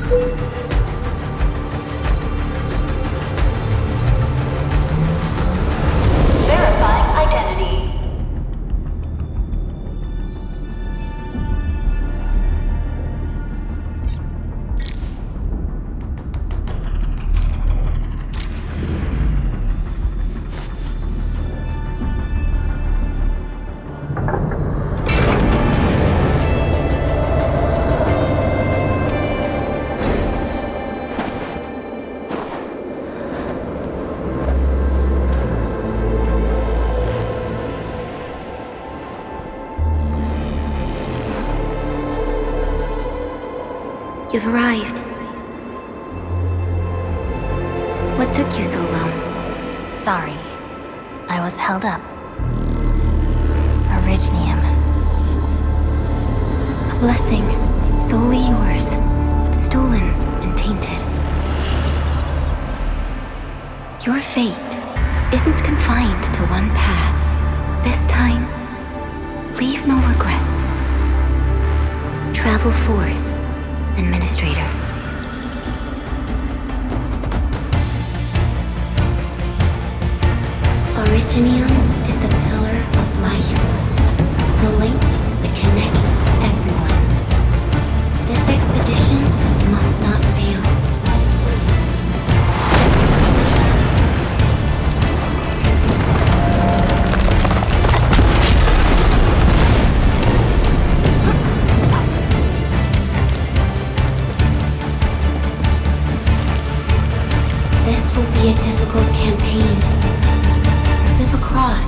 Verifying identity. You've arrived. What took you so long? Sorry. I was held up. Originium. A blessing, solely yours, but stolen and tainted. Your fate isn't confined to one path. This time, leave no regrets. Travel forth, Endministrator. Originium is the pillar of life, the link that connects everyone. This expedition must not fail. This will be a difficult campaign. Zip across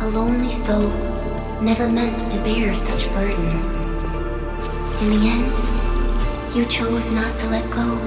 A lonely soul, never meant to bear such burdens. In the end, you chose not to let go.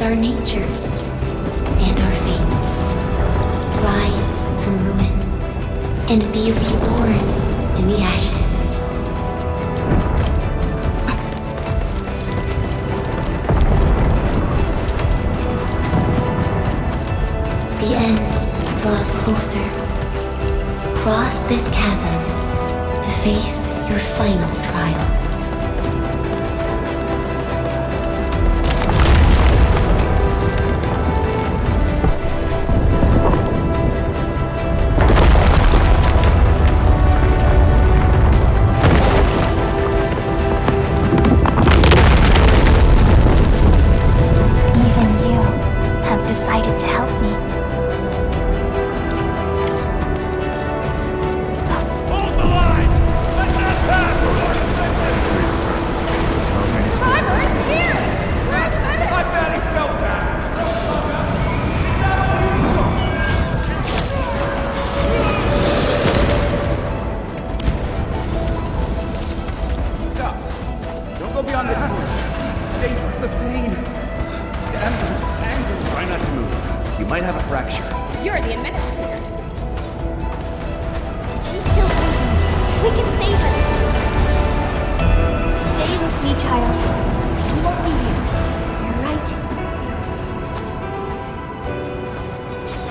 Our nature and our fate. Rise from ruin and be reborn in the ashes. The end draws closer. Cross this chasm to face your final trial. might have a fracture. You're the Endministrator. She's still breathing. We can save her. Stay with me, child. We won't leave you. You're right.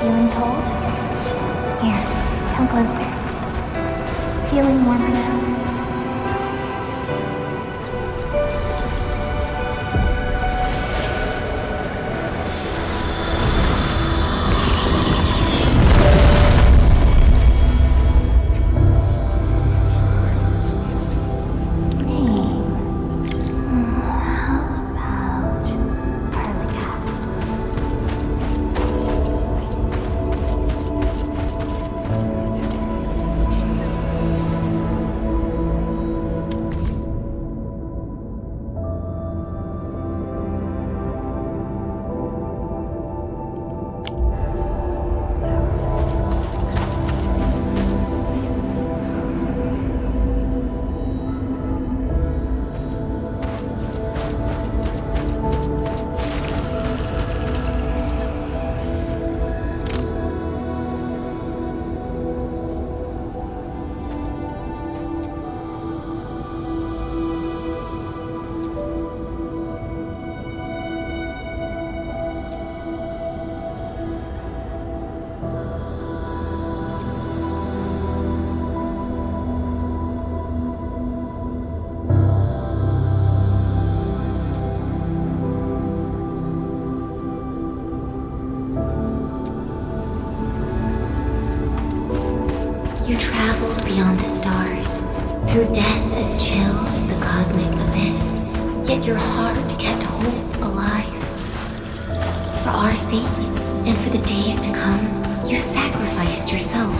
Feeling cold? Here, come closer. Feeling warmer now? You traveled beyond the stars, through death as chill as the cosmic abyss, yet your heart kept hope alive. For our sake, and for the days to come, you sacrificed yourself.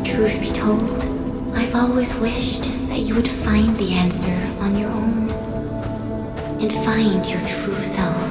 Truth be told, I've always wished that you would find the answer on your own, and find your true self.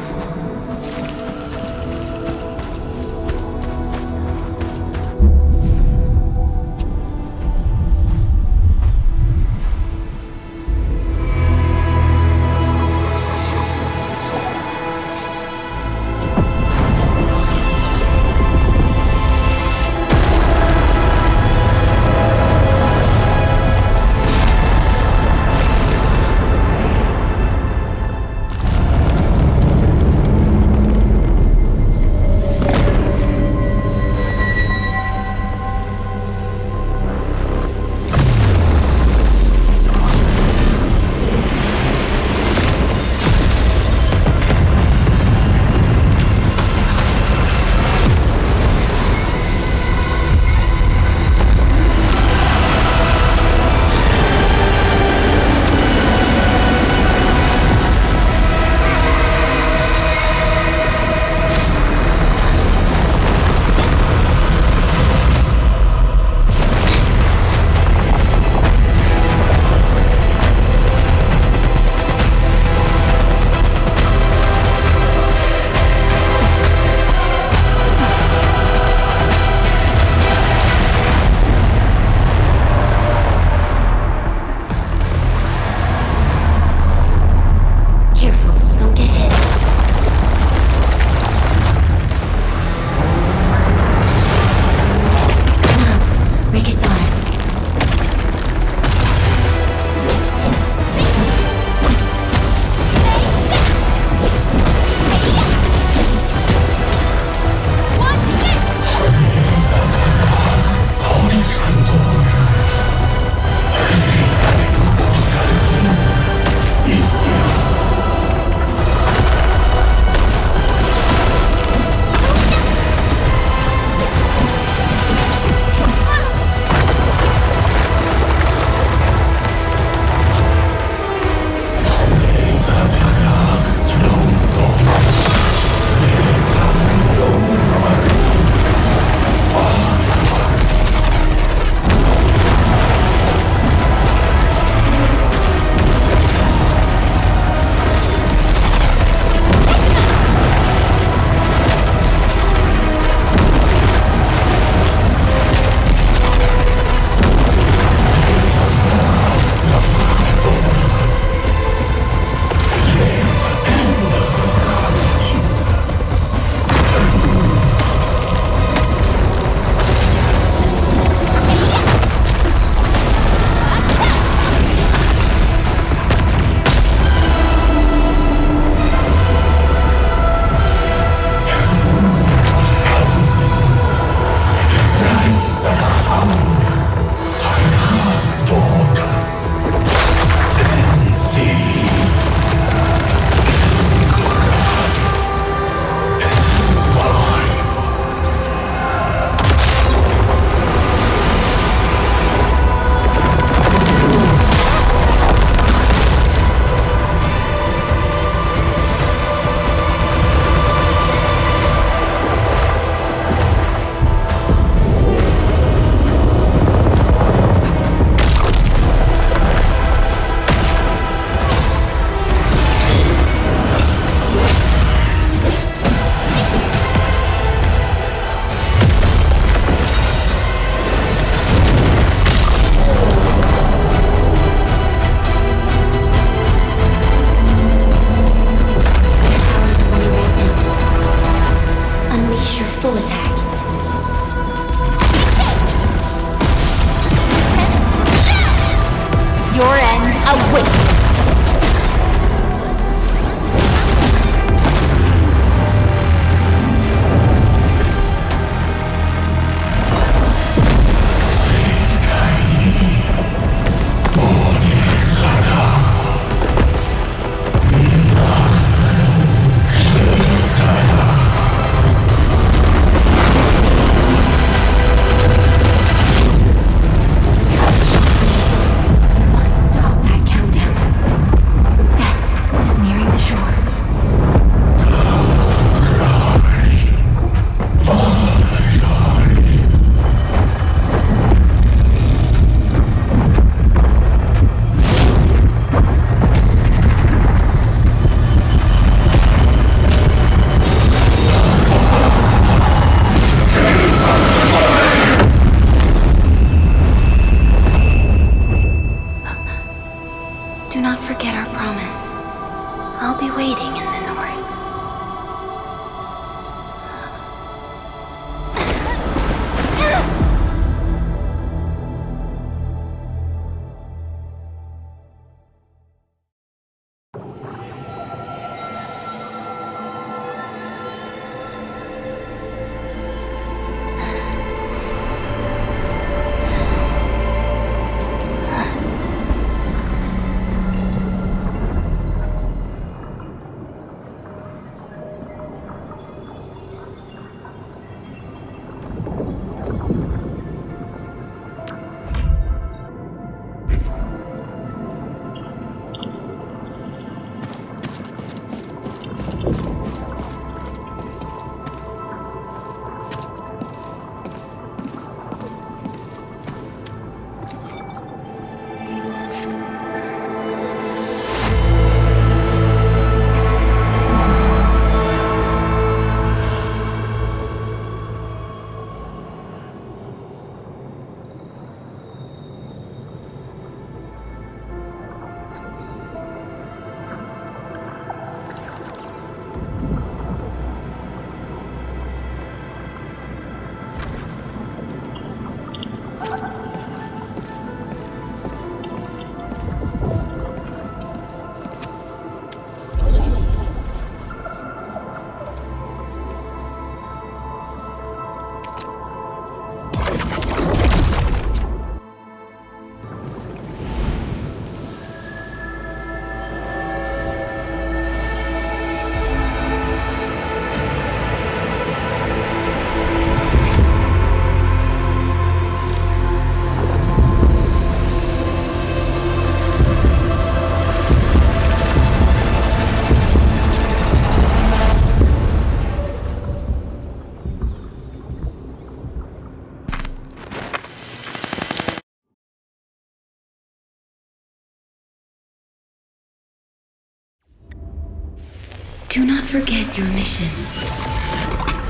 Do not forget your mission.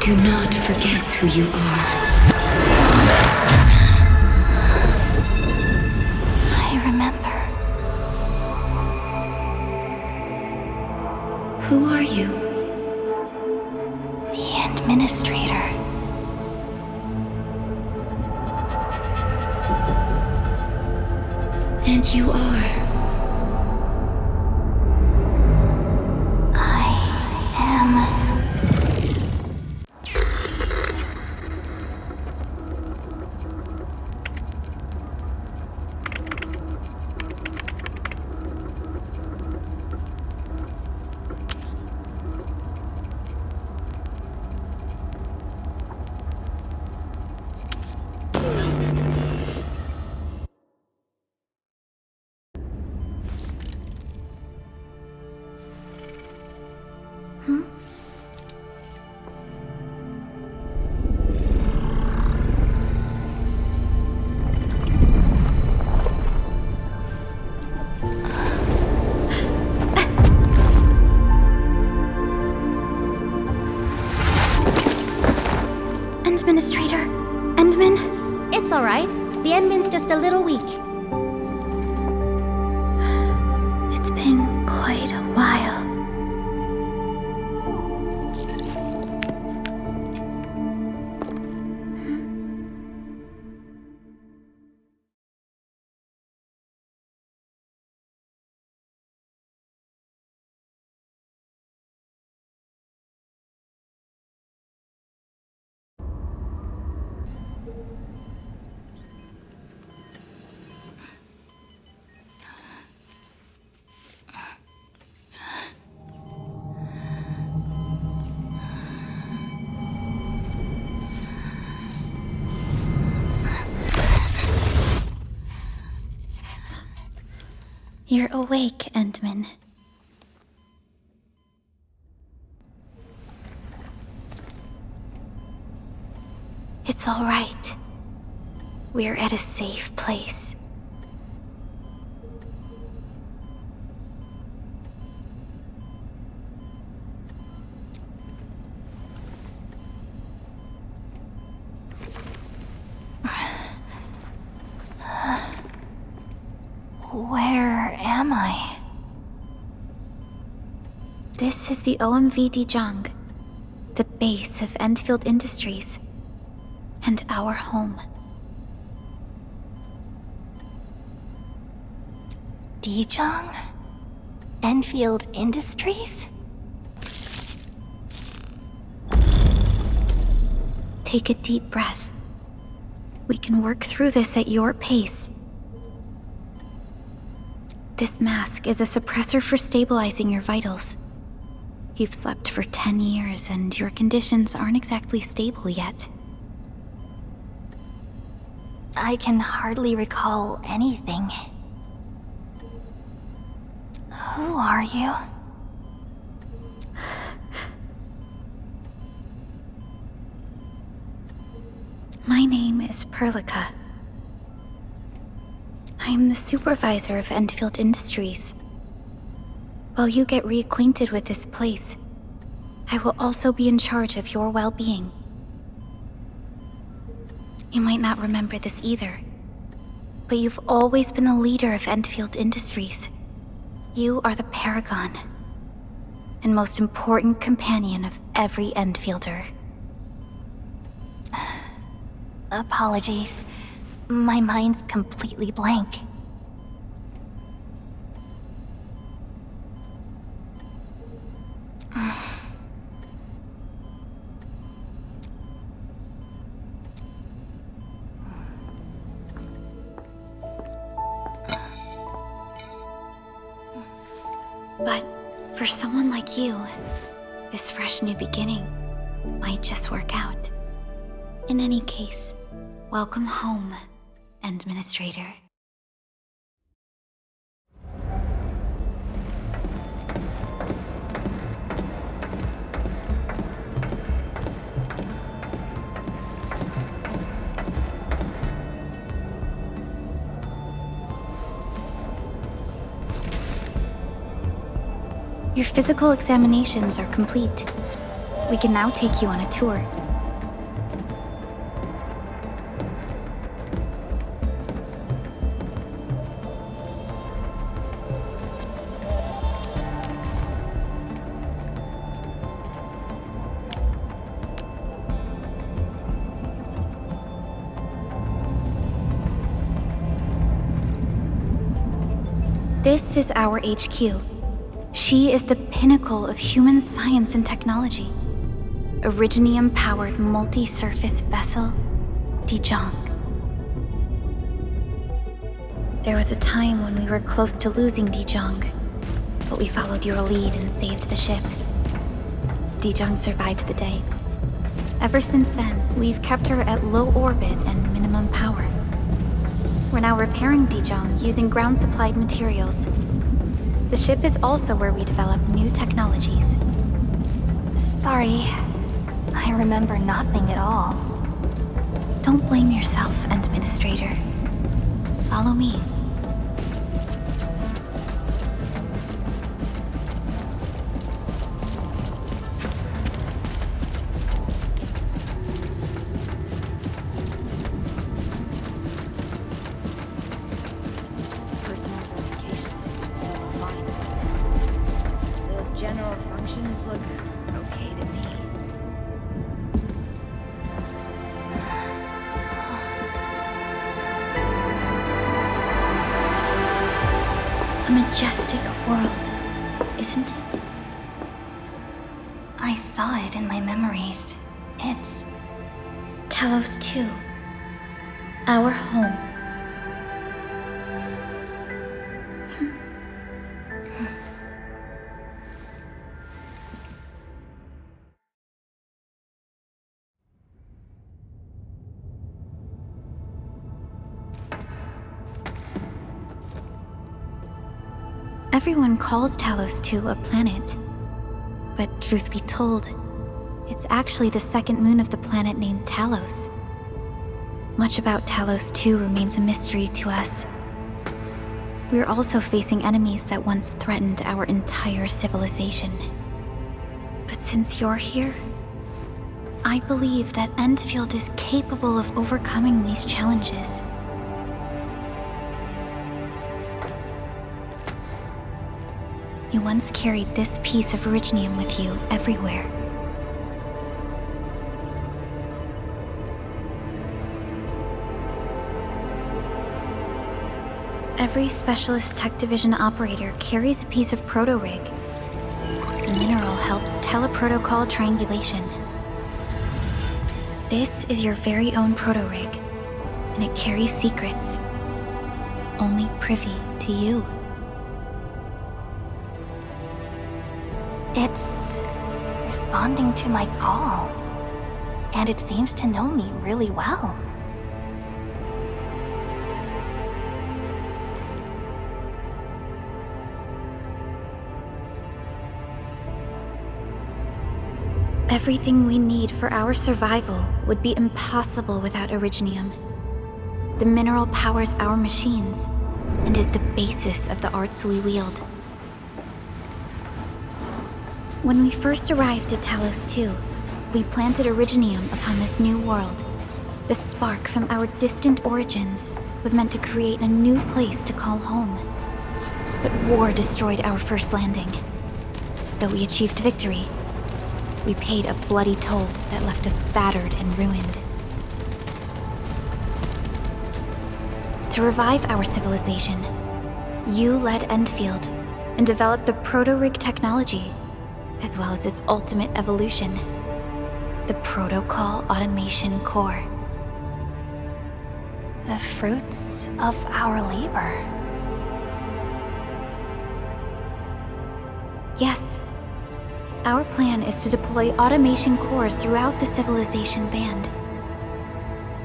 Do not forget who you are. I remember. Who are you? The Endministrator. And you are? I am... Endministrator? Endmin? It's alright. The Endmin's just a little weak. It's been quite a while. You're awake, Endmin. It's all right. We're at a safe place. Where am I? This is the OMV Dijiang, the base of Endfield Industries, and our home. Dijiang? Endfield Industries? Take a deep breath. We can work through this at your pace. This mask is a suppressor for stabilizing your vitals. You've slept for 10 years and your conditions aren't exactly stable yet. I can hardly recall anything. Who are you? My name is Perlica. I'm the supervisor of Endfield Industries. While you get reacquainted with this place, I will also be in charge of your well-being. You might not remember this either, but you've always been the leader of Endfield Industries. You are the paragon, and most important companion of every Endfielder. Apologies. My mind's completely blank. But for someone like you, this fresh new beginning might just work out. In any case, welcome home, Endministrator. Your physical examinations are complete. We can now take you on a tour. This is our HQ. She is the pinnacle of human science and technology. Originium-powered multi-surface vessel, Dijiang. There was a time when we were close to losing Dijiang, but we followed your lead and saved the ship. Dijiang survived the day. Ever since then, we've kept her at low orbit and minimum power. We're now repairing Dijiang using ground-supplied materials. The ship is also where we develop new technologies. Sorry, I remember nothing at all. Don't blame yourself, Endministrator. Follow me. General functions look okay to me. A majestic world, isn't it? I saw it in my memories. It's Talos 2. Our home. Everyone calls Talos 2 a planet. But truth be told, it's actually the second moon of the planet named Talos. Much about Talos 2 remains a mystery to us. We're also facing enemies that once threatened our entire civilization. But since you're here, I believe that Endfield is capable of overcoming these challenges. You once carried this piece of Originium with you everywhere. Every Specialist Tech Division operator carries a piece of proto-rig. The mineral helps teleprotocol triangulation. This is your very own proto-rig, and it carries secrets only privy to you. It's responding to my call, and it seems to know me really well. Everything we need for our survival would be impossible without Originium. The mineral powers our machines, and is the basis of the arts we wield. When we first arrived at Talos 2, we planted Originium upon this new world. The spark from our distant origins was meant to create a new place to call home. But war destroyed our first landing. Though we achieved victory, we paid a bloody toll that left us battered and ruined. To revive our civilization, you led Endfield and developed the proto-rig technology, as well as its ultimate evolution, the Protocol Automation Core. The fruits of our labor. Yes. Our plan is to deploy automation cores throughout the civilization band.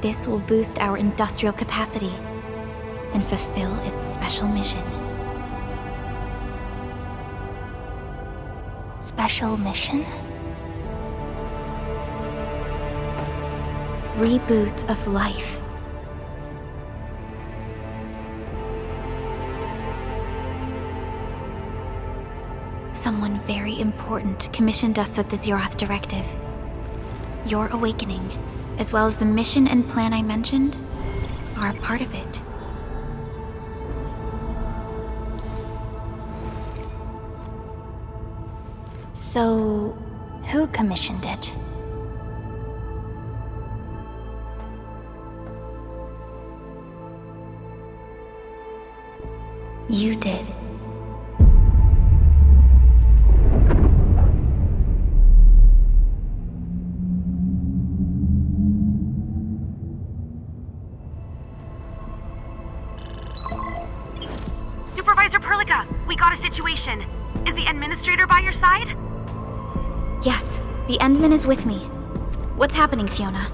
This will boost our industrial capacity and fulfill its special mission. Special mission? Reboot of life. Someone very important commissioned us with the Zeroth Directive. Your awakening, as well as the mission and plan I mentioned, are a part of it. So, who commissioned it? You did. Supervisor Perlica, we got a situation. Is the Endministrator by your side? Yes, the Endman is with me. What's happening, Fiona?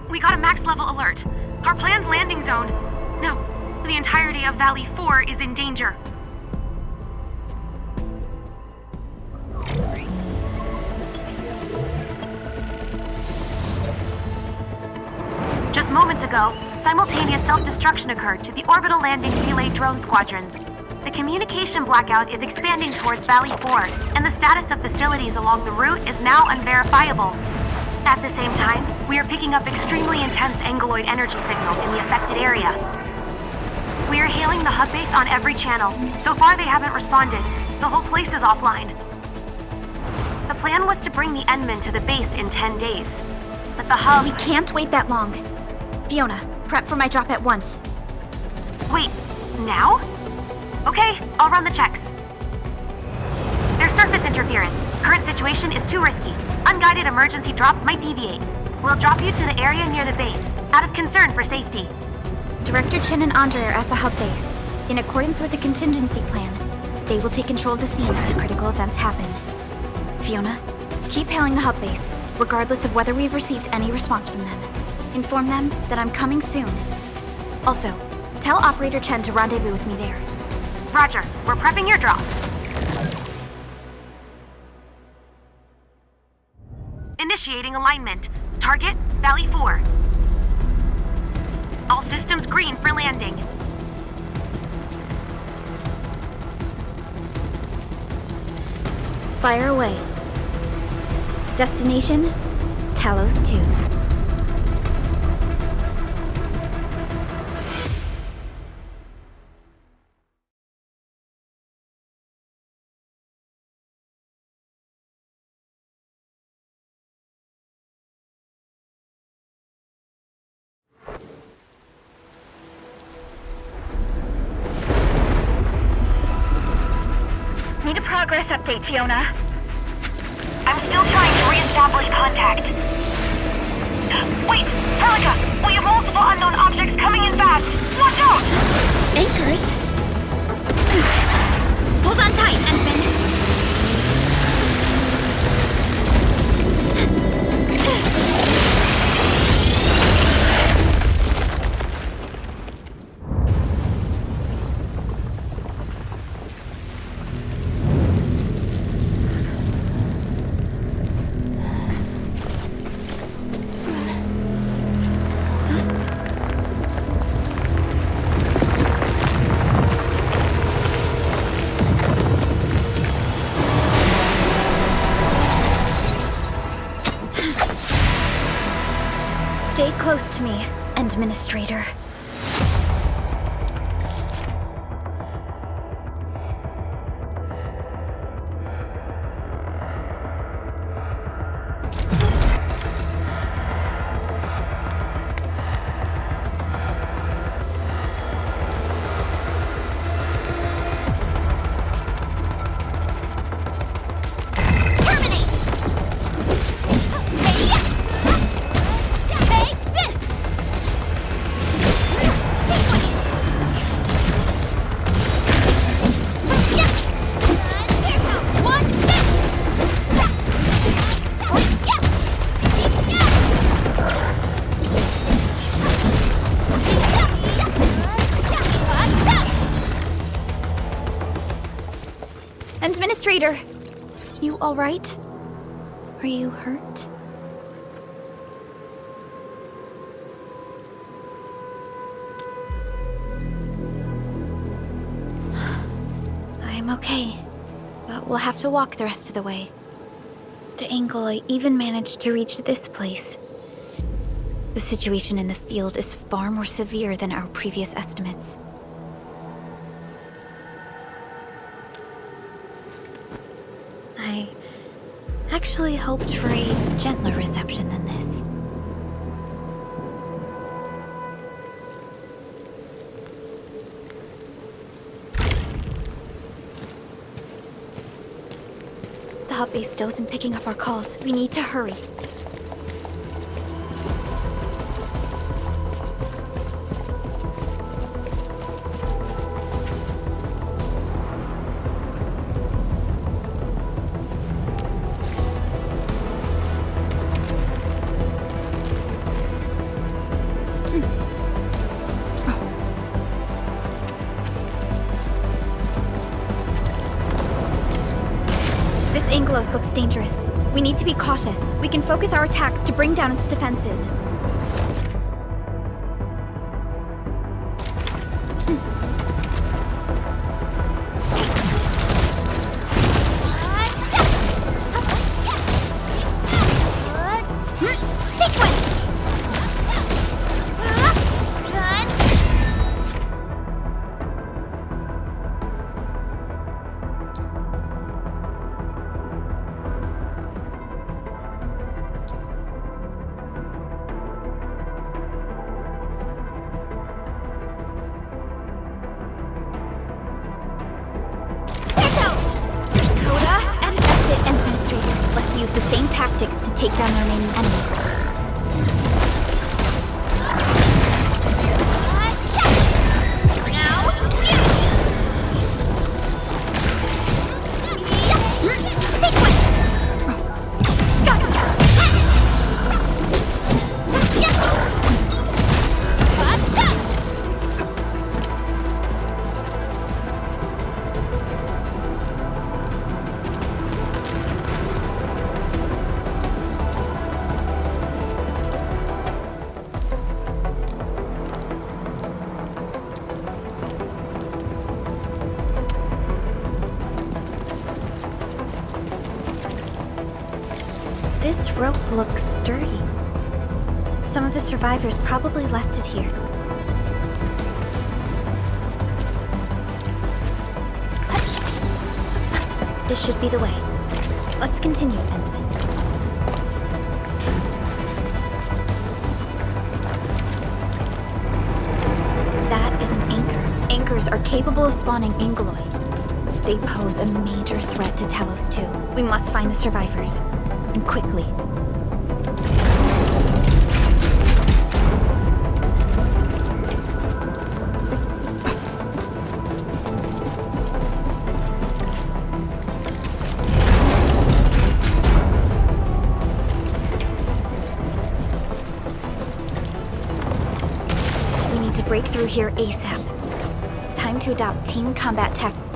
We got a max-level alert. Our planned landing zone... No, the entirety of Valley 4 is in danger. Just moments ago, simultaneous self-destruction occurred to the orbital landing relay drone squadrons. The communication blackout is expanding towards Valley 4, and the status of facilities along the route is now unverifiable. At the same time, we are picking up extremely intense angeloid energy signals in the affected area. We are hailing the hub base on every channel. So far, they haven't responded. The whole place is offline. The plan was to bring the Endman to the base in 10 days. But the hub... We can't wait that long. Fiona, prep for my drop at once. Wait, now? Okay, I'll run the checks. There's surface interference. Current situation is too risky. Unguided emergency drops might deviate. We'll drop you to the area near the base, out of concern for safety. Director Chen and Andre are at the hub base. In accordance with the contingency plan, they will take control of the scene as critical events happen. Fiona, keep hailing the hub base, regardless of whether we've received any response from them. Inform them that I'm coming soon. Also, tell Operator Chen to rendezvous with me there. Roger, we're prepping your drop. Initiating alignment. Target, Valley 4. All systems green for landing. Fire away. Destination, Talos 2. Need a progress update, Fiona. I'm still trying to re-establish contact. Wait! Perlica! We have multiple unknown objects coming in fast! Watch out! Anchors? Hold on tight, Endman. Stay close to me, Endministrator. Endministrator! You alright? Are you hurt? I'm okay. But we'll have to walk the rest of the way. The Ankhors even managed to reach this place. The situation in the field is far more severe than our previous estimates. I actually hoped for a gentler reception than this. The hub base still isn't picking up our calls. We need to hurry. Looks dangerous. We need to be cautious. We can focus our attacks to bring down its defenses. Use the same tactics to take down the remaining enemies. This rope looks sturdy. Some of the survivors probably left it here. This should be the way. Let's continue, Endman. That is an anchor. Anchors are capable of spawning Angeloi. They pose a major threat to Talos too. We must find the survivors. And quickly. We need to break through here ASAP. Time to adopt team combat tactics.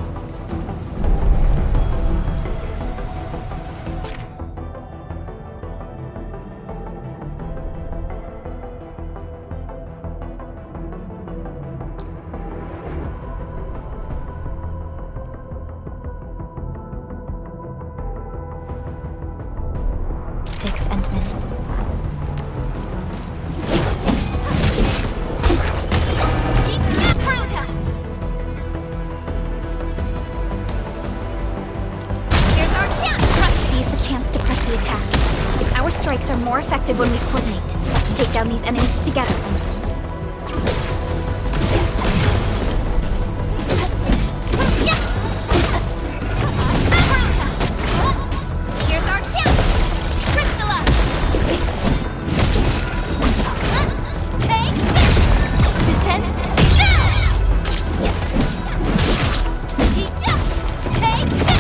When we coordinate, let's take down these enemies together. Here's our chance! Crystalla! Take this! Descend! Take this!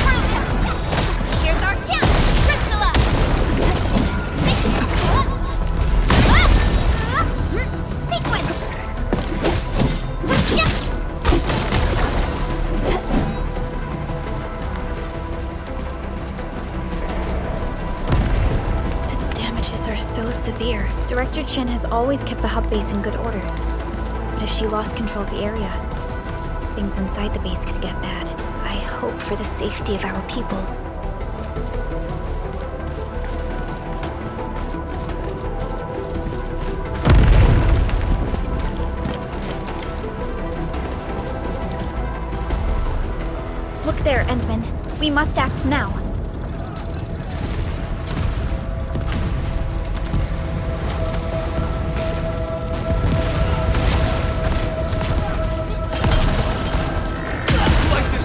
Here's our chance! Crystalla! Severe. Director Chen has always kept the hub base in good order. But if she lost control of the area, things inside the base could get bad. I hope for the safety of our people. Look there, Endman. We must act now.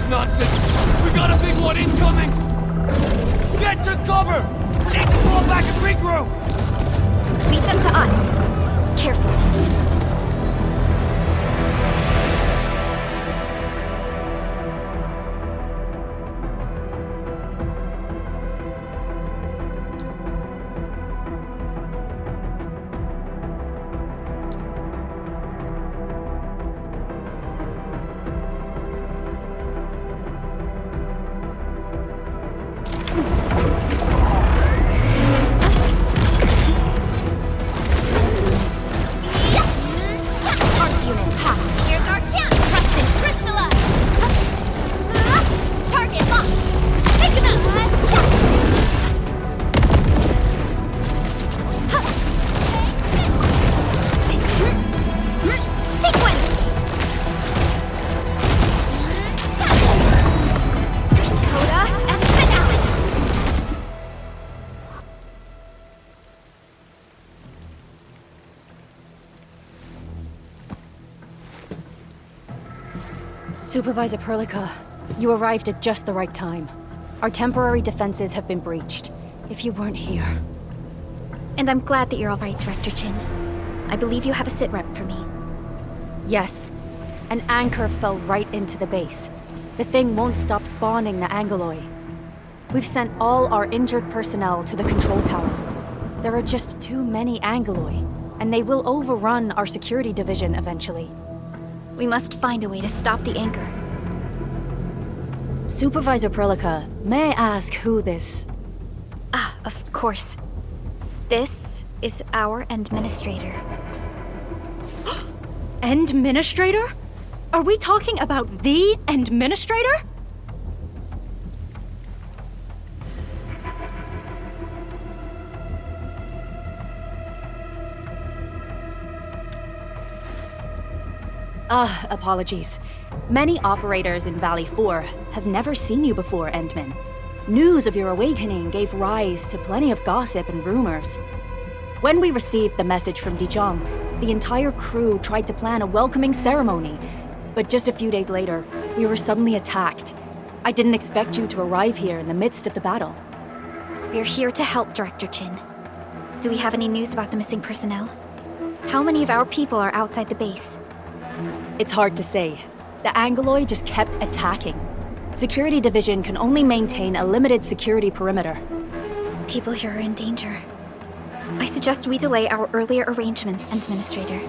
Nonsense! We got a big one incoming! Get to cover! We need to fall back and regroup! Lead them to us. Careful. Supervisor Perlica, you arrived at just the right time. Our temporary defenses have been breached. If you weren't here... And I'm glad that you're all right, Director Chen. I believe you have a sitrep for me. Yes. An anchor fell right into the base. The thing won't stop spawning the Aggelomoirai. We've sent all our injured personnel to the control tower. There are just too many Aggelomoirai, and they will overrun our security division eventually. We must find a way to stop the anchor. Supervisor Perlica, may I ask who this... Ah, of course. This is our Endministrator. Endministrator? Are we talking about the Endministrator? Apologies. Many operators in Valley 4 have never seen you before, Endman. News of your awakening gave rise to plenty of gossip and rumors. When we received the message from Dijiang, the entire crew tried to plan a welcoming ceremony, but just a few days later, we were suddenly attacked. I didn't expect you to arrive here in the midst of the battle. We're here to help, Director Chen. Do we have any news about the missing personnel? How many of our people are outside the base? It's hard to say. The Aggelomoirai just kept attacking. Security Division can only maintain a limited security perimeter. People here are in danger. I suggest we delay our earlier arrangements, Endministrator.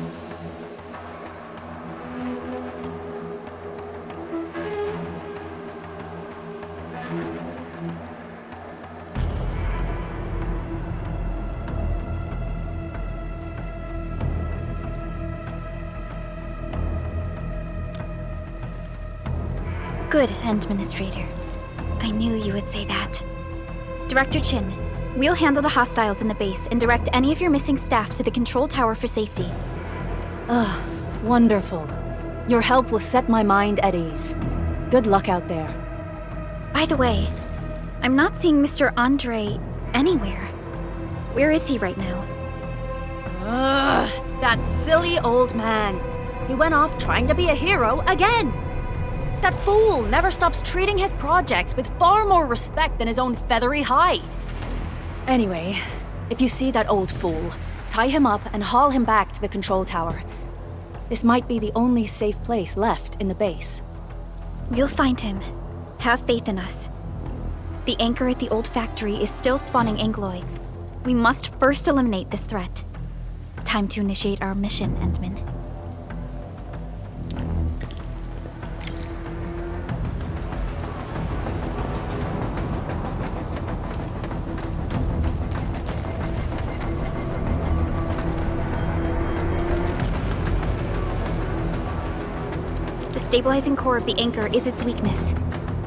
Good, Endministrator. I knew you would say that. Director Chen, we'll handle the hostiles in the base and direct any of your missing staff to the control tower for safety. Wonderful. Your help will set my mind at ease. Good luck out there. By the way, I'm not seeing Mr. Andre anywhere. Where is he right now? That silly old man. He went off trying to be a hero again. That fool never stops treating his projects with far more respect than his own feathery hide. Anyway, if you see that old fool, tie him up and haul him back to the control tower. This might be the only safe place left in the base. We'll find him. Have faith in us. The anchor at the old factory is still spawning Aggelomoirai. We must first eliminate this threat. Time to initiate our mission, Endman. The stabilizing core of the anchor is its weakness.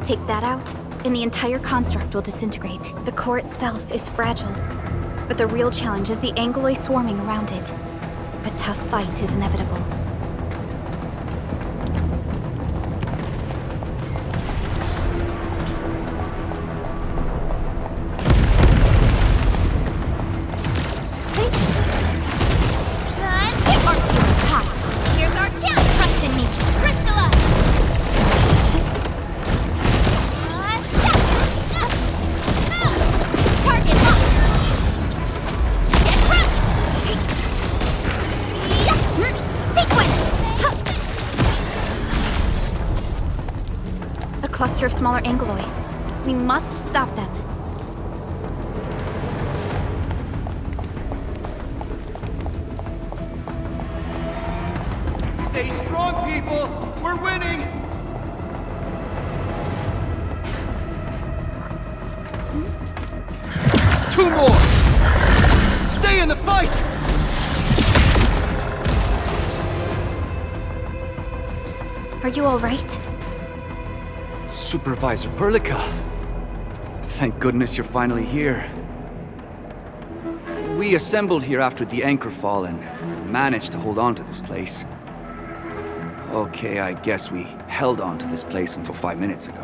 Take that out, and the entire construct will disintegrate. The core itself is fragile, but the real challenge is the Angoloi swarming around it. A tough fight is inevitable. Of smaller Angoloi. We must stop them. Stay strong, people! We're winning! Two more! Stay in the fight! Are you all right? Supervisor Perlica. Thank goodness you're finally here. We assembled here after the anchor fall and managed to hold on to this place. Okay, I guess we held on to this place until 5 minutes ago.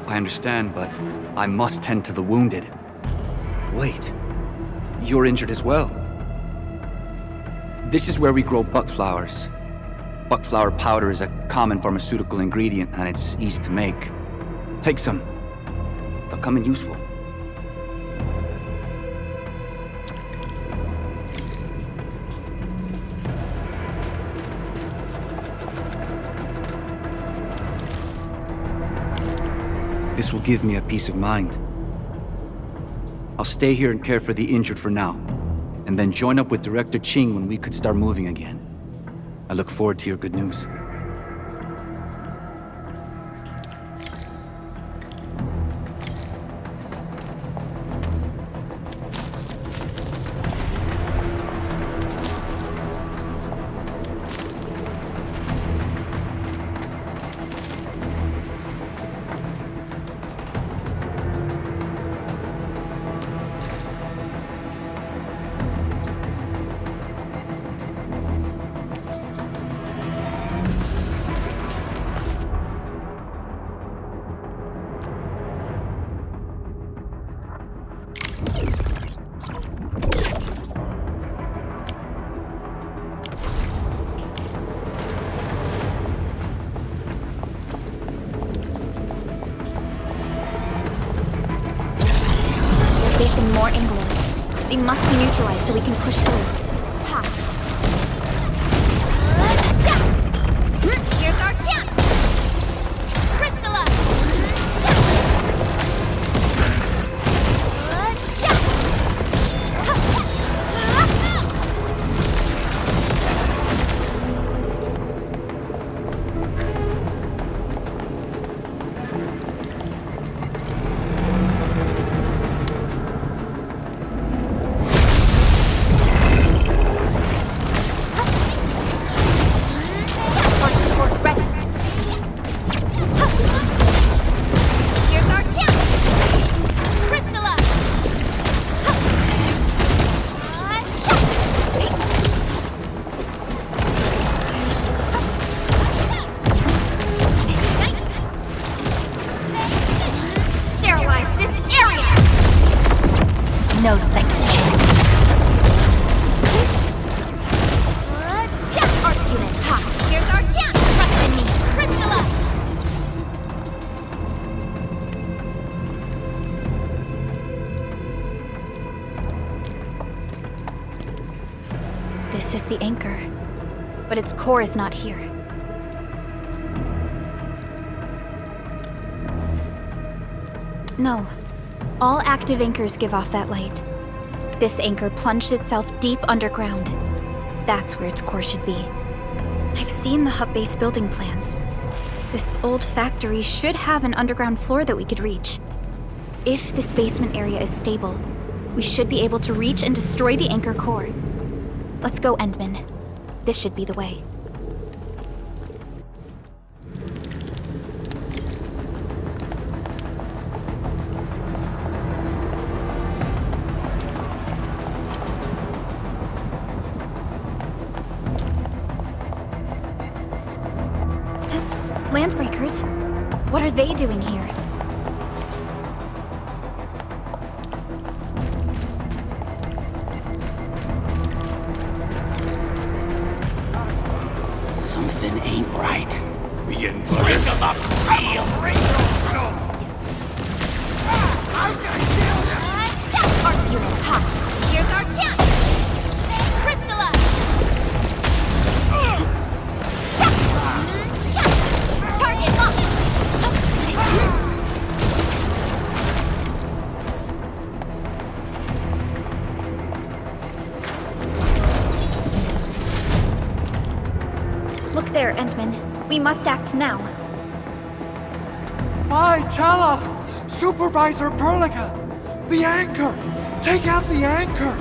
I understand, but I must tend to the wounded. Wait, you're injured as well. This is where we grow buckflowers. Buckflower powder is a common pharmaceutical ingredient and it's easy to make. Take some. They'll come in useful. This will give me a peace of mind. I'll stay here and care for the injured for now, and then join up with Director Qing when we could start moving again. I look forward to your good news. Facing more Angoloi. They must be neutralized so we can push through. Here's our chance! Crystallize! No second chance. Arts unit, ha! Here's our chance! Trust in me! Crystallize! This is the anchor, but its core is not here. No. All active anchors give off that light. This anchor plunged itself deep underground. That's where its core should be. I've seen the hub base building plans. This old factory should have an underground floor that we could reach. If this basement area is stable, we should be able to reach and destroy the anchor core. Let's go, Endman. This should be the way. Landbreakers? What are they doing here? Something ain't right. We getting buried. Arts unit, ha! Here's our chance! Crystallize! Target locked! Look there, Endman. We must act now. Why, tell us! Supervisor Perlica! The anchor! Take out the anchor!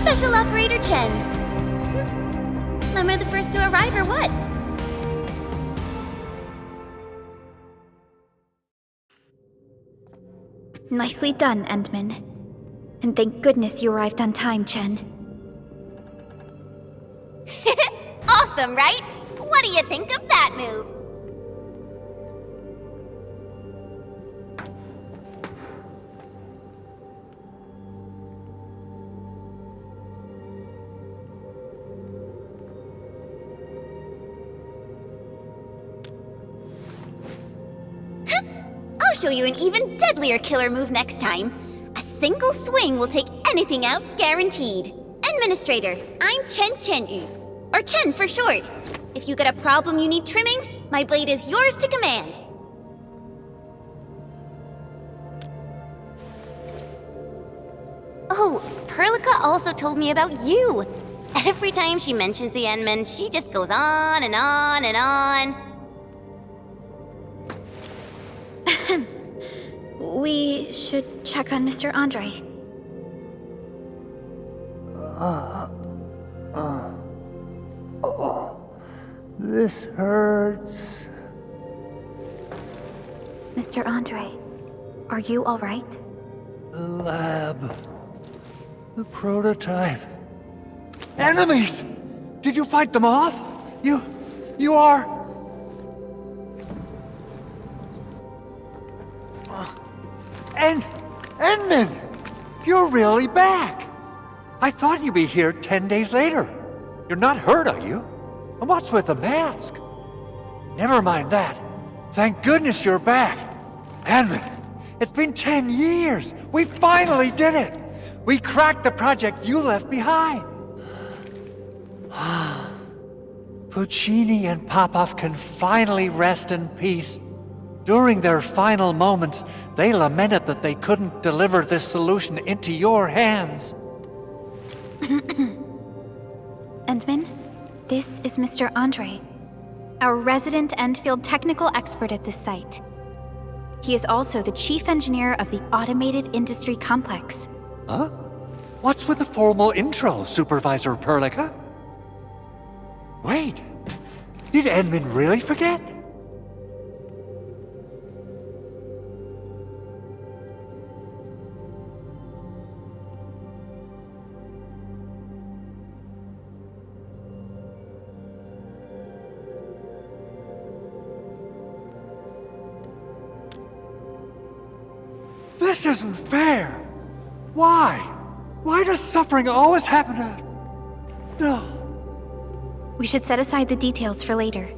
Special Operator Chen. Am I the first to arrive or what? Nicely done, Endman. And thank goodness you arrived on time, Chen. Awesome, right? What do you think of that move? I'll show you an even deadlier killer move next time. A single swing will take anything out, guaranteed. Endministrator, I'm Chen Qianyu, or Chen for short. If you got a problem you need trimming, my blade is yours to command. Oh, Perlica also told me about you. Every time she mentions the Endmen, she just goes on and on and on. We should check on Mr. Andre. This hurts. Mr. Andre, are you all right? The lab. The prototype. Enemies! Did you fight them off? You are... Endman! You're really back! I thought you'd be here 10 days later. You're not hurt, are you? And what's with the mask? Never mind that. Thank goodness you're back. Endman, it's been 10 years. We finally did it. We cracked the project you left behind. Puccini and Popov can finally rest in peace. During their final moments, they lamented that they couldn't deliver this solution into your hands. Endman, this is Mr. Andre, our resident Endfield technical expert at this site. He is also the chief engineer of the Automated Industry Complex. Huh? What's with the formal intro, Supervisor Perlica? Wait, did Endman really forget? This isn't fair! Why? Why does suffering always happen to... No. We should set aside the details for later.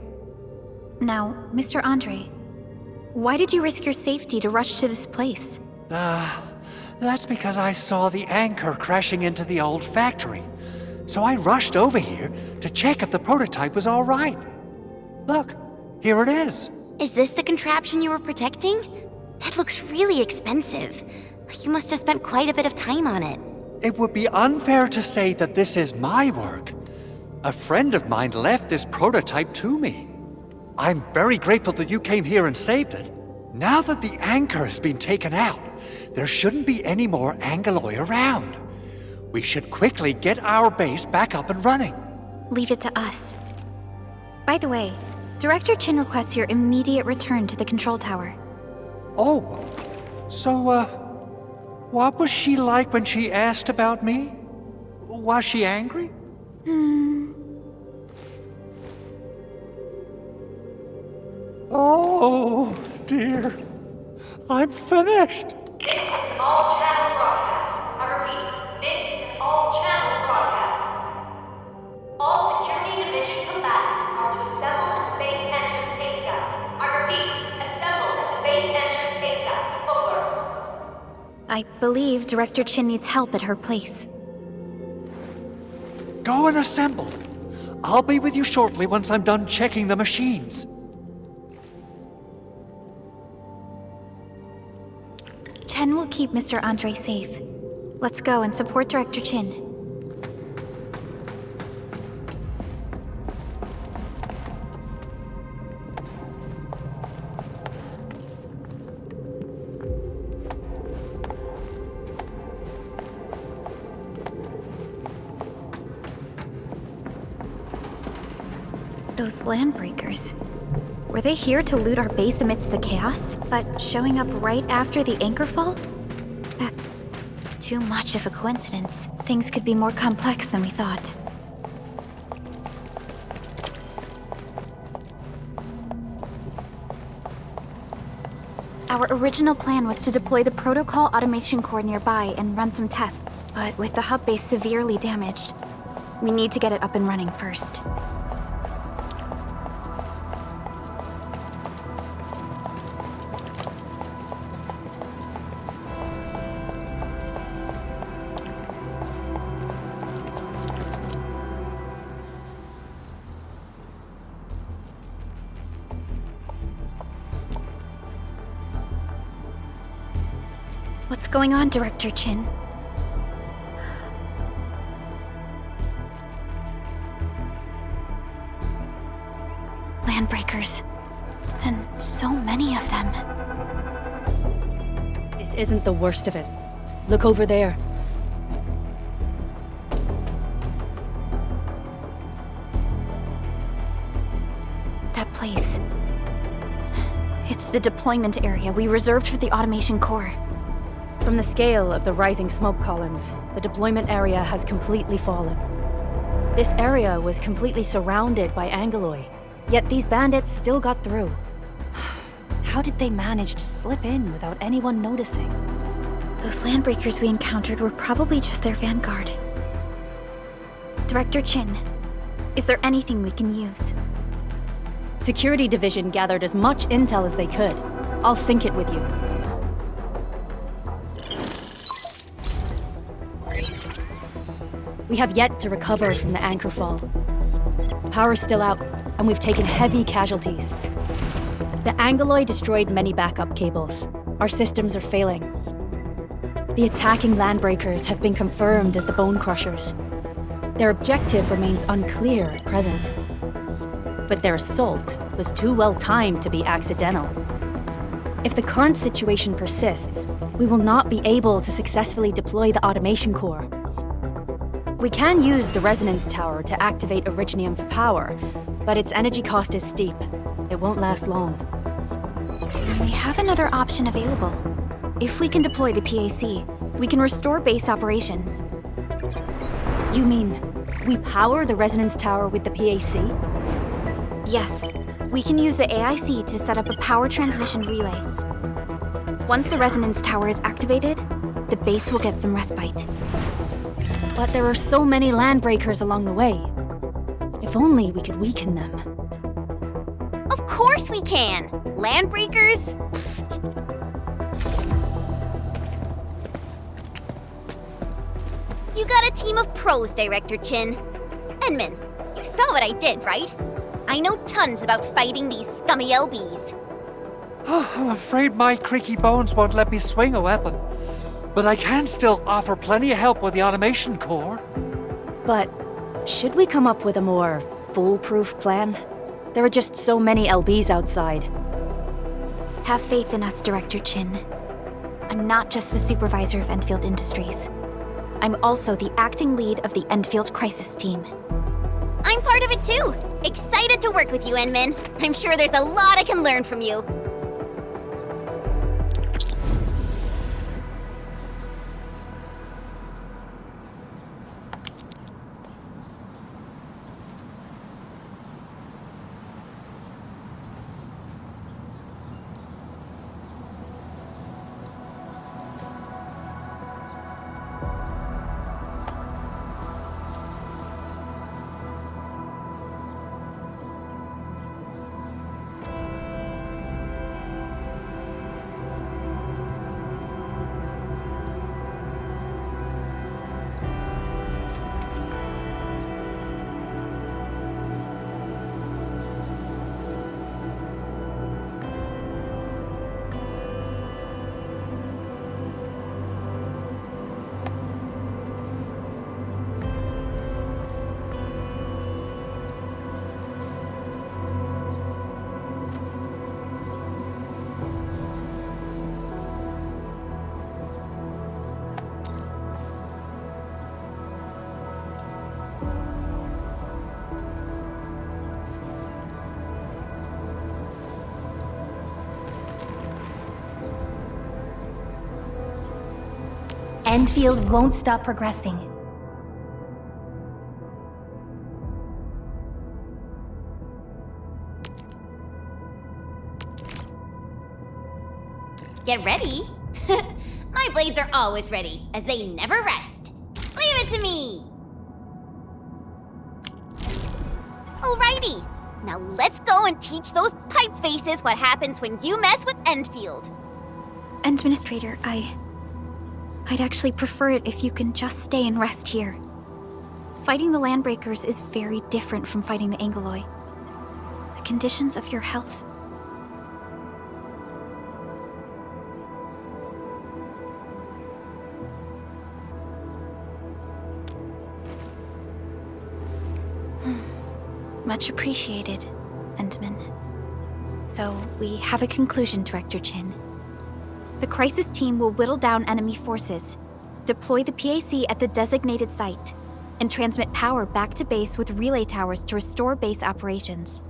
Now, Mr. Andre, why did you risk your safety to rush to this place? That's because I saw the anchor crashing into the old factory. So I rushed over here to check if the prototype was all right. Look, here it is. Is this the contraption you were protecting? It looks really expensive. You must have spent quite a bit of time on it. It would be unfair to say that this is my work. A friend of mine left this prototype to me. I'm very grateful that you came here and saved it. Now that the anchor has been taken out, there shouldn't be any more Aggelomoirai around. We should quickly get our base back up and running. Leave it to us. By the way, Director Chen requests your immediate return to the control tower. Oh, so, what was she like when she asked about me? Was she angry? Oh, dear. I'm finished. This is an all-channel broadcast. I repeat, this is an all-channel broadcast. All security division combatants are to assemble at the base entrance ASAP. I repeat, assemble at the base entrance ASAP. Over. I believe Director Chen needs help at her place. Go and assemble. I'll be with you shortly once I'm done checking the machines. Chen will keep Mr. Andre safe. Let's go and support Director Chen. Those landbreakers. Were they here to loot our base amidst the chaos, but showing up right after the anchor fall? That's too much of a coincidence. Things could be more complex than we thought. Our original plan was to deploy the protocol automation core nearby and run some tests, but with the hub base severely damaged, we need to get it up and running first. What's going on, Director Chen? Landbreakers. And so many of them. This isn't the worst of it. Look over there. That place. It's the deployment area we reserved for the automation core. From the scale of the rising smoke columns, the deployment area has completely fallen. This area was completely surrounded by Ankhors, yet these bandits still got through. How did they manage to slip in without anyone noticing? Those landbreakers we encountered were probably just their vanguard. Director Chen, is there anything we can use? Security Division gathered as much intel as they could. I'll sync it with you. We have yet to recover from the anchor fall. Power's still out, and we've taken heavy casualties. The Ankhors destroyed many backup cables. Our systems are failing. The attacking landbreakers have been confirmed as the Bone Crushers. Their objective remains unclear at present. But their assault was too well timed to be accidental. If the current situation persists, we will not be able to successfully deploy the automation core. We can use the resonance tower to activate Originium for power, but its energy cost is steep. It won't last long. We have another option available. If we can deploy the PAC, we can restore base operations. You mean, we power the resonance tower with the PAC? Yes. We can use the AIC to set up a power transmission relay. Once the resonance tower is activated, the base will get some respite. But there are so many landbreakers along the way. If only we could weaken them. Of course we can! Landbreakers? You got a team of pros, Director Chen. Edmund, you saw what I did, right? I know tons about fighting these scummy LBs. I'm afraid my creaky bones won't let me swing a weapon. But I can still offer plenty of help with the automation core. But should we come up with a more foolproof plan? There are just so many LBs outside. Have faith in us, Director Chen. I'm not just the supervisor of Endfield Industries. I'm also the acting lead of the Endfield Crisis Team. I'm part of it too! Excited to work with you, Enmin. I'm sure there's a lot I can learn from you. Endfield won't stop progressing. Get ready? My blades are always ready, as they never rest. Leave it to me! Alrighty, now let's go and teach those pipe faces what happens when you mess with Endfield. Endministrator, I'd actually prefer it if you can just stay and rest here. Fighting the Landbreakers is very different from fighting the Ankhors. The conditions of your health. Much appreciated, Endman. So, we have a conclusion, Director Chen. The crisis team will whittle down enemy forces, deploy the PAC at the designated site, and transmit power back to base with relay towers to restore base operations.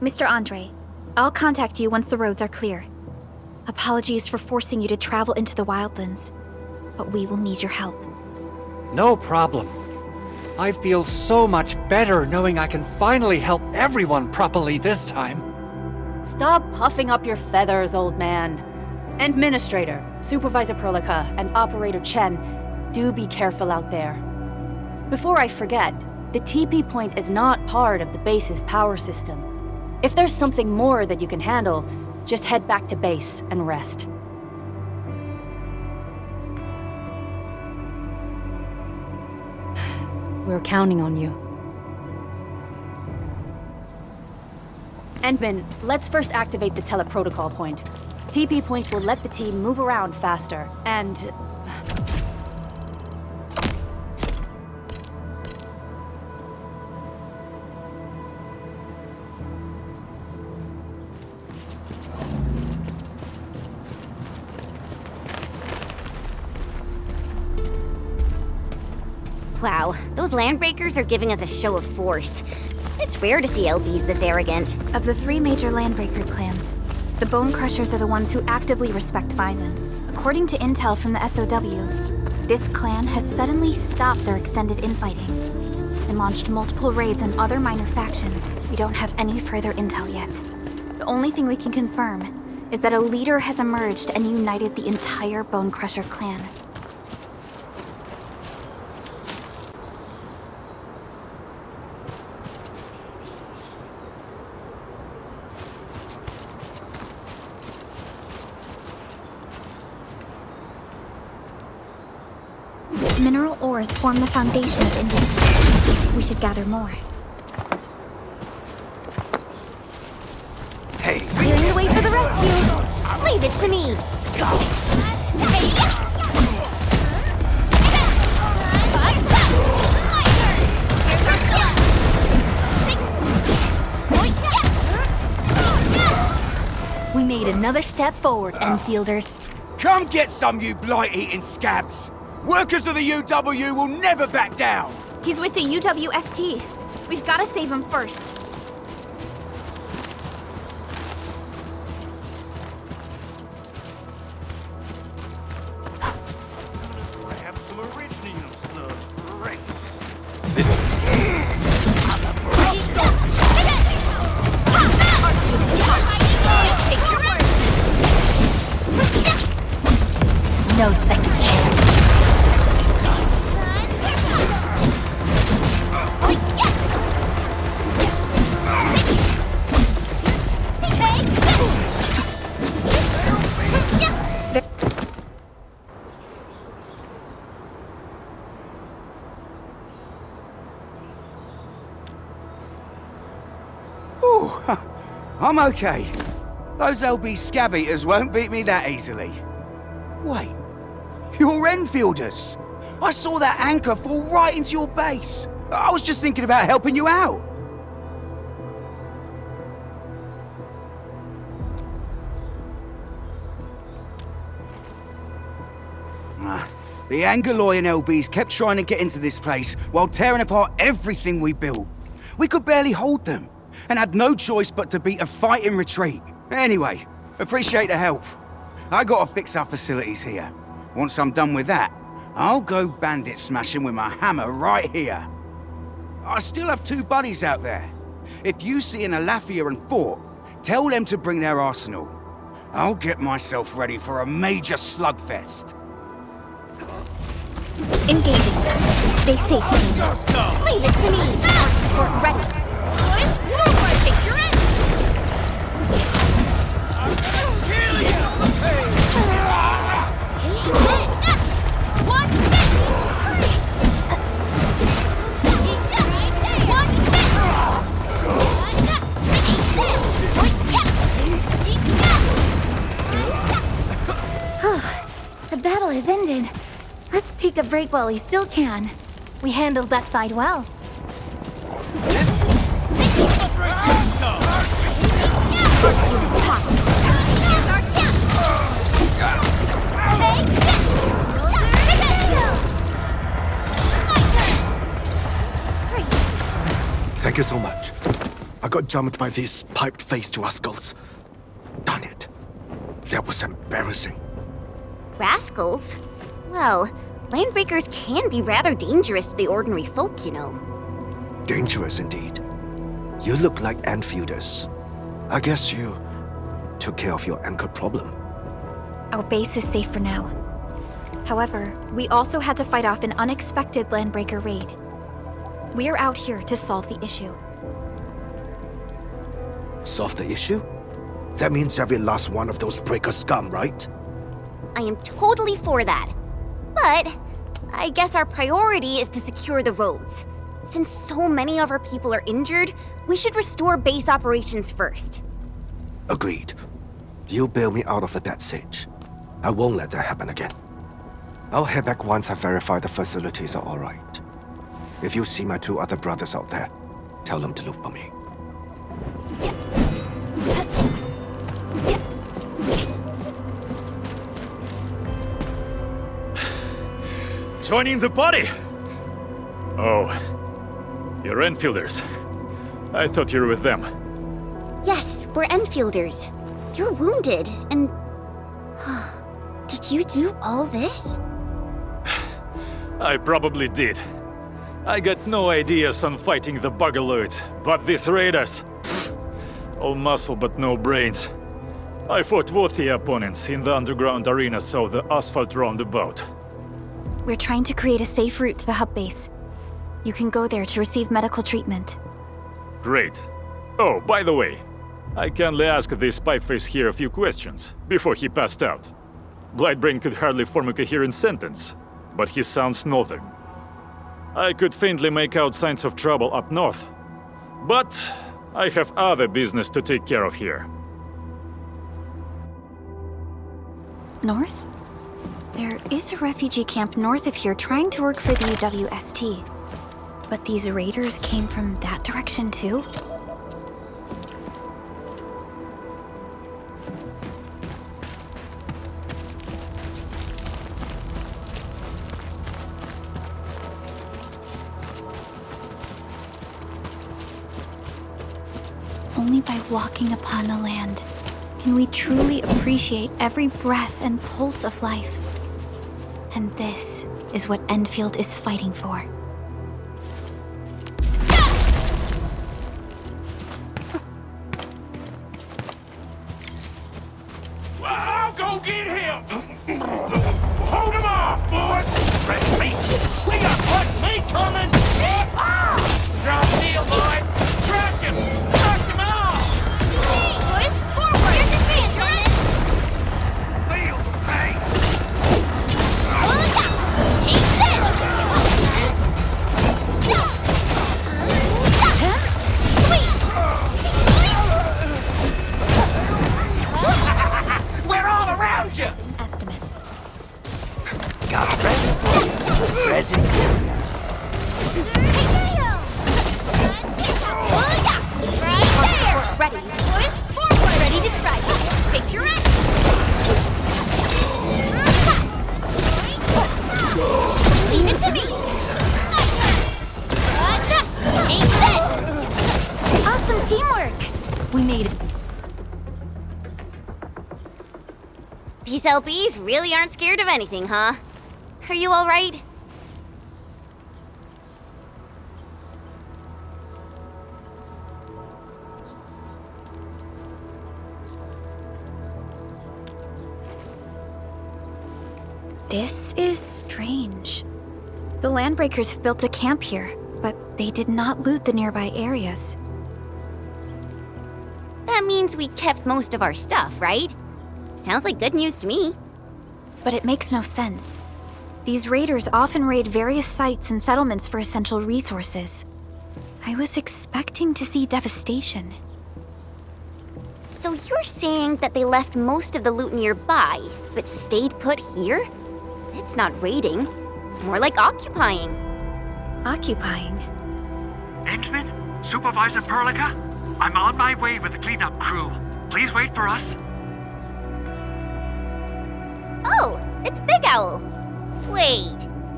Mr. Andre, I'll contact you once the roads are clear. Apologies for forcing you to travel into the wildlands, but we will need your help. No problem. I feel so much better knowing I can finally help everyone properly this time. Stop puffing up your feathers, old man. Endministrator, Supervisor Perlica, and Operator Chen, do be careful out there. Before I forget, the TP point is not part of the base's power system. If there's something more that you can handle, just head back to base and rest. We're counting on you. Endman, let's first activate the teleprotocol point. TP points will let the team move around faster, and... Wow, those landbreakers are giving us a show of force. It's rare to see LBs this arrogant. Of the 3 major landbreaker clans, the Bone Crushers are the ones who actively respect violence. According to intel from the SOW, this clan has suddenly stopped their extended infighting and launched multiple raids on other minor factions. We don't have any further intel yet. The only thing we can confirm is that a leader has emerged and united the entire Bone Crusher clan. Mineral ores form the foundation of industry. We should gather more. Hey, Clearing the way for the rescue! Leave it to me! We made another step forward, Enfielders. come get some, you blight-eating scabs! Workers of the UW will never back down! He's with the UWST. We've got to save him first. Grab some Originium slugs for a race. No second chance. I'm okay. Those LB scab eaters won't beat me that easily. Wait, you're Enfielders. I saw that anchor fall right into your base. I was just thinking about helping you out. The Aggelomoirai LBs kept trying to get into this place while tearing apart everything we built. We could barely hold them, and had no choice but to beat a fighting retreat. Anyway, appreciate the help. I gotta fix our facilities here. Once I'm done with that, I'll go bandit smashing with my hammer right here. I still have 2 buddies out there. If you see an Alafia and Fort, tell them to bring their arsenal. I'll get myself ready for a major slugfest. Engaging. Stay safe. Leave it to me! Support ready. The battle has ended. Let's take a break while we still can. We handled that fight well. Thank you so much. I got jumped by these piped-faced rascals. Darn it. That was embarrassing. Rascals? Well, landbreakers can be rather dangerous to the ordinary folk, you know. Dangerous indeed. You look like Enfielders. I guess you took care of your anchor problem. Our base is safe for now. However, we also had to fight off an unexpected landbreaker raid. We're out here to solve the issue. Solve the issue? That means every last one of those breaker scum, right? I am totally for that. But I guess our priority is to secure the roads. Since so many of our people are injured, we should restore base operations first. Agreed. You bail me out of a bad sitch. I won't let that happen again. I'll head back once I verify the facilities are alright. If you see my 2 other brothers out there, tell them to look for me. Joining the party? Oh, you're Enfielders. I thought you were with them. Yes, we're Enfielders. You're wounded, and... Did you do all this? I probably did. I got no ideas on fighting the Buggerloids, but these raiders... all muscle but no brains. I fought both the opponents in the underground arena, so the asphalt roundabout. We're trying to create a safe route to the hub base. You can go there to receive medical treatment. Great. Oh, by the way, I kindly asked this pipeface here a few questions before he passed out. Blightbrain could hardly form a coherent sentence, but he sounds northern. I could faintly make out signs of trouble up north, but I have other business to take care of here. North? There is a refugee camp north of here trying to work for the WST. But these raiders came from that direction too? Only by walking upon the land can we truly appreciate every breath and pulse of life. And this is what Endfield is fighting for. Well, I'll go get him! Hold him off, boys! Fresh meat! We got fresh meat coming! Drop deal, boys! Crush him! Crush him off! Hey, boys! Forward! Here's your chance, gentlemen! Feel the pain! Take this! We're all around you! Estimates. Got a present? Present? Ready. Boys, forward! Ready to strike. Take your action! Leave it to me! Take this! Awesome teamwork! We made it. These LBs really aren't scared of anything, huh? Are you alright? This is strange. The Landbreakers have built a camp here, but they did not loot the nearby areas. That means we kept most of our stuff, right? Sounds like good news to me. But it makes no sense. These raiders often raid various sites and settlements for essential resources. I was expecting to see devastation. So you're saying that they left most of the loot nearby, but stayed put here? It's not raiding. More like occupying. Occupying? Endman? Supervisor Perlica? I'm on my way with the cleanup crew. Please wait for us. Oh, it's Big Owl. Wait,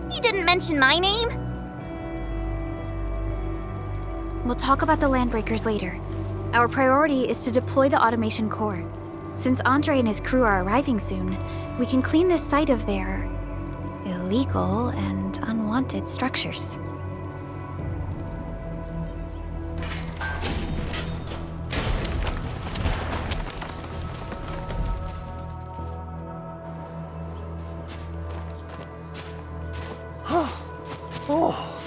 you didn't mention my name? We'll talk about the Landbreakers later. Our priority is to deploy the automation core. Since Andre and his crew are arriving soon, we can clean this site of their illegal and unwanted structures. Oh,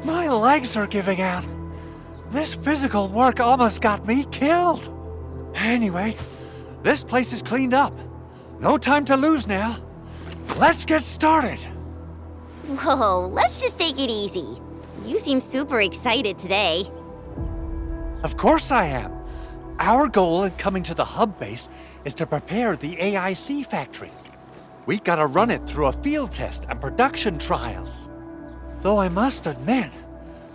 my legs are giving out. This physical work almost got me killed. Anyway, this place is cleaned up. No time to lose now. Let's get started. Whoa, let's just take it easy. You seem super excited today. Of course I am. Our goal in coming to the hub base is to prepare the AIC factory. We gotta run it through a field test and production trials. Though I must admit,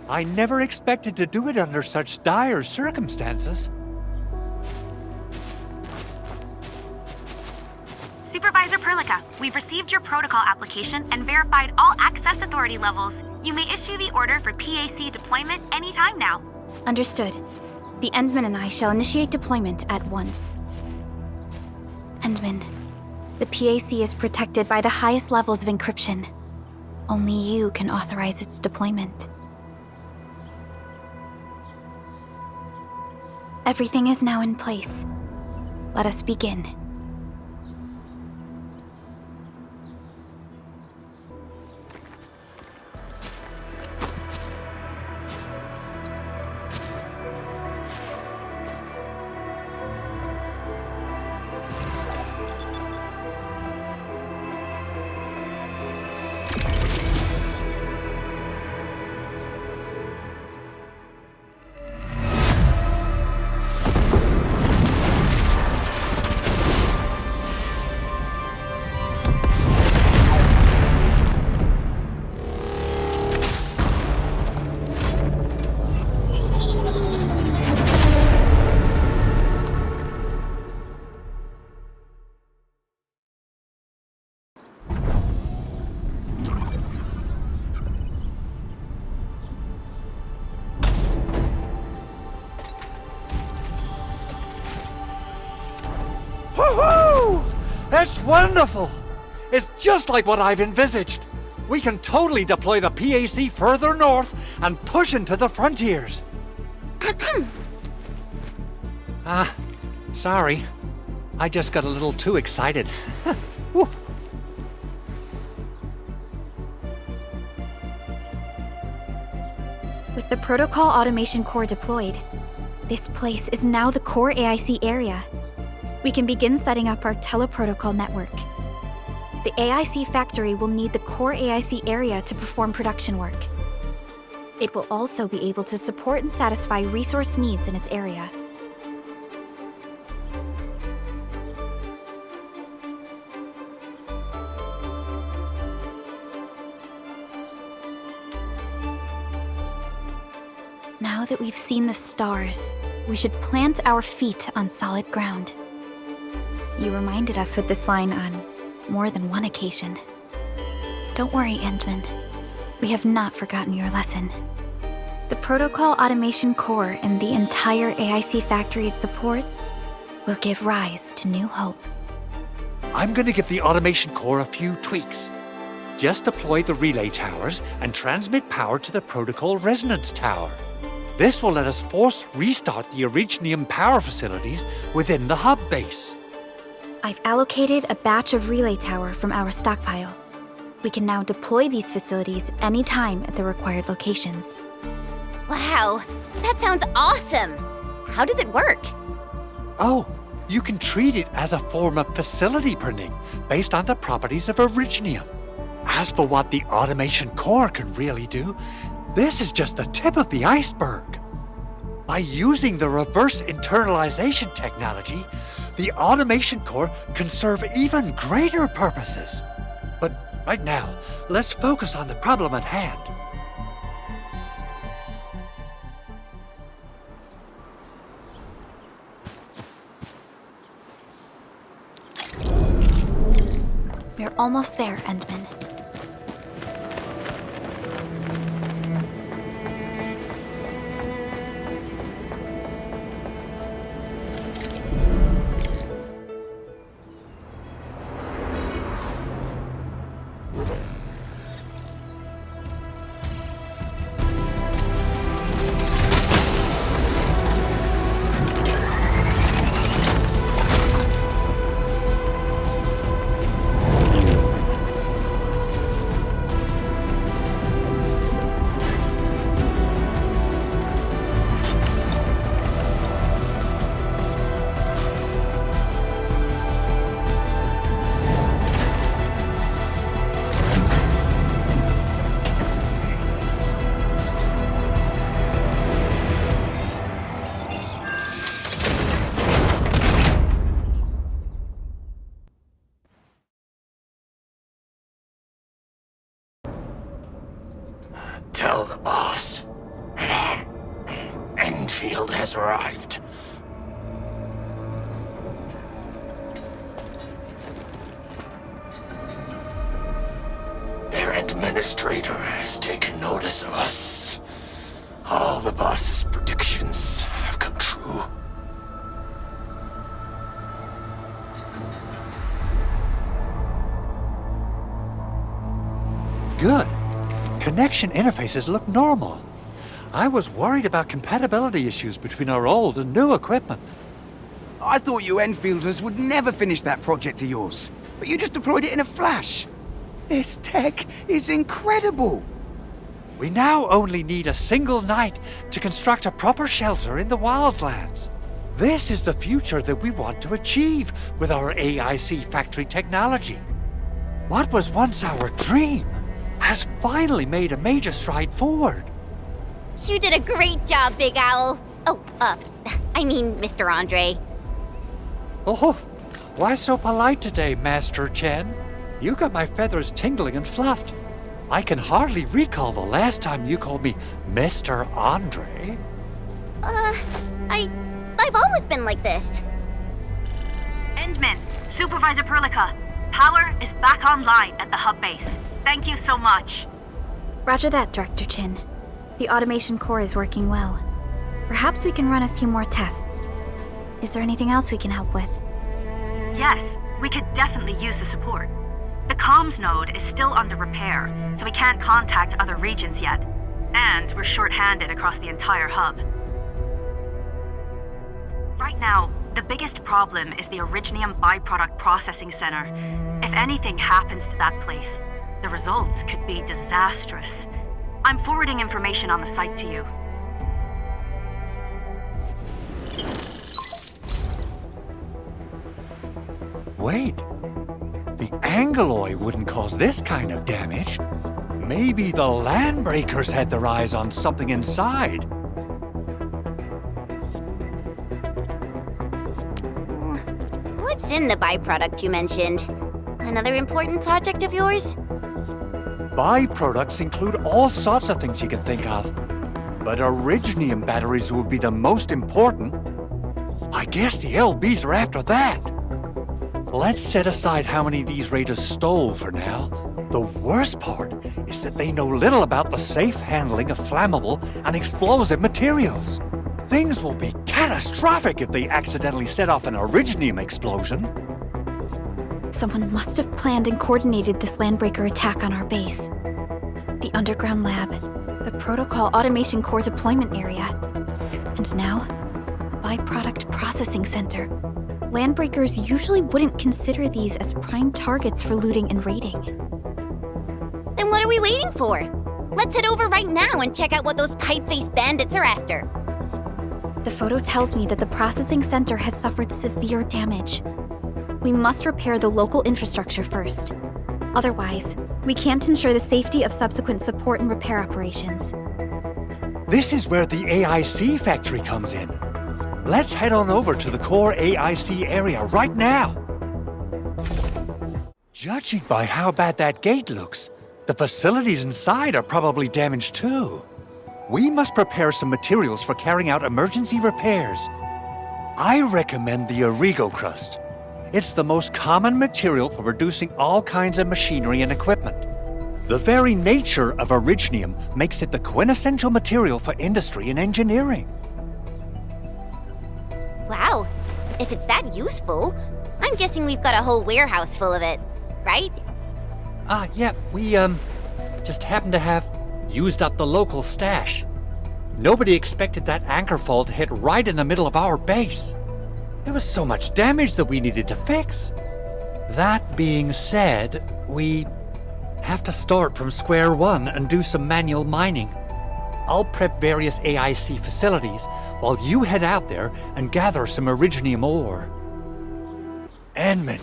I never expected to do it under such dire circumstances. Supervisor Perlica, we've received your protocol application and verified all access authority levels. You may issue the order for PAC deployment anytime now. Understood. The Endman and I shall initiate deployment at once. Endman, the PAC is protected by the highest levels of encryption. Only you can authorize its deployment. Everything is now in place. Let us begin. Woohoo! That's wonderful! It's just like what I've envisaged. We can totally deploy the PAC further north and push into the frontiers. Sorry. I just got a little too excited. With the Protocol Automation Core deployed, this place is now the core AIC area. We can begin setting up our teleprotocol network. The AIC factory will need the core AIC area to perform production work. It will also be able to support and satisfy resource needs in its area. Now that we've seen the stars, we should plant our feet on solid ground. You reminded us with this line on more than one occasion. Don't worry, Endman. We have not forgotten your lesson. The Protocol Automation Core and the entire AIC factory it supports will give rise to new hope. I'm gonna give the Automation Core a few tweaks. Just deploy the relay towers and transmit power to the Protocol Resonance Tower. This will let us force restart the Originium power facilities within the hub base. I've allocated a batch of relay tower from our stockpile. We can now deploy these facilities anytime at the required locations. Wow, that sounds awesome! How does it work? Oh, you can treat it as a form of facility printing based on the properties of Originium. As for what the Automation Core can really do, this is just the tip of the iceberg. By using the reverse internalization technology, the Automation Core can serve even greater purposes. But right now, let's focus on the problem at hand. We're almost there, Endman. Endfield has arrived. Their Endministrator has taken notice of us. All the boss's predictions have come true. Good. Connection interfaces look normal. I was worried about compatibility issues between our old and new equipment. I thought you Enfielders would never finish that project of yours, but you just deployed it in a flash. This tech is incredible. We now only need a single night to construct a proper shelter in the wildlands. This is the future that we want to achieve with our AIC factory technology. What was once our dream has finally made a major stride forward. You did a great job, Big Owl. Oh, I mean, Mr. Andre. Oh, why so polite today, Master Chen? You got my feathers tingling and fluffed. I can hardly recall the last time you called me Mr. Andre. I've always been like this. Endmin, Supervisor Perlica, power is back online at the hub base. Thank you so much. Roger that, Director Chen. The automation core is working well. Perhaps we can run a few more tests. Is there anything else we can help with? Yes, we could definitely use the support. The comms node is still under repair, so we can't contact other regions yet. And we're short-handed across the entire hub. Right now, the biggest problem is the Originium Byproduct Processing Center. If anything happens to that place, the results could be disastrous. I'm forwarding information on the site to you. Wait. The Ankhors wouldn't cause this kind of damage. Maybe the Landbreakers had their eyes on something inside. What's in the byproduct you mentioned? Another important project of yours? Byproducts include all sorts of things you can think of. But Originium batteries would be the most important. I guess the LBs are after that. Let's set aside how many these raiders stole for now. The worst part is that they know little about the safe handling of flammable and explosive materials. Things will be catastrophic if they accidentally set off an Originium explosion. Someone must have planned and coordinated this Landbreaker attack on our base. The underground lab, the protocol automation core deployment area, and now, the byproduct processing center. Landbreakers usually wouldn't consider these as prime targets for looting and raiding. Then what are we waiting for? Let's head over right now and check out what those pipe-faced bandits are after. The photo tells me that the processing center has suffered severe damage. We must repair the local infrastructure first. Otherwise, we can't ensure the safety of subsequent support and repair operations. This is where the AIC factory comes in. Let's head on over to the core AIC area right now. Judging by how bad that gate looks, the facilities inside are probably damaged too. We must prepare some materials for carrying out emergency repairs. I recommend the Origo crust. It's the most common material for producing all kinds of machinery and equipment. The very nature of Originium makes it the quintessential material for industry and engineering. Wow, if it's that useful, I'm guessing we've got a whole warehouse full of it, right? Yeah, we, just happen to have used up the local stash. Nobody expected that anchor fall to hit right in the middle of our base. There was so much damage that we needed to fix. That being said, we have to start from square one and do some manual mining. I'll prep various AIC facilities while you head out there and gather some Originium ore. Endmin,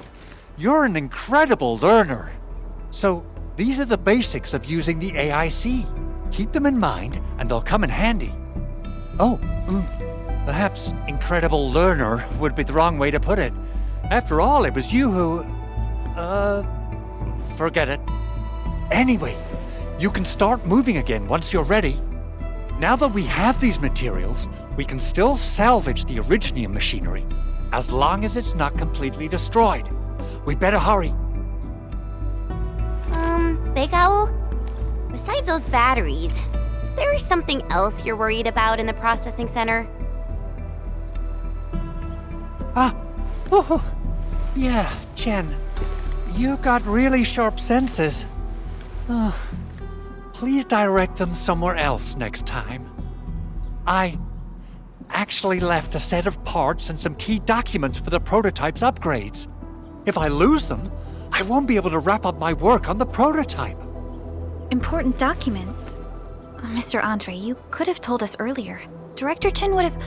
you're an incredible learner. So, these are the basics of using the AIC. Keep them in mind, and they'll come in handy. Oh, perhaps incredible learner would be the wrong way to put it. After all, it was you who... forget it. Anyway, you can start moving again once you're ready. Now that we have these materials, We can still salvage the Originium machinery, as long as it's not completely destroyed. We better hurry. Big Owl? Besides those batteries, is there something else you're worried about in the processing center? Yeah, Chen. You got really sharp senses. Please direct them somewhere else next time. I actually left a set of parts and some key documents for the prototype's upgrades. If I lose them, I won't be able to wrap up my work on the prototype. Important documents? Mr. Andre, you could have told us earlier. Director Chen would have...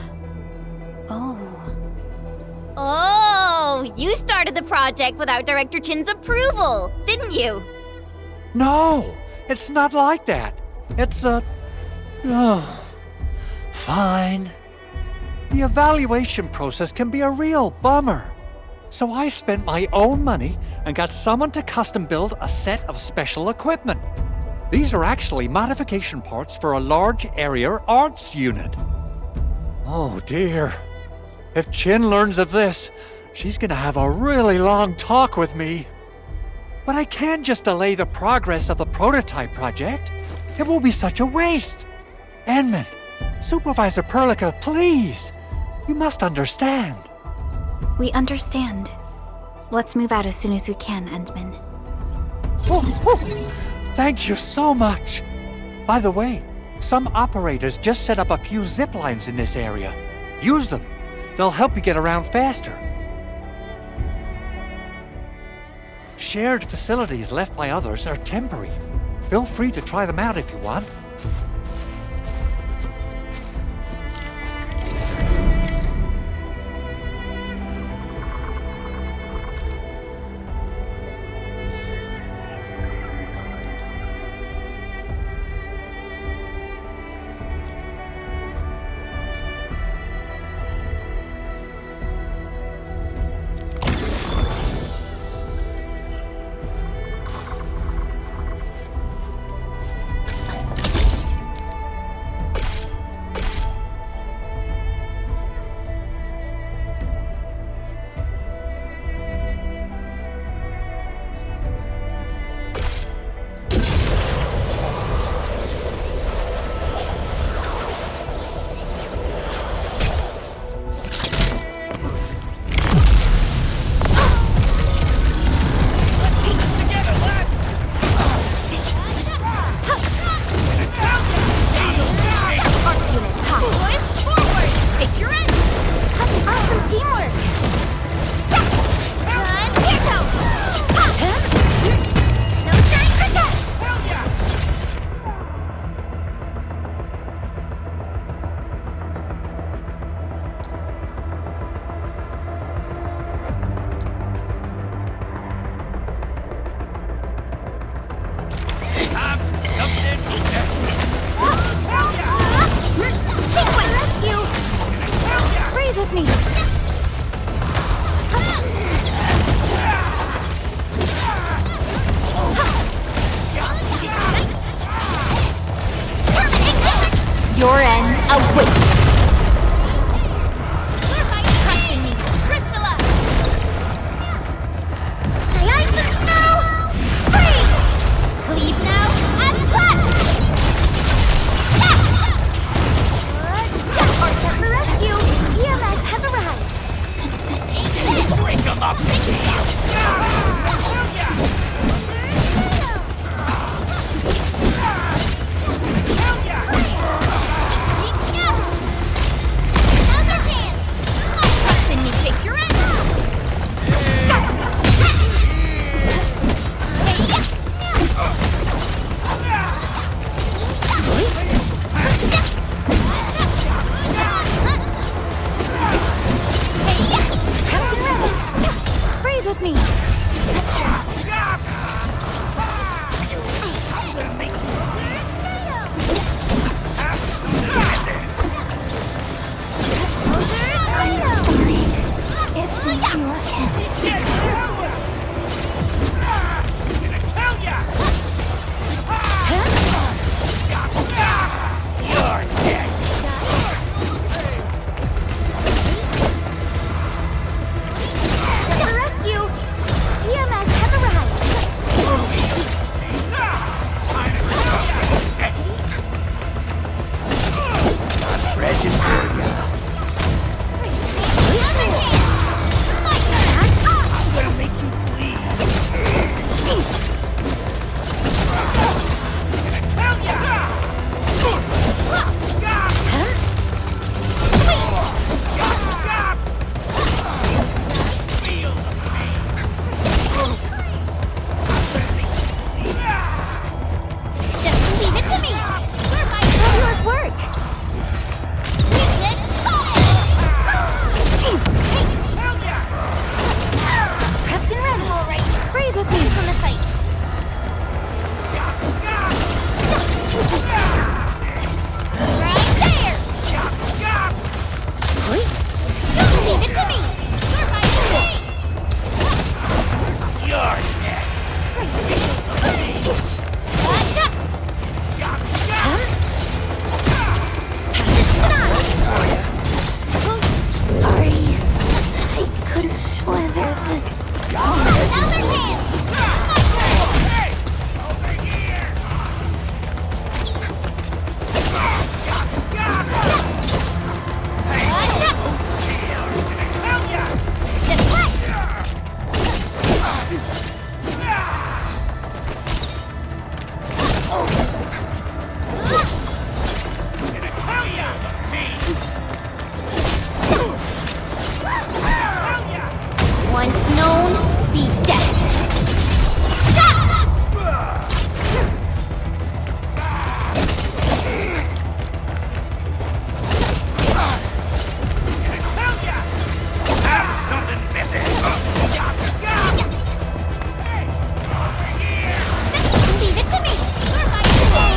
Oh, you started the project without Director Chen's approval, didn't you? No, it's not like that. It's fine. The evaluation process can be a real bummer. So I spent my own money and got someone to custom build a set of special equipment. These are actually modification parts for a large area arts unit. Oh dear. If Chen learns of this, she's gonna have a really long talk with me. But I can't just delay the progress of the prototype project. It will be such a waste. Endman, Supervisor Perlica, please. You must understand. We understand. Let's move out as soon as we can, Endman. Thank you so much. By the way, some operators just set up a few zip lines in this area. Use them. They'll help you get around faster. Shared facilities left by others are temporary. Feel free to try them out if you want. Your end awaits. Rescue! EMS has arrived! Leave it to me! You're right to me! You're dead. Sorry. I couldn't weather this. Hey! Over here! Once known, be dead. Have something missing! Leave it to me. You're right to me.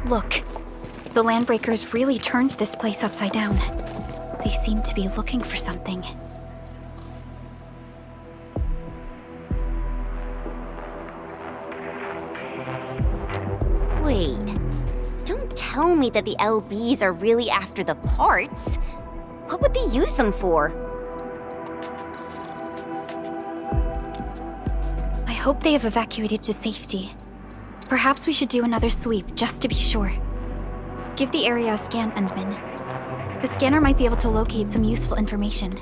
Look, the Landbreakers really turned this place upside down. They seem to be looking for something. Wait, don't tell me that the LBs are really after the parts. What would they use them for? I hope they have evacuated to safety. Perhaps we should do another sweep, just to be sure. Give the area a scan, Endman. The scanner might be able to locate some useful information.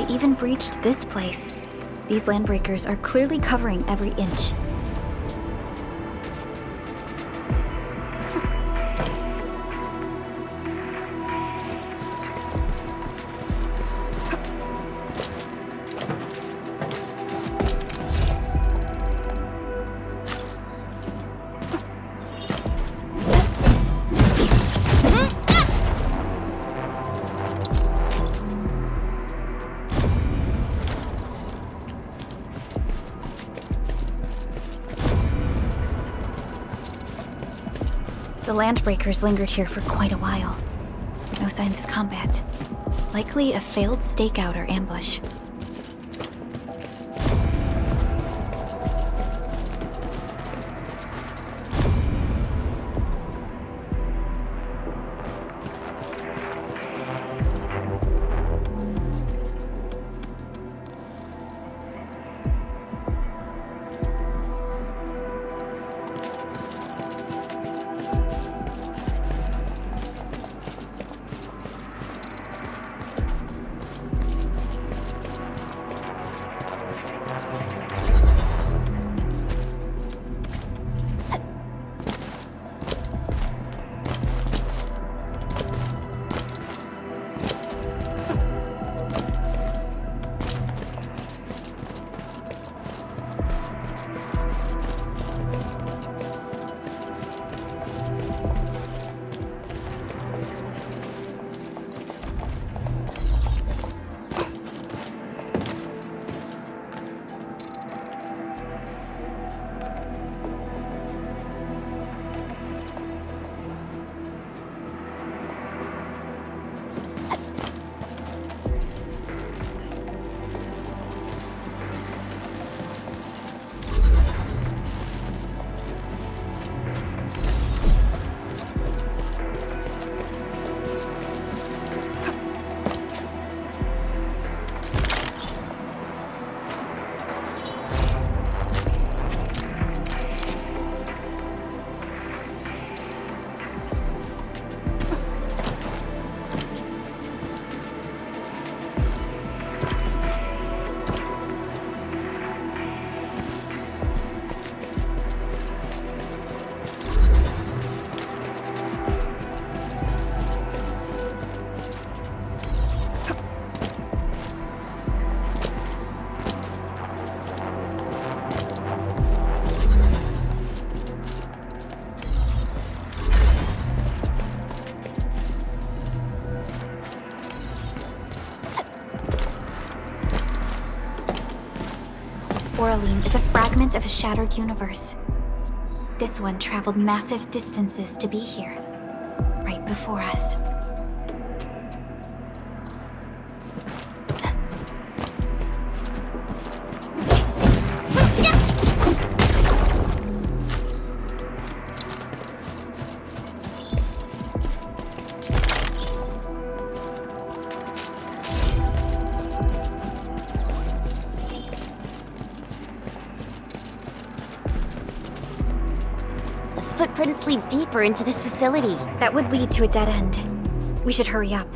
Even breached this place. These Landbreakers are clearly covering every inch. The Landbreakers lingered here for quite a while. No signs of combat. Likely a failed stakeout or ambush. Originium is a fragment of a shattered universe. This one traveled massive distances to be here, right before us. Footprints lead deeper into this facility. That would lead to a dead end. We should hurry up.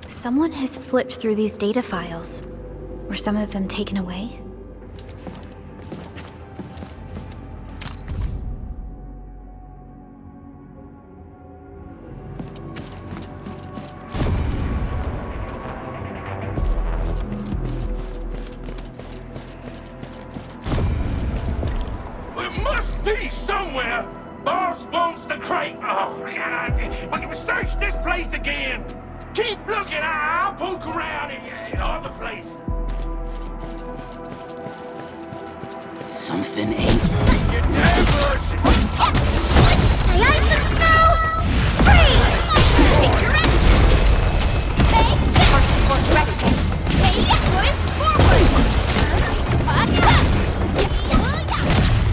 Someone has flipped through these data files. Were some of them taken away? There must be somewhere! Boss wants the crate! Oh, God! We can search this place again! Keep looking, I'll poke around in other places. Something ain't... Get damn bush! May I some snow? Freeze! Take your action! Hey, force direction. Hey, moving forward!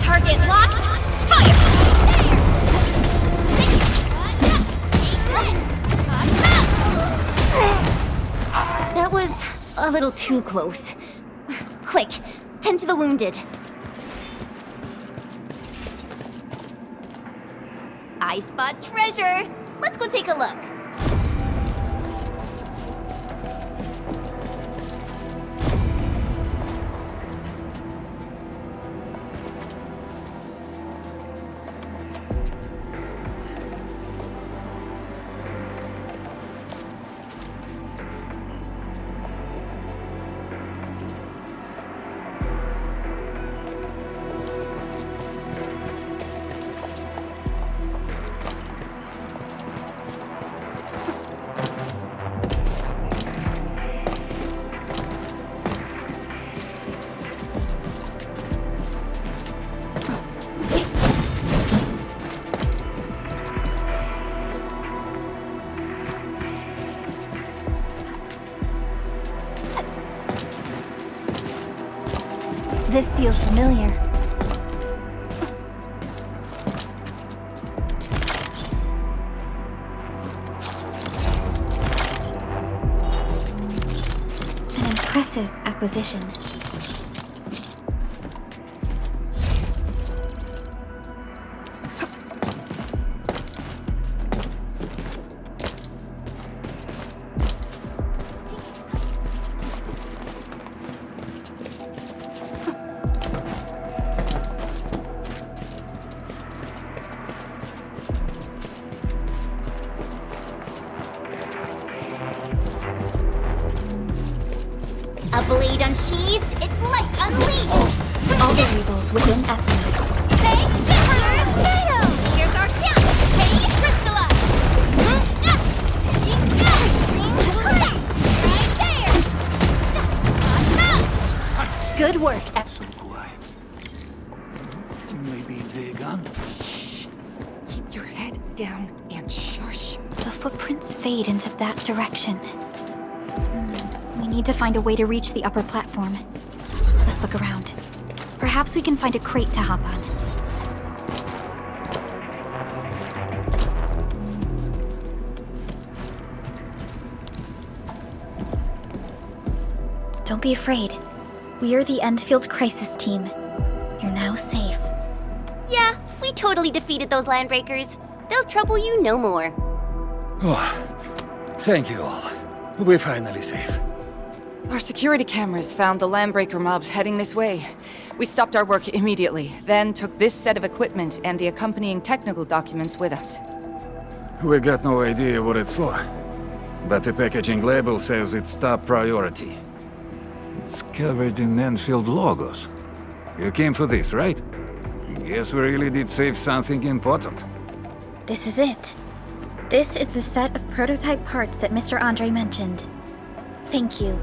Target locked! Fire! That was a little too close. Quick, tend to the wounded. I spot treasure. Let's go take a look. This feels familiar. An impressive acquisition. A blade unsheathed, its light unleashed! All variables within estimates. Hey, Potato! Here's our chance! Hey, Crystalla! Right there! Good work. Maybe vegan? Keep your head down and shush. The footprints fade into that direction. We need to find a way to reach the upper platform. Let's look around. Perhaps we can find a crate to hop on. Don't be afraid. We are the Endfield Crisis Team. You're now safe. Yeah, we totally defeated those landbreakers. They'll trouble you no more. Oh, thank you all. We're finally safe. Our security cameras found the landbreaker mobs heading this way. We stopped our work immediately, then took this set of equipment and the accompanying technical documents with us. We got no idea what it's for, but the packaging label says it's top priority. It's covered in Endfield logos. You came for this, right? Guess we really did save something important. This is it. This is the set of prototype parts that Mr. Andre mentioned. Thank you.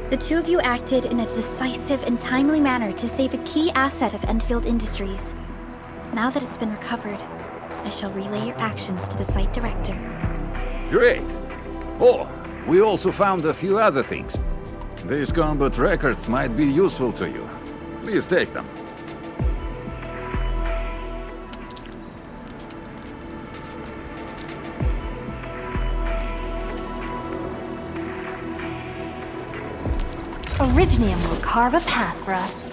The two of you acted in a decisive and timely manner to save a key asset of Endfield Industries. Now that it's been recovered, I shall relay your actions to the site director. Great! Oh, we also found a few other things. These combat records might be useful to you. Please take them. Originium will carve a path for us.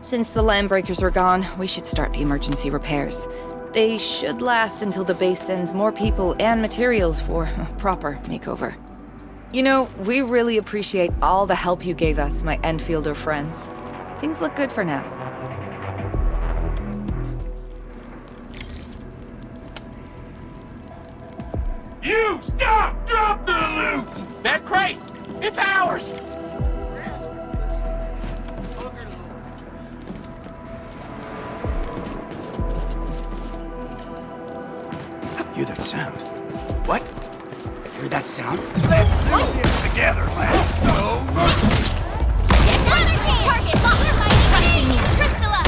Since the landbreakers are gone, we should start the emergency repairs. They should last until the base sends more people and materials for a proper makeover. You know, we really appreciate all the help you gave us, my Endfielder friends. Things look good for now. You stop! Drop the loot! That crate! It's ours! Hear that sound? What? Hear that sound? Let's do this together, lads! No mercy! Target locked by me! Crystalla!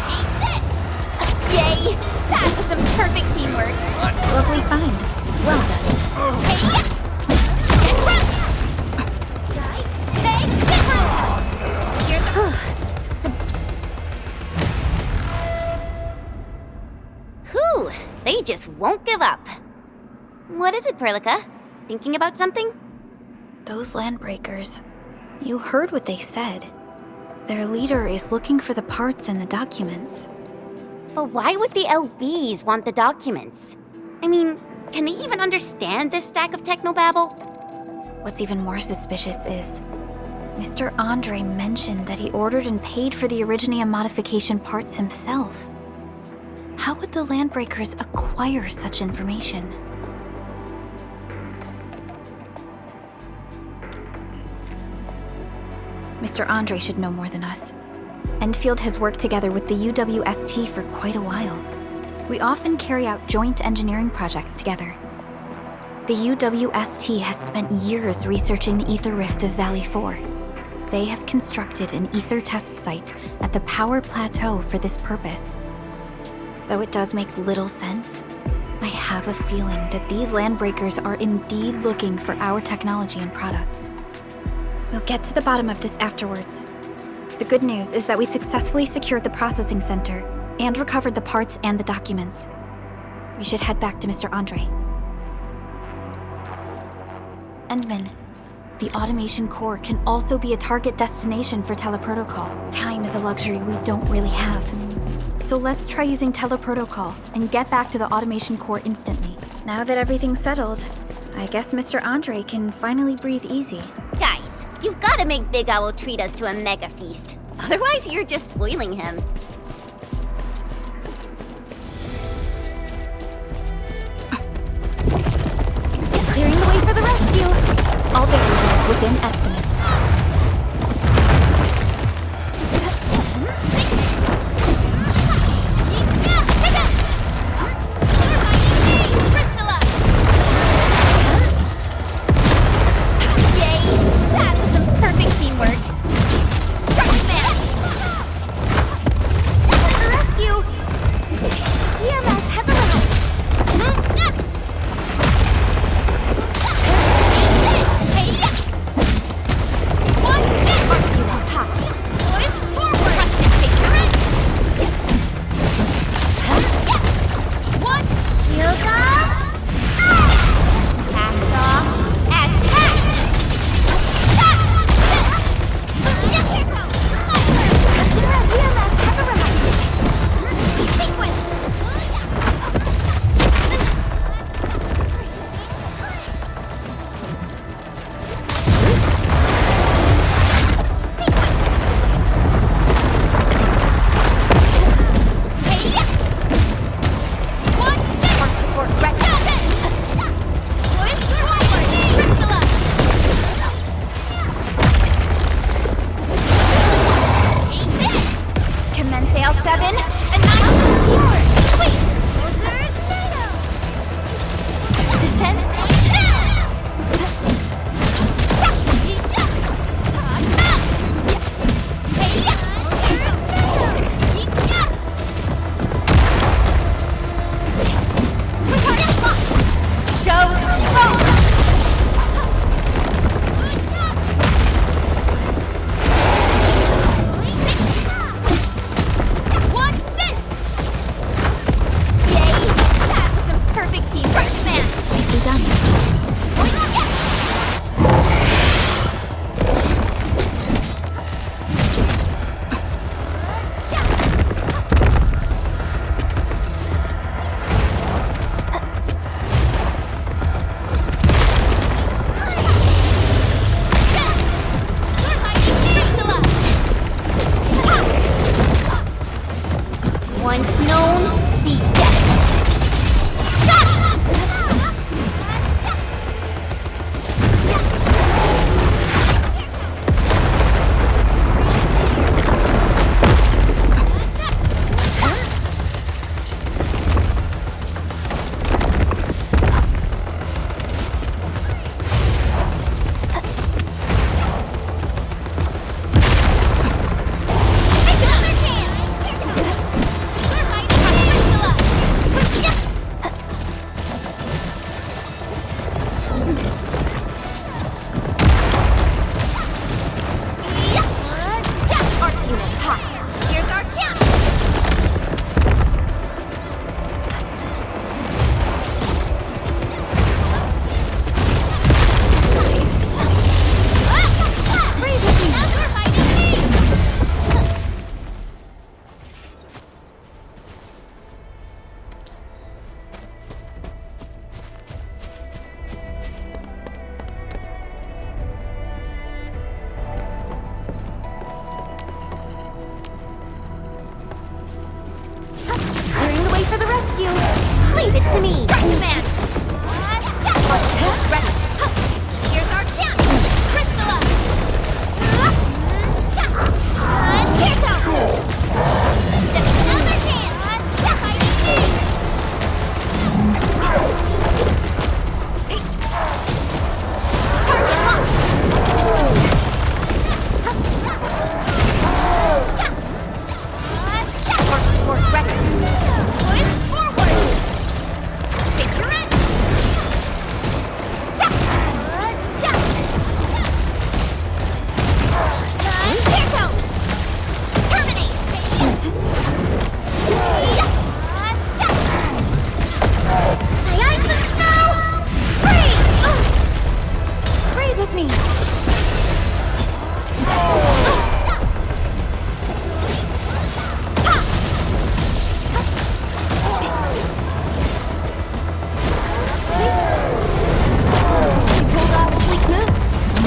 Take this! Yay! That was some perfect teamwork! Lovely find. Well done. Hey! Get run! Hey! Get run! Whew! They just won't give up. What is it, Perlica? Thinking about something? Those landbreakers. You heard what they said. Their leader is looking for the parts and the documents. But why would the LBs want the documents? I mean, Can they even understand this stack of technobabble? What's even more suspicious is Mr. Andre mentioned that he ordered and paid for the Originium modification parts himself. How would the Landbreakers acquire such information? Mr. Andre should know more than us. Endfield has worked together with the UWST for quite a while. We often carry out joint engineering projects together. The UWST has spent years researching the ether rift of Valley 4. They have constructed an ether test site at the Power Plateau for this purpose. Though it does make little sense, I have a feeling that these Landbreakers are indeed looking for our technology and products. We'll get to the bottom of this afterwards. The good news is that we successfully secured the processing center and recovered the parts and the documents. We should head back to Mr. Andre. Endman, the automation core can also be a target destination for teleprotocol. Time is a luxury we don't really have. So let's try using teleprotocol and get back to the automation core instantly. Now that everything's settled, I guess Mr. Andre can finally breathe easy. Guys, you've gotta make Big Owl treat us to a mega feast. Otherwise, you're just spoiling him. Clearing the way for the rescue. All variables within estimates.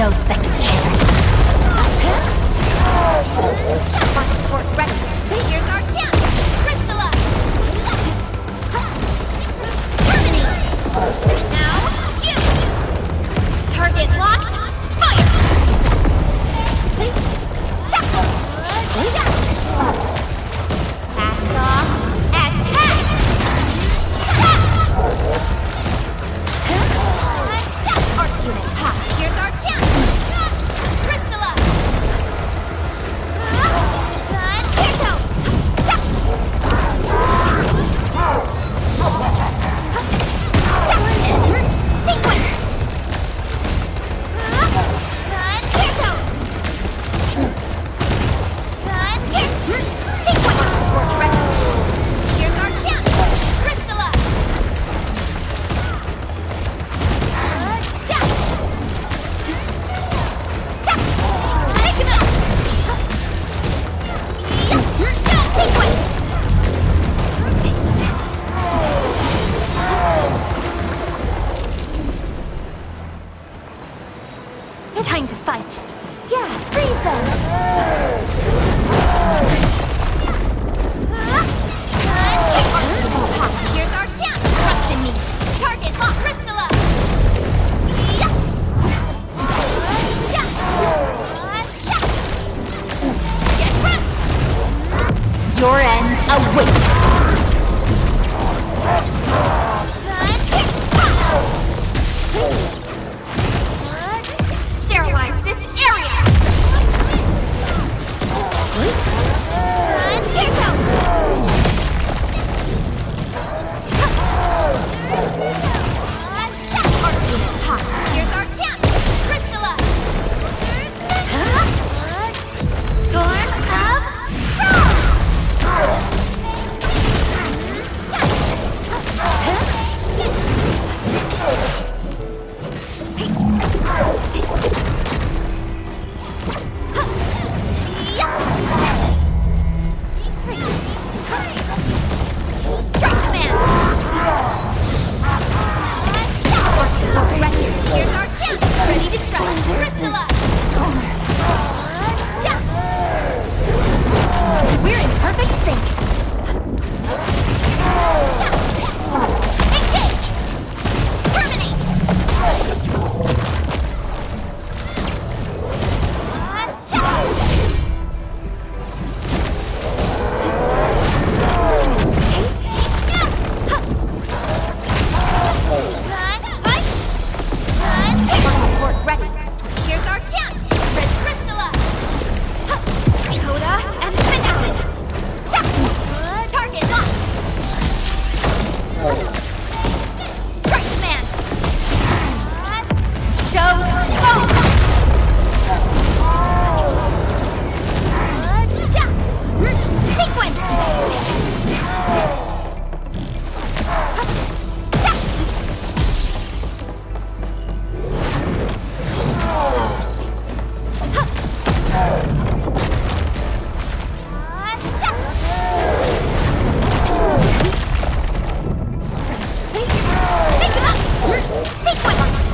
No second chance. Arc support ready. Here's our chance. Crystallize. Terminate. Now, you. Target locked. Fire. Cast off as cast. Arc unit. Here's our chance. Crystallize. Time to fight. Yeah, freeze them! Here's our chance! Trust in me! Target lock Crystalla! Get crushed! Your end awaits! Sterilize this area! Take out! Here's our chance! Crystalla! Storm of Here's our chance! Ready to strike! Crystalla! We're in perfect sync! Engage! Terminate! Ready. Here's our chance. Red Crystalla. Coda and finale. Target locked. Strike command. Show home. Sequence.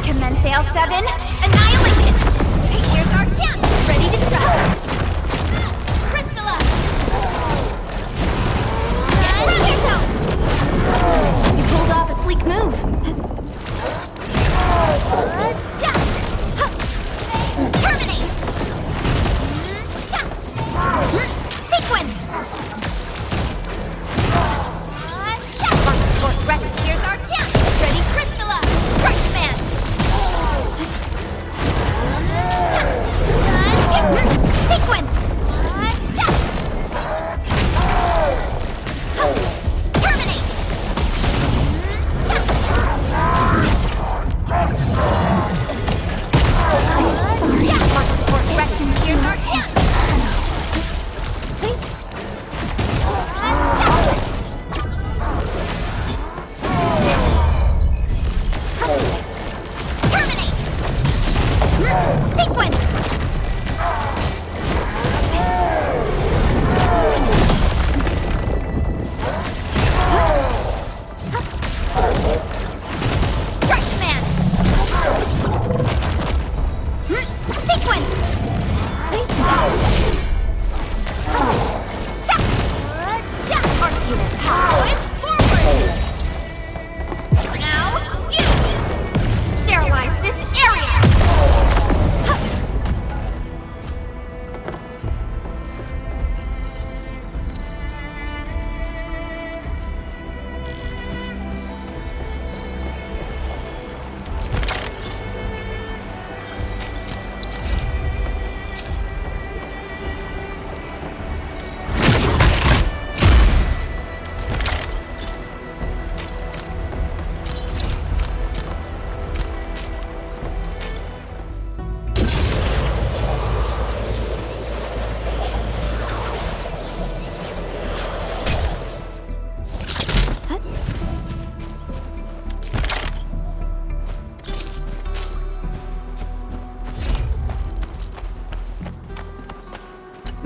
Commence L7, annihilation! Here's our chance! Ready to strike! Crystalla! Get around yourself! You pulled off a sleek move! Terminate! Sequence! Support ready! Here's our chance! Ready, Crystalla! Strike command!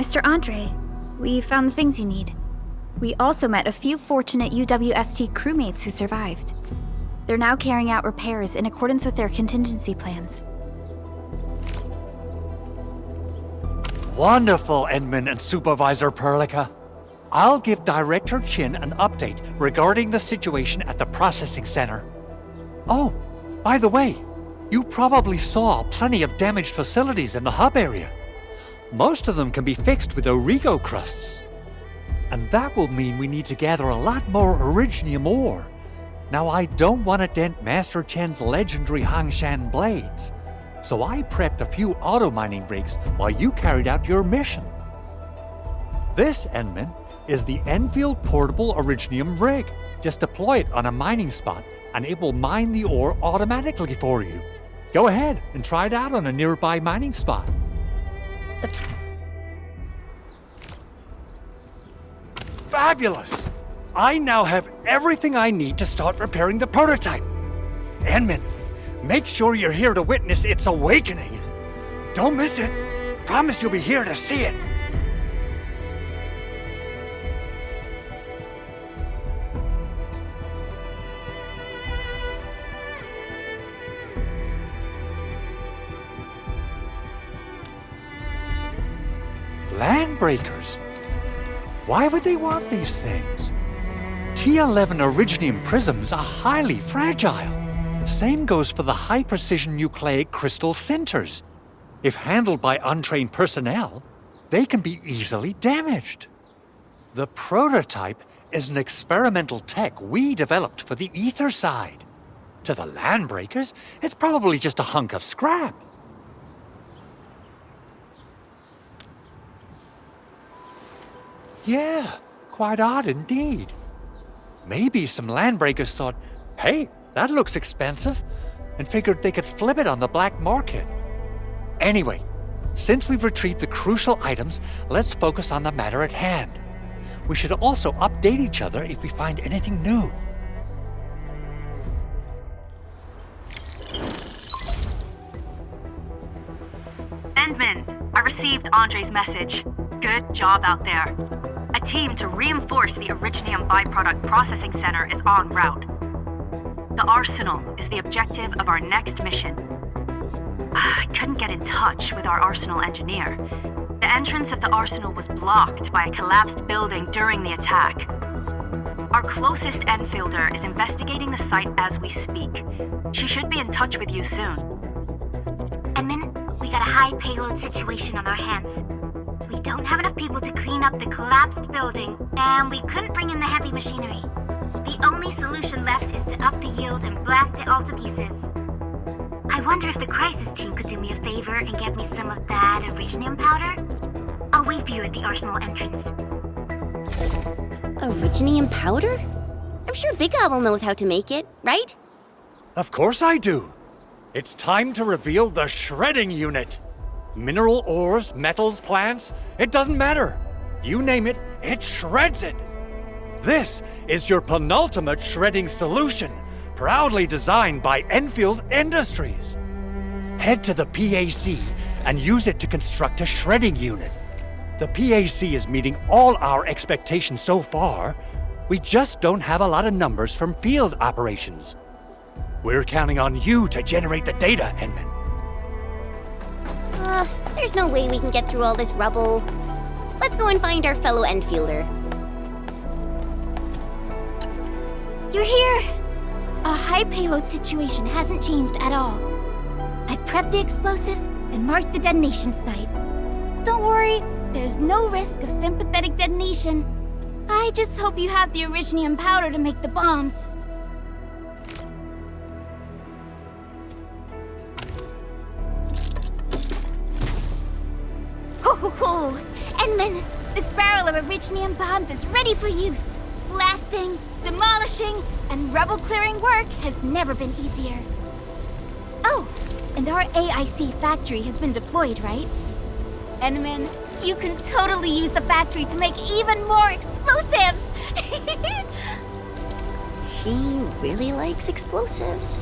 Mr. Andre, we found the things you need. We also met a few fortunate UWST crewmates who survived. They're now carrying out repairs in accordance with their contingency plans. Wonderful, Endman and Supervisor Perlica. I'll give Director Chen an update regarding the situation at the processing center. Oh, by the way, you probably saw plenty of damaged facilities in the hub area. Most of them can be fixed with Origo crusts. And that will mean we need to gather a lot more Originium ore. Now, I don't want to dent Master Chen's legendary Hangshan blades, so I prepped a few auto-mining rigs while you carried out your mission. This, Endman, is the Endfield Portable Originium rig. Just deploy it on a mining spot, and it will mine the ore automatically for you. Go ahead and try it out on a nearby mining spot. Fabulous! I now have everything I need to start repairing the prototype. Endman, make sure you're here to witness its awakening. Don't miss it. Promise you'll be here to see it. Landbreakers? Why would they want these things? T11 Originium prisms are highly fragile. Same goes for the high-precision nucleic crystal centers. If handled by untrained personnel, they can be easily damaged. The prototype is an experimental tech we developed for the ether side. To the Landbreakers, it's probably just a hunk of scrap. Yeah, quite odd indeed. Maybe some Landbreakers thought, hey, that looks expensive, and figured they could flip it on the black market. Anyway, since we've retrieved the crucial items, let's focus on the matter at hand. We should also update each other if we find anything new. Endman, I received Andre's message. Good job out there. A team to reinforce the Originium Byproduct Processing Center is en route. The Arsenal is the objective of our next mission. I couldn't get in touch with our Arsenal engineer. The entrance of the Arsenal was blocked by a collapsed building during the attack. Our closest Enfielder is investigating the site as we speak. She should be in touch with you soon. Endman, we got a high payload situation on our hands. We don't have enough people to clean up the collapsed building, and we couldn't bring in the heavy machinery. The only solution left is to up the yield and blast it all to pieces. I wonder if the crisis team could do me a favor and get me some of that Originium powder? I'll wait for you at the Arsenal entrance. Originium powder? I'm sure Big Owl knows how to make it, right? Of course I do. It's time to reveal the shredding unit. Mineral ores, metals, plants, it doesn't matter. You name it, it shreds it. This is your penultimate shredding solution, proudly designed by Enfield Industries. Head to the PAC and use it to construct a shredding unit. The PAC is meeting all our expectations so far. We just don't have a lot of numbers from field operations. We're counting on you to generate the data, Endman. There's no way we can get through all this rubble. Let's go and find our fellow Enfielder. You're here! Our high payload situation hasn't changed at all. I've prepped the explosives and marked the detonation site. Don't worry, there's no risk of sympathetic detonation. I just hope you have the Originium powder to make the bombs. Ho ho ho! Endman, this barrel of Originium bombs is ready for use. Blasting, demolishing, and rubble-clearing work has never been easier. Oh, and our AIC factory has been deployed, right? Endman, you can totally use the factory to make even more explosives! She really likes explosives.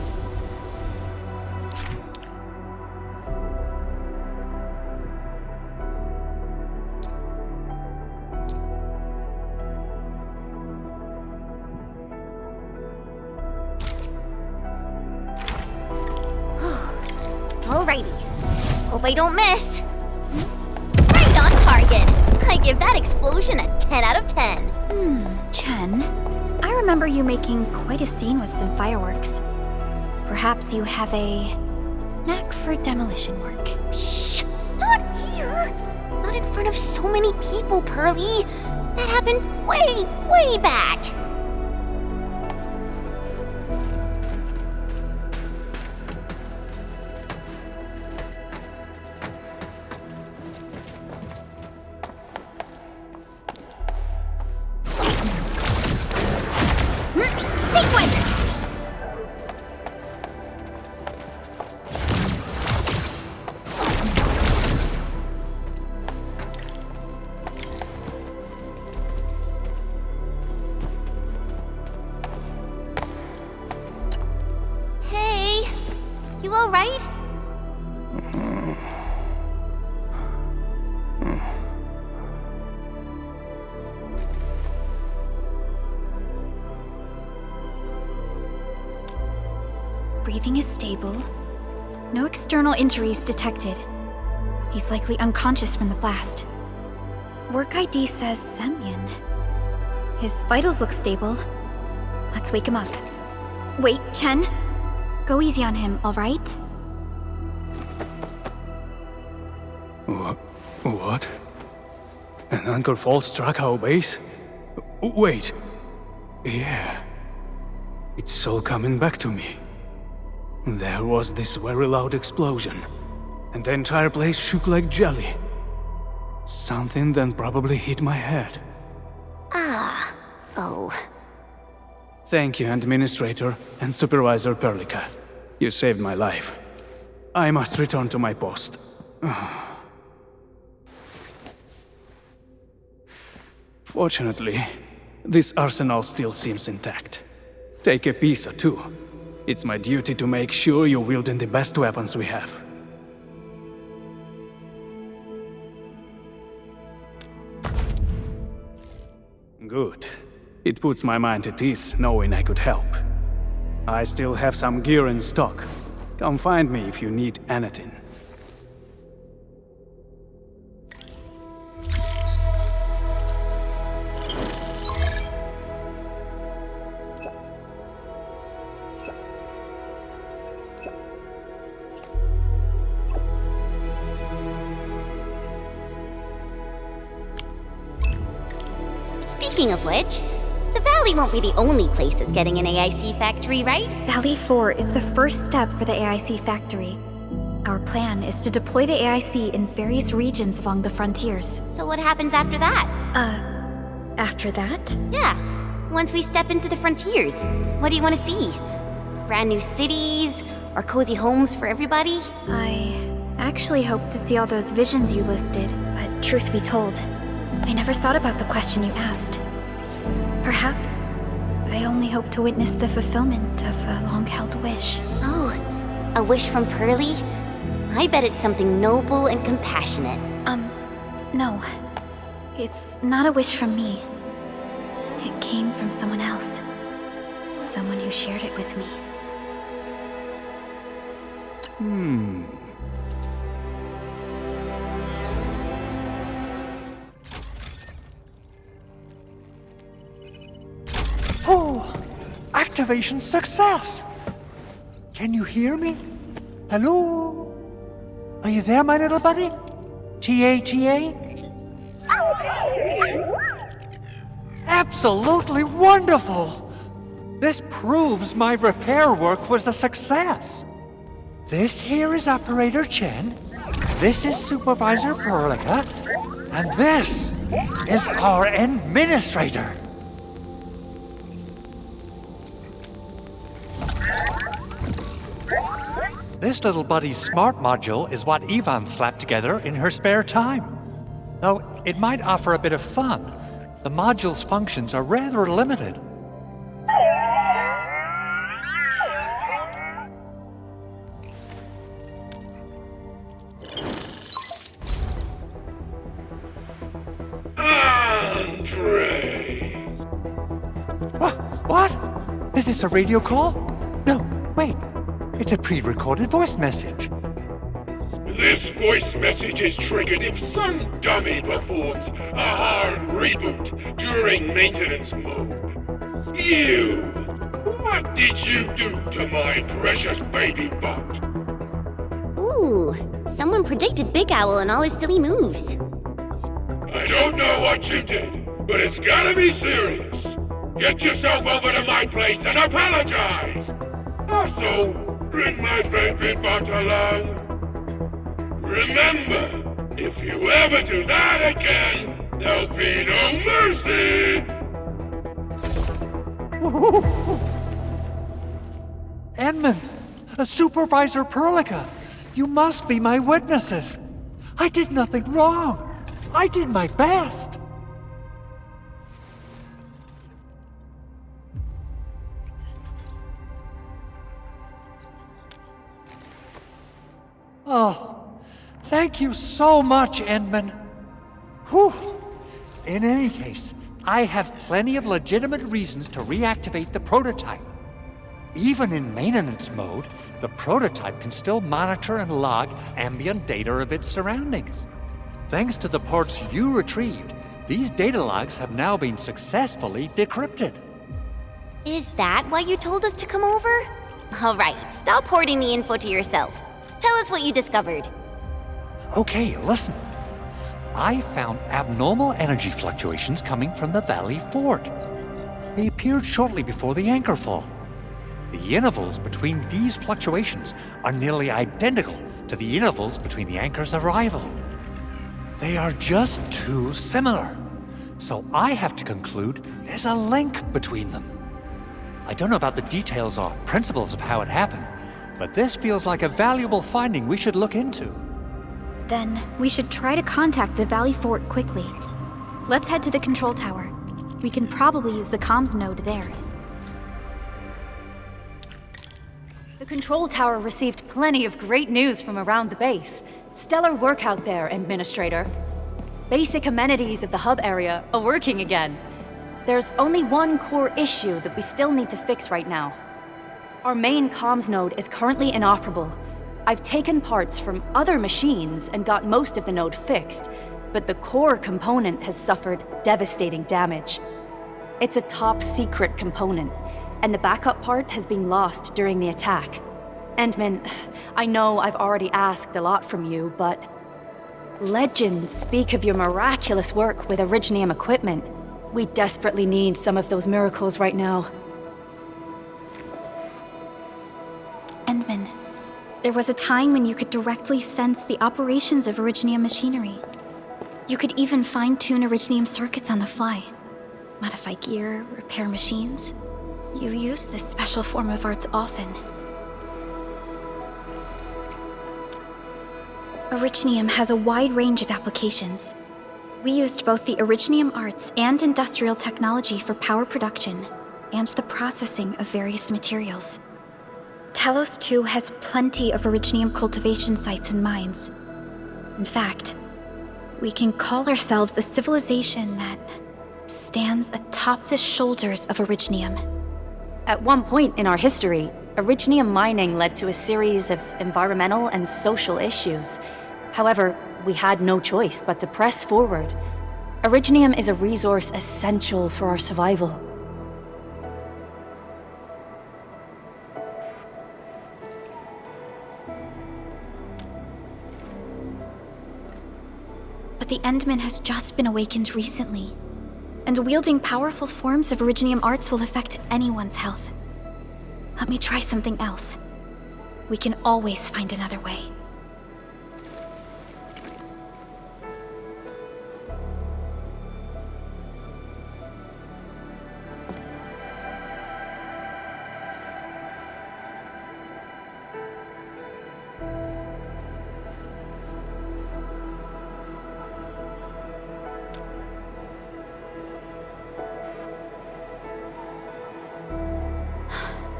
Alrighty. Hope I don't miss. Right on target. I give that explosion a 10 out of 10. Chen, I remember you making quite a scene with some fireworks. Perhaps you have a knack for demolition work. Shh! Not here! Not in front of so many people, Pearly. That happened way, way back. Breathing is stable. No external injuries detected. He's likely unconscious from the blast. Work ID says Semyon. His vitals look stable. Let's wake him up. Wait, Chen. Go easy on him, all right? What? An anchor fall struck our base? Wait. Yeah. It's all coming back to me. There was this very loud explosion, and the entire place shook like jelly. Something then probably hit my head. Oh. Thank you, Endministrator and Supervisor Perlica. You saved my life. I must return to my post. Fortunately, this arsenal still seems intact. Take a piece or two. It's my duty to make sure you're wielding the best weapons we have. Good. It puts my mind at ease knowing I could help. I still have some gear in stock. Come find me if you need anything. Speaking of which, the Valley won't be the only place that's getting an AIC factory, right? Valley 4 is the first step for the AIC factory. Our plan is to deploy the AIC in various regions along the frontiers. So what happens after that? After that? Yeah. Once we step into the frontiers, what do you want to see? Brand new cities? Or cozy homes for everybody? I actually hoped to see all those visions you listed, but truth be told, I never thought about the question you asked. Perhaps I only hope to witness the fulfillment of a long-held wish. Oh, a wish from Pearly? I bet it's something noble and compassionate. No. It's not a wish from me. It came from someone else. Someone who shared it with me. Oh, activation success! Can you hear me? Hello? Are you there, my little buddy? T-A-T-A? Absolutely wonderful! This proves my repair work was a success. This here is Operator Chen, this is Supervisor Perlica, and this is our Endministrator. This little buddy's smart module is what Yvonne slapped together in her spare time. Though it might offer a bit of fun, the module's functions are rather limited. What? Is this a radio call? No, wait. It's a pre-recorded voice message. This voice message is triggered if some dummy performs a hard reboot during maintenance mode. You! What did you do to my precious baby bot? Ooh, someone predicted Big Owl and all his silly moves. I don't know what you did, but it's gotta be serious. Get yourself over to my place and apologize! Also, bring my baby bot along. Remember, if you ever do that again, there'll be no mercy! Endman! Supervisor Perlica! You must be my witnesses! I did nothing wrong! I did my best! Oh, thank you so much, Endman. Whew. In any case, I have plenty of legitimate reasons to reactivate the prototype. Even in maintenance mode, the prototype can still monitor and log ambient data of its surroundings. Thanks to the ports you retrieved, these data logs have now been successfully decrypted. Is that why you told us to come over? All right, stop hoarding the info to yourself. Tell us what you discovered. Okay, listen. I found abnormal energy fluctuations coming from the Valley Fort. They appeared shortly before the anchor fall. The intervals between these fluctuations are nearly identical to the intervals between the anchor's arrival. They are just too similar. So I have to conclude there's a link between them. I don't know about the details or principles of how it happened, but this feels like a valuable finding we should look into. Then we should try to contact the Valley Fort quickly. Let's head to the control tower. We can probably use the comms node there. The control tower received plenty of great news from around the base. Stellar work out there, Endministrator. Basic amenities of the hub area are working again. There's only one core issue that we still need to fix right now. Our main comms node is currently inoperable. I've taken parts from other machines and got most of the node fixed, but the core component has suffered devastating damage. It's a top secret component, and the backup part has been lost during the attack. Endman, I know I've already asked a lot from you, but legends speak of your miraculous work with Originium equipment. We desperately need some of those miracles right now. Endman, there was a time when you could directly sense the operations of Originium machinery. You could even fine-tune Originium circuits on the fly, modify gear, repair machines. You use this special form of arts often. Originium has a wide range of applications. We used both the Originium arts and industrial technology for power production and the processing of various materials. Telos too has plenty of Originium cultivation sites and mines. In fact, we can call ourselves a civilization that stands atop the shoulders of Originium. At one point in our history, Originium mining led to a series of environmental and social issues. However, we had no choice but to press forward. Originium is a resource essential for our survival. But the Endman has just been awakened recently, and wielding powerful forms of Originium arts will affect anyone's health. Let me try something else. We can always find another way.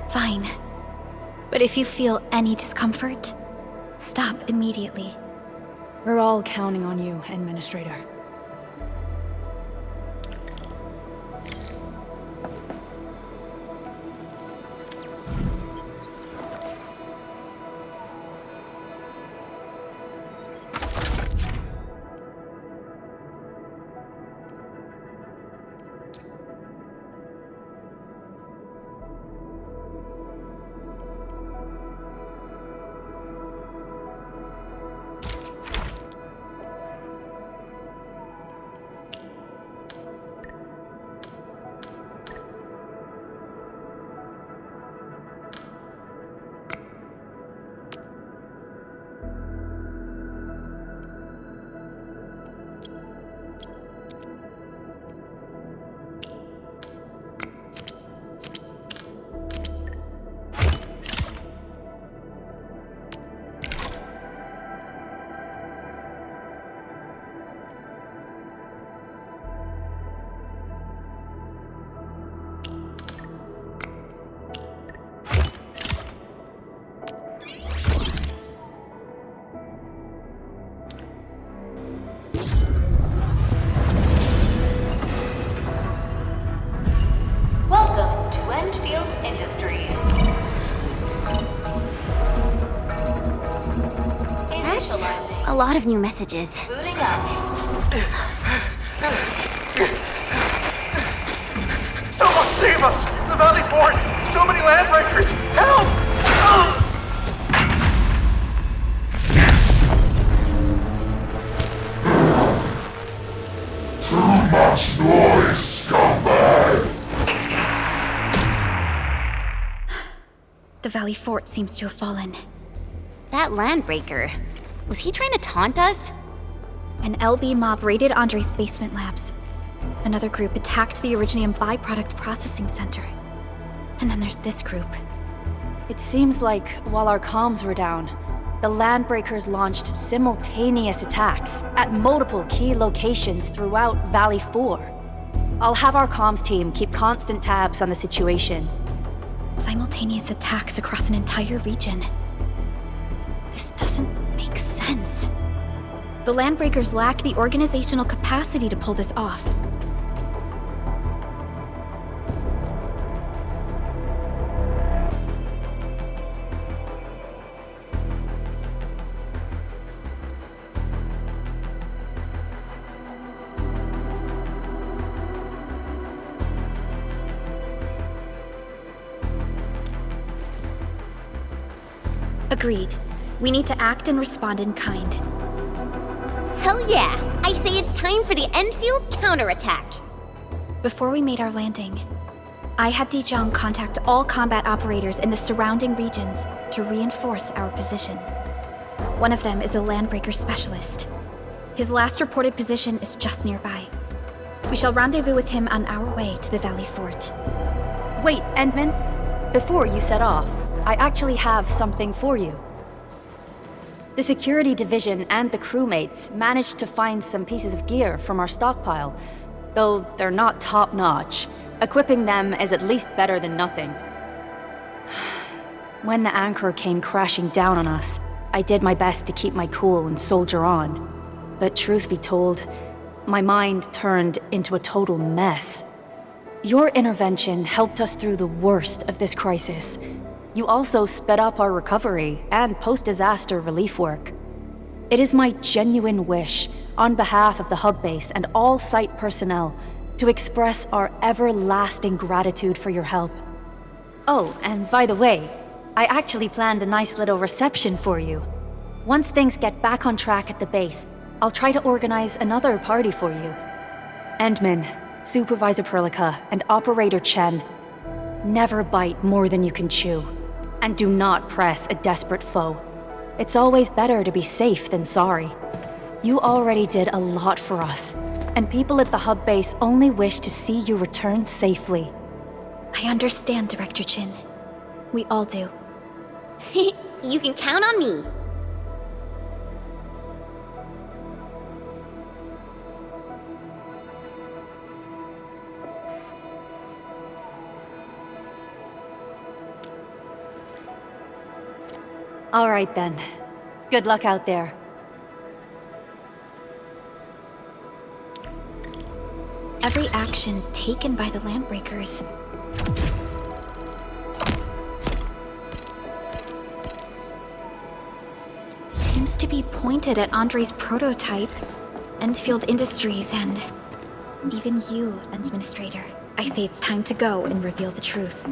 Fine. But if you feel any discomfort, stop immediately. We're all counting on you, Endministrator. A lot of new messages. Booting up. Someone save us! The Valley Fort! So many landbreakers! Help! Too much noise, scumbag! The Valley Fort seems to have fallen. That landbreaker. Was he trying to taunt us? An LB mob raided Andre's basement labs. Another group attacked the Originium Byproduct Processing Center. And then there's this group. It seems like while our comms were down, the Landbreakers launched simultaneous attacks at multiple key locations throughout Valley 4. I'll have our comms team keep constant tabs on the situation. Simultaneous attacks across an entire region. This doesn't make sense. The Landbreakers lack the organizational capacity to pull this off. Agreed. We need to act and respond in kind. Hell yeah! I say it's time for the Endfield counterattack! Before we made our landing, I had Dijiang contact all combat operators in the surrounding regions to reinforce our position. One of them is a Landbreaker specialist. His last reported position is just nearby. We shall rendezvous with him on our way to the Valley Fort. Wait, Endman. Before you set off, I actually have something for you. The security division and the crewmates managed to find some pieces of gear from our stockpile, though they're not top-notch. Equipping them is at least better than nothing. When the Anchor came crashing down on us, I did my best to keep my cool and soldier on. But truth be told, my mind turned into a total mess. Your intervention helped us through the worst of this crisis. You also sped up our recovery and post-disaster relief work. It is my genuine wish, on behalf of the hub base and all site personnel, to express our everlasting gratitude for your help. Oh, and by the way, I actually planned a nice little reception for you. Once things get back on track at the base, I'll try to organize another party for you. Endman, Supervisor Perlica, and Operator Chen, never bite more than you can chew. And do not press a desperate foe. It's always better to be safe than sorry. You already did a lot for us, and people at the hub base only wish to see you return safely. I understand, Director Chen. We all do. You can count on me. All right then. Good luck out there. Every action taken by the Landbreakers seems to be pointed at Andre's prototype, Endfield Industries, and even you, Endministrator. I say it's time to go and reveal the truth.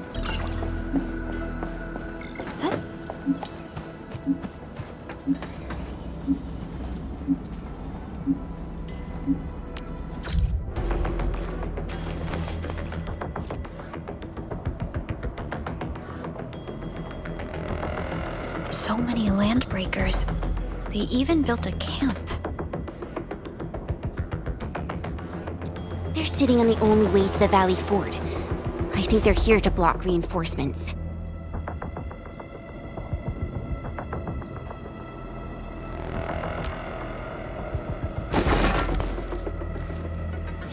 So many Landbreakers. They even built a camp. They're sitting on the only way to the Valley Fort. I think they're here to block reinforcements.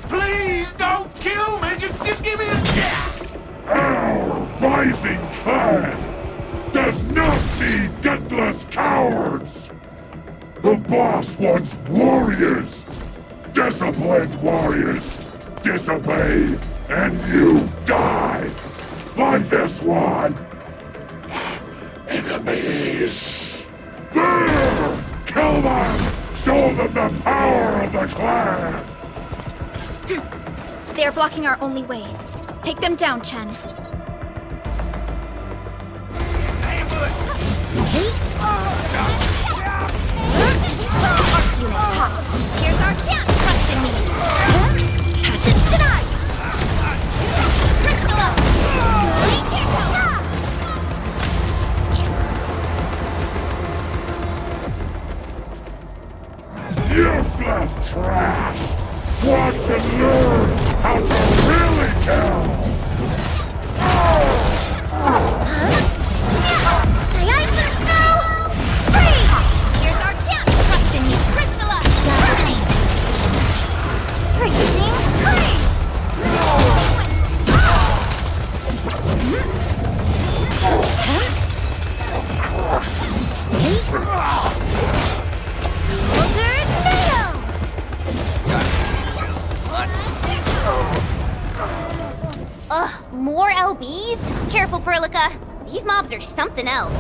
Please don't kill me! Just give me a shot! Our rising clan does not need gutless cowards! The boss wants warriors! Disciplined warriors! Disobey, and you die! Like this one! Enemies! There! Kill them! Show them the power of the clan! They are blocking our only way. Take them down, Chen. Here's our chance, trust in me! Pass it tonight! Crystal up! Useless trash! Watch and learn how to really kill! Here's our chance, trust in me! Crystal up! Freezing Crane! Ugh, more LBs? Careful, Perlica. These mobs are something else.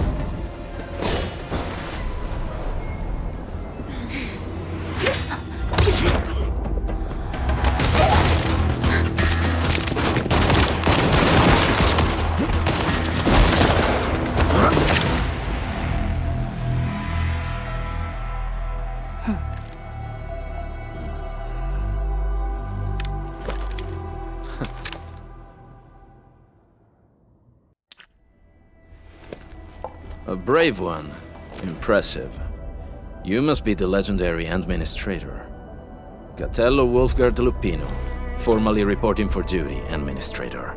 A brave one. Impressive. You must be the legendary Endministrator. Catello Wulfgard Luppino, formally reporting for duty, Endministrator.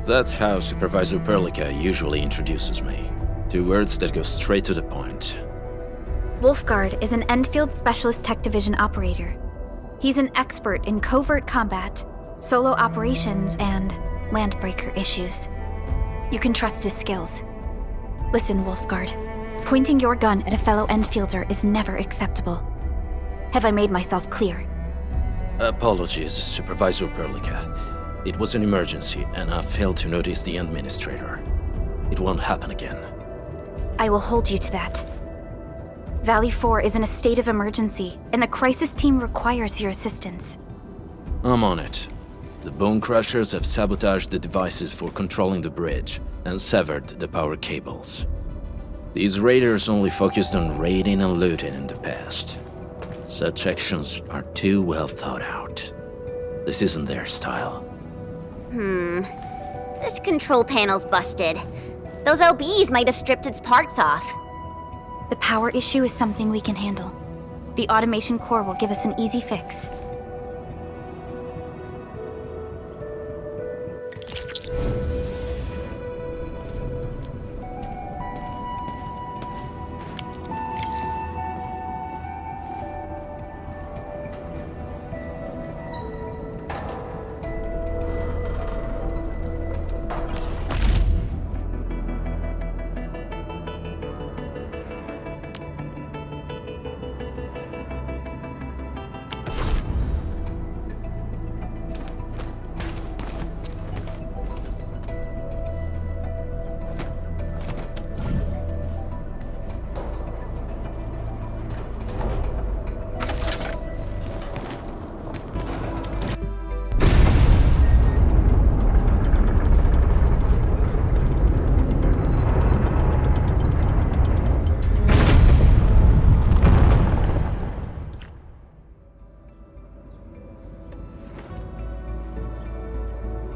That's how Supervisor Perlica usually introduces me. 2 words that go straight to the point. Wulfgard is an Endfield Specialist Tech Division operator. He's an expert in covert combat, solo operations, and landbreaker issues. You can trust his skills. Listen, Wulfgard. Pointing your gun at a fellow Endfielder is never acceptable. Have I made myself clear? Apologies, Supervisor Perlica. It was an emergency, and I failed to notice the Endministrator. It won't happen again. I will hold you to that. Valley 4 is in a state of emergency, and the crisis team requires your assistance. I'm on it. The Bone Crushers have sabotaged the devices for controlling the bridge, and severed the power cables. These raiders only focused on raiding and looting in the past. Such actions are too well thought out. This isn't their style. This control panel's busted. Those LBs might have stripped its parts off. The power issue is something we can handle. The automation core will give us an easy fix.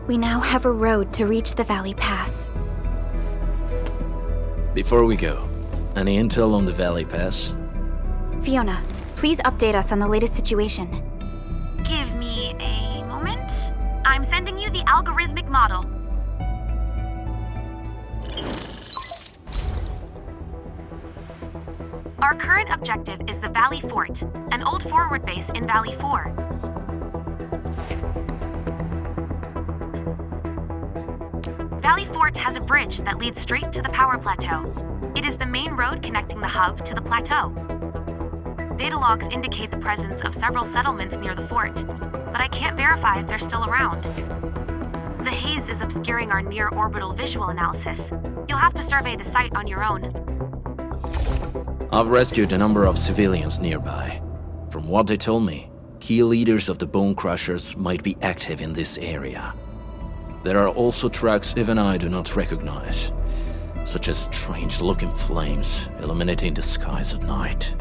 We now have a road to reach the Valley Pass. Before we go, any intel on the Valley Pass? Fiona, please update us on the latest situation. Give me a moment. I'm sending you the algorithmic model. Our current objective is the Valley Fort, an old forward base in Valley 4. Valley Fort has a bridge that leads straight to the power plateau. It is the main road connecting the hub to the plateau. Data logs indicate the presence of several settlements near the fort, but I can't verify if they're still around. The haze is obscuring our near-orbital visual analysis. You'll have to survey the site on your own. I've rescued a number of civilians nearby. From what they told me, key leaders of the Bone Crushers might be active in this area. There are also tracks even I do not recognize, such as strange-looking flames illuminating the skies at night.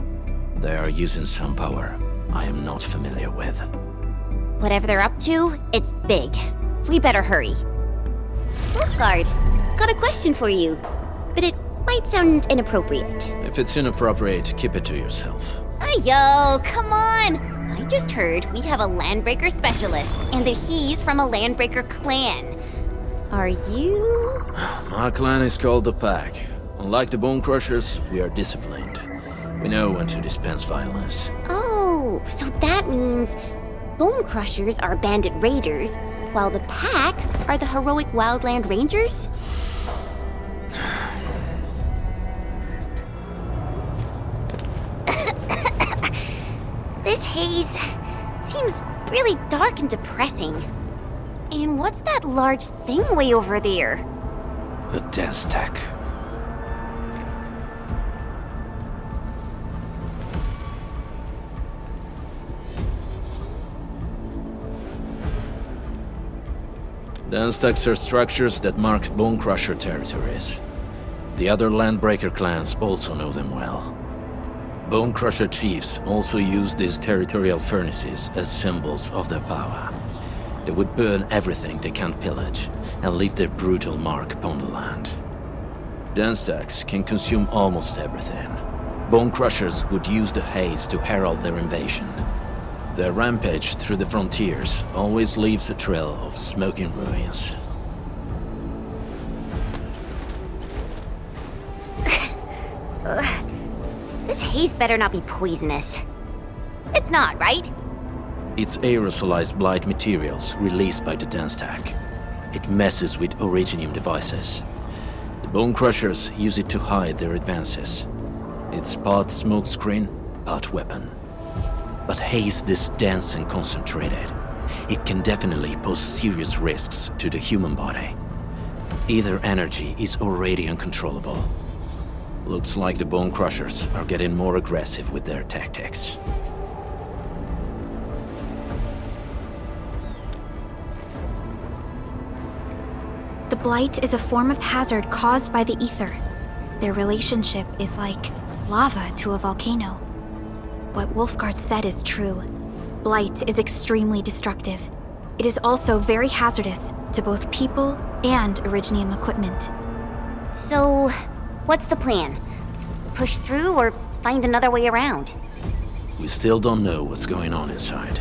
They are using some power I am not familiar with. Whatever they're up to, it's big. We better hurry. Wulfgard, got a question for you, but it might sound inappropriate. If it's inappropriate, keep it to yourself. Yo, come on! I just heard we have a Landbreaker specialist, and that he's from a Landbreaker clan. Are you? My clan is called the Pack. Unlike the Bone Crushers, we are disciplined. We know when to dispense violence. Oh, so that means Bone Crushers are bandit raiders, while the Pack are the heroic Wildland Rangers? This haze seems really dark and depressing. And what's that large thing way over there? A dense tech. Dense techs are structures that mark Bone Crusher territories. The other Landbreaker clans also know them well. Bone Crusher chiefs also use these territorial furnaces as symbols of their power. They would burn everything they can't pillage and leave their brutal mark upon the land. Dense techs can consume almost everything. Bone Crushers would use the haze to herald their invasion. Their rampage through the frontiers always leaves a trail of smoking ruins. This haze better not be poisonous. It's not, right? It's aerosolized blight materials released by the dense tech. It messes with Originium devices. The Bone Crushers use it to hide their advances. It's part smokescreen, part weapon. But haze this dense and concentrated. It can definitely pose serious risks to the human body. Either energy is already uncontrollable. Looks like the Bone Crushers are getting more aggressive with their tactics. The blight is a form of hazard caused by the ether. Their relationship is like lava to a volcano. What Wulfgard said is true. Blight is extremely destructive. It is also very hazardous to both people and Originium equipment. So, what's the plan? Push through or find another way around? We still don't know what's going on inside.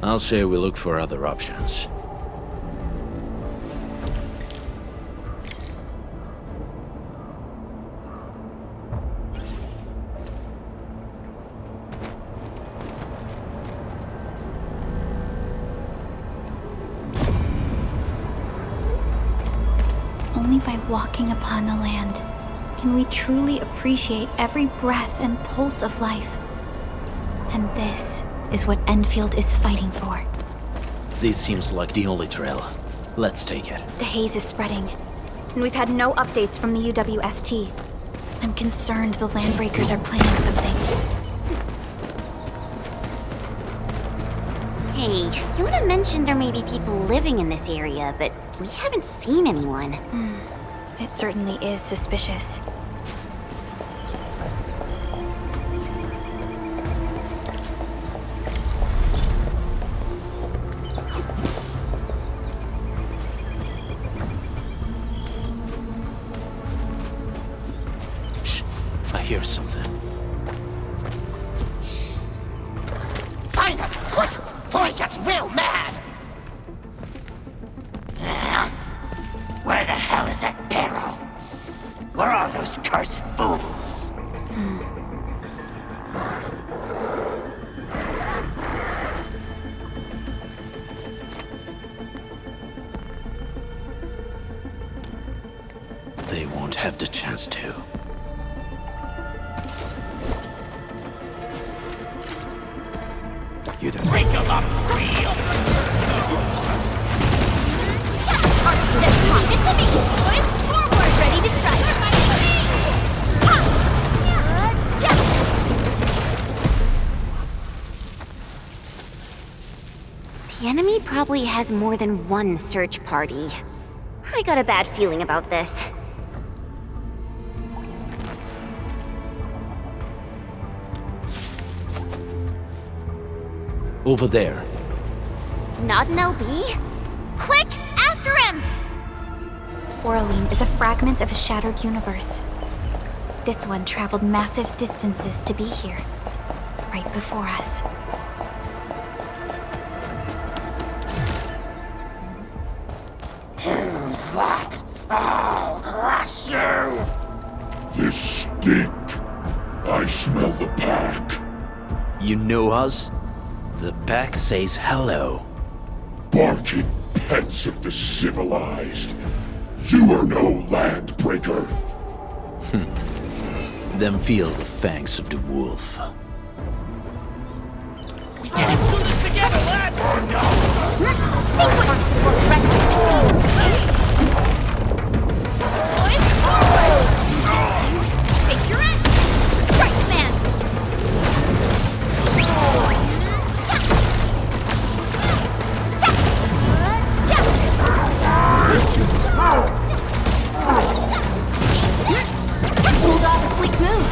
I'll say we look for other options. Only by walking upon the land can we truly appreciate every breath and pulse of life. And this is what Endfield is fighting for. This seems like the only trail. Let's take it. The haze is spreading, and we've had no updates from the UWST. I'm concerned the Landbreakers are planning something. Hey, Fiona mentioned there may be people living in this area, but we haven't seen anyone. It certainly is suspicious. Shh, I hear something. Find it, quick, before he gets real mad! Where the hell is that barrel? Where are those cursed fools? They won't have the chance to. You done break them up real. Ready to strike. The enemy probably has more than one search party. I got a bad feeling about this. Over there. Not an LB? Quick, after him! Originium is a fragment of a shattered universe. This one traveled massive distances to be here, right before us. Who's that? I'll crush you! This stink. I smell the pack. You know us? The pack says hello. Barking pets of the civilized. You are no landbreaker. Then feel the fangs of the wolf. We can't do this together, lads! Oh no! Boys, forward! Take your end! Strike command! Pulled off a sleek move.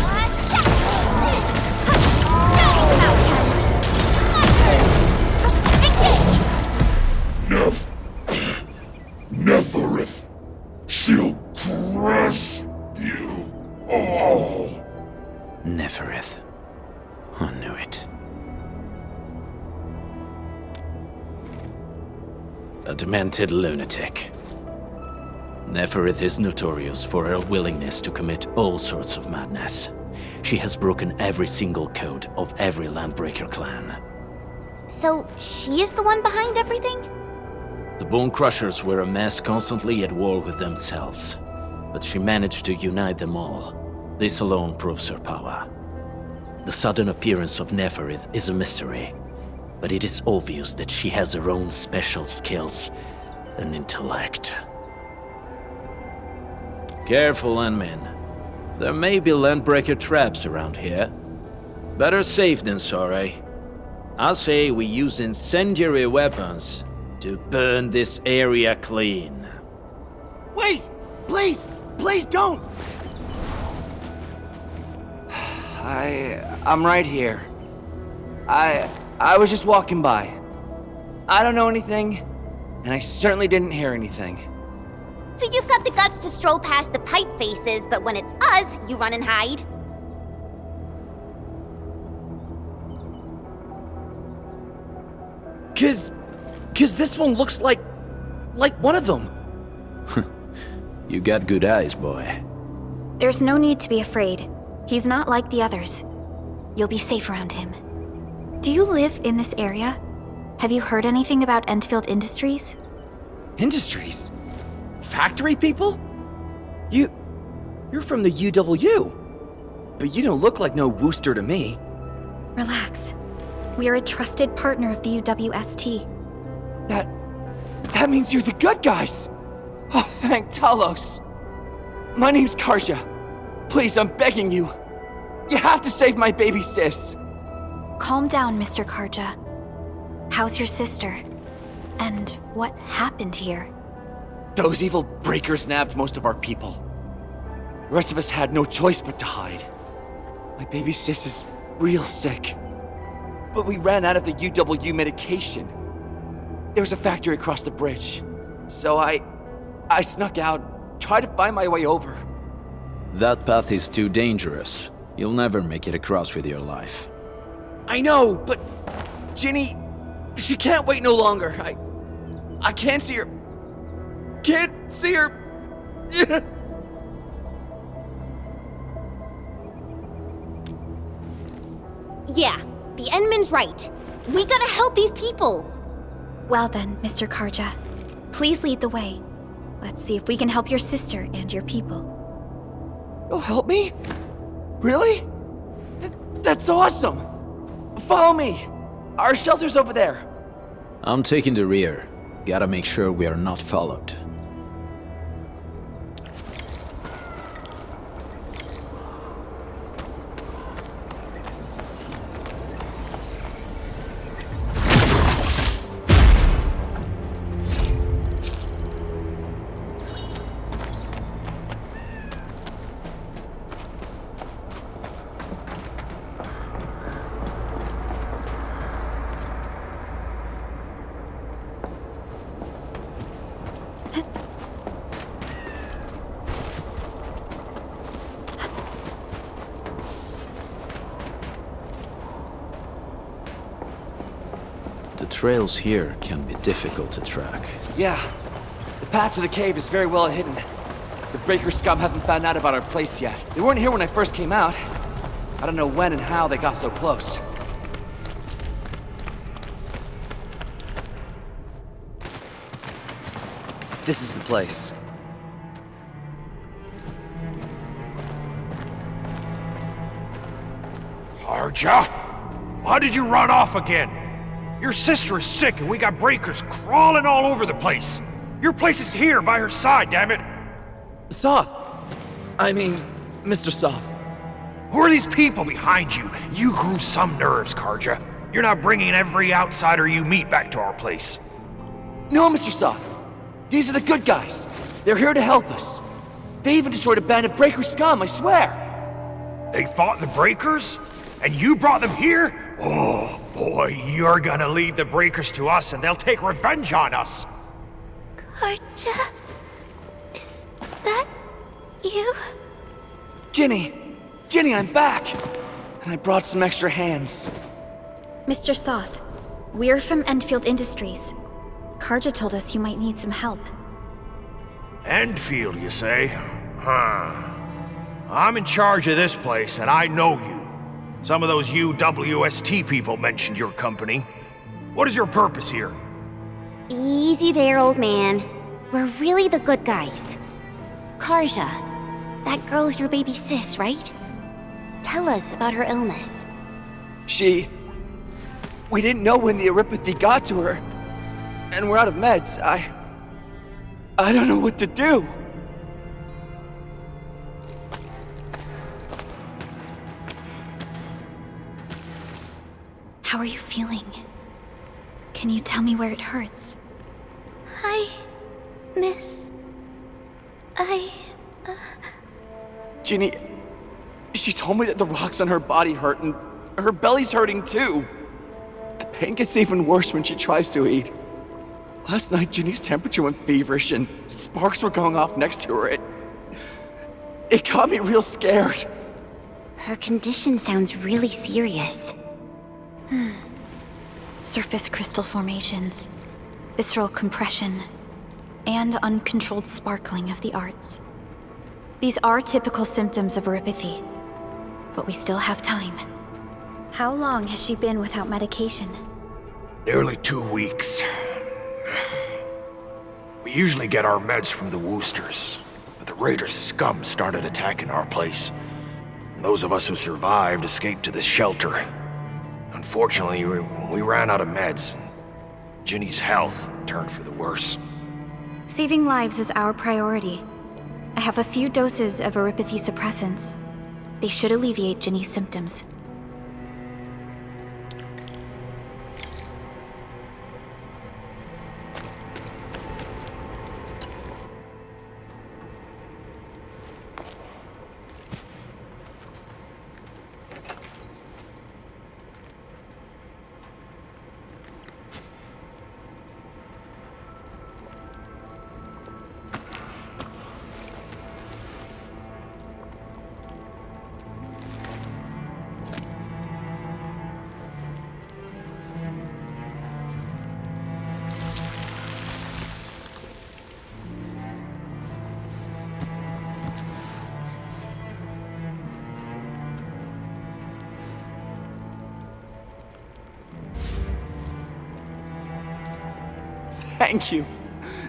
Neferith. She'll crush you all. Neferith. I knew it. A demented lunatic. Neferith is notorious for her willingness to commit all sorts of madness. She has broken every single code of every Landbreaker clan. So, she is the one behind everything? The Bone Crushers were a mess constantly at war with themselves, but she managed to unite them all. This alone proves her power. The sudden appearance of Neferith is a mystery, but it is obvious that she has her own special skills and intellect. Careful, Landmen. There may be Landbreaker traps around here. Better safe than sorry. I say we use incendiary weapons to burn this area clean. Wait! Please! Please don't! I'm right here. I was just walking by. I don't know anything, and I certainly didn't hear anything. So you've got the guts to stroll past the pipe faces, but when it's us, you run and hide? Cause this one looks like one of them. You got good eyes, boy. There's no need to be afraid. He's not like the others. You'll be safe around him. Do you live in this area? Have you heard anything about Endfield Industries? Industries? Factory people? You're from the UW. But you don't look like no Wooster to me. Relax. We are a trusted partner of the UWST. That means you're the good guys! Oh, thank Talos! My name's Karja. Please, I'm begging you. You have to save my baby sis. Calm down, Mr. Karja. How's your sister? And what happened here? Those evil breakers nabbed most of our people. The rest of us had no choice but to hide. My baby sis is real sick. But we ran out of the UW medication. There was a factory across the bridge. So I snuck out, tried to find my way over. That path is too dangerous. You'll never make it across with your life. I know, but Ginny, she can't wait no longer. I can't see her. Can't see her. Yeah, the Endman's right. We gotta help these people. Well then, Mr. Karja, please lead the way. Let's see if we can help your sister and your people. You'll help me? Really? That's awesome! Follow me! Our shelter's over there. I'm taking the rear. Gotta make sure we are not followed. trails here can be difficult to track. Yeah. The path to the cave is very well hidden. The Breaker scum haven't found out about our place yet. They weren't here when I first came out. I don't know when and how they got so close. This is the place. Karja? Why did you run off again? Your sister is sick and we got breakers crawling all over the place. Your place is here by her side, damn it. Soth. I mean, Mr. Soth. Who are these people behind you? You grew some nerves, Karja. You're not bringing every outsider you meet back to our place. No, Mr. Soth. These are the good guys. They're here to help us. They even destroyed a band of Breaker scum, I swear. They fought the Breakers? And you brought them here? Oh, boy, you're gonna lead the Breakers to us and they'll take revenge on us. Karja? Is that you? Ginny! Ginny, I'm back! And I brought some extra hands. Mr. Soth, we're from Endfield Industries. Karja told us you might need some help. Endfield, you say? Huh. I'm in charge of this place, and I know you. Some of those UWST people mentioned your company. What is your purpose here? Easy there, old man. We're really the good guys. Karja, that girl's your baby sis, right? Tell us about her illness. We didn't know when the Aripathy got to her. And we're out of meds. I don't know what to do. How are you feeling? Can you tell me where it hurts? Hi, miss. Ginny, she told me that the rocks on her body hurt and her belly's hurting too. The pain gets even worse when she tries to eat. Last night, Ginny's temperature went feverish and sparks were going off next to her. It got me real scared. Her condition sounds really serious. Surface crystal formations, visceral compression, and uncontrolled sparkling of the arts. These are typical symptoms of Aripathy, but we still have time. How long has she been without medication? Nearly 2 weeks. We usually get our meds from the Woosters, but the Raiders' scum started attacking our place. And those of us who survived escaped to this shelter. Unfortunately, we ran out of meds. Ginny's health turned for the worse. Saving lives is our priority. I have a few doses of Aripathy suppressants. They should alleviate Ginny's symptoms. Thank you.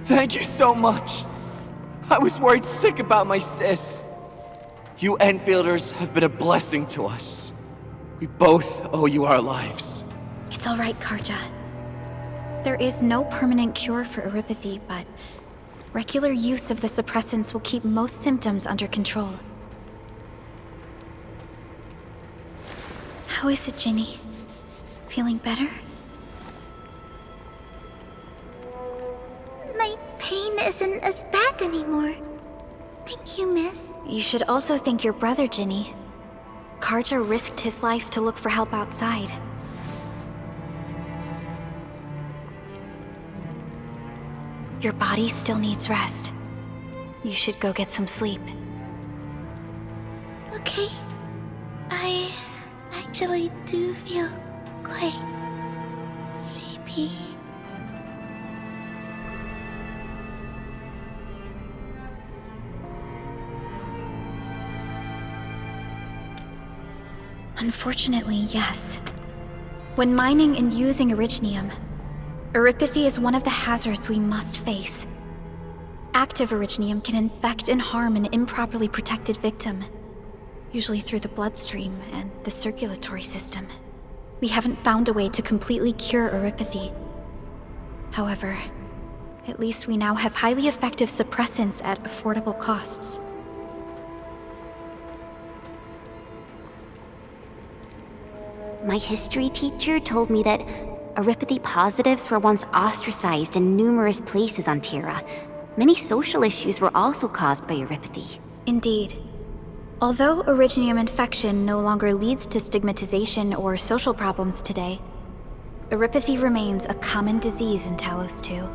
Thank you so much. I was worried sick about my sis. You Enfielders have been a blessing to us. We both owe you our lives. It's all right, Karja. There is no permanent cure for Aripathy, but regular use of the suppressants will keep most symptoms under control. How is it, Ginny? Feeling better? My pain isn't as bad anymore. Thank you, miss. You should also thank your brother, Ginny. Karja risked his life to look for help outside. Your body still needs rest. You should go get some sleep. Okay. I actually do feel quite sleepy. Xaihi? Unfortunately, yes. When mining and using Originium, Oripathy is one of the hazards we must face. Active Originium can infect and harm an improperly protected victim, usually through the bloodstream and the circulatory system. We haven't found a way to completely cure Oripathy. However, at least we now have highly effective suppressants at affordable costs. My history teacher told me that Oripathy positives were once ostracized in numerous places on Terra. Many social issues were also caused by Oripathy. Indeed. Although Originium infection no longer leads to stigmatization or social problems today, Oripathy remains a common disease in Talos 2.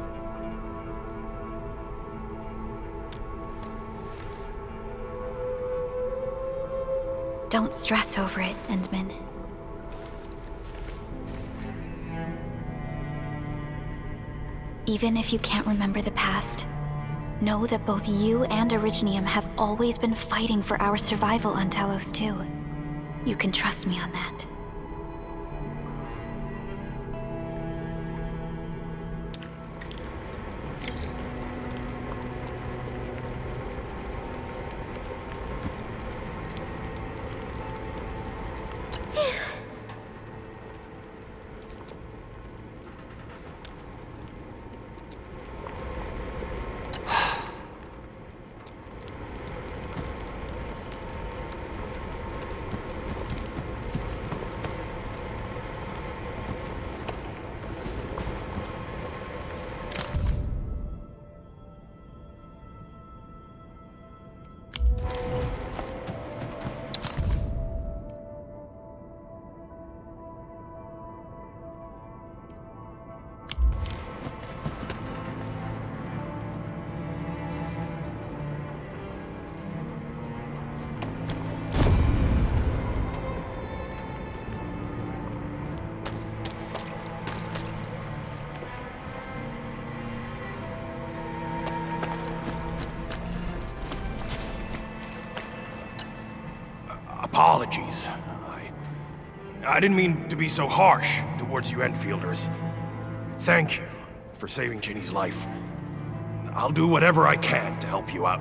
Don't stress over it, Endman. Even if you can't remember the past, know that both you and Originium have always been fighting for our survival on Talos 2. You can trust me on that. Apologies. I didn't mean to be so harsh towards you Enfielders. Thank you for saving Ginny's life. I'll do whatever I can to help you out.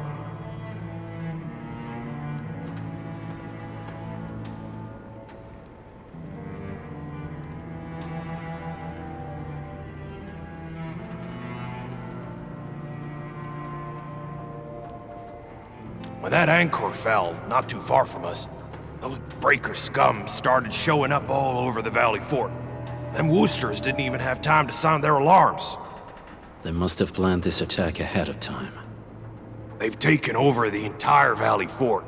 When that Ankhor fell, not too far from us, those breaker scum started showing up all over the Valley Fort. Them Woosters didn't even have time to sound their alarms. They must have planned this attack ahead of time. They've taken over the entire Valley Fort.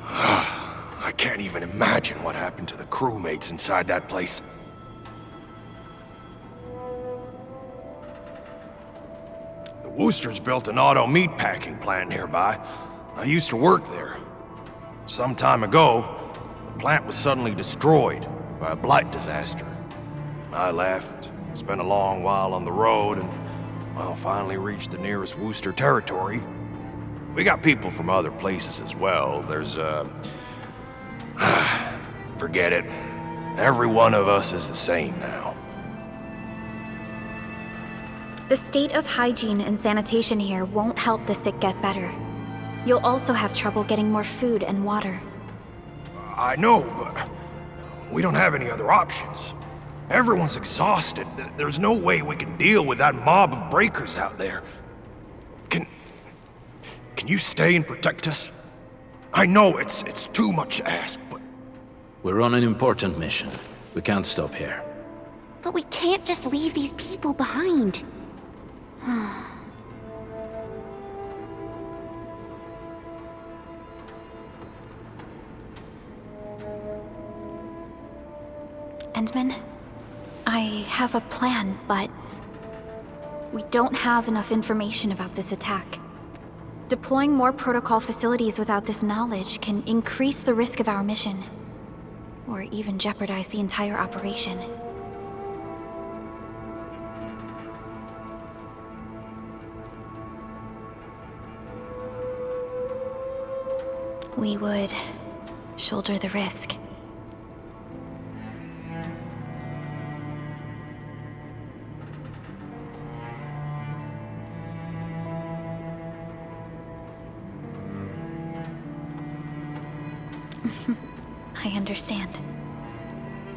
I can't even imagine what happened to the crewmates inside that place. The Woosters built an auto meatpacking plant nearby. I used to work there. Some time ago, the plant was suddenly destroyed by a blight disaster. I left, spent a long while on the road, and, well, finally reached the nearest Wooster territory. We got people from other places as well. There's, forget it. Every one of us is the same now. The state of hygiene and sanitation here won't help the sick get better. You'll also have trouble getting more food and water. I know, but we don't have any other options. Everyone's exhausted. There's no way we can deal with that mob of breakers out there. Can you stay and protect us? I know it's too much to ask, but... We're on an important mission. We can't stop here. But we can't just leave these people behind. Endman, I have a plan, but we don't have enough information about this attack. Deploying more protocol facilities without this knowledge can increase the risk of our mission, or even jeopardize the entire operation. we would shoulder the risk. I understand.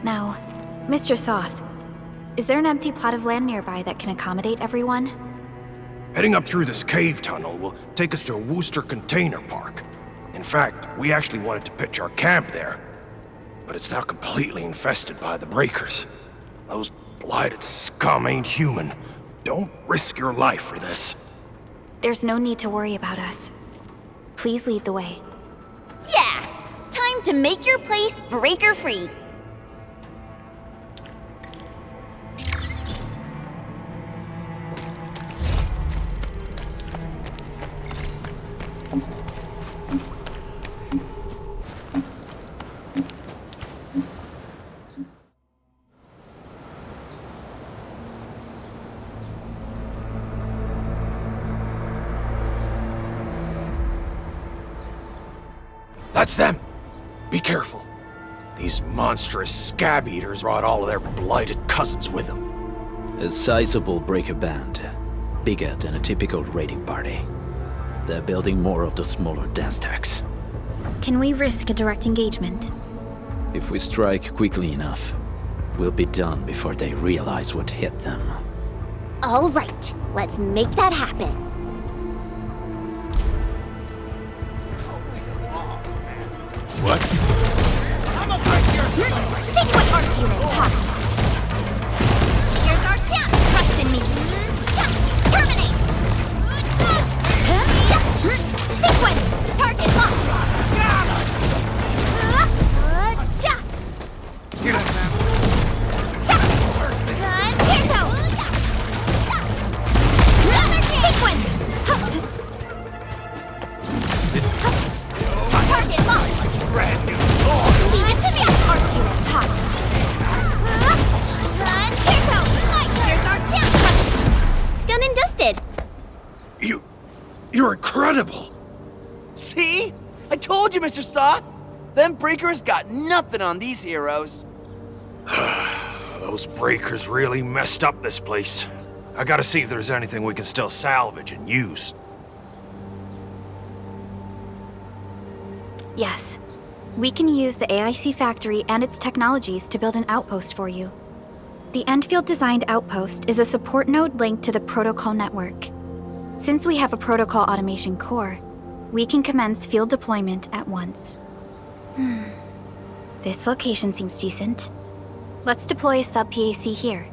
Now, Mr. Soth, is there an empty plot of land nearby that can accommodate everyone? Heading up through this cave tunnel will take us to a Wooster container park. In fact, we actually wanted to pitch our camp there. But it's now completely infested by the Breakers. Those blighted scum ain't human. Don't risk your life for this. There's no need to worry about us. Please lead the way. Yeah! Time to make your place breaker-free. That's them! Be careful. These monstrous scab eaters brought all of their blighted cousins with them. A sizable breaker band, bigger than a typical raiding party. They're building more of the smaller dance stacks. Can we risk a direct engagement? If we strike quickly enough, we'll be done before they realize what hit them. All right, let's make that happen. What? I'm a break your See what arts unit pop. Here's our chance. Trust in me. Terminate. Sequence. Target locked. Get up, man. Sequence. Target locked. Brand new. Leave it to me. Arts unit pop. Here's our chance. Done and dusted. You're incredible. See? I told you, Mr. Soth. Them Breakers got nothing on these heroes. Those Breakers really messed up this place. I gotta see if there's anything we can still salvage and use. Yes. We can use the AIC factory and its technologies to build an outpost for you. The Endfield-designed outpost is a support node linked to the protocol network. Since we have a protocol automation core, we can commence field deployment at once. This location seems decent. Let's deploy a Sub-PAC here.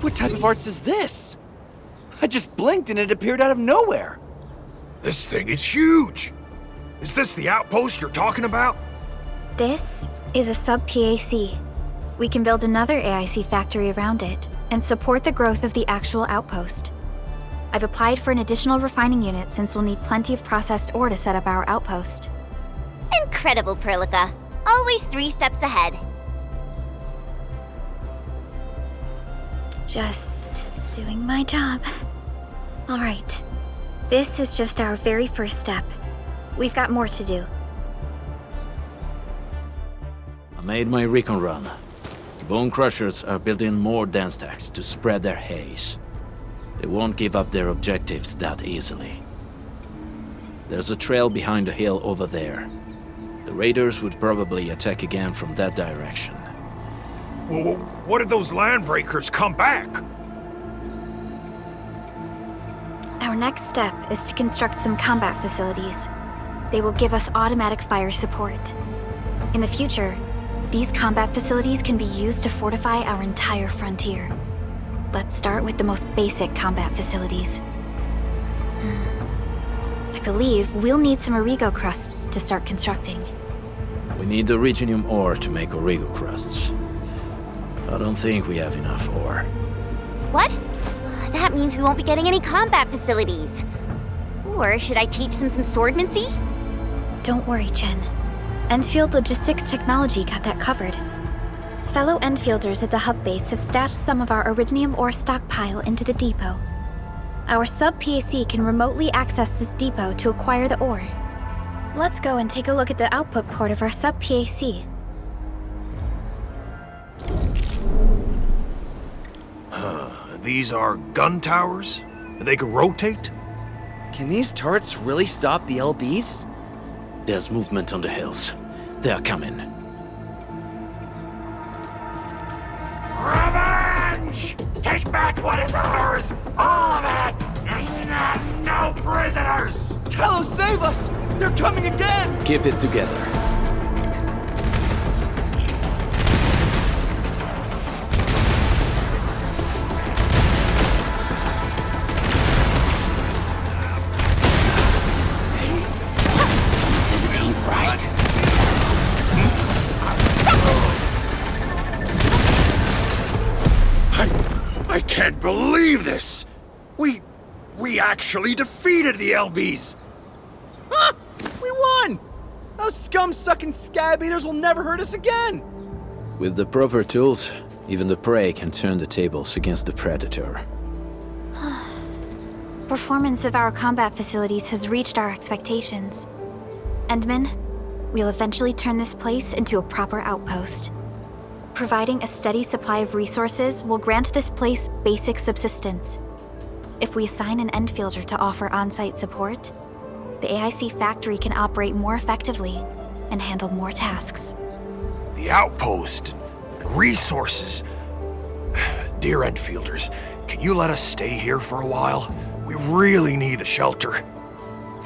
What type of arts is this? I just blinked and it appeared out of nowhere. This thing is huge! Is this the outpost you're talking about? This is a Sub-PAC. We can build another AIC factory around it and support the growth of the actual outpost. I've applied for an additional refining unit since we'll need plenty of processed ore to set up our outpost. Incredible, Perlica. Always 3 steps ahead. Just doing my job. All right. This is just our very first step. We've got more to do. I made my recon run. The Bone Crushers are building more dance stacks to spread their haze. They won't give up their objectives that easily. There's a trail behind the hill over there. The raiders would probably attack again from that direction. Well, what if those landbreakers come back? Our next step is to construct some combat facilities. They will give us automatic fire support. In the future, these combat facilities can be used to fortify our entire frontier. Let's start with the most basic combat facilities. I believe we'll need some Origo crusts to start constructing. We need the Originium ore to make Origo crusts. I don't think we have enough ore. What? That means we won't be getting any combat facilities. Or should I teach them some swordmancy? Don't worry, Chen. Endfield Logistics Technology got that covered. Fellow Endfielders at the hub base have stashed some of our Originium ore stockpile into the depot. Our Sub-PAC can remotely access this depot to acquire the ore. Let's go and take a look at the output port of our Sub-PAC. These are gun towers? They can rotate? Can these turrets really stop the LBs? There's movement on the hills. They're coming. Revenge! Take back what is ours! All of it! And no prisoners! Talos, save us! They're coming again! Keep it together. I can't believe this! We actually defeated the LBs! Ha! We won! Those scum-sucking scab eaters will never hurt us again! With the proper tools, even the prey can turn the tables against the predator. Performance of our combat facilities has reached our expectations. Endman, we'll eventually turn this place into a proper outpost. Providing a steady supply of resources will grant this place basic subsistence. If we assign an Endfielder to offer on-site support, the AIC factory can operate more effectively and handle more tasks. The outpost and resources. Dear Endfielders, can you let us stay here for a while? We really need the shelter.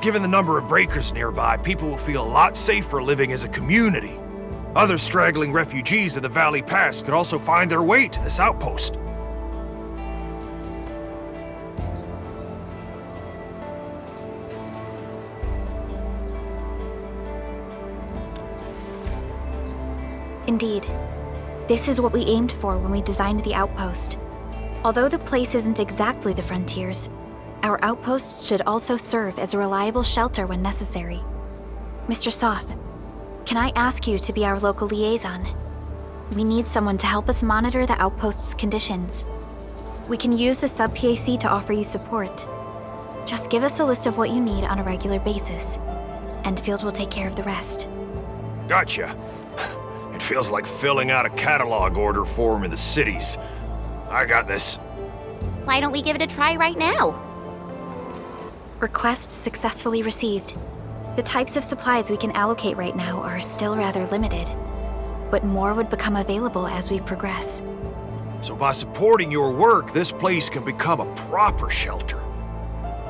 Given the number of breakers nearby, people will feel a lot safer living as a community. Other straggling refugees of the Valley Pass could also find their way to this outpost. Indeed. This is what we aimed for when we designed the outpost. Although the place isn't exactly the frontiers, our outposts should also serve as a reliable shelter when necessary. Mr. Soth, can I ask you to be our local liaison? We need someone to help us monitor the outpost's conditions. We can use the Sub-PAC to offer you support. Just give us a list of what you need on a regular basis. Endfield will take care of the rest. Gotcha. It feels like filling out a catalog order form in the cities. I got this. Why don't we give it a try right now? Request successfully received. The types of supplies we can allocate right now are still rather limited, but more would become available as we progress. So by supporting your work, this place can become a proper shelter.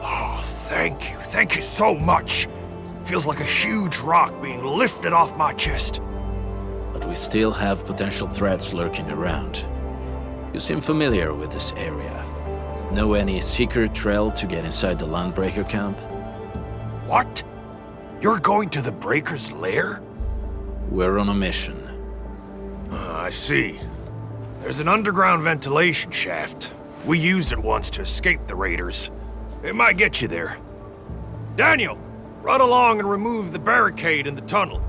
Oh, thank you. Thank you so much. Feels like a huge rock being lifted off my chest. But we still have potential threats lurking around. You seem familiar with this area. Know any secret trail to get inside the Landbreaker camp? What? You're going to the Breaker's lair? We're on a mission. I see. There's an underground ventilation shaft. We used it once to escape the raiders. It might get you there. Daniel, run along and remove the barricade in the tunnel.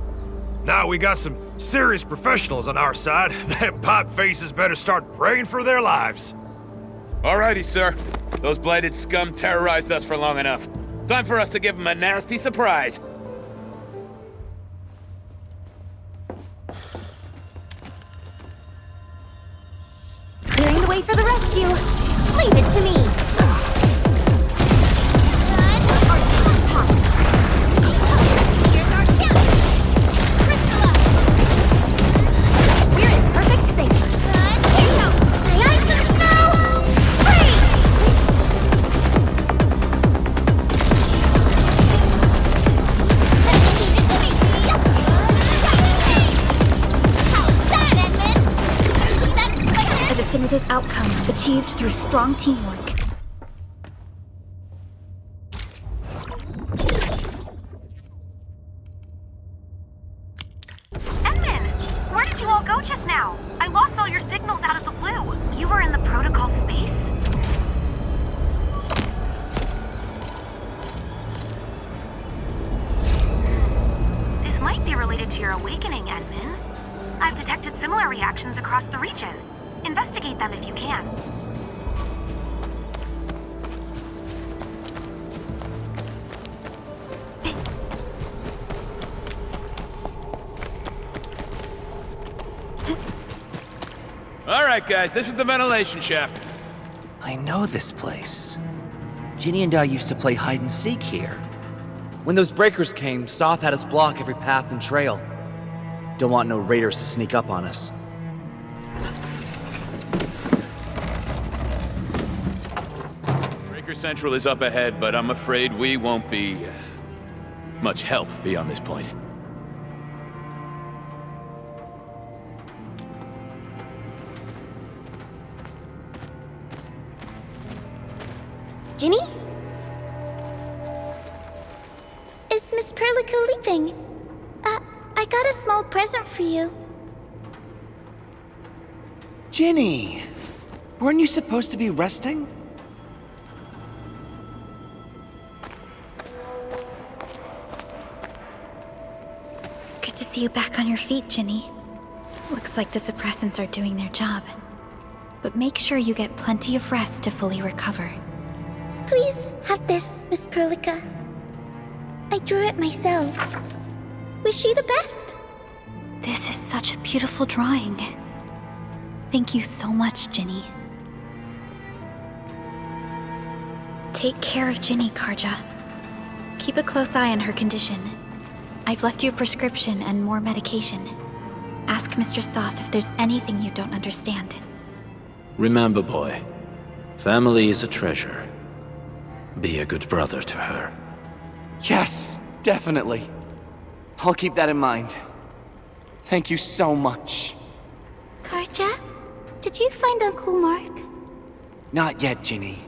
Now we got some serious professionals on our side. Them pipe faces better start praying for their lives. Alrighty, sir. Those blighted scum terrorized us for long enough. Time for us to give them a nasty surprise. Clearing the way for the rescue. Leave it to me. Here's our camp. Crystalla. We're in perfect sync. Here goes. The ice and snow. Freeze! How's that, Edmund? A definitive outcome achieved through strong teamwork. all go just now? I lost all your signals out of the blue. You were in the protocol space? This might be related to your awakening, Edmund. I've detected similar reactions across the region. Investigate them if you can. All right, guys, this is the ventilation shaft. I know this place. Ginny and I used to play hide and seek here. When those breakers came, Soth had us block every path and trail. Don't want no raiders to sneak up on us. Breaker Central is up ahead, but I'm afraid we won't be much help beyond this point. Ginny? Is Miss Perlica leaving? I got a small present for you. Ginny! Weren't you supposed to be resting? Good to see you back on your feet, Ginny. Looks like the suppressants are doing their job. But make sure you get plenty of rest to fully recover. Please have this, Miss Perlica. I drew it myself. Wish you the best. This is such a beautiful drawing. Thank you so much, Ginny. Take care of Ginny, Karja. Keep a close eye on her condition. I've left you a prescription and more medication. Ask Mr. Soth if there's anything you don't understand. Remember, boy, family is a treasure. Be a good brother to her. Yes, definitely. I'll keep that in mind. Thank you so much. Karja, did you find Uncle Mark? Not yet, Ginny.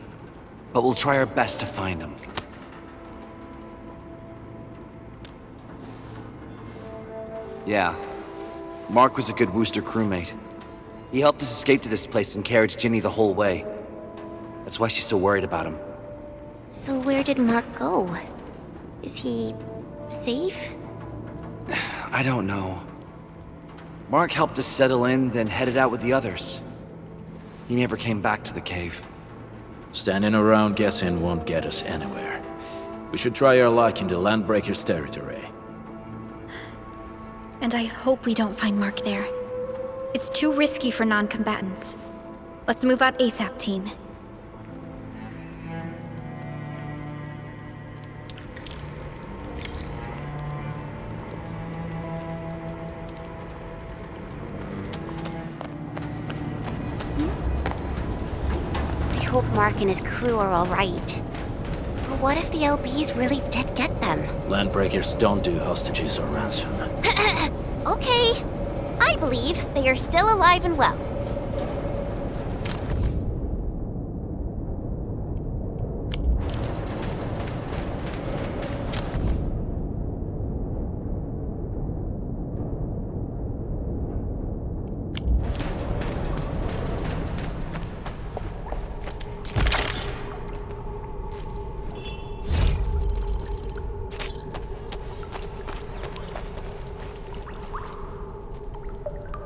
But we'll try our best to find him. Yeah. Mark was a good Wooster crewmate. He helped us escape to this place and carried Ginny the whole way. That's why she's so worried about him. So where did Mark go? Is he safe? I don't know. Mark helped us settle in, then headed out with the others. He never came back to the cave. Standing around guessing won't get us anywhere. We should try our luck in the Landbreakers' territory. And I hope we don't find Mark there. It's too risky for non-combatants. Let's move out ASAP, team. I hope Mark and his crew are all right. But what if the LBs really did get them? Landbreakers don't do hostages or ransom. Okay. I believe they are still alive and well.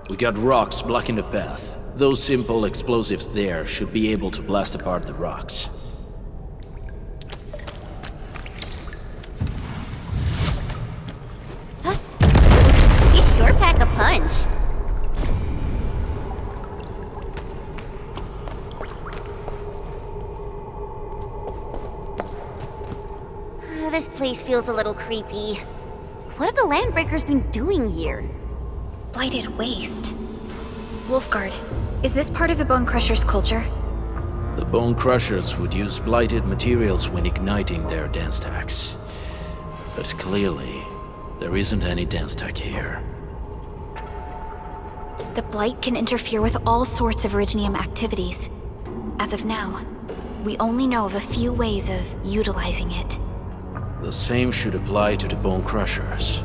We got rocks blocking the path. Those simple explosives there should be able to blast apart the rocks. You sure pack a punch. This place feels a little creepy. What have the Landbreakers been doing here? Blighted waste. Wulfgard, is this part of the Bone Crusher's culture? The Bone Crushers would use blighted materials when igniting their dance stacks. But clearly, there isn't any dance stack here. The Blight can interfere with all sorts of Originium activities. As of now, we only know of a few ways of utilizing it. The same should apply to the Bone Crushers.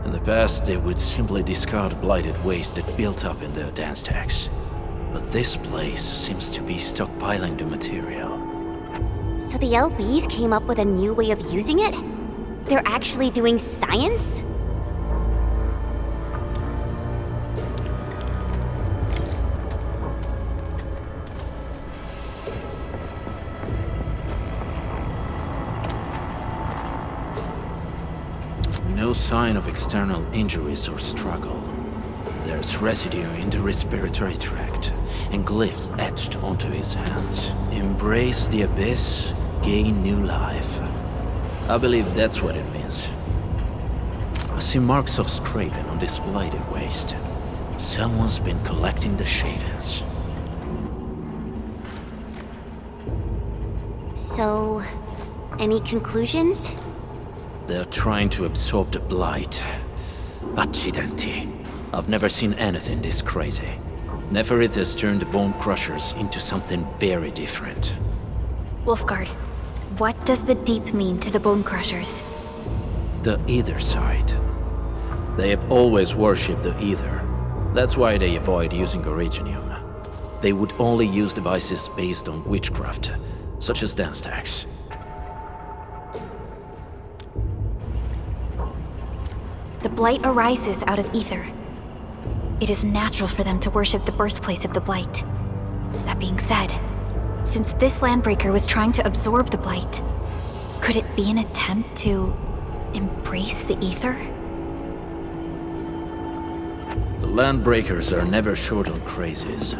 In the past, they would simply discard blighted waste that built up in their dance tags. But this place seems to be stockpiling the material. So the LBs came up with a new way of using it? They're actually doing science? No sign of external injuries or struggle. There's residue in the respiratory tract, and glyphs etched onto his hands. Embrace the abyss, gain new life. I believe that's what it means. I see marks of scraping on this blighted waste. Someone's been collecting the shavings. So, any conclusions? They're trying to absorb the blight. Accidenti. I've never seen anything this crazy. Neferith has turned the Bone Crushers into something very different. Wulfgard, what does the Deep mean to the Bone Crushers? The Ether side. They have always worshipped the Ether. That's why they avoid using Originium. They would only use devices based on witchcraft, such as dance tags. The Blight arises out of Ether. It is natural for them to worship the birthplace of the Blight. That being said, since this Landbreaker was trying to absorb the Blight, could it be an attempt to embrace the Ether? The Landbreakers are never short on crazes,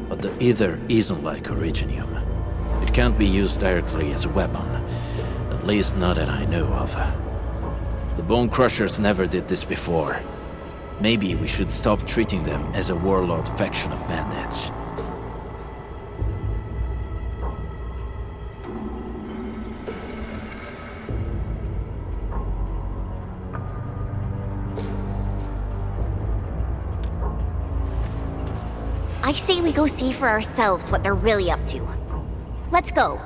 but the Ether isn't like Originium. It can't be used directly as a weapon, at least not that I know of. The Bone Crushers never did this before. Maybe we should stop treating them as a warlord faction of bandits. I say we go see for ourselves what they're really up to. Let's go.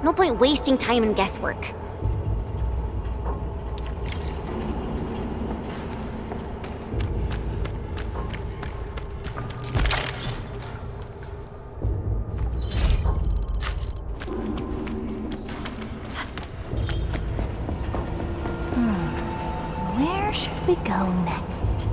No point wasting time in guesswork. Where should we go next?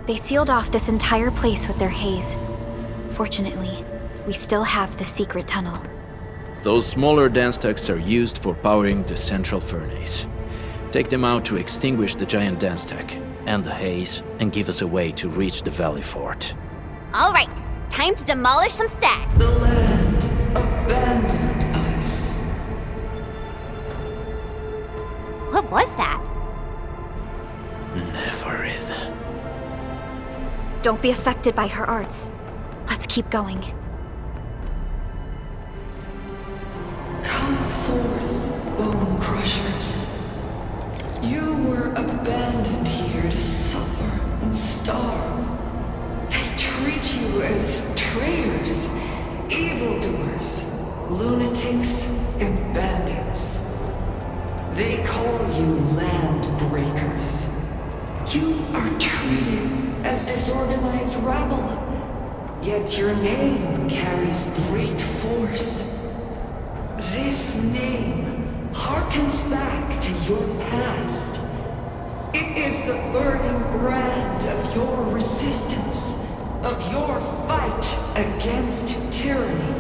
They sealed off this entire place with their haze. Fortunately, we still have the secret tunnel. Those smaller dance tags are used for powering the central furnace. Take them out to extinguish the giant dance tag, and the haze, and give us a way to reach the Valley Fort. All right, time to demolish some stacks. The land abandoned us. What was that? Neferith. Don't be affected by her arts. Let's keep going. Come forth, Bone Crushers. You were abandoned here to suffer and starve. They treat you as traitors, evildoers, lunatics, and bandits. They call you land breakers. You are treated as disorganized rabble, yet your name carries great force. This name harkens back to your past. It is the burning brand of your resistance, of your fight against tyranny.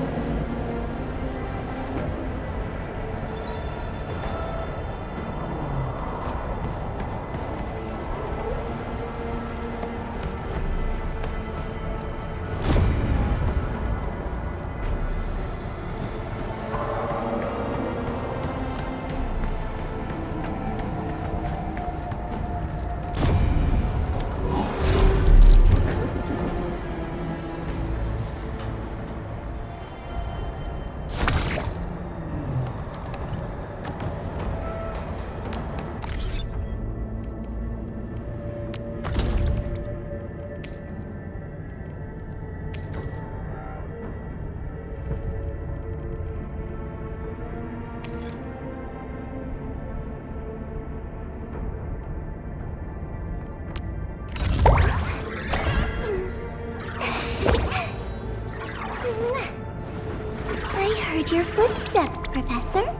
heard your footsteps, Professor.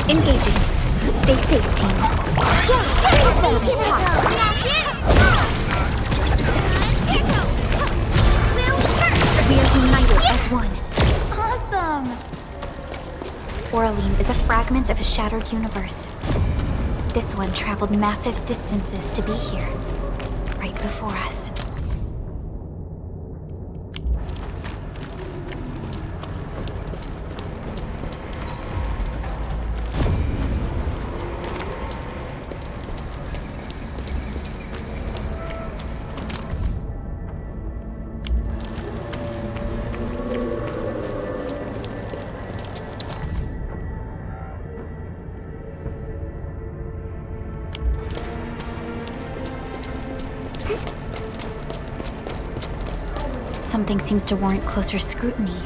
Engaging. Stay safe, team. We are united as one. Awesome! Originium is a fragment of a shattered universe. This one traveled massive distances to be here, right before us. Something seems to warrant closer scrutiny.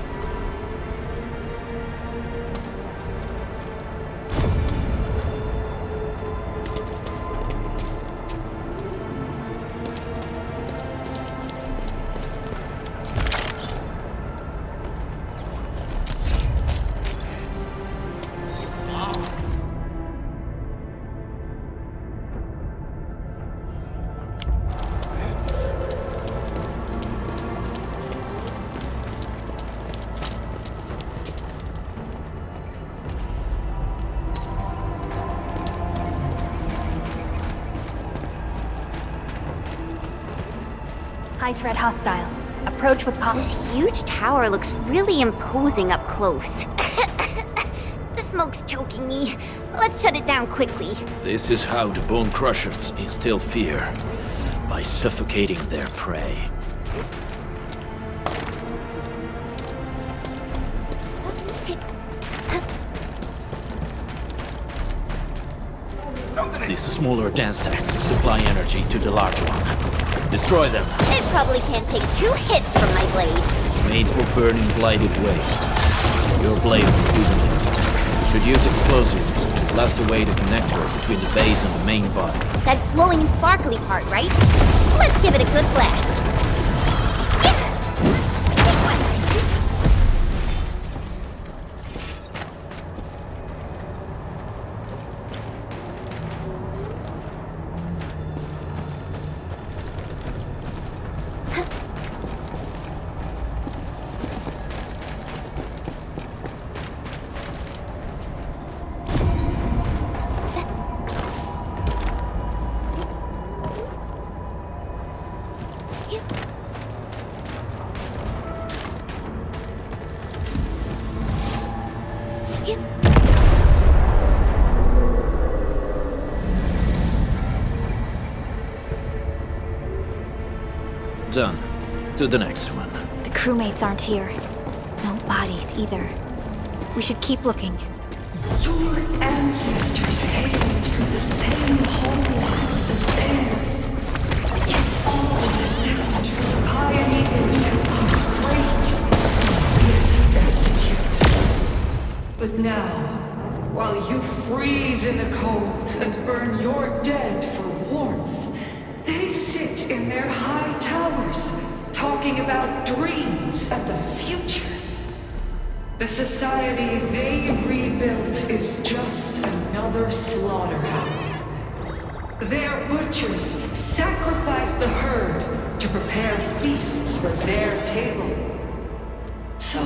High threat hostile. Approach with caution. This huge tower looks really imposing up close. The smoke's choking me. Let's shut it down quickly. This is how the Bone Crushers instill fear, by suffocating their prey. These smaller dance stacks supply energy to the large one. Destroy them. It probably can't take 2 hits from my blade. It's made for burning blighted waste. Your blade will do the trick. You should use explosives to blast away the connector between the base and the main body. That glowing and sparkly part, right? Let's give it a good blast. Done. To the next one. The crewmates aren't here. No bodies either. We should keep looking. Your ancestors hailed from the same homeland as theirs. All descend from pioneers who are great, yet destitute. But now, while you freeze in the cold and burn your dead for warmth, they sit in their high towers, talking about dreams and the future. The society they rebuilt is just another slaughterhouse. Their butchers sacrifice the herd to prepare feasts for their table. So,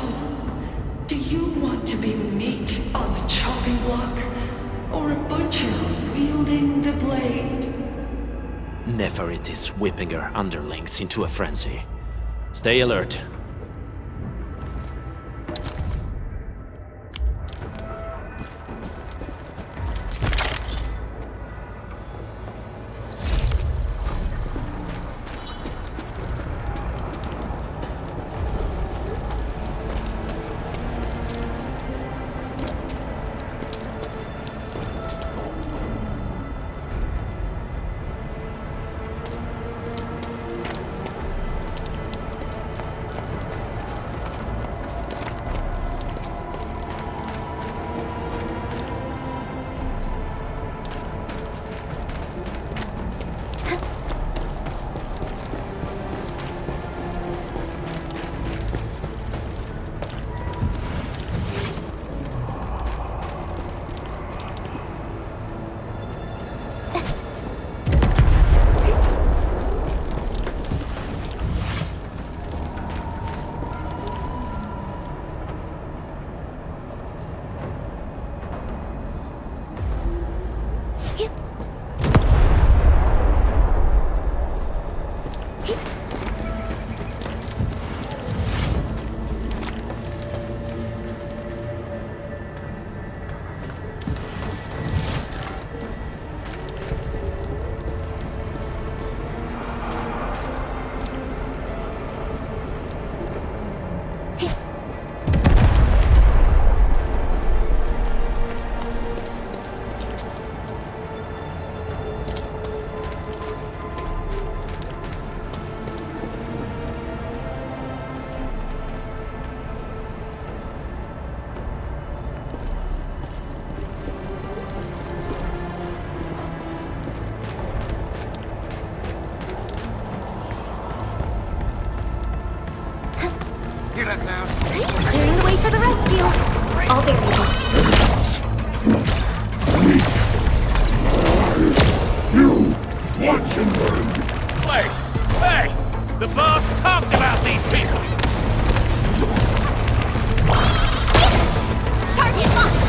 do you want to be meat on the chopping block, or a butcher wielding the blade? Neferit is whipping her underlings into a frenzy. Stay alert. I'll bury You watch and learn. Wait! Hey! The boss talked about these people! Target locked!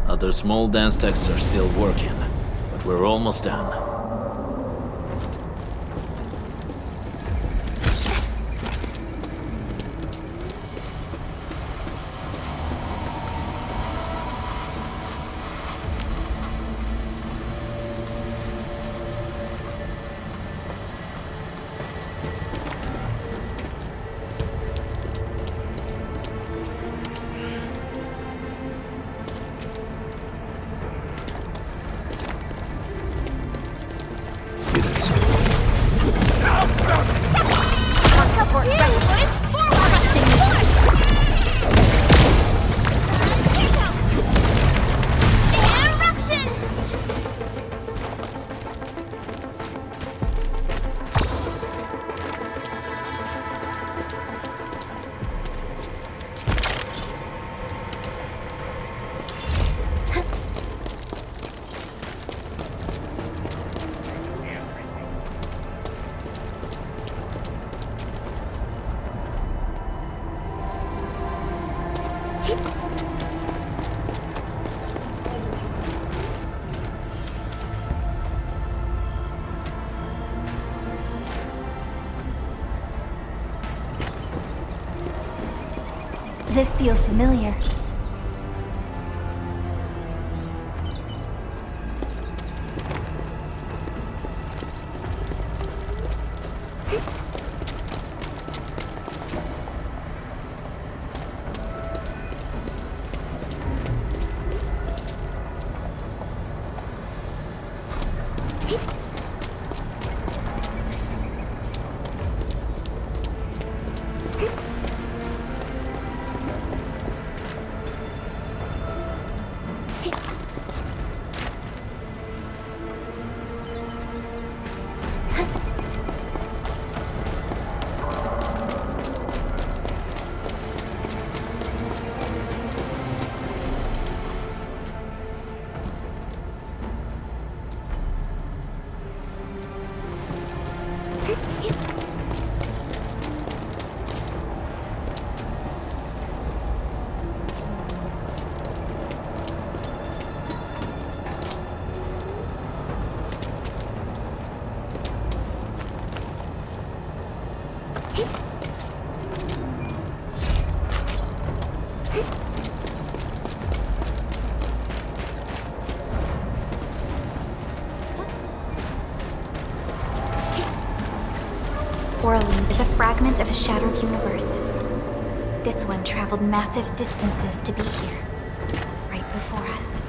Other small dance techs are still working, but we're almost done. This feels familiar. Whirling is a fragment of a shattered universe. This one traveled massive distances to be here, right before us.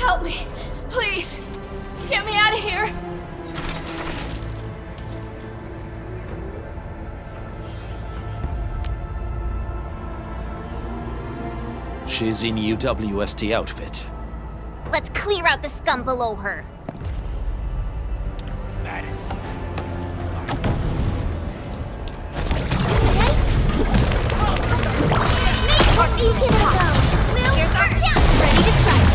Help me! Please! Get me out of here! She's in UWST outfit. Let's clear out the scum below her. That is... Let's give it a go. Here's our chance. Ready to strike.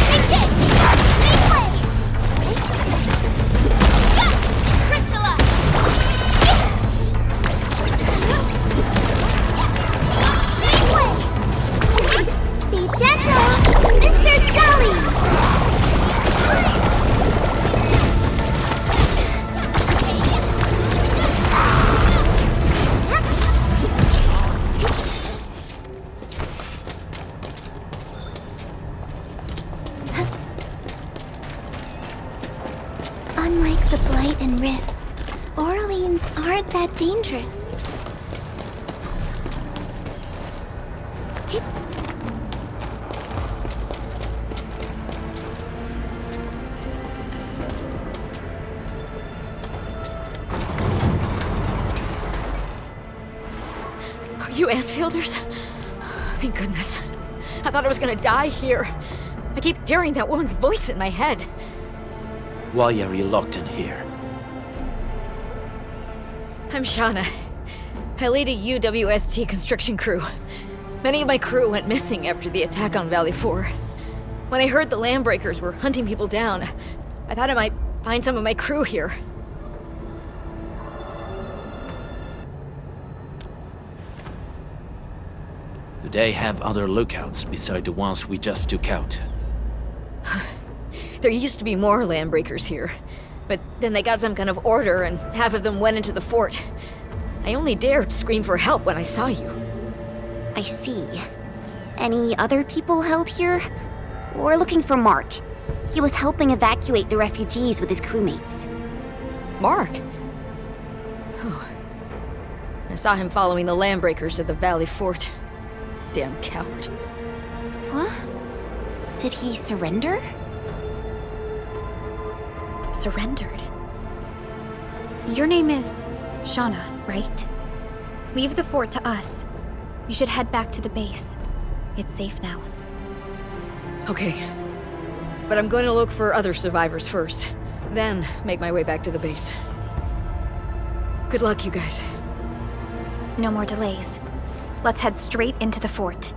Take this. Make way. Shut. Crystallize. Make way. Be gentle, Mr. Jolly. Unlike the Blight and Rifts, Orleans aren't that dangerous. Are you Anfielders? Thank goodness. I thought I was gonna die here. I keep hearing that woman's voice in my head. Why are you locked in here? I'm Shauna. I lead a UWST construction crew. Many of my crew went missing after the attack on Valley 4. When I heard the Landbreakers were hunting people down, I thought I might find some of my crew here. Do they have other lookouts beside the ones we just took out? There used to be more Landbreakers here, but then they got some kind of order and half of them went into the fort. I only dared scream for help when I saw you. I see. Any other people held here? We're looking for Mark. He was helping evacuate the refugees with his crewmates. Mark? I saw him following the Landbreakers to the Valley Fort. Damn coward. What? Did he surrender? Surrendered. Your name is Shauna, right? Leave the fort to us. You should head back to the base. It's safe now. Okay. But I'm going to look for other survivors first, then make my way back to the base. Good luck, you guys. No more delays. Let's head straight into the fort.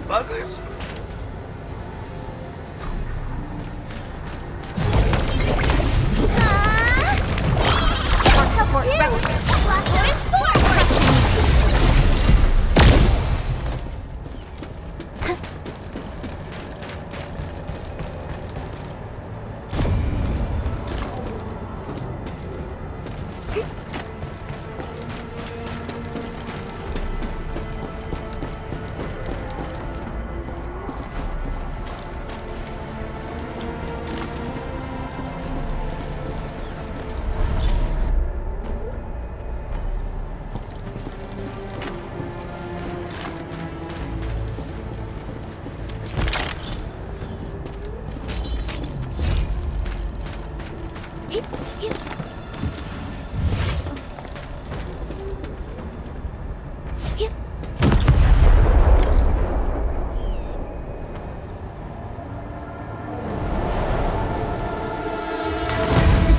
Buggers?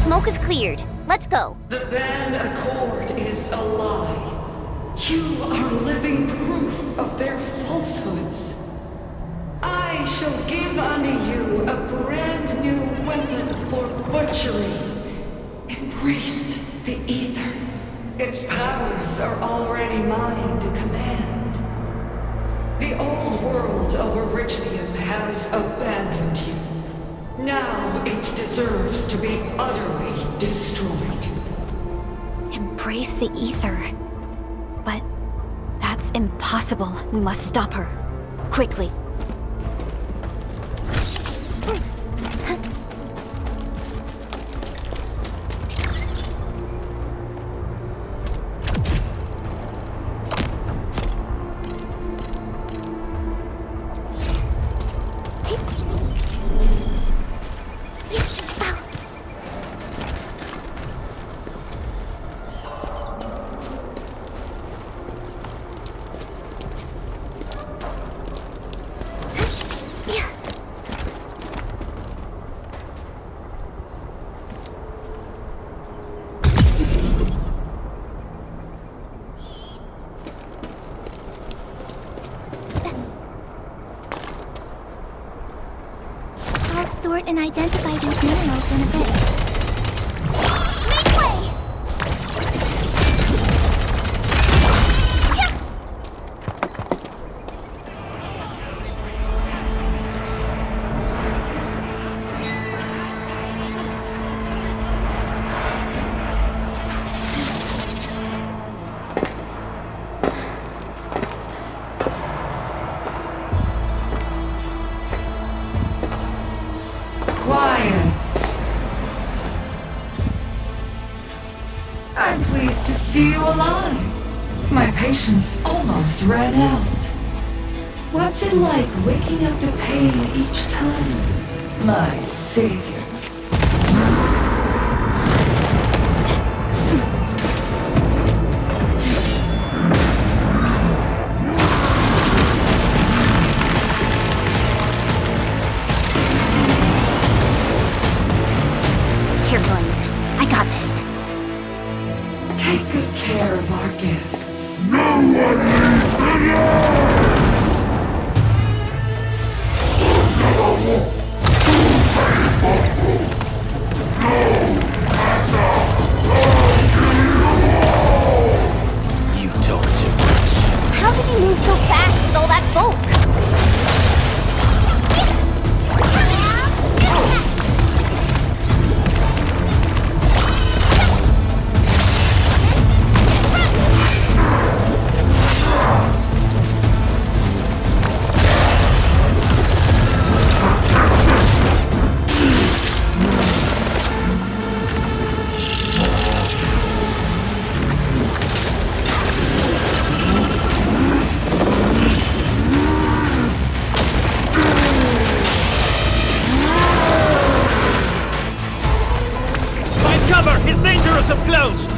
Smoke is cleared. Let's go. The band accord is a lie. You are living proof of their falsehoods. I shall give unto you a brand new weapon for butchery. Embrace the ether. Its powers are already mine to command. The old world of Originium has abandoned you. Now it deserves to be utterly destroyed. Embrace the ether. But Impossible. We must stop her. Quickly. Sort and identify these minerals in a bit. Make way! I'm pleased to see you alive. My patience almost ran out. What's it like waking up to pain each time, my savior? Careful, I got this. Take good care of our guests. No one needs to know! You talk too much. How does he move so fast with all that bulk? He's dangerous up close!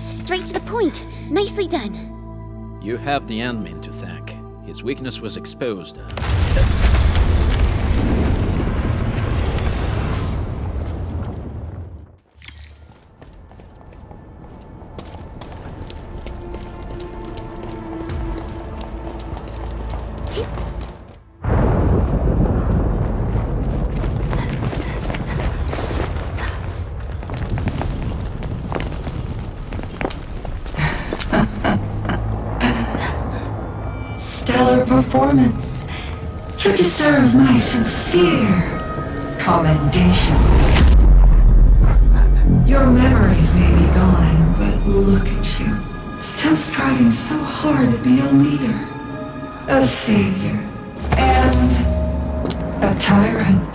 Straight to the point. Nicely done. You have the admin to thank. His weakness was exposed. stellar performance. You deserve my sincere commendations. Your memories may be gone, but look at you. Still striving so hard to be a leader, a savior, and a tyrant.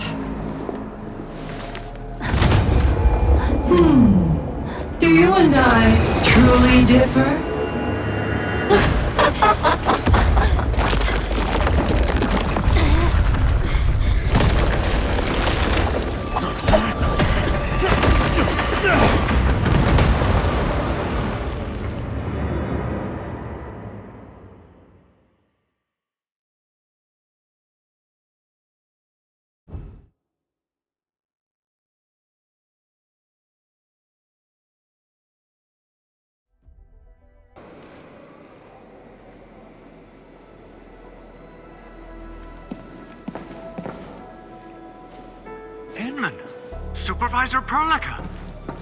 Do you and I truly differ? Supervisor Perlica,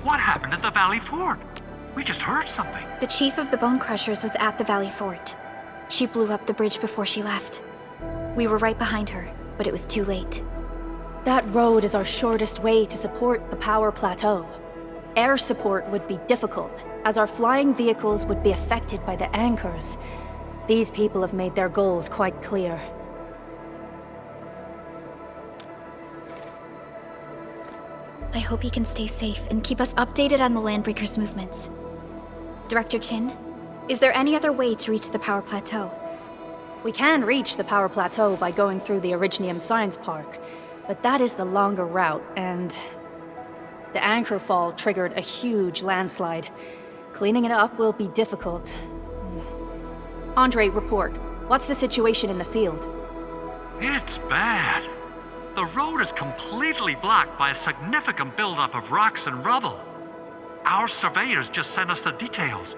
what happened at the Valley Fort? We just heard something. The chief of the Bone Crushers was at the Valley Fort. She blew up the bridge before she left. We were right behind her, but it was too late. That road is our shortest way to support the power plateau. Air support would be difficult, as our flying vehicles would be affected by the Ankhors. These people have made their goals quite clear. I hope he can stay safe and keep us updated on the Landbreakers' movements. Director Chen, is there any other way to reach the power plateau? We can reach the power plateau by going through the Originium Science Park, but that is the longer route, and the Anchor fall triggered a huge landslide. Cleaning it up will be difficult. Andre, report. What's the situation in the field? It's bad. The road is completely blocked by a significant buildup of rocks and rubble. Our surveyors just sent us the details.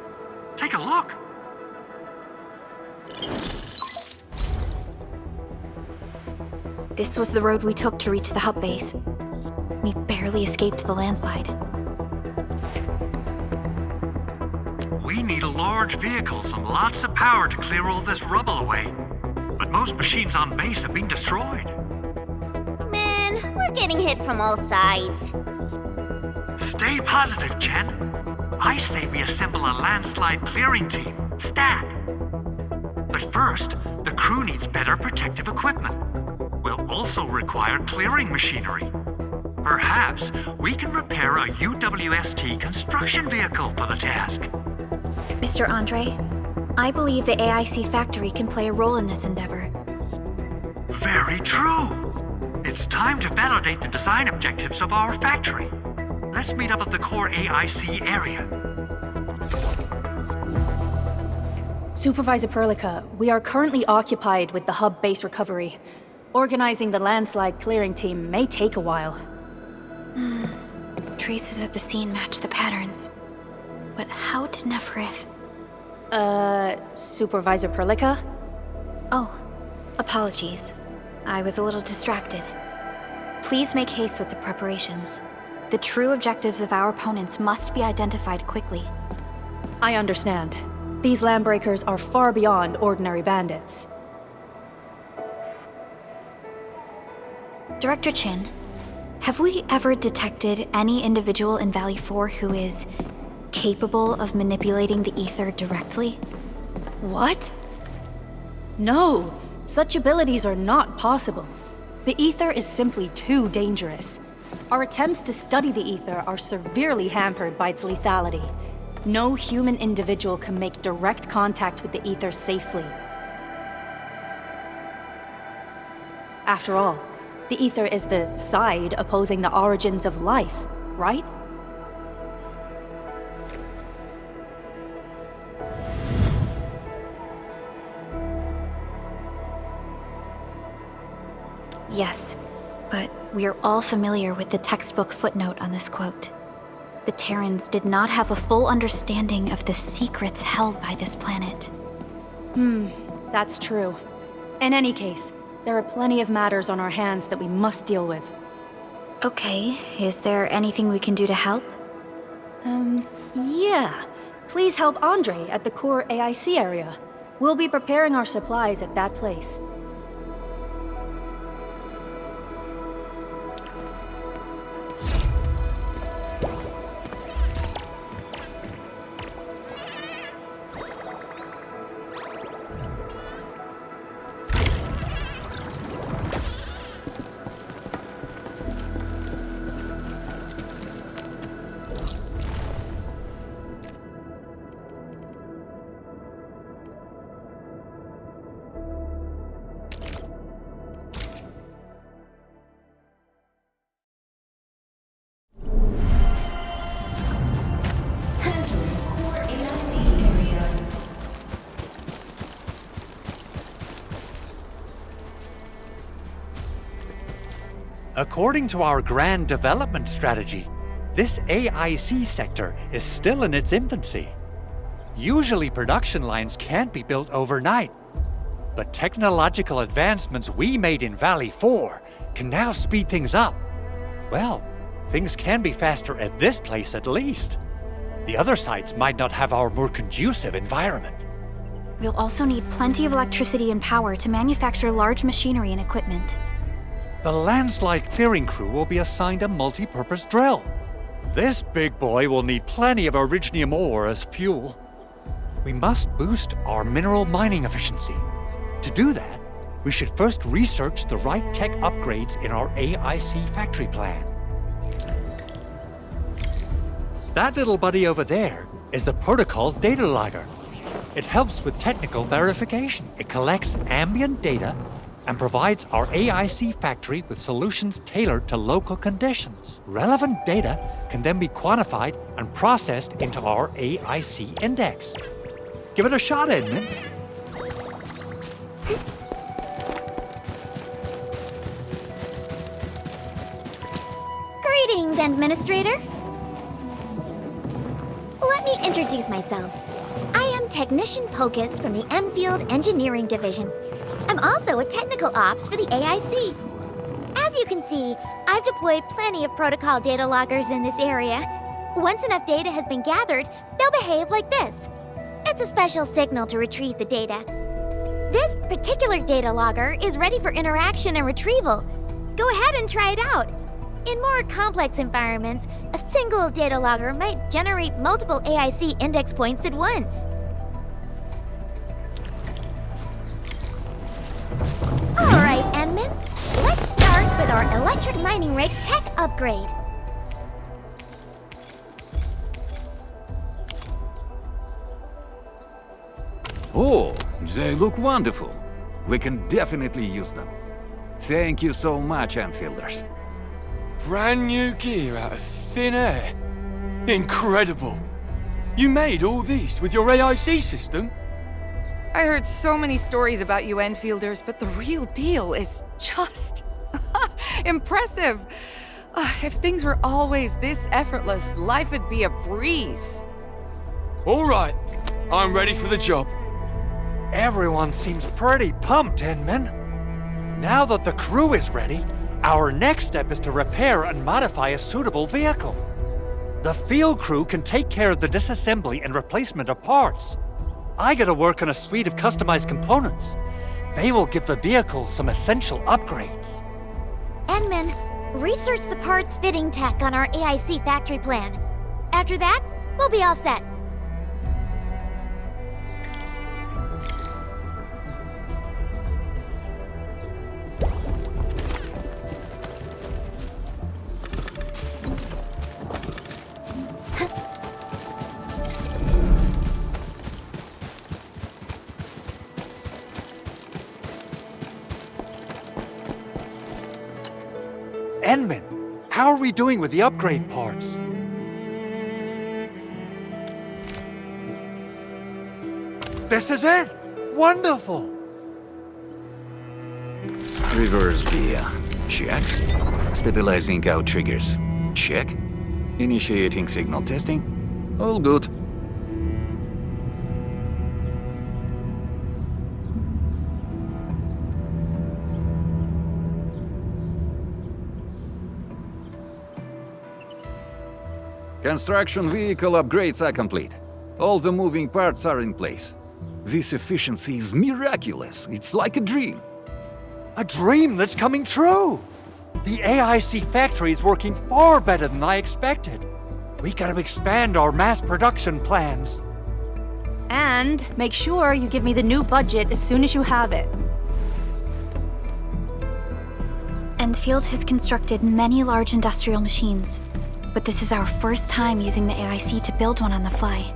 Take a look. This was the road we took to reach the hub base. We barely escaped the landslide. We need large vehicles and lots of power to clear all this rubble away. But most machines on base have been destroyed. Man, we're getting hit from all sides. Stay positive, Chen. I say we assemble a landslide clearing team, STAC. But first, the crew needs better protective equipment. We'll also require clearing machinery. Perhaps we can repair a UWST construction vehicle for the task. Mr. Andre, I believe the AIC factory can play a role in this endeavor. Very true. It's time to validate the design objectives of our factory. Let's meet up at the core AIC area. Supervisor Perlica, we are currently occupied with the hub base recovery. Organizing the landslide clearing team may take a while. Traces at the scene match the patterns. But how did Neferith... Supervisor Perlica? Oh, apologies. I was a little distracted. Please make haste with the preparations. The true objectives of our opponents must be identified quickly. I understand. These Landbreakers are far beyond ordinary bandits. Director Chen, have we ever detected any individual in Valley 4 who is capable of manipulating the ether directly? What? No, such abilities are not possible. The ether is simply too dangerous. Our attempts to study the ether are severely hampered by its lethality. No human individual can make direct contact with the ether safely. After all, the ether is the side opposing the origins of life, right? Yes, but we are all familiar with the textbook footnote on this quote. The Terrans did not have a full understanding of the secrets held by this planet. That's true. In any case, there are plenty of matters on our hands that we must deal with. Okay, is there anything we can do to help? Yeah. Please help Andre at the core AIC area. We'll be preparing our supplies at that place. According to our grand development strategy, this AIC sector is still in its infancy. Usually production lines can't be built overnight, but technological advancements we made in Valley 4 can now speed things up. Well, things can be faster at this place at least. The other sites might not have our more conducive environment. We'll also need plenty of electricity and power to manufacture large machinery and equipment. The landslide clearing crew will be assigned a multi-purpose drill. This big boy will need plenty of Originium ore as fuel. We must boost our mineral mining efficiency. To do that, we should first research the right tech upgrades in our AIC factory plan. That little buddy over there is the protocol data logger. It helps with technical verification. It collects ambient data and provides our AIC factory with solutions tailored to local conditions. Relevant data can then be quantified and processed into our AIC index. Give it a shot, Edmund. Greetings, Endministrator. Let me introduce myself. I am Technician Pocus from the Enfield Engineering Division. I'm also a technical ops for the AIC. As you can see, I've deployed plenty of protocol data loggers in this area. Once enough data has been gathered, they'll behave like this. It's a special signal to retrieve the data. This particular data logger is ready for interaction and retrieval. Go ahead and try it out. In more complex environments, a single data logger might generate multiple AIC index points at once. Alright, Enman. Let's start with our electric mining rig tech upgrade. Oh, they look wonderful. We can definitely use them. Thank you so much, Enfielders. Brand new gear out of thin air. Incredible. You made all these with your AIC system? I heard so many stories about you Enfielders, but the real deal is just impressive. If things were always this effortless, life would be a breeze. All right, I'm ready for the job. Everyone seems pretty pumped, Enman. Now that the crew is ready, our next step is to repair and modify a suitable vehicle. The field crew can take care of the disassembly and replacement of parts. I gotta work on a suite of customized components. They will give the vehicle some essential upgrades. Enman, research the parts fitting tech on our AIC factory plan. After that, we'll be all set. Enman, how are we doing with the upgrade parts? This is it! Wonderful! Reverse gear. Check. Stabilizing out triggers. Check. Initiating signal testing. All good. Construction vehicle upgrades are complete. All the moving parts are in place. This efficiency is miraculous. It's like a dream. A dream that's coming true! The AIC factory is working far better than I expected. We gotta expand our mass production plans. And make sure you give me the new budget as soon as you have it. Endfield has constructed many large industrial machines, but this is our first time using the AIC to build one on the fly.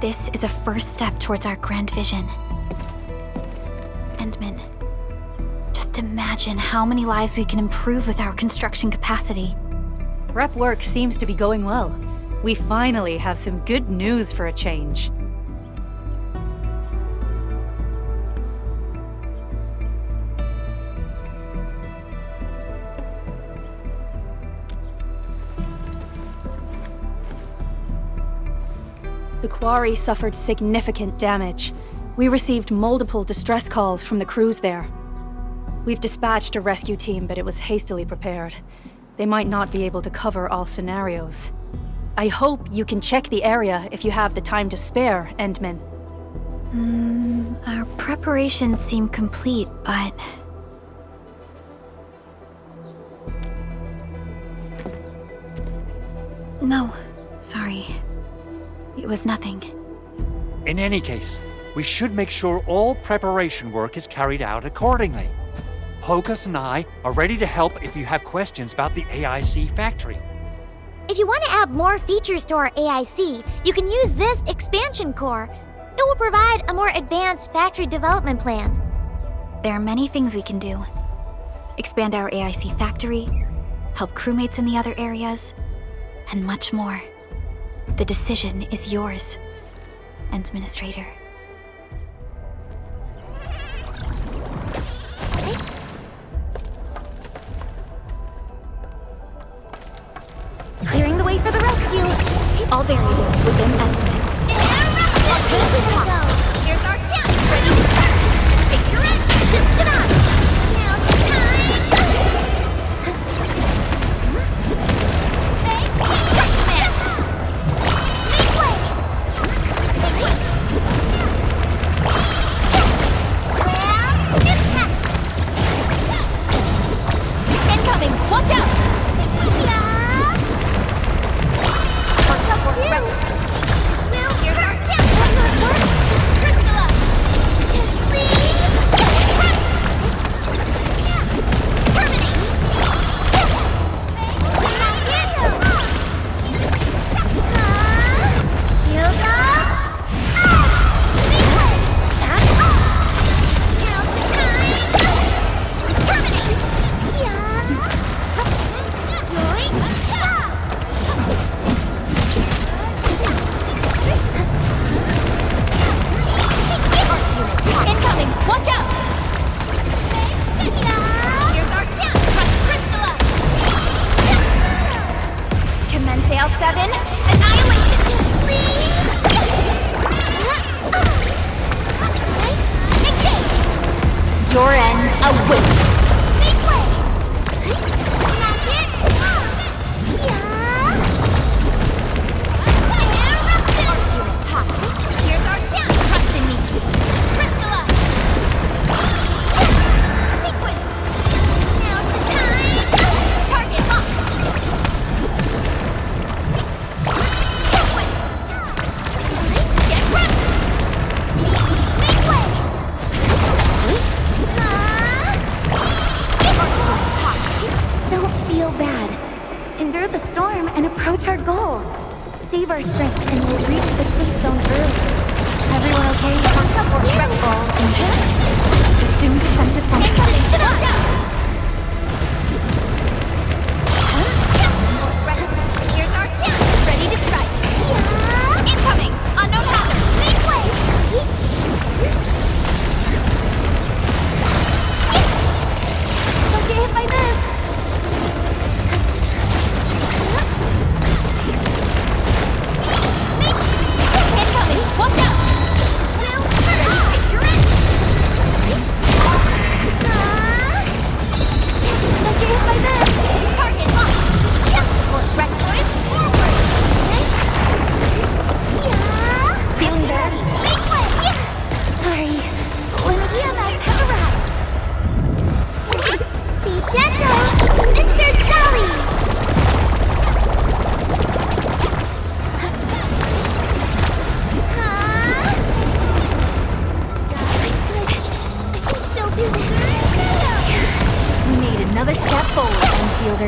This is a first step towards our grand vision. Endman, just imagine how many lives we can improve with our construction capacity. Prep work seems to be going well. We finally have some good news for a change. The quarry suffered significant damage. We received multiple distress calls from the crews there. We've dispatched a rescue team, but it was hastily prepared. They might not be able to cover all scenarios. I hope you can check the area if you have the time to spare, Endman. Our preparations seem complete, but... No, sorry. It was nothing. In any case, we should make sure all preparation work is carried out accordingly. Hocus and I are ready to help if you have questions about the AIC factory. If you want to add more features to our AIC, you can use this expansion core. It will provide a more advanced factory development plan. There are many things we can do. Expand our AIC factory, help crewmates in the other areas, and much more. The decision is yours, Endministrator. Clearing the way for the rescue. All variables within estimates. Here's our chance. Ready to start. Take your end. Sit down. Now's the time. Take command. Make way. Well, impact. Incoming. Watch out. Your end awaits. Save our strength and we'll reach the safe zone early. Everyone okay? Assume defensive function. Here's our chance. Ready to strike. Incoming. Unknown hazard. Make way. Don't get hit by this. Watch out! Will, take your end!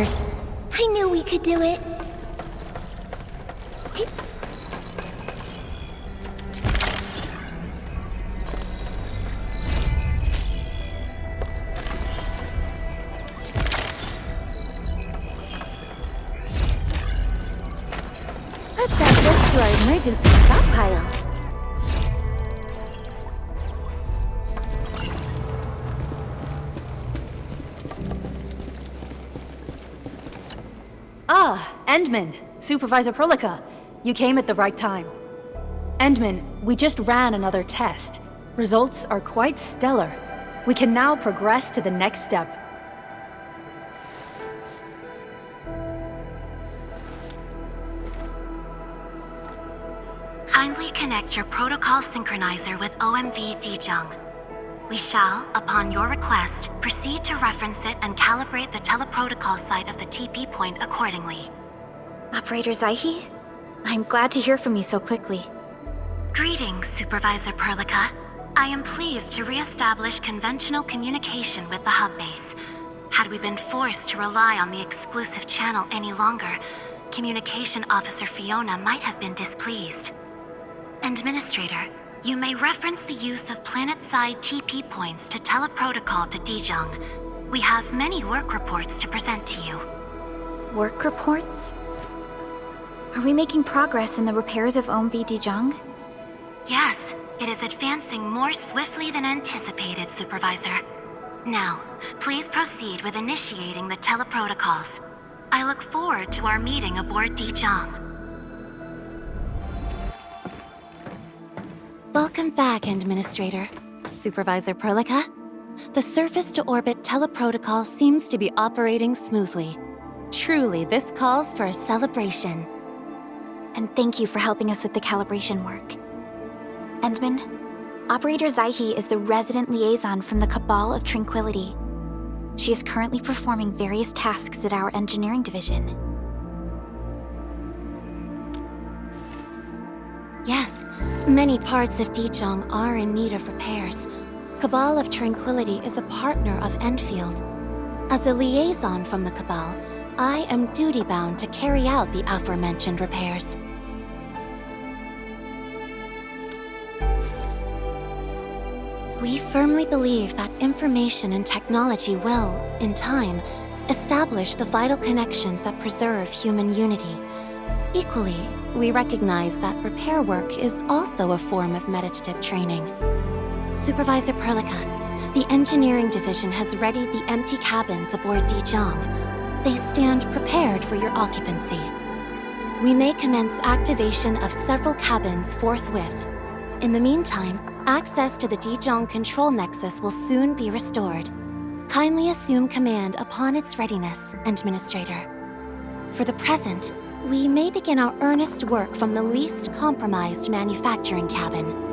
survivors. I knew we could do it. Let's add this to our emergency stockpile. Ah, Endman, Supervisor Perlica. You came at the right time. Endman, we just ran another test. Results are quite stellar. We can now progress to the next step. Kindly connect your protocol synchronizer with OMV Dijiang. We shall, upon your request, proceed to reference it and calibrate the teleprotocol site of the TP point accordingly. Operator Xaihi? I'm glad to hear from you so quickly. Greetings, Supervisor Perlica. I am pleased to re-establish conventional communication with the hub base. Had we been forced to rely on the exclusive channel any longer, Communication Officer Fiona might have been displeased. Administrator, you may reference the use of planet-side TP points to teleprotocol to Dijiang. We have many work reports to present to you. Work reports? Are we making progress in the repairs of OMV Dijiang? Yes, it is advancing more swiftly than anticipated, Supervisor. Now, please proceed with initiating the teleprotocols. I look forward to our meeting aboard Dijiang. Welcome back, Endministrator. Supervisor Perlica. The surface-to-orbit teleprotocol seems to be operating smoothly. Truly, this calls for a celebration. And thank you for helping us with the calibration work. Endman, Operator Xaihi is the resident liaison from the Cabal of Tranquility. She is currently performing various tasks at our engineering division. Yes, many parts of Dijiang are in need of repairs. Cabal of Tranquility is a partner of Endfield. As a liaison from the Cabal, I am duty-bound to carry out the aforementioned repairs. We firmly believe that information and technology will, in time, establish the vital connections that preserve human unity. Equally, we recognize that repair work is also a form of meditative training. Supervisor Perlica, the engineering division has readied the empty cabins aboard Dijiang. They stand prepared for your occupancy. We may commence activation of several cabins forthwith. In the meantime, access to the Dijiang control nexus will soon be restored. Kindly assume command upon its readiness, Endministrator. For the present, we may begin our earnest work from the least compromised manufacturing cabin.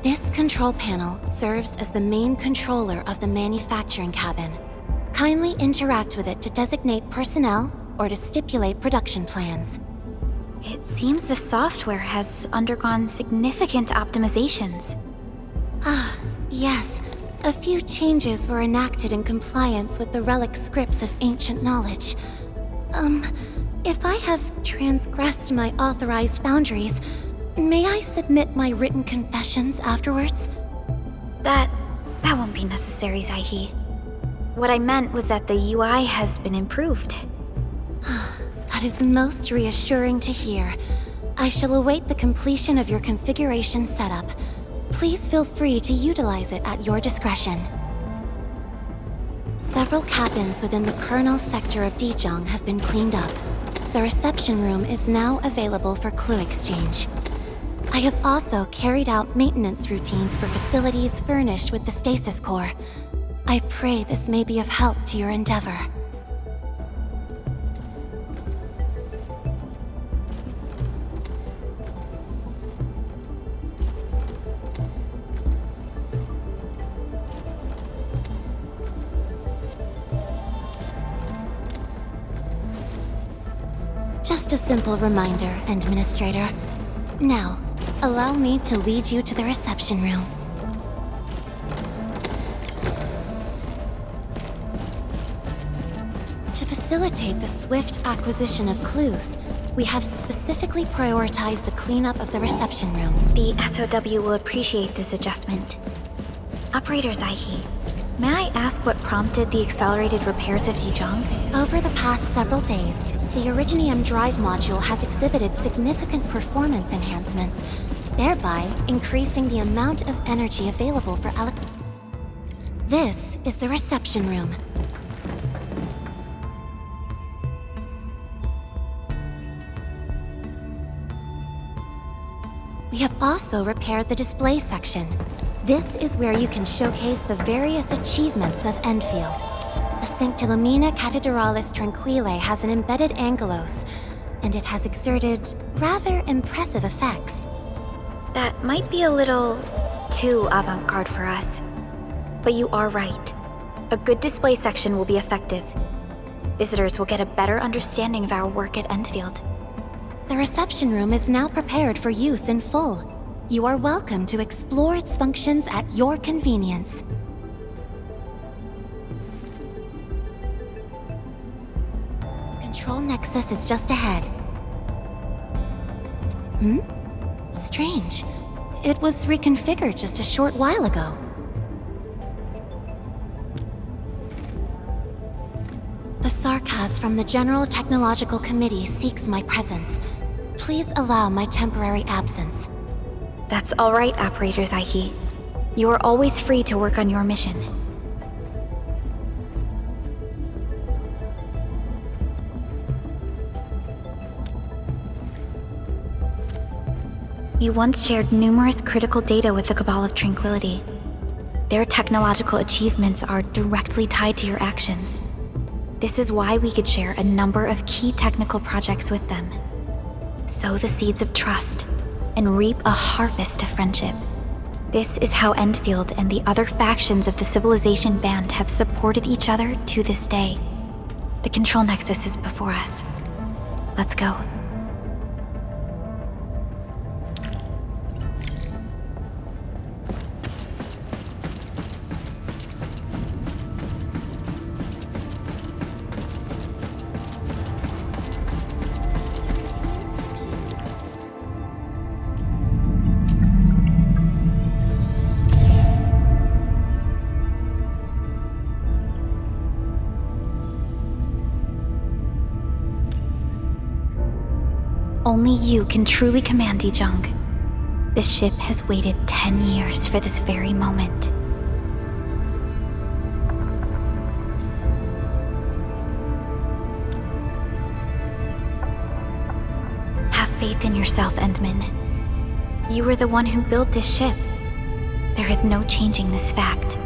This control panel serves as the main controller of the manufacturing cabin. Kindly interact with it to designate personnel or to stipulate production plans. It seems the software has undergone significant optimizations. Ah, yes. A few changes were enacted in compliance with the relic scripts of ancient knowledge. If I have transgressed my authorized boundaries, may I submit my written confessions afterwards? That won't be necessary, Xaihi. What I meant was that the UI has been improved. That is most reassuring to hear. I shall await the completion of your configuration setup. Please feel free to utilize it at your discretion. Several cabins within the kernel sector of Dijiang have been cleaned up. The reception room is now available for clue exchange. I have also carried out maintenance routines for facilities furnished with the stasis core. I pray this may be of help to your endeavor. Just a simple reminder, Endministrator. Now, allow me to lead you to the reception room. To facilitate the swift acquisition of clues, we have specifically prioritized the cleanup of the reception room. The SOW will appreciate this adjustment. Operator Xaihi, may I ask what prompted the accelerated repairs of Dijiang? Over the past several days, the Originium drive module has exhibited significant performance enhancements, thereby increasing the amount of energy available for This is the reception room. We have also repaired the display section. This is where you can showcase the various achievements of Endfield. The Sanctilumina Cathedralis Tranquille has an embedded angelos, and it has exerted rather impressive effects. That might be a little too avant-garde for us. But you are right. A good display section will be effective. Visitors will get a better understanding of our work at Endfield. The reception room is now prepared for use in full. You are welcome to explore its functions at your convenience. Control Nexus is just ahead. Strange. It was reconfigured just a short while ago. The Sarkaz from the General Technological Committee seeks my presence. Please allow my temporary absence. That's all right, Operator Xaihi. You are always free to work on your mission. You once shared numerous critical data with the Cabal of Tranquility. Their technological achievements are directly tied to your actions. This is why we could share a number of key technical projects with them. Sow the seeds of trust, and reap a harvest of friendship. This is how Endfield and the other factions of the Civilization Band have supported each other to this day. The Control Nexus is before us. Let's go. Only you can truly command Dijiang. This ship has waited 10 years for this very moment. Have faith in yourself, Endman. You were the one who built this ship. There is no changing this fact.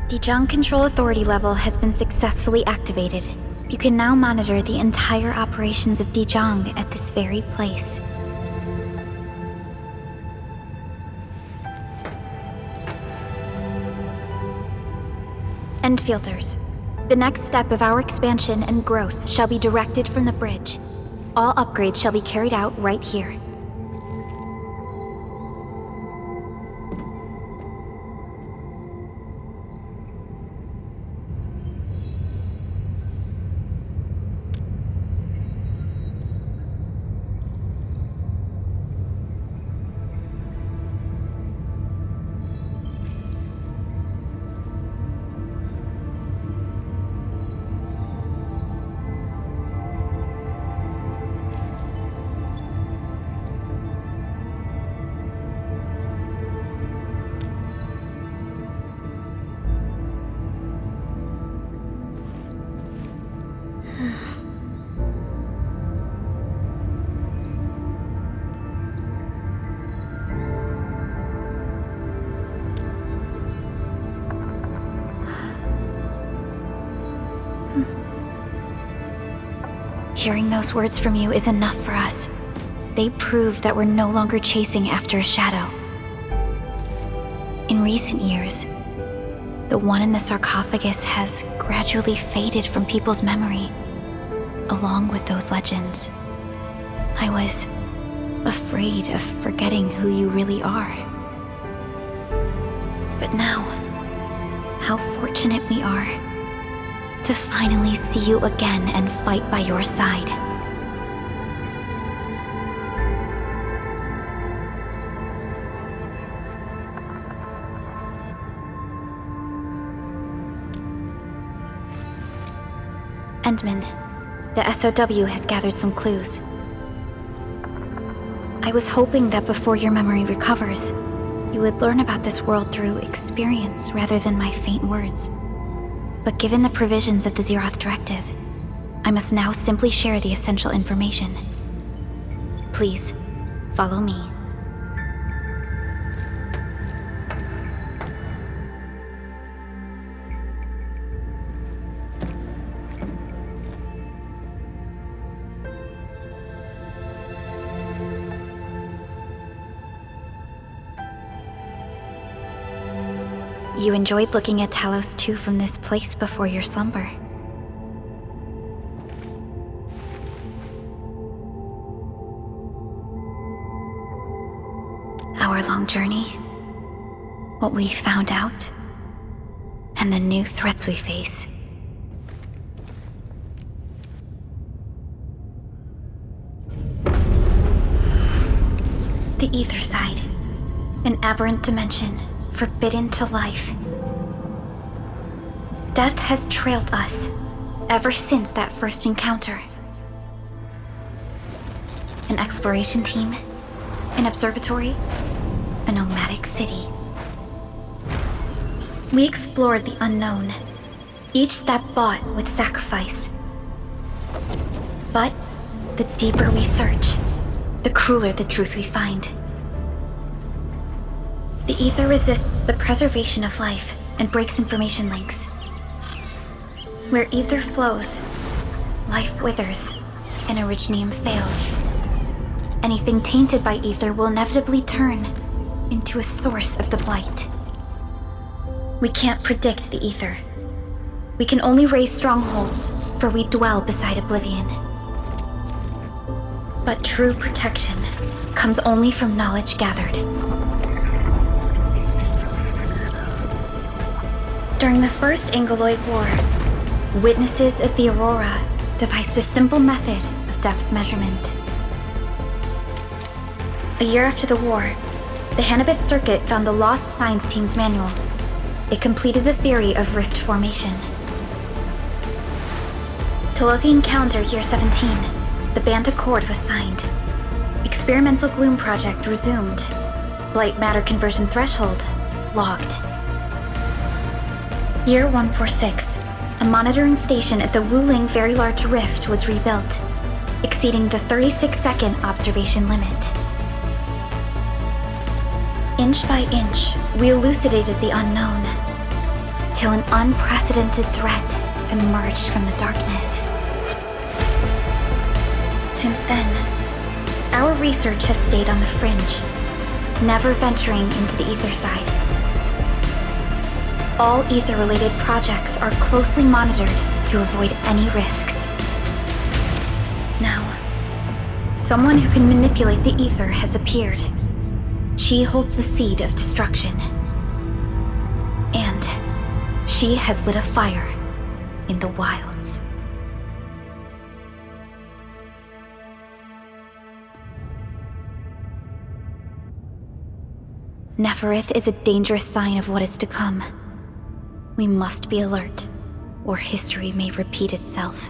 Dijiang Control Authority level has been successfully activated. You can now monitor the entire operations of Dijiang at this very place. Endfielders, the next step of our expansion and growth shall be directed from the bridge. All upgrades shall be carried out right here. Hearing those words from you is enough for us. They prove that we're no longer chasing after a shadow. In recent years, the one in the sarcophagus has gradually faded from people's memory, along with those legends. I was afraid of forgetting who you really are. But now, how fortunate we are to finally see you again and fight by your side. Endman, the SOW has gathered some clues. I was hoping that before your memory recovers, you would learn about this world through experience rather than my faint words. But given the provisions of the Zeroth Directive, I must now simply share the essential information. Please, follow me. You enjoyed looking at Talos 2 from this place before your slumber. Our long journey, what we found out, and the new threats we face. The Ether Side, an aberrant dimension forbidden to life. Death has trailed us ever since that first encounter. An exploration team, an observatory, a nomadic city. We explored the unknown, each step bought with sacrifice. But the deeper we search, the crueler the truth we find. The Ether resists the preservation of life and breaks information links. Where Ether flows, life withers, and Originium fails. Anything tainted by Ether will inevitably turn into a source of the blight. We can't predict the Ether. We can only raise strongholds, for we dwell beside oblivion. But true protection comes only from knowledge gathered. During the First Angoloid War, witnesses of the Aurora devised a simple method of depth measurement. A year after the war, the Hannibit Circuit found the Lost Science Team's manual. It completed the theory of rift formation. Tolosian calendar year 17, the Band Accord was signed. Experimental Gloom project resumed. Blight matter conversion threshold logged. Year 146, a monitoring station at the Wuling Very Large Rift was rebuilt, exceeding the 36-second observation limit. Inch by inch, we elucidated the unknown, till an unprecedented threat emerged from the darkness. Since then, our research has stayed on the fringe, never venturing into the Ether Side. All Ether-related projects are closely monitored to avoid any risks. Now, someone who can manipulate the Ether has appeared. She holds the seed of destruction. And she has lit a fire in the wilds. Neferith is a dangerous sign of what is to come. We must be alert, or history may repeat itself.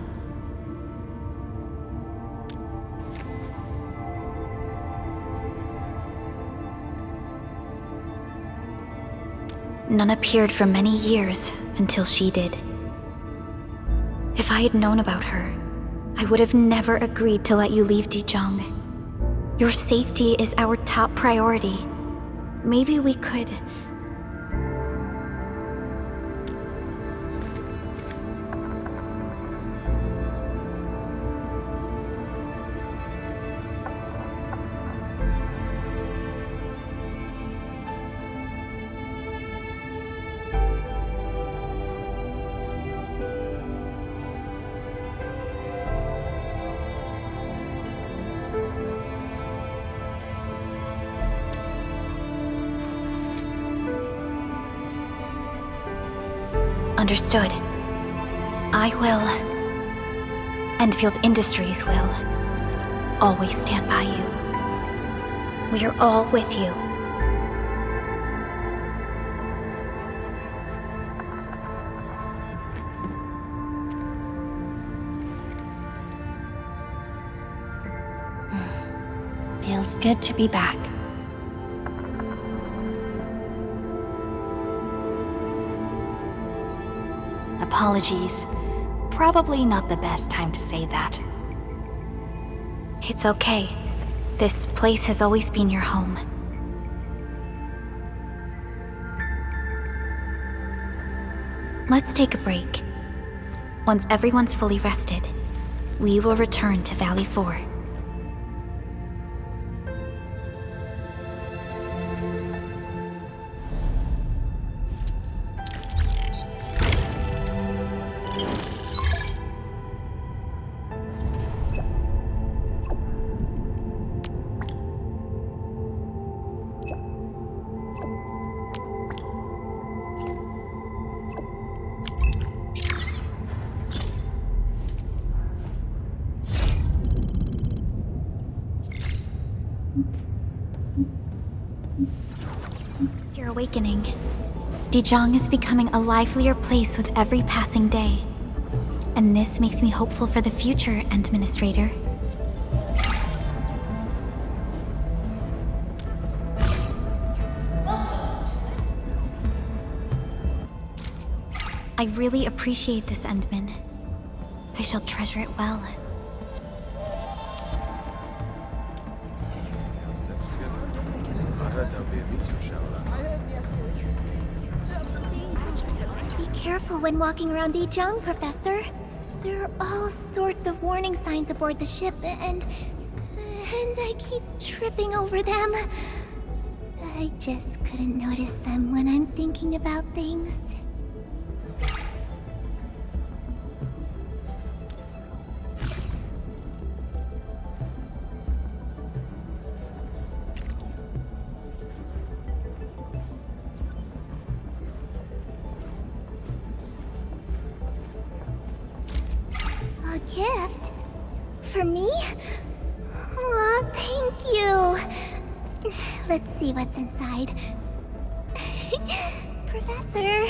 None appeared for many years until she did. If I had known about her, I would have never agreed to let you leave Dijiang. Your safety is our top priority. Maybe we could... Understood. I will. Endfield Industries will. Always stand by you. We are all with you. Feels good to be back. Apologies. Probably not the best time to say that. It's okay. This place has always been your home. Let's take a break. Once everyone's fully rested, we will return to Valley 4. Your awakening. Dijiang is becoming a livelier place with every passing day. And this makes me hopeful for the future, Endministrator. I really appreciate this, Endman. I shall treasure it well. Be careful when walking around Dijiang, Professor. There are all sorts of warning signs aboard the ship, and I keep tripping over them. I just couldn't notice them when I'm thinking about things. A gift? For me? Aw, thank you. Let's see what's inside. Professor,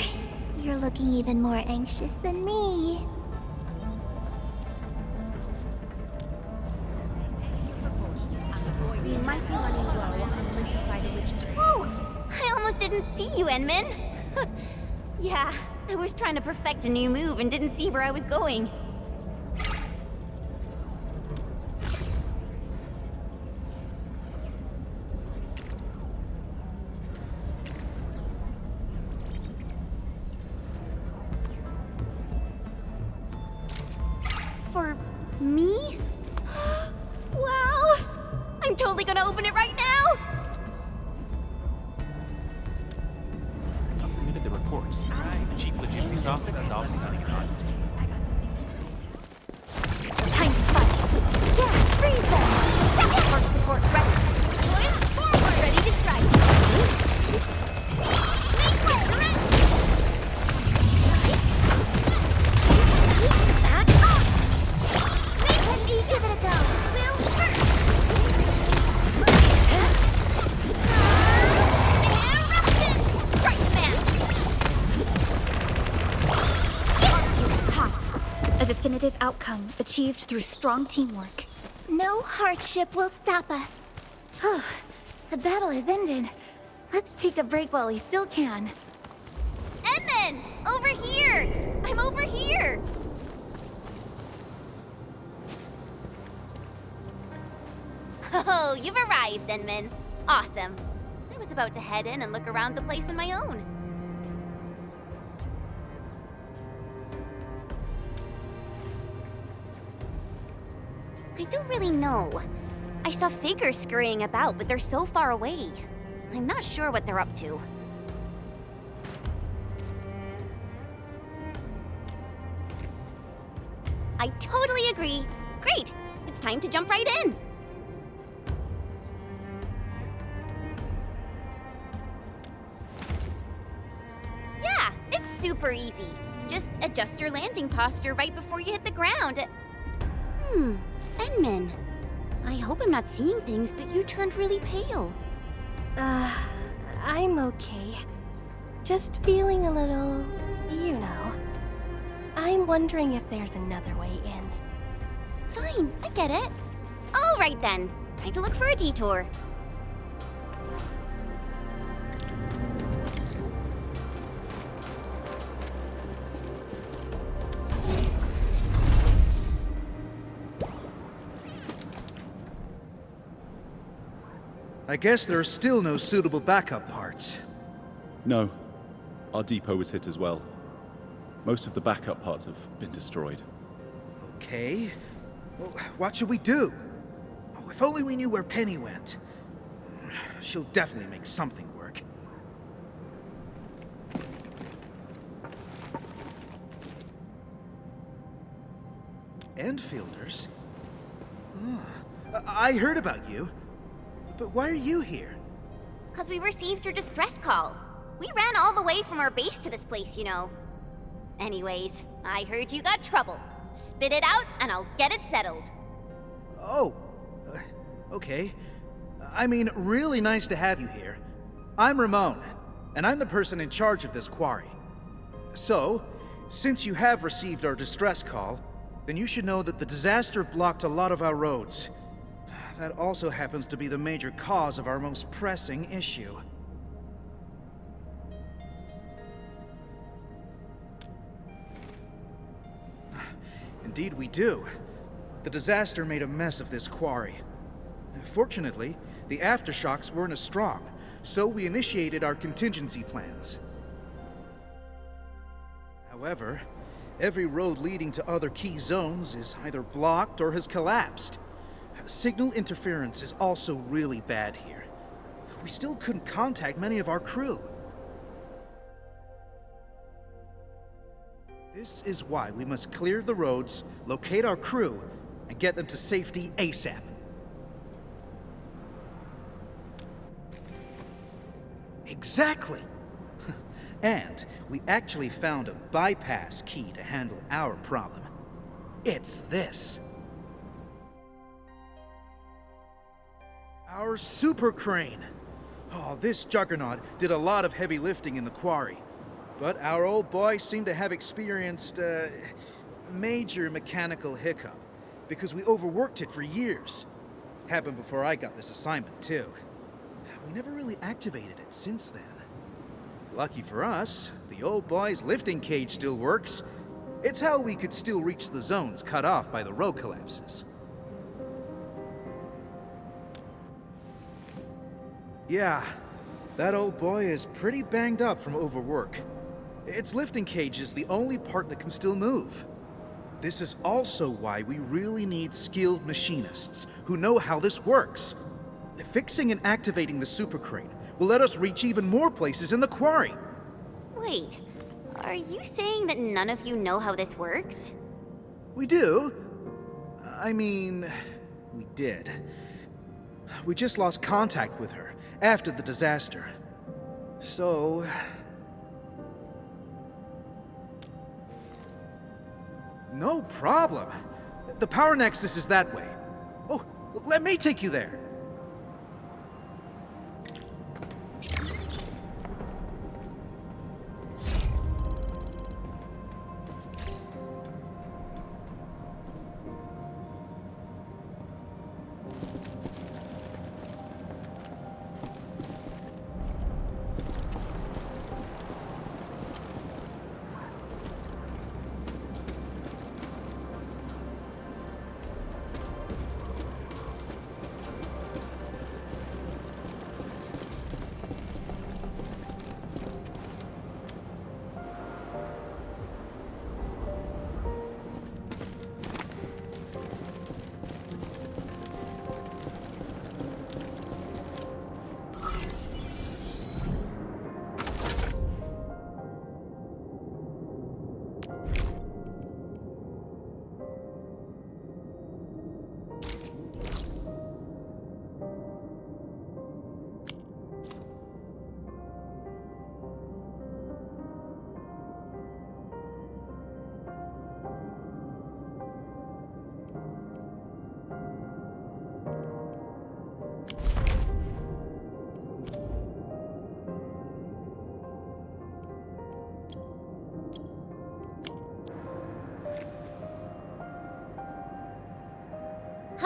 you're looking even more anxious than me. We might be running into our liquefied original. Oh! I almost didn't see you, Enman. Yeah, I was trying to perfect a new move and didn't see where I was going. For me? Wow! I'm totally gonna open it right now! I've submitted the reports. The Chief Logistics Office is also sending an audit. Time to fight! Yeah, freeze them! Support ready! Forward! Ready to strike! Back up! Let me give it a go! Eruption! Strike smash! Hot. A definitive outcome achieved through strong teamwork. No hardship will stop us. The battle has ended. Let's take a break while we still can. Edmund! Over here! I'm over here! Oh, you've arrived, Edmund. Awesome. I was about to head in and look around the place on my own. I don't really know. I saw figures scurrying about, but they're so far away. I'm not sure what they're up to. I totally agree. Great! It's time to jump right in! Yeah, it's super easy. Just adjust your landing posture right before you hit the ground. Endmin. I hope I'm not seeing things, but you turned really pale. I'm okay. Just feeling a little, you know. I'm wondering if there's another way in. Fine, I get it. All right then, time to look for a detour. I guess there are still no suitable backup parts. No. Our depot was hit as well. Most of the backup parts have been destroyed. Okay. Well, what should we do? Oh, if only we knew where Penny went. She'll definitely make something work. Endfielders? I heard about you. But why are you here? 'Cause we received your distress call. We ran all the way from our base to this place, you know. Anyways, I heard you got trouble. Spit it out and I'll get it settled. Oh, okay. I mean, really nice to have you here. I'm Ramon, and I'm the person in charge of this quarry. So, since you have received our distress call, then you should know that the disaster blocked a lot of our roads. That also happens to be the major cause of our most pressing issue. Indeed we do. The disaster made a mess of this quarry. Fortunately, the aftershocks weren't as strong, so we initiated our contingency plans. However, every road leading to other key zones is either blocked or has collapsed. Signal interference is also really bad here. We still couldn't contact many of our crew. This is why we must clear the roads, locate our crew, and get them to safety ASAP. Exactly! And we actually found a bypass key to handle our problem. It's this. Our super crane. Oh, this juggernaut did a lot of heavy lifting in the quarry. But our old boy seemed to have experienced a major mechanical hiccup because we overworked it for years. Happened before I got this assignment, too. We never really activated it since then. Lucky for us, the old boy's lifting cage still works. It's how we could still reach the zones cut off by the road collapses. Yeah, that old boy is pretty banged up from overwork. Its lifting cage is the only part that can still move. This is also why we really need skilled machinists who know how this works. Fixing and activating the super crane will let us reach even more places in the quarry. Wait, are you saying that none of you know how this works? We do. I mean, we did. We just lost contact with her after the disaster. So... No problem. The power nexus is that way. Oh, let me take you there.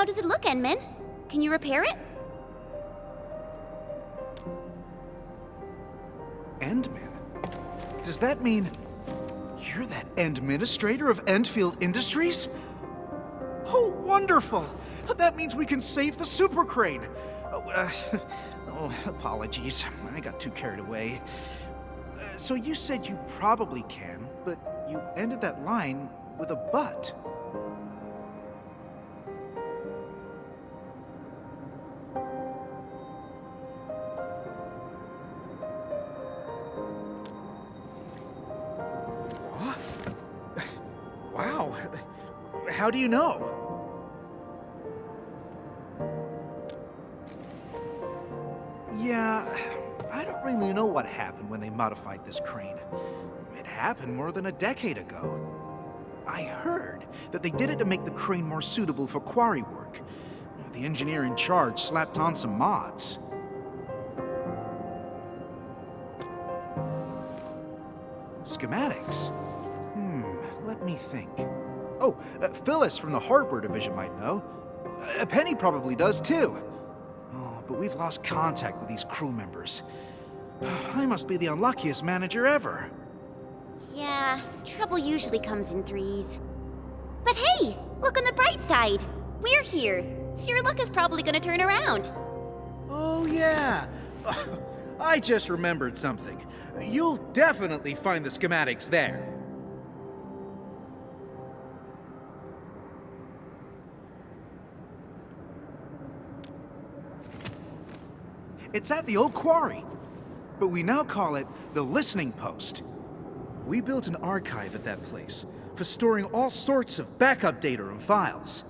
How does it look, Endmin? Can you repair it? Endmin? Does that mean you're that Endministrator of Endfield Industries? Oh, wonderful! That means we can save the super crane. Oh, apologies. I got too carried away. So you said you probably can, but you ended that line with a but. What? Wow. How do you know? Yeah, I don't really know what happened when they modified this crane. It happened more than a decade ago. I heard that they did it to make the crane more suitable for quarry work. The engineer in charge slapped on some mods. Schematics? Let me think. Oh, Phyllis from the hardware division might know. Penny probably does too. But we've lost contact with these crew members. I must be the unluckiest manager ever. Yeah, trouble usually comes in threes. But hey, look on the bright side. We're here, so your luck is probably gonna turn around. Oh yeah. I just remembered something. You'll definitely find the schematics there. It's at the old quarry, but we now call it the Listening Post. We built an archive at that place for storing all sorts of backup data and files.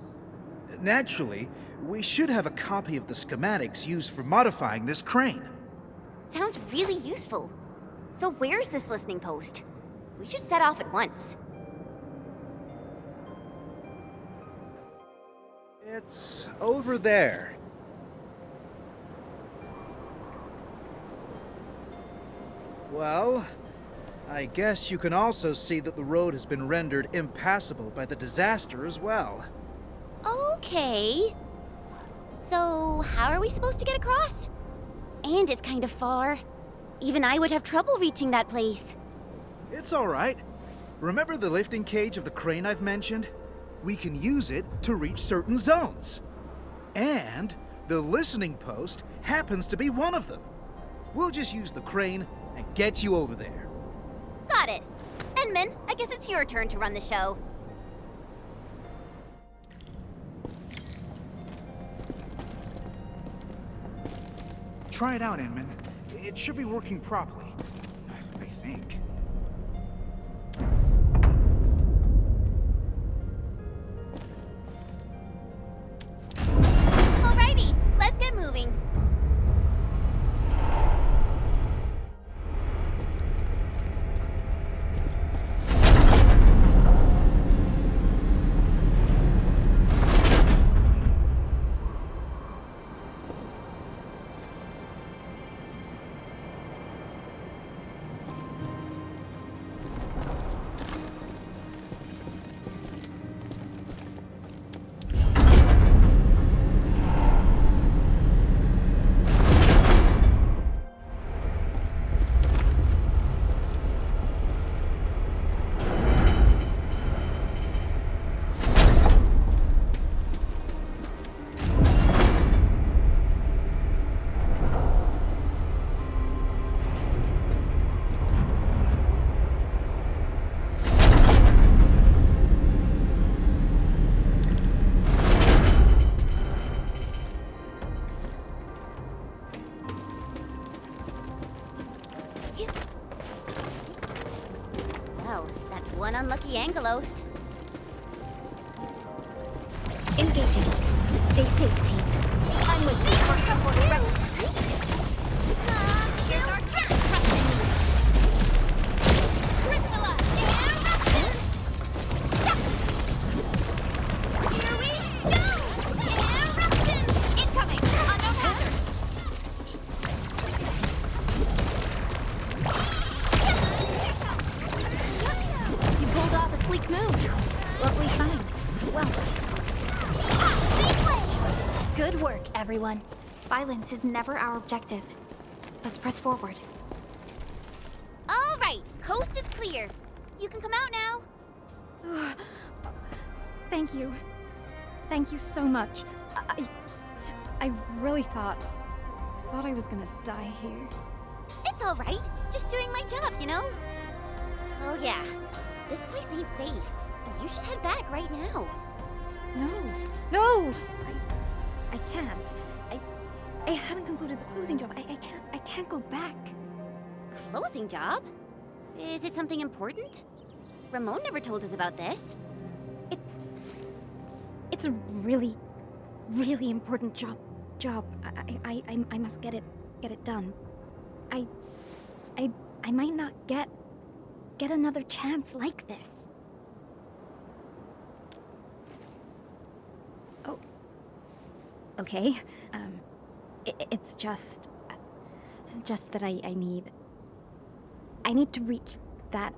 Naturally, we should have a copy of the schematics used for modifying this crane. Sounds really useful. So where's this listening post? We should set off at once. It's over there. Well, I guess you can also see that the road has been rendered impassable by the disaster as well. Okay. So, how are we supposed to get across? And it's kind of far. Even I would have trouble reaching that place. It's all right. Remember the lifting cage of the crane I've mentioned? We can use it to reach certain zones. And the listening post happens to be one of them. We'll just use the crane and get you over there. Got it. Endmin, I guess it's your turn to run the show. Try it out, Endmin. It should be working properly. I think. Alrighty, let's get moving. Well, that's one unlucky Angelos. Engaging. Stay safe, team. I'm with you for support and Here's our chance! Crystalla! Here we go! Eruption! Incoming! Unknown hazard! You pulled off a sleek move. Lovely find. Well done. Sequence! everyone. Violence is never our objective. Let's press forward. All right, coast is clear. You can come out now. Thank you. Thank you so much. I really thought I was gonna die here. It's all right. Just doing my job, you know? Oh yeah, this place ain't safe. You should head back right now. No! I can't. I haven't concluded the closing job. I can't go back. Closing job? Is it something important? Ramon never told us about this. It's a really, really important job. I must get it done. I might not get another chance like this. Oh. Okay. It's just that I need to reach that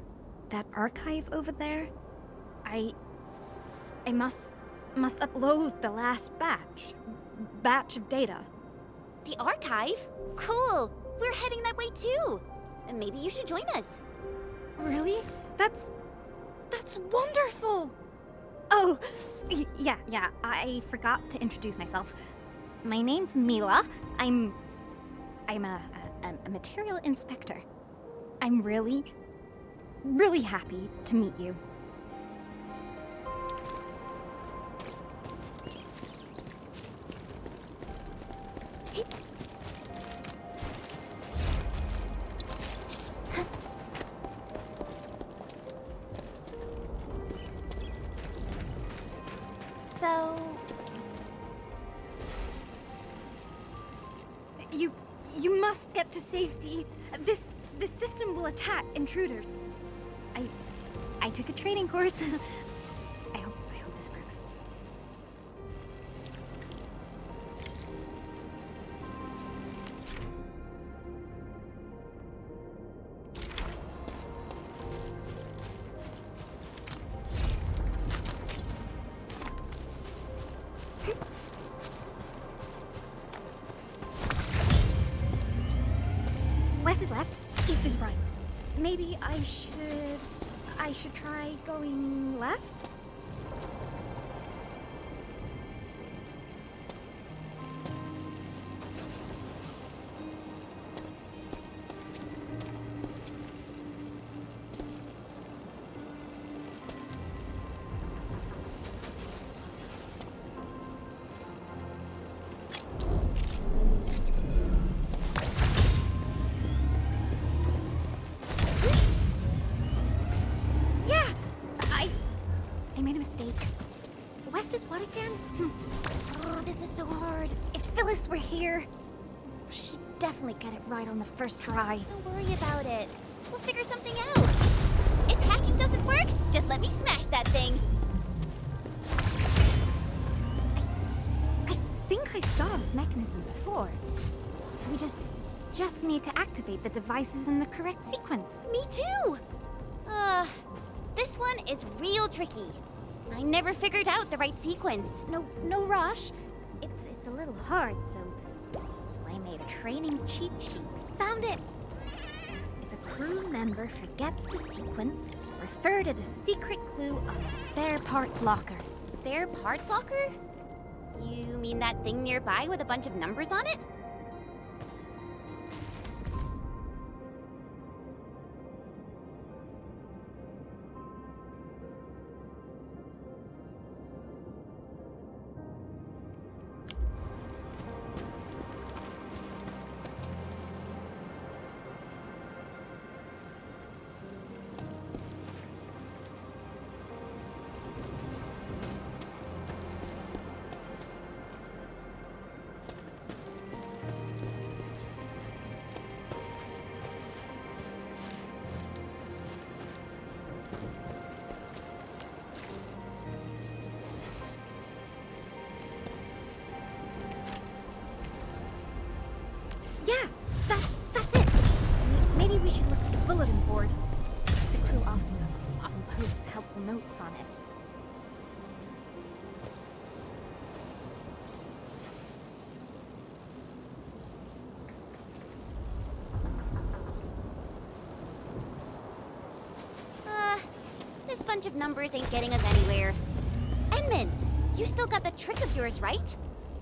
archive over there. I must upload the last batch of data. The archive? Cool. We're heading that way too. Maybe you should join us. Really? That's wonderful. Oh, yeah. I forgot to introduce myself. My name's Mila. I'm a material inspector. I'm really, really happy to meet you. So... You must get to safety. This system will attack intruders. I took a training course. I hope this works. West is left, east is right. Maybe I should try going left? We're here. She'd definitely get it right on the first try. Don't worry about it. We'll figure something out. If hacking doesn't work, just let me smash that thing. I think I saw this mechanism before. We just need to activate the devices in the correct sequence. Me too. This one is real tricky. I never figured out the right sequence. No rush. It's a little hard, so I made a training cheat sheet. Found it! If a crew member forgets the sequence, refer to the secret clue on the spare parts locker. Spare parts locker? You mean that thing nearby with a bunch of numbers on it? Yeah, that's it. Maybe we should look at the bulletin board. The crew often posts helpful notes on it. bunch of numbers ain't getting us anywhere. Endman, you still got the trick of yours, right?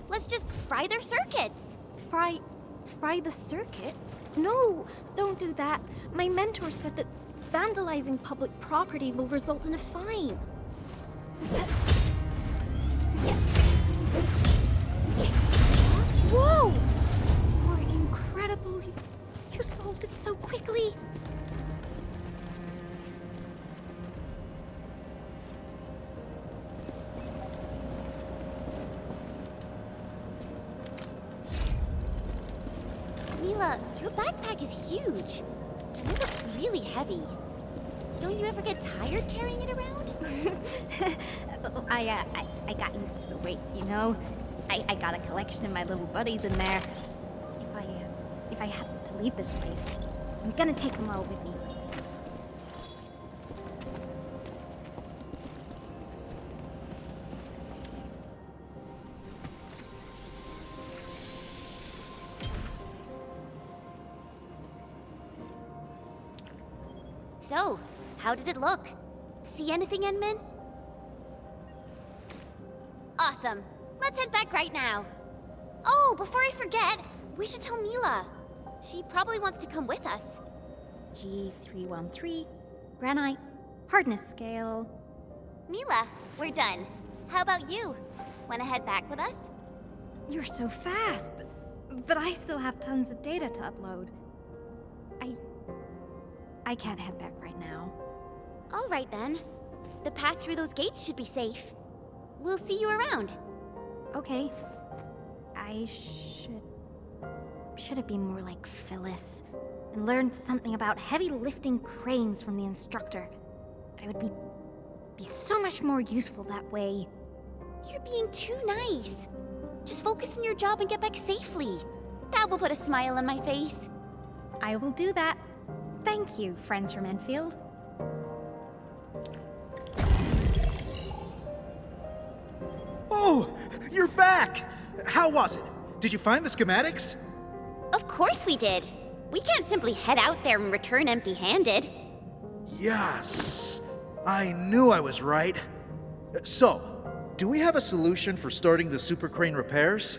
Let's just fry their circuits. Fry the circuits? No, don't do that. My mentor said that vandalizing public property will result in a fine. Whoa! You're incredible. You solved it so quickly. Mila, your backpack is huge. And it looks really heavy. Don't you ever get tired carrying it around? I got used to the weight, you know? I got a collection of my little buddies in there. If I happen to leave this place, I'm gonna take them all with me. So, how does it look? See anything, Endman? Awesome. Let's head back right now. Oh, before I forget, we should tell Mila. She probably wants to come with us. G313, granite, hardness scale. Mila, we're done. How about you? Wanna head back with us? You're so fast, but I still have tons of data to upload. I can't head back right now. All right then. The path through those gates should be safe. We'll see you around. Okay. I should have been more like Phyllis and learned something about heavy lifting cranes from the instructor. I would be so much more useful that way. You're being too nice. Just focus on your job and get back safely. That will put a smile on my face. I will do that. Thank you, friends from Endfield. Oh, you're back! How was it? Did you find the schematics? Of course we did. We can't simply head out there and return empty-handed. Yes! I knew I was right. So, do we have a solution for starting the super crane repairs?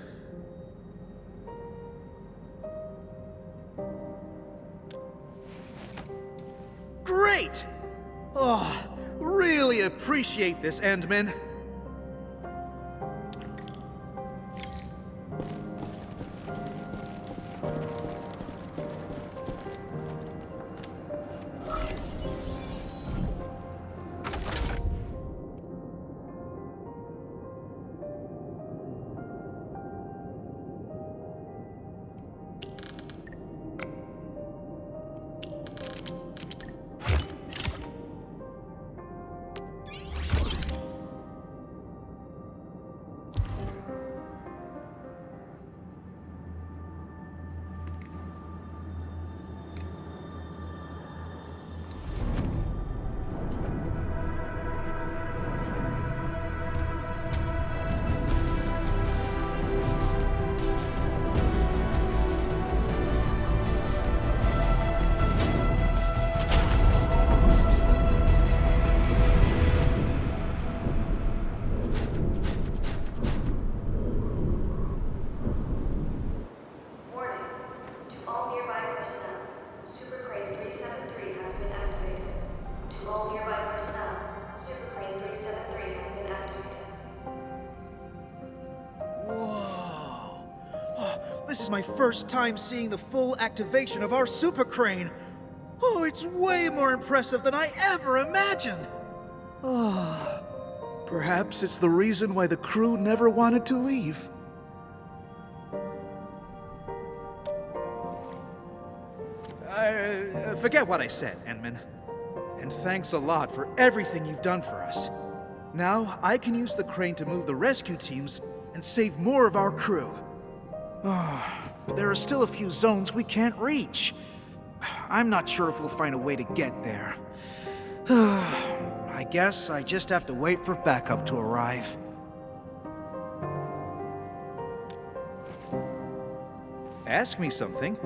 Great! Oh, really appreciate this, Endman. This is my first time seeing the full activation of our super crane. Oh, it's way more impressive than I ever imagined. Perhaps it's the reason why the crew never wanted to leave. Forget what I said, Endman. And thanks a lot for everything you've done for us. Now, I can use the crane to move the rescue teams and save more of our crew. But there are still a few zones we can't reach. I'm not sure if we'll find a way to get there. I guess I just have to wait for backup to arrive. Ask me something?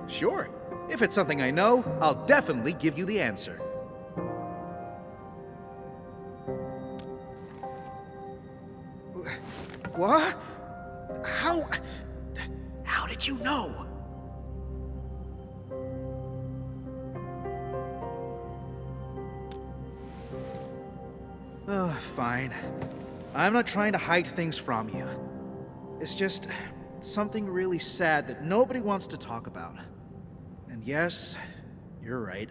Sure. If it's something I know, I'll definitely give you the answer. What? How did you know? Oh, fine. I'm not trying to hide things from you. It's just something really sad that nobody wants to talk about. And yes, you're right.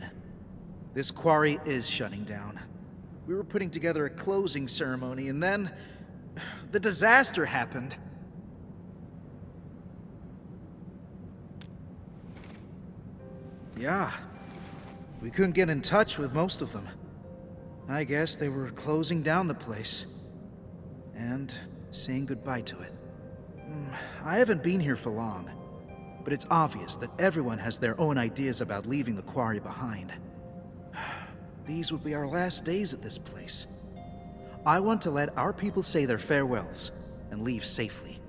This quarry is shutting down. We were putting together a closing ceremony, and then the disaster happened. Yeah, we couldn't get in touch with most of them. I guess they were closing down the place and saying goodbye to it. I haven't been here for long, but it's obvious that everyone has their own ideas about leaving the quarry behind. These would be our last days at this place. I want to let our people say their farewells and leave safely.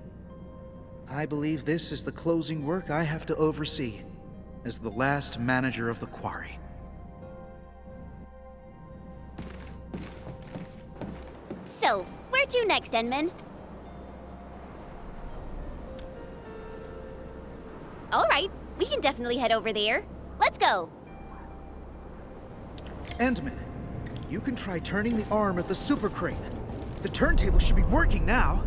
I believe this is the closing work I have to oversee as the last manager of the quarry. So, where to next, Endman? Alright, we can definitely head over there. Let's go! Endman, you can try turning the arm of the super crane. The turntable should be working now.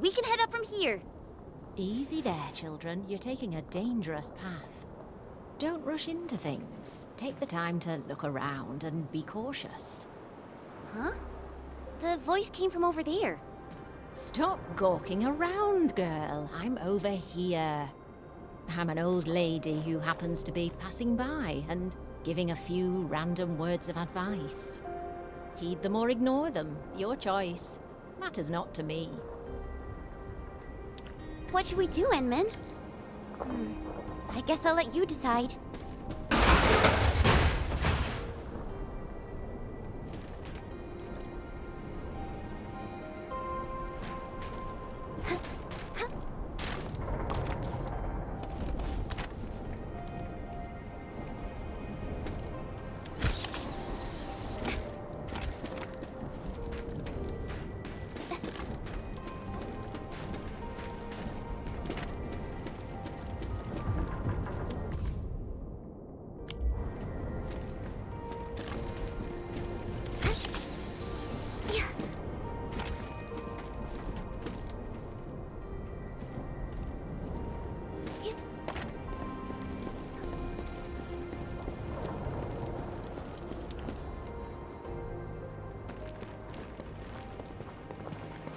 We can head up from here. Easy there, children. You're taking a dangerous path. Don't rush into things. Take the time to look around and be cautious. Huh? The voice came from over there. Stop gawking around, girl. I'm over here. I'm an old lady who happens to be passing by and giving a few random words of advice. Heed them or ignore them. Your choice. Matters not to me. What should we do, Endman? I guess I'll let you decide.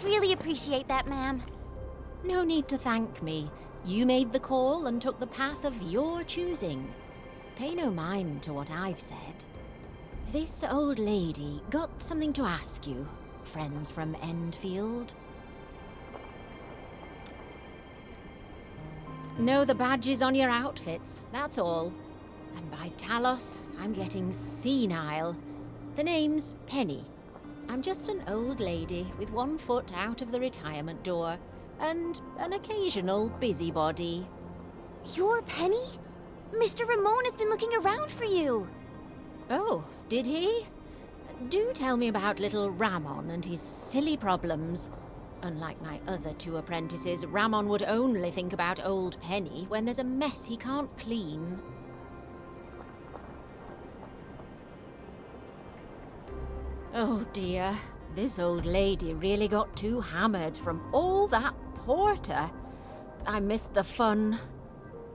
Really appreciate that, ma'am. No need to thank me. You made the call and took the path of your choosing. Pay no mind to what I've said. This old lady got something to ask you, friends from Endfield. Know the badges on your outfits, that's all. And by Talos, I'm getting senile. The name's Penny. I'm just an old lady with one foot out of the retirement door, and an occasional busybody. You're Penny? Mr. Ramon has been looking around for you. Oh, did he? Do tell me about little Ramon and his silly problems. Unlike my other two apprentices, Ramon would only think about old Penny when there's a mess he can't clean. Oh dear, this old lady really got too hammered from all that porter. I missed the fun.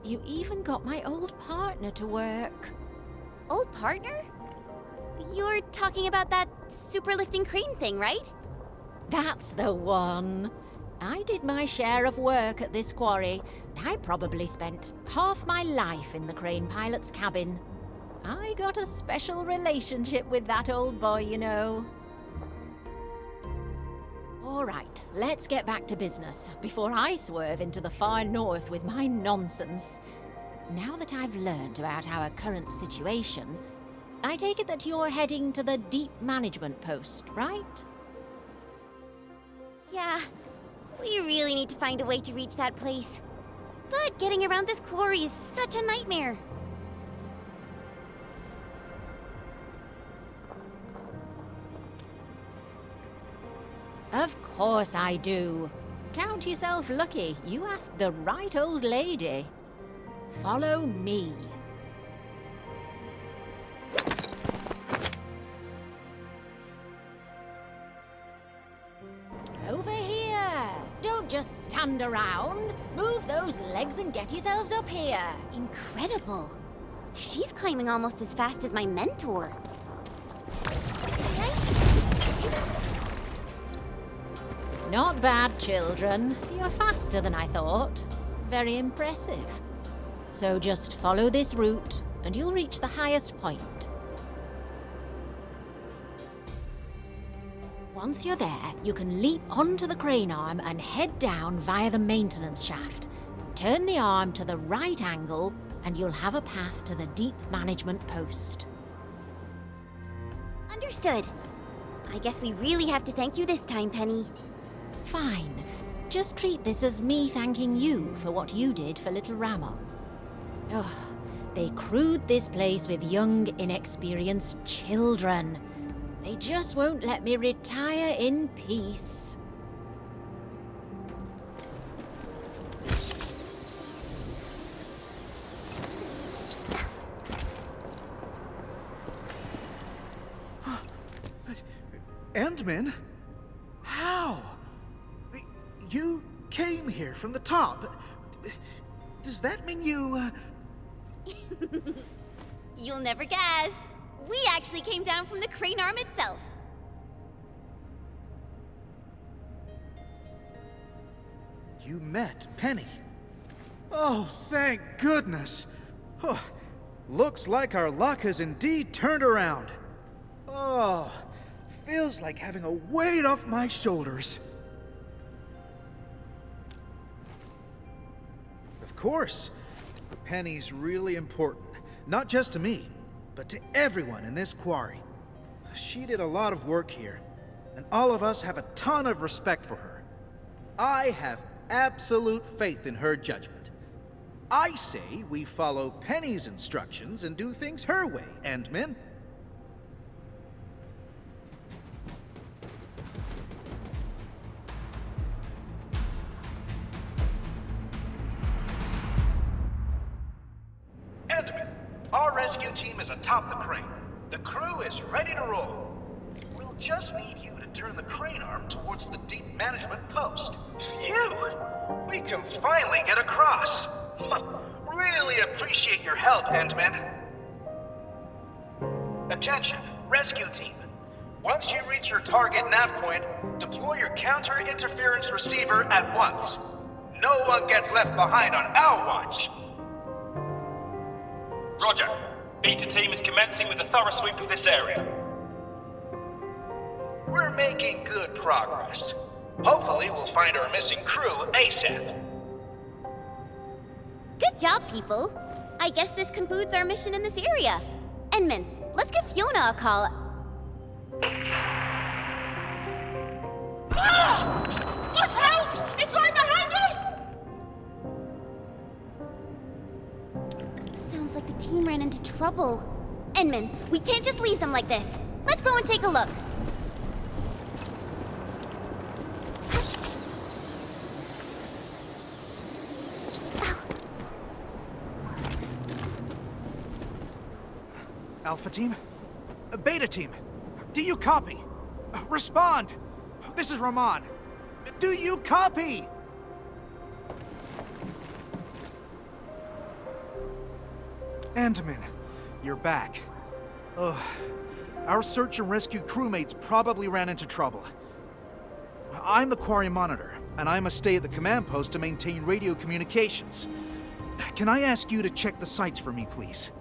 You even got my old partner to work. Old partner? You're talking about that super lifting crane thing, right? That's the one. I did my share of work at this quarry. I probably spent half my life in the crane pilot's cabin. I got a special relationship with that old boy, you know. All right, let's get back to business before I swerve into the far north with my nonsense. Now that I've learned about our current situation, I take it that you're heading to the Deep Management Post, right? Yeah, we really need to find a way to reach that place. But getting around this quarry is such a nightmare. Of course I do. Count yourself lucky. You asked the right old lady. Follow me. Over here. Don't just stand around. Move those legs and get yourselves up here. Incredible. She's climbing almost as fast as my mentor. Not bad, children. You're faster than I thought. Very impressive. So just follow this route, and you'll reach the highest point. Once you're there, you can leap onto the crane arm and head down via the maintenance shaft. Turn the arm to the right angle, and you'll have a path to the Deep Management Post. Understood. I guess we really have to thank you this time, Penny. Fine. Just treat this as me thanking you for what you did for little Ramon. Oh, they crewed this place with young, inexperienced children. They just won't let me retire in peace. Endmin? How? You came here from the top. Does that mean you, You'll never guess. We actually came down from the crane arm itself. You met Penny? Oh, thank goodness. Oh, looks like our luck has indeed turned around. Oh, feels like having a weight off my shoulders. Of course, Penny's really important, not just to me, but to everyone in this quarry. She did a lot of work here, and all of us have a ton of respect for her. I have absolute faith in her judgment. I say we follow Penny's instructions and do things her way, Endmin. Endmin, our rescue team is atop the crane. The crew is ready to roll. We'll just need you to turn the crane arm towards the Deep Management Post. Phew! We can finally get across. Really appreciate your help, Endmin. Attention, rescue team. Once you reach your target nav point, deploy your counter-interference receiver at once. No one gets left behind on our watch. Roger. Beta team is commencing with a thorough sweep of this area. We're making good progress. Hopefully we'll find our missing crew ASAP. Good job, people. I guess this concludes our mission in this area. Endmin, let's give Fiona a call. Ah! Watch out! It's right behind us! Sounds like the team ran into trouble. Endmin, we can't just leave them like this. Let's go and take a look. Alpha team? Beta team? Do you copy? Respond! This is Ramon. Do you copy? Endman, you're back. Ugh. Our search and rescue crewmates probably ran into trouble. I'm the Quarry Monitor, and I must stay at the command post to maintain radio communications. Can I ask you to check the sites for me, please?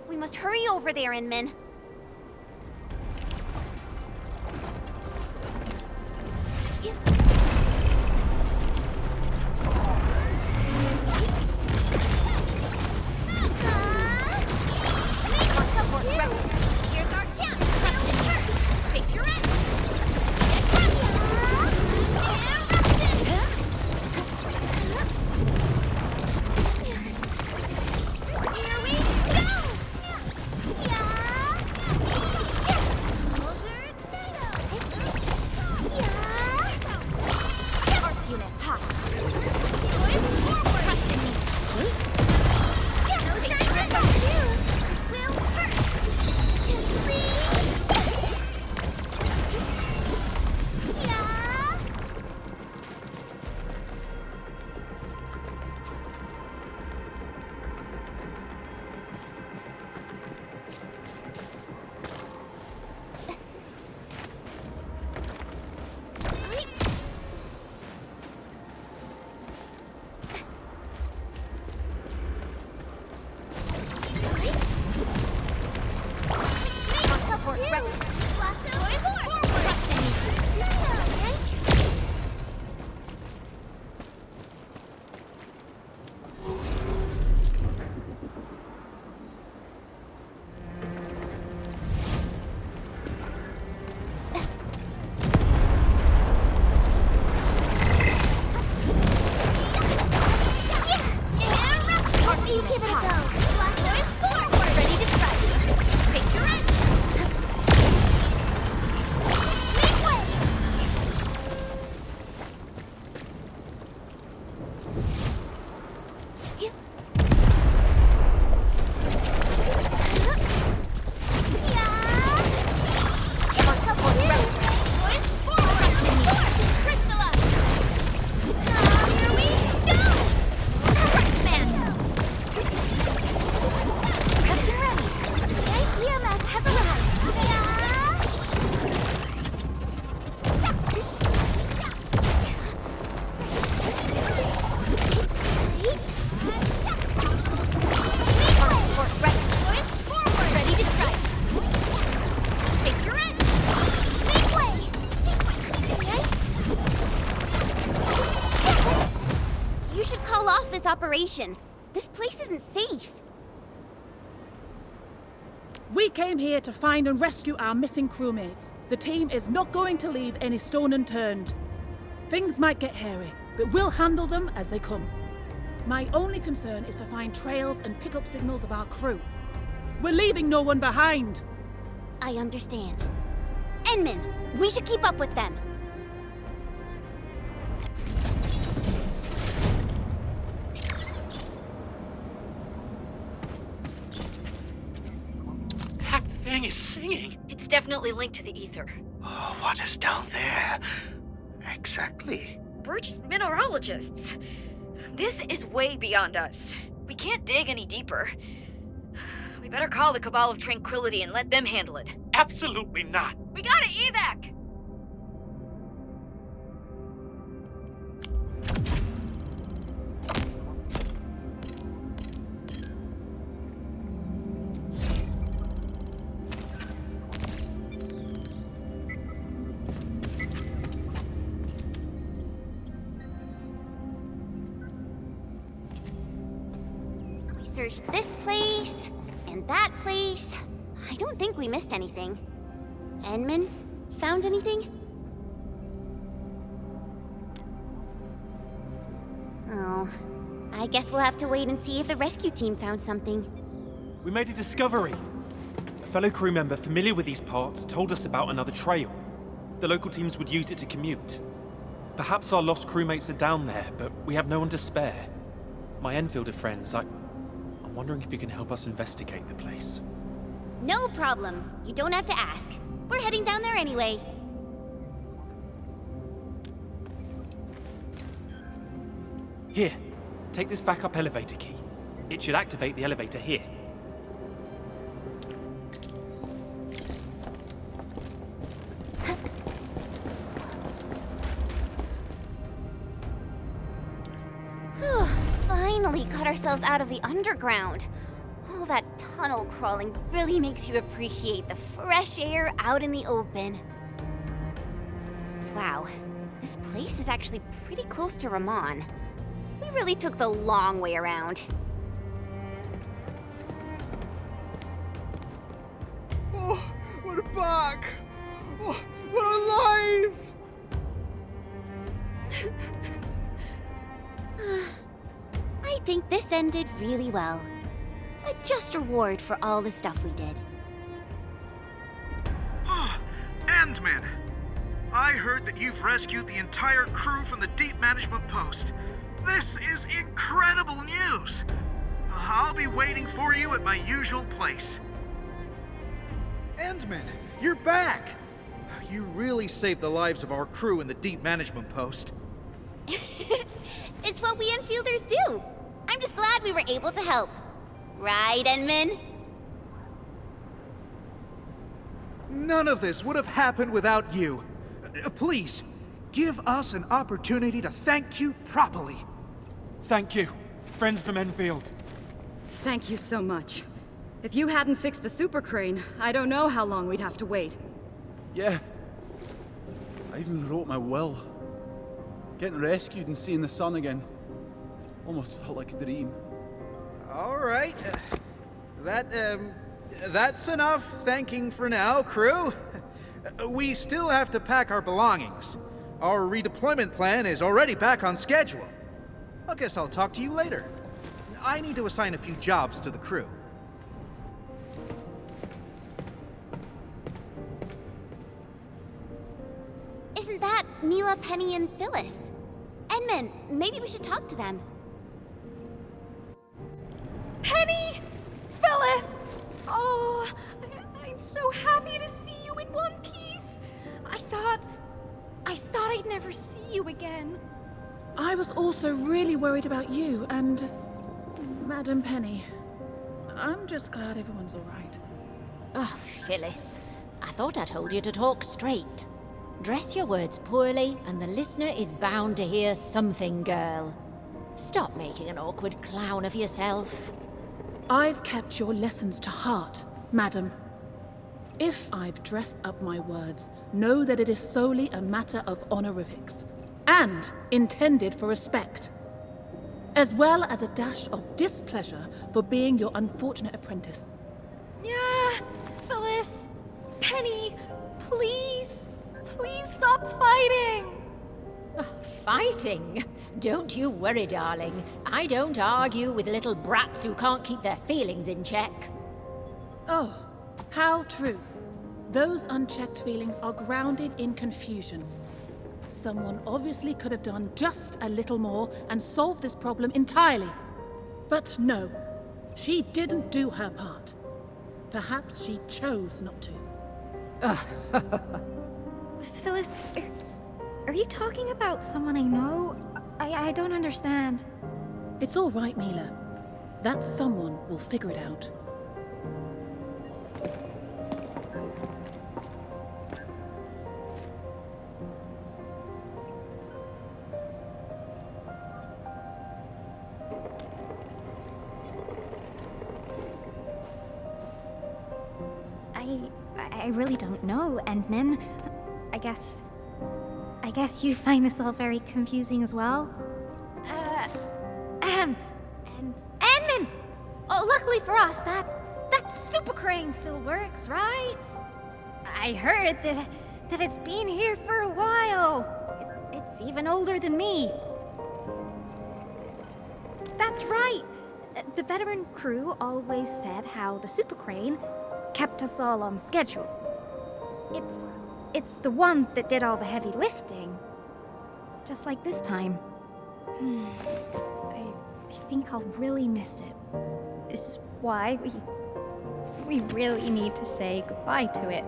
We must hurry over there, Inman. Here's our chance! Face your end! Here we go! Arts unit, pop! Trust in me! No shine about you! Will hurt! Just leave! Yeah! Support ready. Lasso forward. Trust in me. Okay. You give it a go. Lasso forward. Ready to strike. Face your end. Make way. You should call off this operation. This place isn't safe. We came here to find and rescue our missing crewmates. The team is not going to leave any stone unturned. Things might get hairy, but we'll handle them as they come. My only concern is to find trails and pick up signals of our crew. We're leaving no one behind. I understand. Enman, we should keep up with them. That thing is singing. It's definitely linked to the ether. Oh, what is down there? Exactly. We're just mineralogists. This is way beyond us. We can't dig any deeper. We better call the Cabal of Tranquility and let them handle it. Absolutely not. We gotta evac! Searched this place, and that place. I don't think we missed anything. Enman, found anything? Oh, I guess we'll have to wait and see if the rescue team found something. We made a discovery. A fellow crew member familiar with these parts told us about another trail. The local teams would use it to commute. Perhaps our lost crewmates are down there, but we have no one to spare. My Enfielder friends, I'm wondering if you can help us investigate the place. No problem. You don't have to ask. We're heading down there anyway. Here, take this backup elevator key. It should activate the elevator here. finally got ourselves out of the underground. Oh, that tunnel crawling really makes you appreciate the fresh air out in the open. Wow, this place is actually pretty close to Ramon. We really took the long way around. Oh, we're back! Oh, we're alive! I think this ended really well. A just reward for all the stuff we did. Endman! I heard that you've rescued the entire crew from the Deep Management Post. This is incredible news! I'll be waiting for you at my usual place. Endman, you're back! You really saved the lives of our crew in the Deep Management Post. It's what we Enfielders do. I'm just glad we were able to help. Right, Endman? None of this would have happened without you. Please, give us an opportunity to thank you properly. Thank you, friends from Enfield. Thank you so much. If you hadn't fixed the super crane, I don't know how long we'd have to wait. Yeah. I even wrote my will. Getting rescued and seeing the sun again almost felt like a dream. All right. That's enough thanking for now, crew. We still have to pack our belongings. Our redeployment plan is already back on schedule. I guess I'll talk to you later. I need to assign a few jobs to the crew. Isn't that Mila, Penny, and Phyllis? Endman, maybe we should talk to them. Penny! Phyllis! Oh, I'm so happy to see you in one piece. I thought I'd never see you again. I was also really worried about you and Madam Penny. I'm just glad everyone's all right. Oh, Phyllis. I thought I told you to talk straight. Dress your words poorly, and the listener is bound to hear something, girl. Stop making an awkward clown of yourself. I've kept your lessons to heart, madam. If I've dressed up my words, know that it is solely a matter of honorifics, and intended for respect, as well as a dash of displeasure for being your unfortunate apprentice. Yeah, Phyllis, Penny, please stop fighting! Oh, fighting? Don't you worry, darling. I don't argue with little brats who can't keep their feelings in check. Oh, how true. Those unchecked feelings are grounded in confusion. Someone obviously could have done just a little more and solved this problem entirely. But no, she didn't do her part. Perhaps she chose not to. Phyllis, are you talking about someone I know? I don't understand. It's all right, Mila. That someone will figure it out. I really don't know, Endman. I guess you find this all very confusing as well? And Endman! Oh, luckily for us, that super crane still works, right? I heard that it's been here for a while. It's even older than me. That's right. The veteran crew always said how the super crane kept us all on schedule. It's the one that did all the heavy lifting. Just like this time. I think I'll really miss it. This is why we really need to say goodbye to it.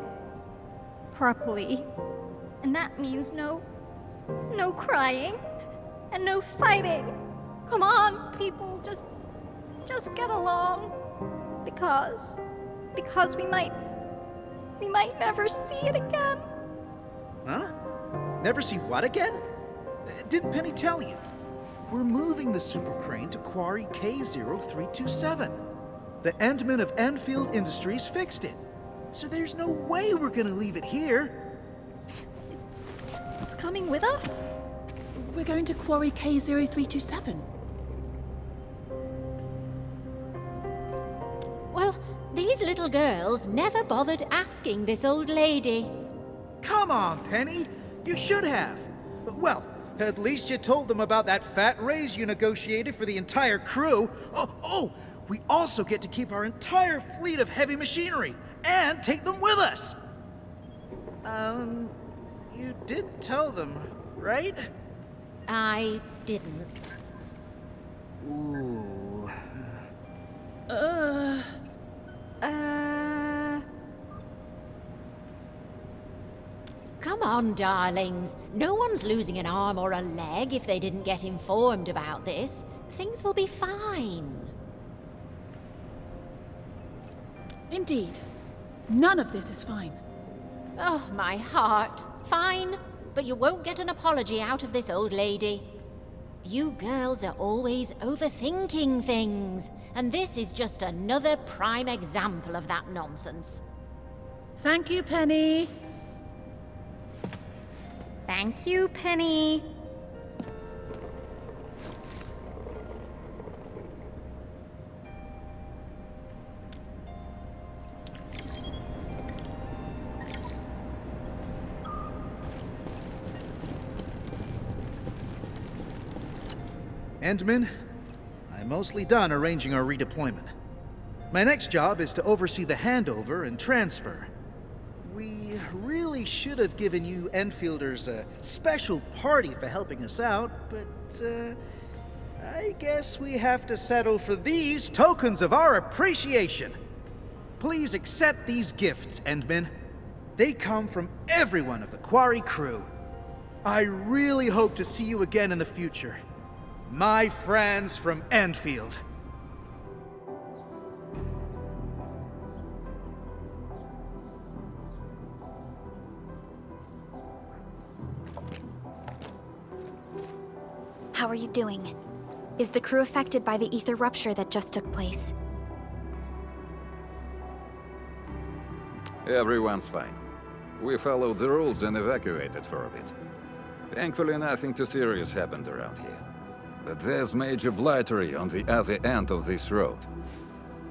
Properly. And that means no crying and no fighting. Come on, people, just get along. Because we might never see it again. Huh? Never see what again? Didn't Penny tell you? We're moving the super crane to Quarry K0327. The Endmen of Endfield Industries fixed it. So there's no way we're gonna leave it here. It's coming with us? We're going to Quarry K0327. Well, these little girls never bothered asking this old lady. Come on, Penny. You should have. Well, at least you told them about that fat raise you negotiated for the entire crew. Oh, we also get to keep our entire fleet of heavy machinery and take them with us. You did tell them, right? I didn't. Ooh. Come on, darlings. No one's losing an arm or a leg if they didn't get informed about this. Things will be fine. Indeed. None of this is fine. Oh, my heart. Fine, but you won't get an apology out of this old lady. You girls are always overthinking things, and this is just another prime example of that nonsense. Thank you, Penny. Thank you, Penny. Endman, I'm mostly done arranging our redeployment. My next job is to oversee the handover and transfer. We really should have given you Enfielders a special party for helping us out, but I guess we have to settle for these tokens of our appreciation. Please accept these gifts, Endman. They come from everyone of the Quarry crew. I really hope to see you again in the future. My friends from Endfield. How are you doing? Is the crew affected by the ether rupture that just took place? Everyone's fine. We followed the rules and evacuated for a bit. Thankfully, nothing too serious happened around here. But there's major blightery on the other end of this road.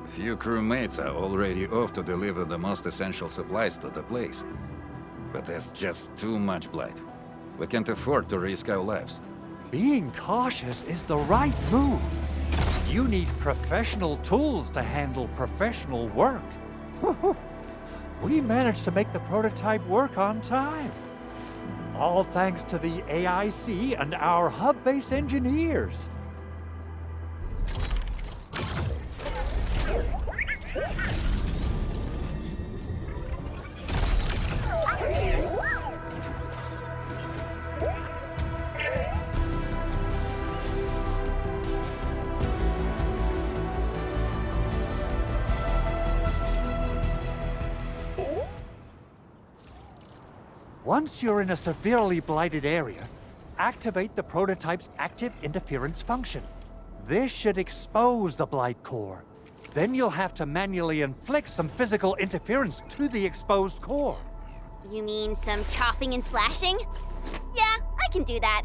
A few crewmates are already off to deliver the most essential supplies to the place. But there's just too much blight. We can't afford to risk our lives. Being cautious is the right move. You need professional tools to handle professional work. We managed to make the prototype work on time. All thanks to the AIC and our hub-base engineers. Once you're in a severely blighted area, activate the prototype's active interference function. This should expose the blight core. Then you'll have to manually inflict some physical interference to the exposed core. You mean some chopping and slashing? Yeah, I can do that.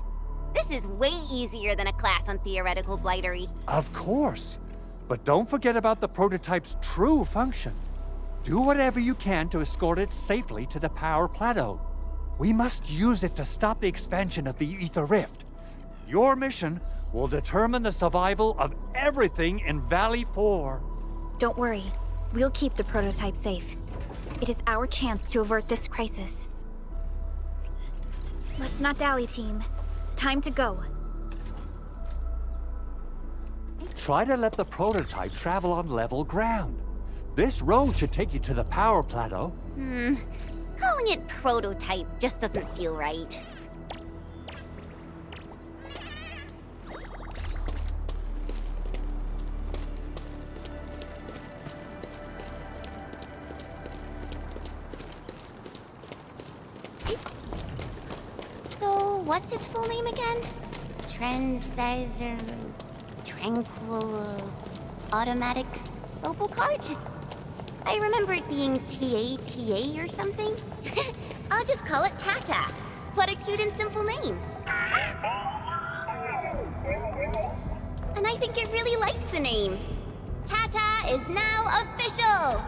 This is way easier than a class on theoretical blightery. Of course. But don't forget about the prototype's true function. Do whatever you can to escort it safely to the power plateau. We must use it to stop the expansion of the Ether Rift. Your mission will determine the survival of everything in Valley 4. Don't worry. We'll keep the prototype safe. It is our chance to avert this crisis. Let's not dally, team. Time to go. Try to let the prototype travel on level ground. This road should take you to the power plateau. Calling it prototype just doesn't feel right. So, what's its full name again? tranquil, automatic robocart? I remember it being TATA or something. I'll just call it Tata. What a cute and simple name. And I think it really likes the name. Tata is now official!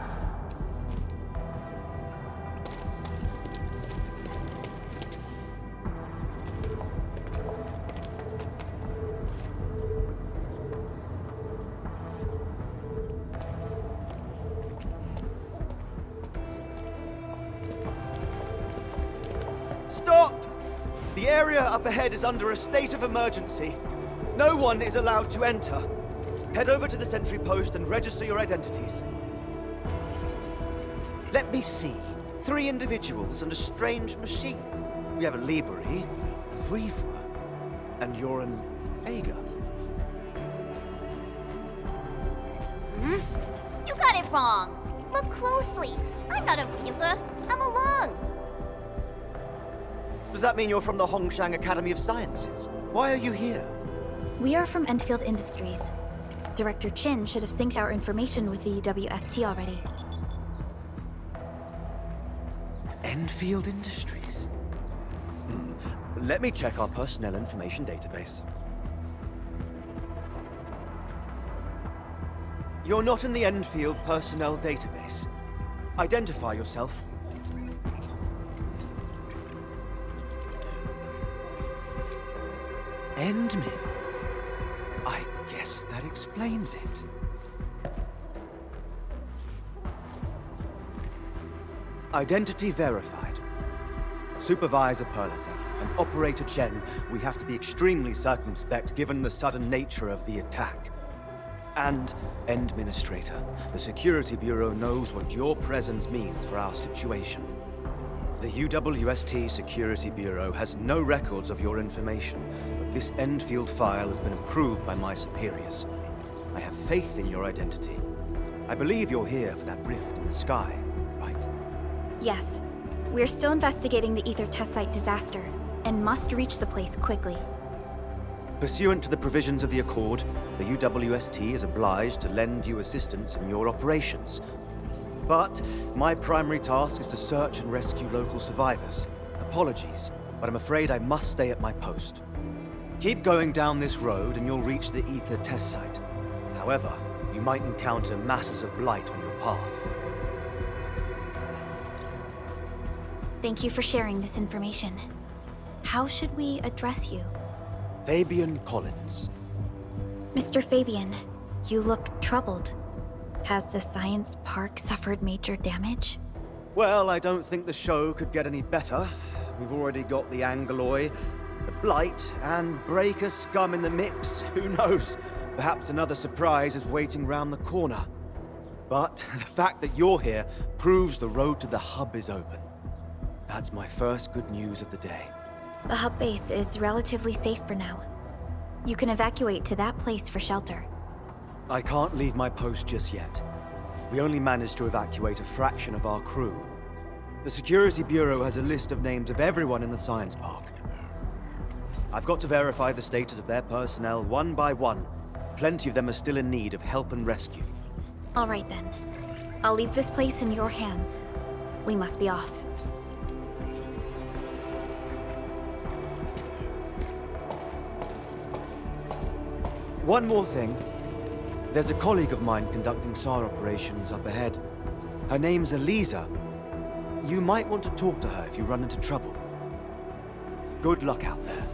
Stop! The area up ahead is under a state of emergency. No one is allowed to enter. Head over to the sentry post and register your identities. Let me see. 3 individuals and a strange machine. We have a Liberi, a Vivre, and you're an Ager. You got it wrong. Look closely. I'm not a Vivre. I'm a Lung. Does that mean you're from the Hongshang Academy of Sciences? Why are you here? We are from Endfield Industries. Director Chen should have synced our information with the WST already. Endfield Industries? Let me check our personnel information database. You're not in the Endfield personnel database. Identify yourself. Endmin. I guess that explains it. Identity verified. Supervisor Perlica and Operator Chen, we have to be extremely circumspect given the sudden nature of the attack. And Endministrator, the Security Bureau knows what your presence means for our situation. The UWST Security Bureau has no records of your information, but this Endfield file has been approved by my superiors. I have faith in your identity. I believe you're here for that rift in the sky, right? Yes. We're still investigating the Ether test site disaster, and must reach the place quickly. Pursuant to the provisions of the Accord, the UWST is obliged to lend you assistance in your operations. But my primary task is to search and rescue local survivors. Apologies, but I'm afraid I must stay at my post. Keep going down this road and you'll reach the Ether test site. However, you might encounter masses of blight on your path. Thank you for sharing this information. How should we address you? Fabian Collins. Mr. Fabian, you look troubled. Has the science park suffered major damage? Well, I don't think the show could get any better. We've already got the Ankhors, the blight, and breaker scum in the mix. Who knows? Perhaps another surprise is waiting round the corner. But the fact that you're here proves the road to the hub is open. That's my first good news of the day. The hub base is relatively safe for now. You can evacuate to that place for shelter. I can't leave my post just yet. We only managed to evacuate a fraction of our crew. The Security Bureau has a list of names of everyone in the science park. I've got to verify the status of their personnel one by one. Plenty of them are still in need of help and rescue. All right then. I'll leave this place in your hands. We must be off. One more thing. There's a colleague of mine conducting SAR operations up ahead. Her name's Eliza. You might want to talk to her if you run into trouble. Good luck out there.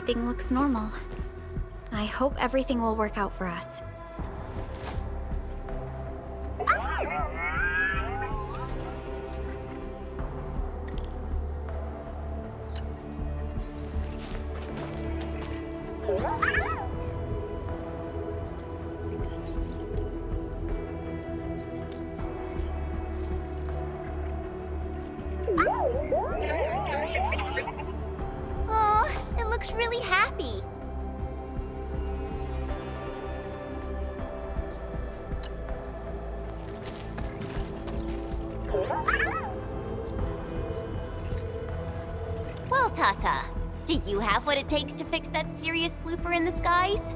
Everything looks normal. I hope everything will work out for us. Oh, it looks really happy. Well, Tata, do you have what it takes to fix that serious blooper in the skies?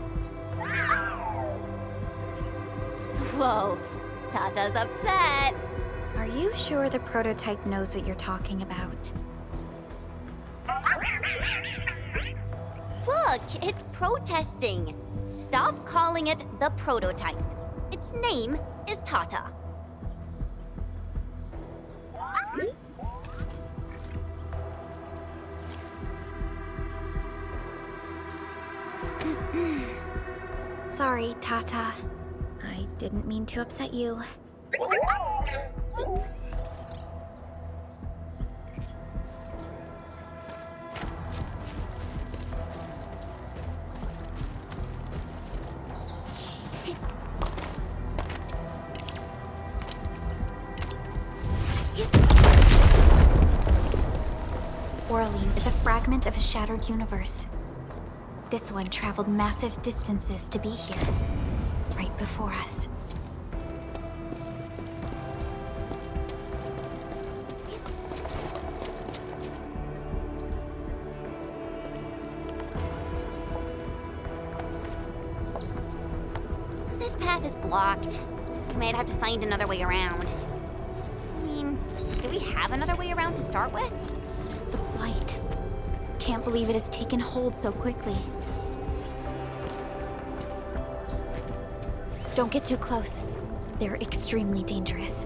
Whoa, Tata's upset. Are you sure the prototype knows what you're talking about? Look, it's protesting. Stop calling it the prototype. Its name is Tata. Sorry, Tata. I didn't mean to upset you. Originium is a fragment of a shattered universe. This one traveled massive distances to be here, right before us. This path is blocked. We might have to find another way around. I mean, do we have another way around to start with? The blight. Can't believe it has taken hold so quickly. Don't get too close. They're extremely dangerous.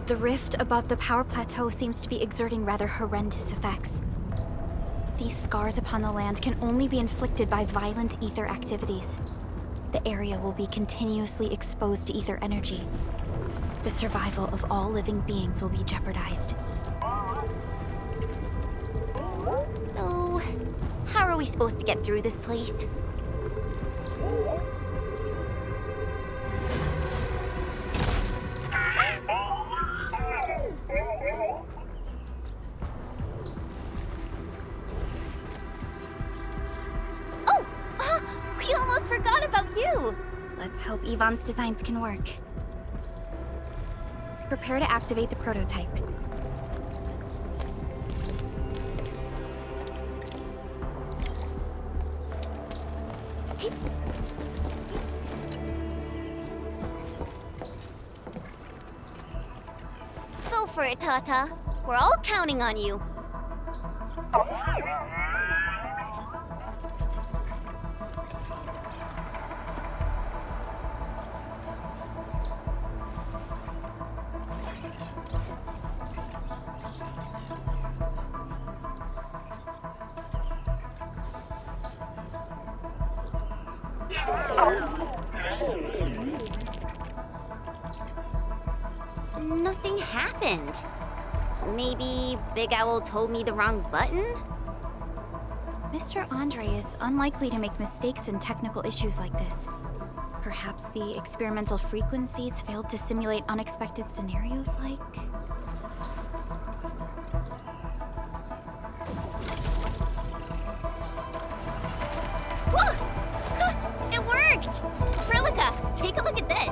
The rift above the power plateau seems to be exerting rather horrendous effects. These scars upon the land can only be inflicted by violent ether activities. The area will be continuously exposed to ether energy. The survival of all living beings will be jeopardized. So, how are we supposed to get through this place? Oh! We almost forgot about you! Let's hope Yvonne's designs can work. Prepare to activate the prototype. Go for it, Tata. We're all counting on you. Nothing happened. Maybe Big Owl told me the wrong button? Mr. Andre is unlikely to make mistakes in technical issues like this. Perhaps the experimental frequencies failed to simulate unexpected scenarios like... It worked! Perlica, take a look at this!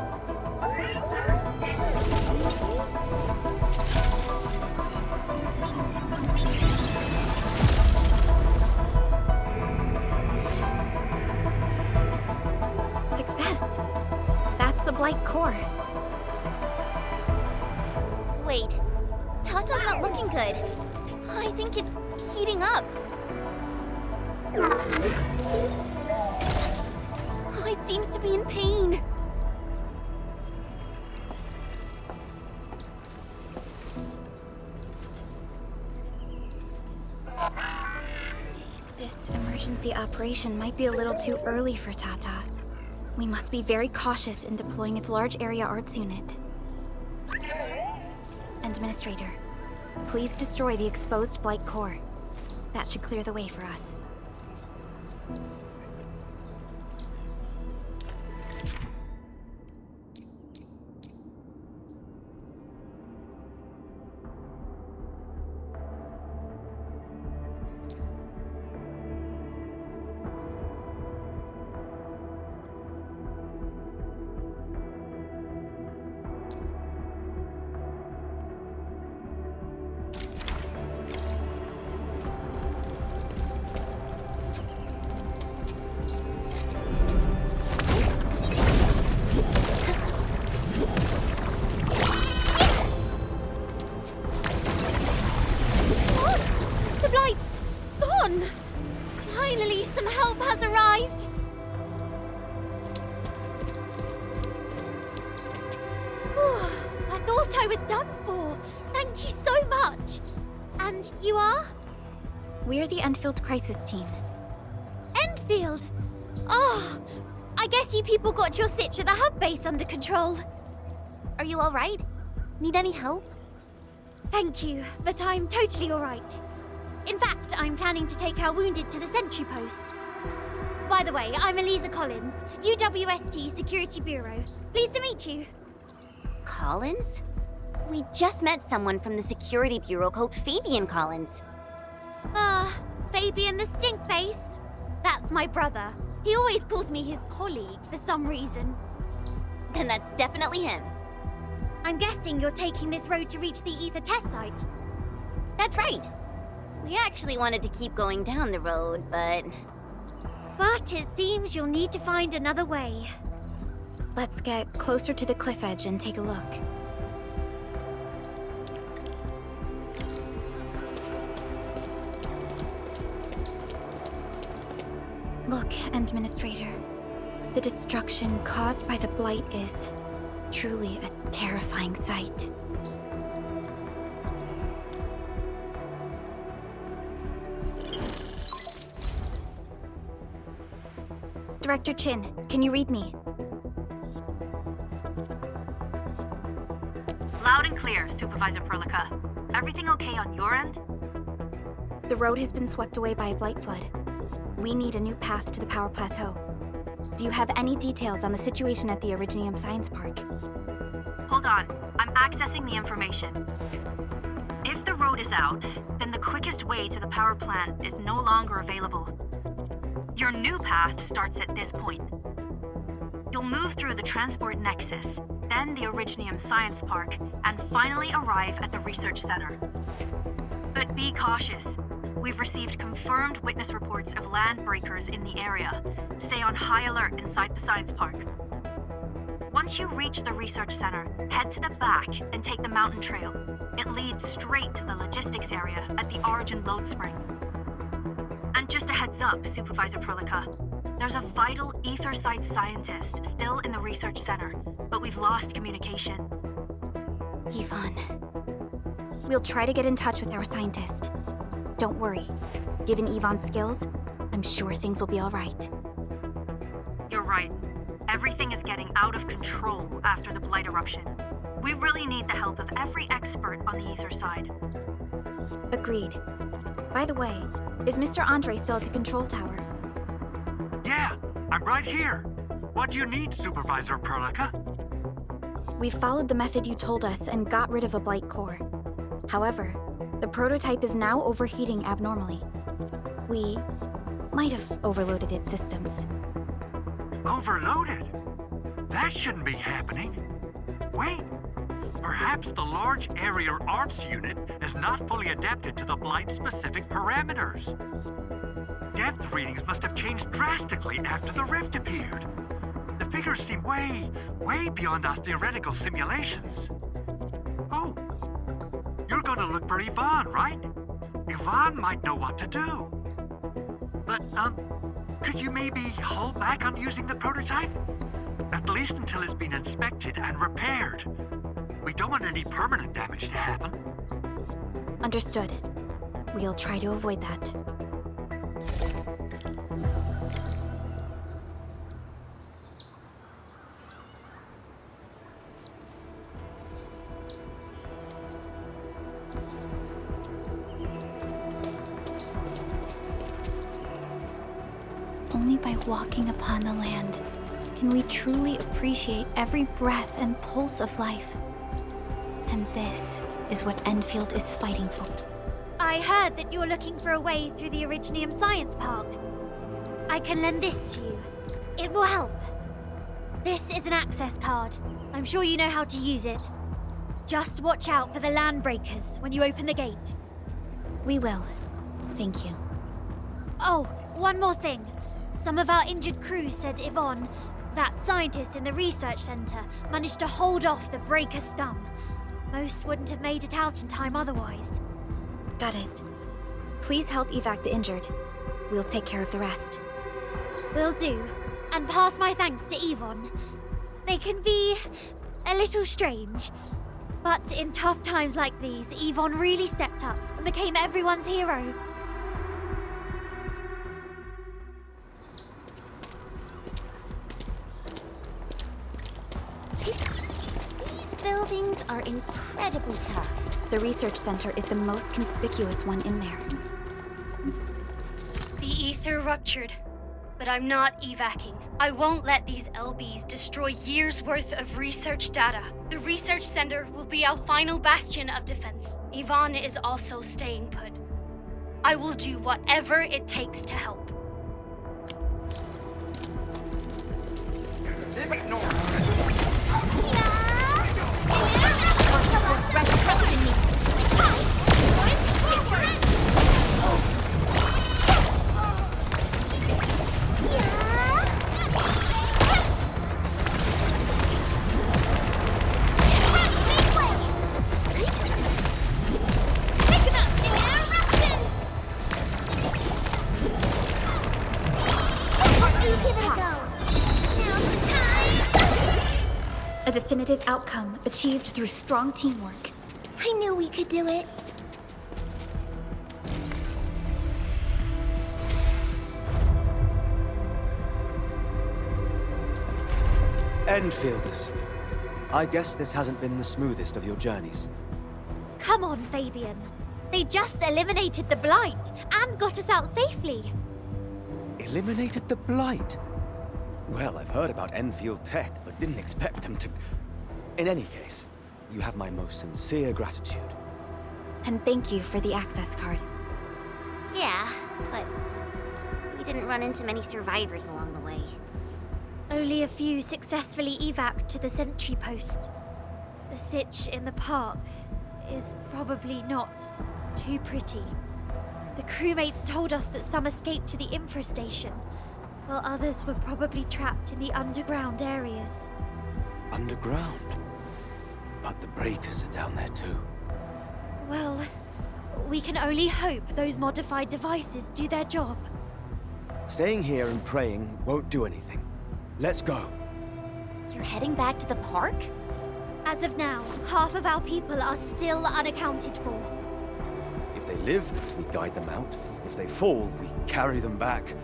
Success! That's the Blight core. Wait, Tata's not looking good. I think it's heating up. Oh, it seems to be in pain. This emergency operation might be a little too early for Tata. We must be very cautious in deploying its large area arts unit. Endministrator, please destroy the exposed Blight core. That should clear the way for us. We're the Endfield Crisis Team. Endfield? Oh, I guess you people got your sitch at the hub base under control. Are you alright? Need any help? Thank you, but I'm totally alright. In fact, I'm planning to take our wounded to the sentry post. By the way, I'm Eliza Collins, UWST Security Bureau. Pleased to meet you. Collins? We just met someone from the Security Bureau called Fabian Collins. Fabian the Stinkface? That's my brother. He always calls me his colleague for some reason. Then that's definitely him. I'm guessing you're taking this road to reach the Ether test site. That's right. We actually wanted to keep going down the road, but... But it seems you'll need to find another way. Let's get closer to the cliff edge and take a look. Look, Endministrator. The destruction caused by the Blight is truly a terrifying sight. Director Chen, can you read me? Loud and clear, Supervisor Perlica. Everything okay on your end? The road has been swept away by a Blight flood. We need a new path to the power plateau. Do you have any details on the situation at the Originium Science Park? Hold on, I'm accessing the information. If the road is out, then the quickest way to the power plant is no longer available. Your new path starts at this point. You'll move through the Transport Nexus, then the Originium Science Park, and finally arrive at the Research Center. But be cautious. We've received confirmed witness reports of land breakers in the area. Stay on high alert inside the science park. Once you reach the research center, head to the back and take the mountain trail. It leads straight to the logistics area at the Origin load spring. And just a heads up, Supervisor Perlica. There's a vital ether site scientist still in the research center, but we've lost communication. Yvonne. We'll try to get in touch with our scientist. Don't worry. Given Yvonne's skills, I'm sure things will be all right. You're right. Everything is getting out of control after the Blight eruption. We really need the help of every expert on the ether side. Agreed. By the way, is Mr. Andre still at the control tower? Yeah, I'm right here. What do you need, Supervisor Perlica? We followed the method you told us and got rid of a Blight core. However, the prototype is now overheating abnormally. We might have overloaded its systems. Overloaded? That shouldn't be happening. Wait, perhaps the large area arts unit is not fully adapted to the Blight-specific parameters. Depth readings must have changed drastically after the rift appeared. The figures seem way beyond our theoretical simulations. Oh, you're gonna look for Yvonne, right? Yvonne might know what to do. But, could you maybe hold back on using the prototype? At least until it's been inspected and repaired. We don't want any permanent damage to happen. Understood. We'll try to avoid that. Only by walking upon the land can we truly appreciate every breath and pulse of life. And this is what Endfield is fighting for. I heard that you're looking for a way through the Originium Science Park. I can lend this to you. It will help. This is an access card. I'm sure you know how to use it. Just watch out for the land breakers when you open the gate. We will. Thank you. Oh, one more thing. Some of our injured crew said Yvonne, that scientist in the research center, managed to hold off the breaker scum. Most wouldn't have made it out in time otherwise. Got it. Please help evac the injured. We'll take care of the rest. Will do. And pass my thanks to Yvonne. They can be a little strange. But in tough times like these, Yvonne really stepped up and became everyone's hero. These buildings are incredibly tough. The research center is the most conspicuous one in there. The ether ruptured, but I'm not evacing. I won't let these LBs destroy years' worth of research data. The research center will be our final bastion of defense. Yvonne is also staying put. I will do whatever it takes to help. A definitive outcome achieved through strong teamwork. I knew we could do it. Endfielders. I guess this hasn't been the smoothest of your journeys. Come on, Fabian. They just eliminated the Blight and got us out safely. Eliminated the Blight? Well, I've heard about Enfield tech, but didn't expect them to... In any case, you have my most sincere gratitude. And thank you for the access card. Yeah, but we didn't run into many survivors along the way. Only a few successfully evac'd to the sentry post. The sitch in the park is probably not too pretty. The crewmates told us that some escaped to the infra station, while others were probably trapped in the underground areas. Underground? But the breakers are down there too. Well, we can only hope those modified devices do their job. Staying here and praying won't do anything. Let's go. You're heading back to the park? As of now, half of our people are still unaccounted for. If they live, we guide them out. If they fall, we carry them back.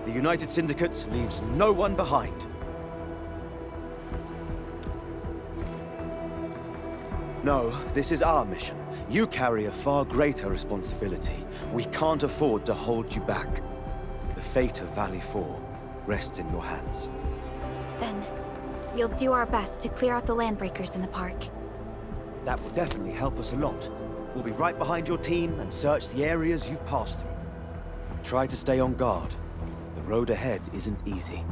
The United Syndicates leaves no one behind. No, this is our mission. You carry a far greater responsibility. We can't afford to hold you back. The fate of Valley 4 rests in your hands. Then, we'll do our best to clear out the landbreakers in the park. That will definitely help us a lot. We'll be right behind your team and search the areas you've passed through. Try to stay on guard. The road ahead isn't easy.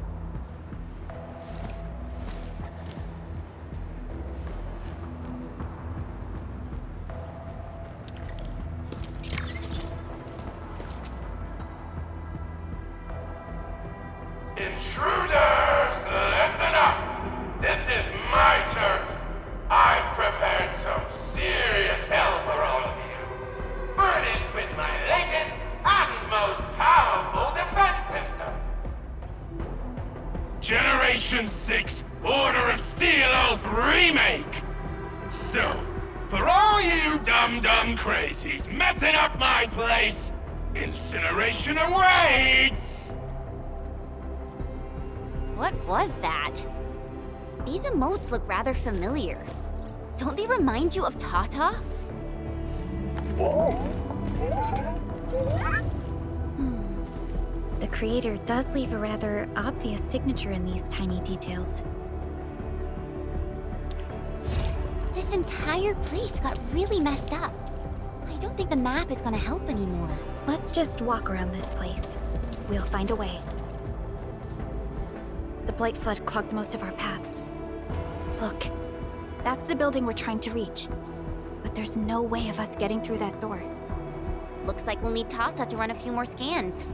Intruders, listen up! This is my turf. I've prepared some serious hell for all of you. Furnished with my latest and most powerful defense system. Generation 6 Order of Steel Oath Remake! So, for all you dumb crazies messing up my place, Incineration awaits! What was that? These emotes look rather familiar. Don't they remind you of Tata? The creator does leave a rather obvious signature in these tiny details. This entire place got really messed up. I don't think the map is gonna help anymore. Let's just walk around this place. We'll find a way. The Blight Flood clogged most of our paths. Look, that's the building we're trying to reach. But there's no way of us getting through that door. Looks like we'll need Tata to run a few more scans.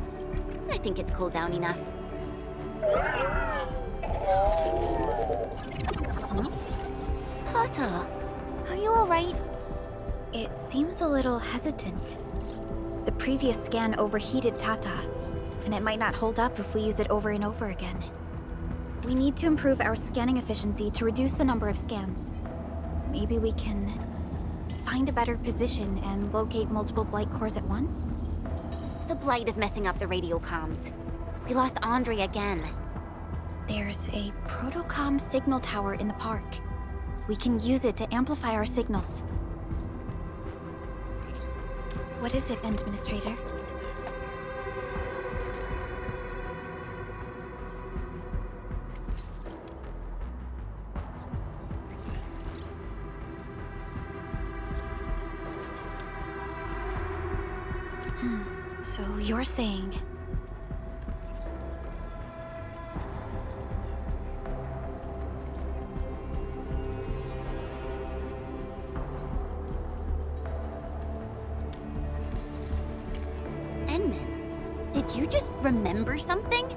I think it's cooled down enough. Huh? Tata, are you alright? It seems a little hesitant. The previous scan overheated Tata, and it might not hold up if we use it over and over again. We need to improve our scanning efficiency to reduce the number of scans. Maybe we can find a better position and locate multiple Blight cores at once? The Blight is messing up the radio comms. We lost Andre again. There's a protocom signal tower in the park. We can use it to amplify our signals. What is it, Endministrator? So you're saying... Did you just remember something?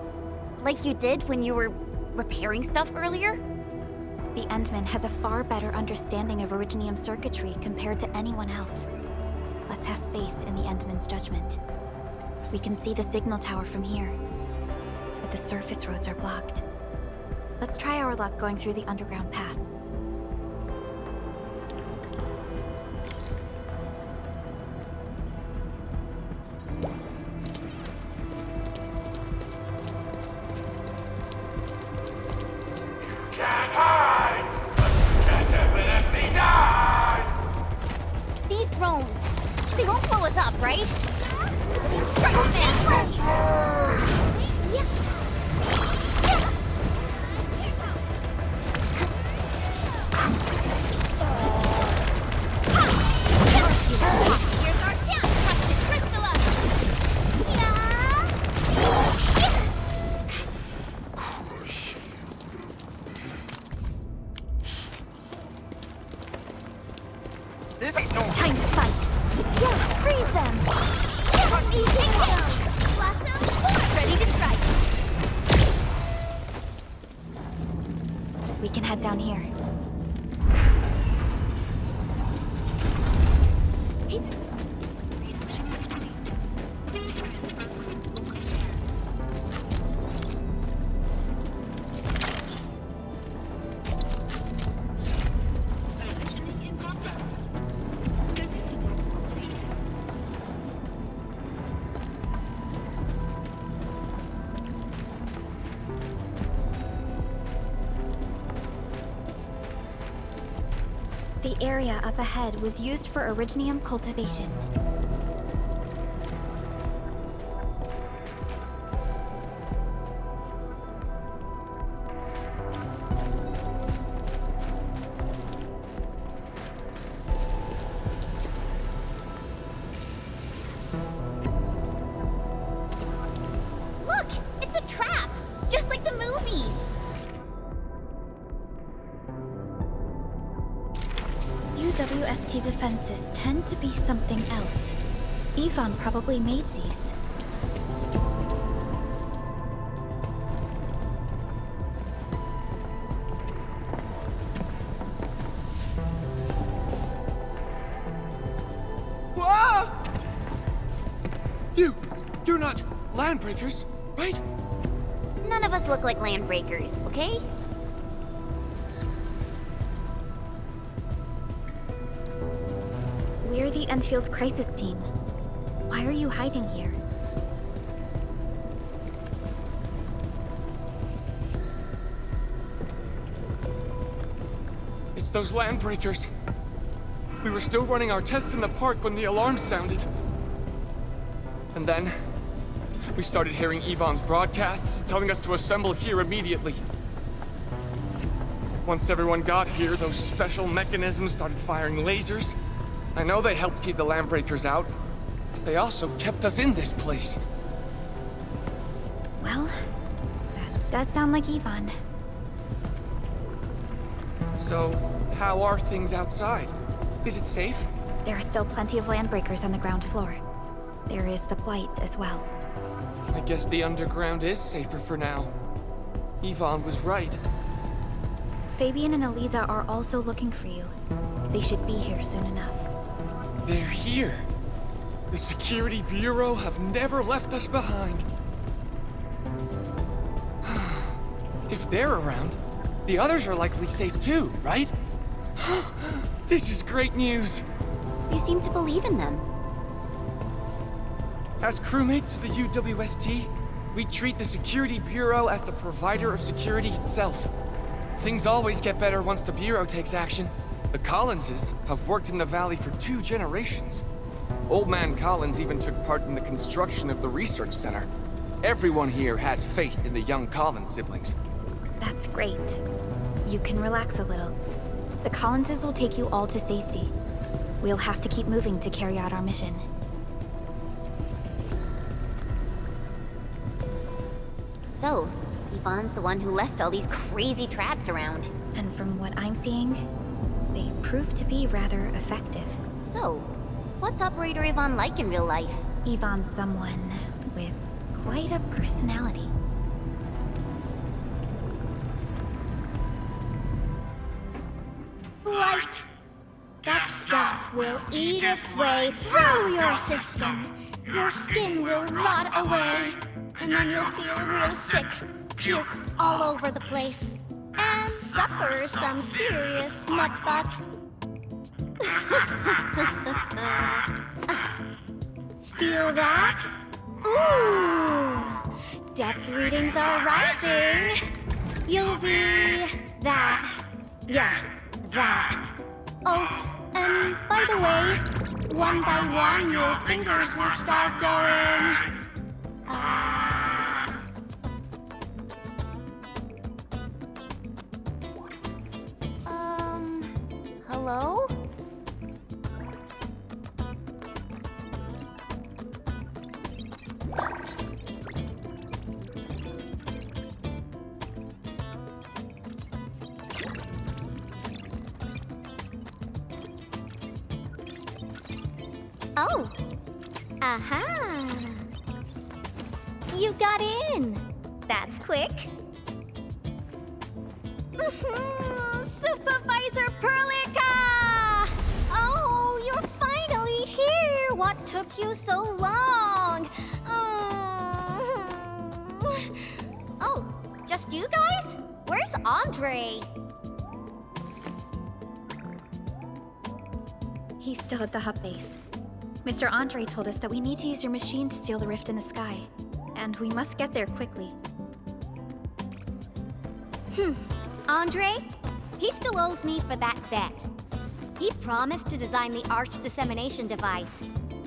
Like you did when you were repairing stuff earlier? The Endman has a far better understanding of Originium circuitry compared to anyone else. Let's have faith in the Endman's judgment. We can see the signal tower from here, but the surface roads are blocked. Let's try our luck going through the underground path. These drones, they won't blow us up, right? This ain't no time to fight. Yeah, freeze them. Ready to strike. We can head down here. The area up ahead was used for Originium cultivation. Look, it's a trap, just like the movies. UWST defenses tend to be something else. Yvonne probably made these. Whoa! You're not landbreakers, right? None of us look like landbreakers, okay? We're the Endfield crisis team. Why are you hiding here? It's those landbreakers. We were still running our tests in the park when the alarm sounded. And then, we started hearing Yvonne's broadcasts telling us to assemble here immediately. Once everyone got here, those special mechanisms started firing lasers. I know they helped keep the landbreakers out, but they also kept us in this place. Well, that does sound like Yvonne. So, how are things outside? Is it safe? There are still plenty of landbreakers on the ground floor. There is the Blight as well. I guess the underground is safer for now. Yvonne was right. Fabian and Eliza are also looking for you. They should be here soon enough. They're here. The Security Bureau have never left us behind. If they're around, the others are likely safe too, right? This is great news. You seem to believe in them. As crewmates of the UWST, we treat the Security Bureau as the provider of security itself. Things always get better once the Bureau takes action. The Collinses have worked in the Valley for 2 generations. Old Man Collins even took part in the construction of the Research Center. Everyone here has faith in the young Collins siblings. That's great. You can relax a little. The Collinses will take you all to safety. We'll have to keep moving to carry out our mission. So, Yvonne's the one who left all these crazy traps around. And from what I'm seeing, they prove to be rather effective. So, what's Operator Yvonne like in real life? Yvonne's someone with quite a personality. Light! That stuff will eat its way through your system. Your skin will rot away. And then you'll feel real sick, puke all over the place, and suffer some serious mud butt. Feel that? Ooh! Depth readings are rising. You'll be that. Yeah, that. Oh, and by the way, one by one your fingers will start going. Hello? Oh! Aha! You got in! That's quick. Supervisor Perlica! Oh, you're finally here! What took you so long? Oh, just you guys? Where's Andre? He's still at the hub base. Mr. Andre told us that we need to use your machine to seal the rift in the sky. And we must get there quickly. Andre? He still owes me for that bet. He promised to design the art's dissemination device.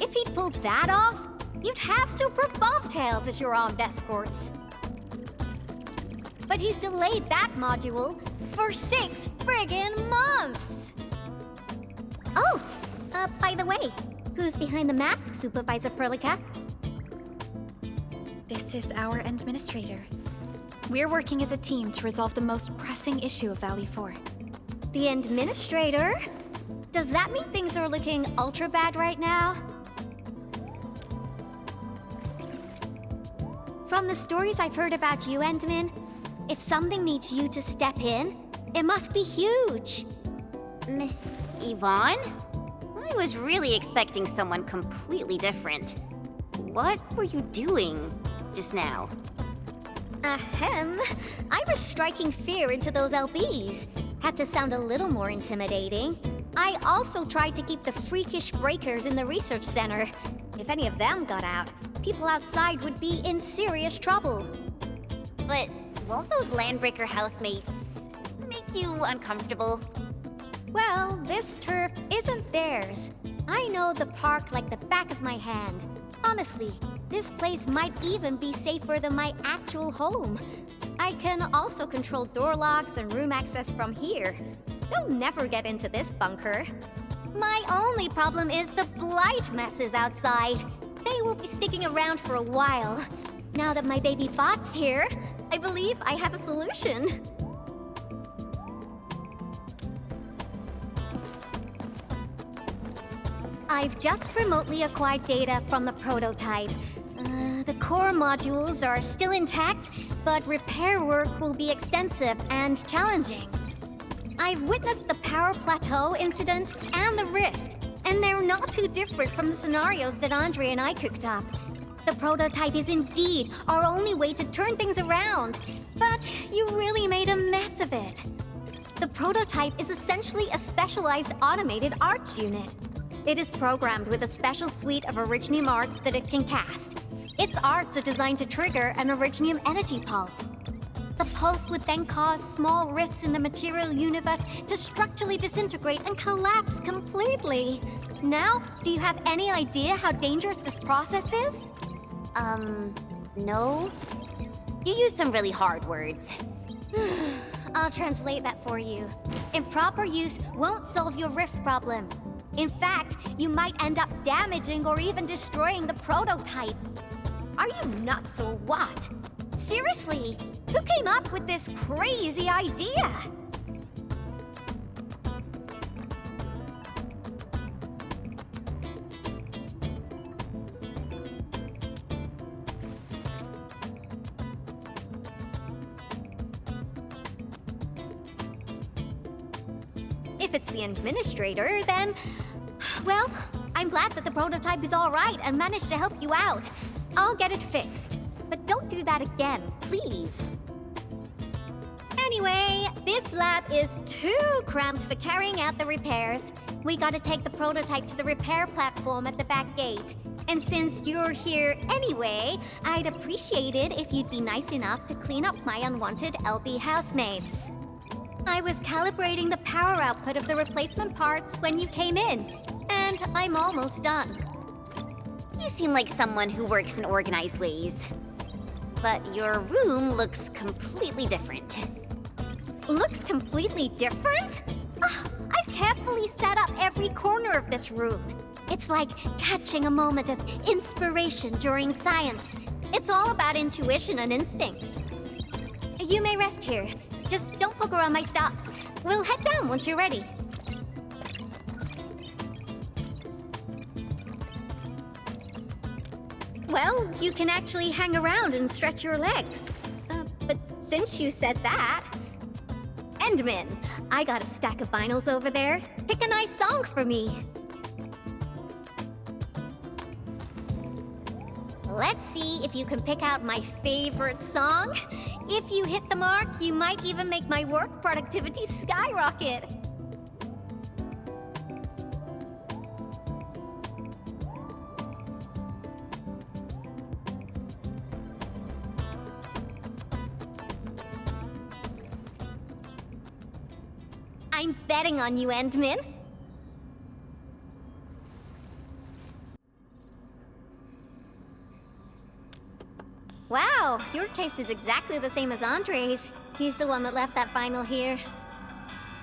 If he'd pulled that off, you'd have super bobtails as your armed escorts. But he's delayed that module for 6 friggin' months! Oh, by the way, who's behind the mask, Supervisor Perlica? This is our Endministrator. We're working as a team to resolve the most pressing issue of Valley 4. The Endministrator? Does that mean things are looking ultra bad right now? From the stories I've heard about you, Endmin, if something needs you to step in, it must be huge. Miss Yvonne? I was really expecting someone completely different. What were you doing just now? Ahem. I was striking fear into those LBs. Had to sound a little more intimidating. I also tried to keep the freakish breakers in the research center. If any of them got out, people outside would be in serious trouble. But won't those Landbreaker housemates make you uncomfortable? Well, this turf isn't theirs. I know the park like the back of my hand. Honestly, this place might even be safer than my actual home. I can also control door locks and room access from here. They'll never get into this bunker. My only problem is the blight messes outside. They will be sticking around for a while. Now that my baby bot's here, I believe I have a solution. I've just remotely acquired data from the prototype. The core modules are still intact, but repair work will be extensive and challenging. I've witnessed the power plateau incident and the rift, and they're not too different from the scenarios that Andre and I cooked up. The prototype is indeed our only way to turn things around, but you really made a mess of it. The prototype is essentially a specialized automated arts unit. It is programmed with a special suite of Originium arts that it can cast. Its arts are designed to trigger an Originium energy pulse. The pulse would then cause small rifts in the material universe to structurally disintegrate and collapse completely. Now, do you have any idea how dangerous this process is? No. You use some really hard words. I'll translate that for you. Improper use won't solve your rift problem. In fact, you might end up damaging or even destroying the prototype. Are you nuts or what? Seriously, who came up with this crazy idea? If it's the Endministrator, then... well, I'm glad that the prototype is all right and managed to help you out. I'll get it fixed. But don't do that again, please. Anyway, this lab is too cramped for carrying out the repairs. We gotta take the prototype to the repair platform at the back gate. And since you're here anyway, I'd appreciate it if you'd be nice enough to clean up my unwanted LB housemates. I was calibrating the power output of the replacement parts when you came in, and I'm almost done. You seem like someone who works in organized ways. But your room looks completely different. Looks completely different? I've carefully set up every corner of this room. It's like catching a moment of inspiration during science. It's all about intuition and instinct. You may rest here. Just don't poke around my stuff. We'll head down once you're ready. Well, you can actually hang around and stretch your legs. But since you said that... Endman, I got a stack of vinyls over there. Pick a nice song for me. Let's see if you can pick out my favorite song. If you hit the mark, you might even make my work productivity skyrocket. I'm betting on you, Endman. Wow, your taste is exactly the same as Andre's. He's the one that left that vinyl here.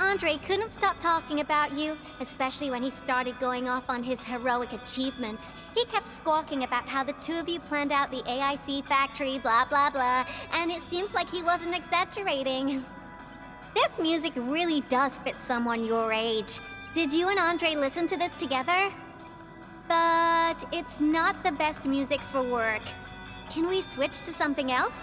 Andre couldn't stop talking about you, especially when he started going off on his heroic achievements. He kept squawking about how the two of you planned out the AIC factory, blah blah blah, and it seems like he wasn't exaggerating. This music really does fit someone your age. Did you and Andre listen to this together? But it's not the best music for work. Can we switch to something else?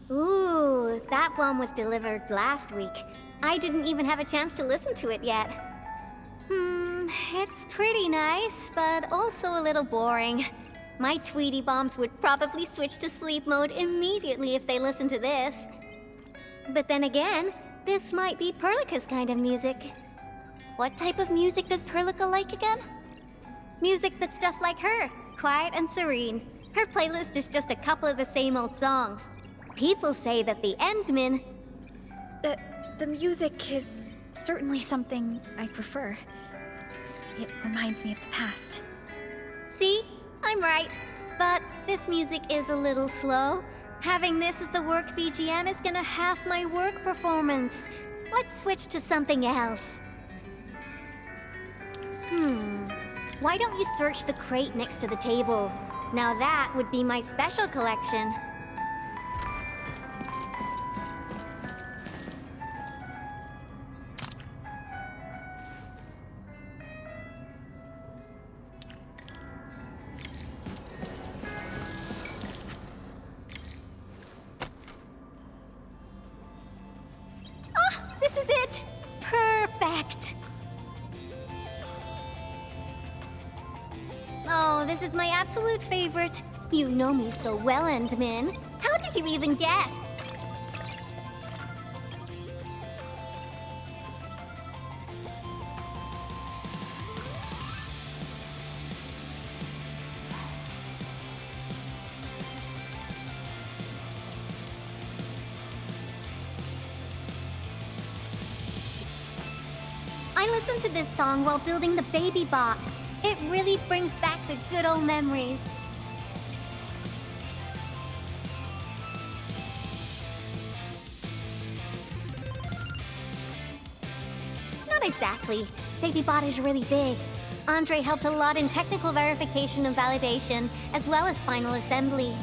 Ooh, that one was delivered last week. I didn't even have a chance to listen to it yet. It's pretty nice, but also a little boring. My Tweety Bombs would probably switch to sleep mode immediately if they listened to this. But then again, this might be Perlica's kind of music. What type of music does Perlica like again? Music that's just like her, quiet and serene. Her playlist is just a couple of the same old songs. People say that the Endmen... The music is certainly something I prefer. It reminds me of the past. See? I'm right. But this music is a little slow. Having this as the work BGM is gonna half my work performance. Let's switch to something else. Why don't you search the crate next to the table? Now that would be my special collection. This is it! Perfect! Oh, this is my absolute favorite. You know me so well, Endmin. How did you even guess? I listened to this song while building the baby bot. It really brings back the good old memories. Not exactly. Baby bot is really big. Andre helped a lot in technical verification and validation, as well as final assembly.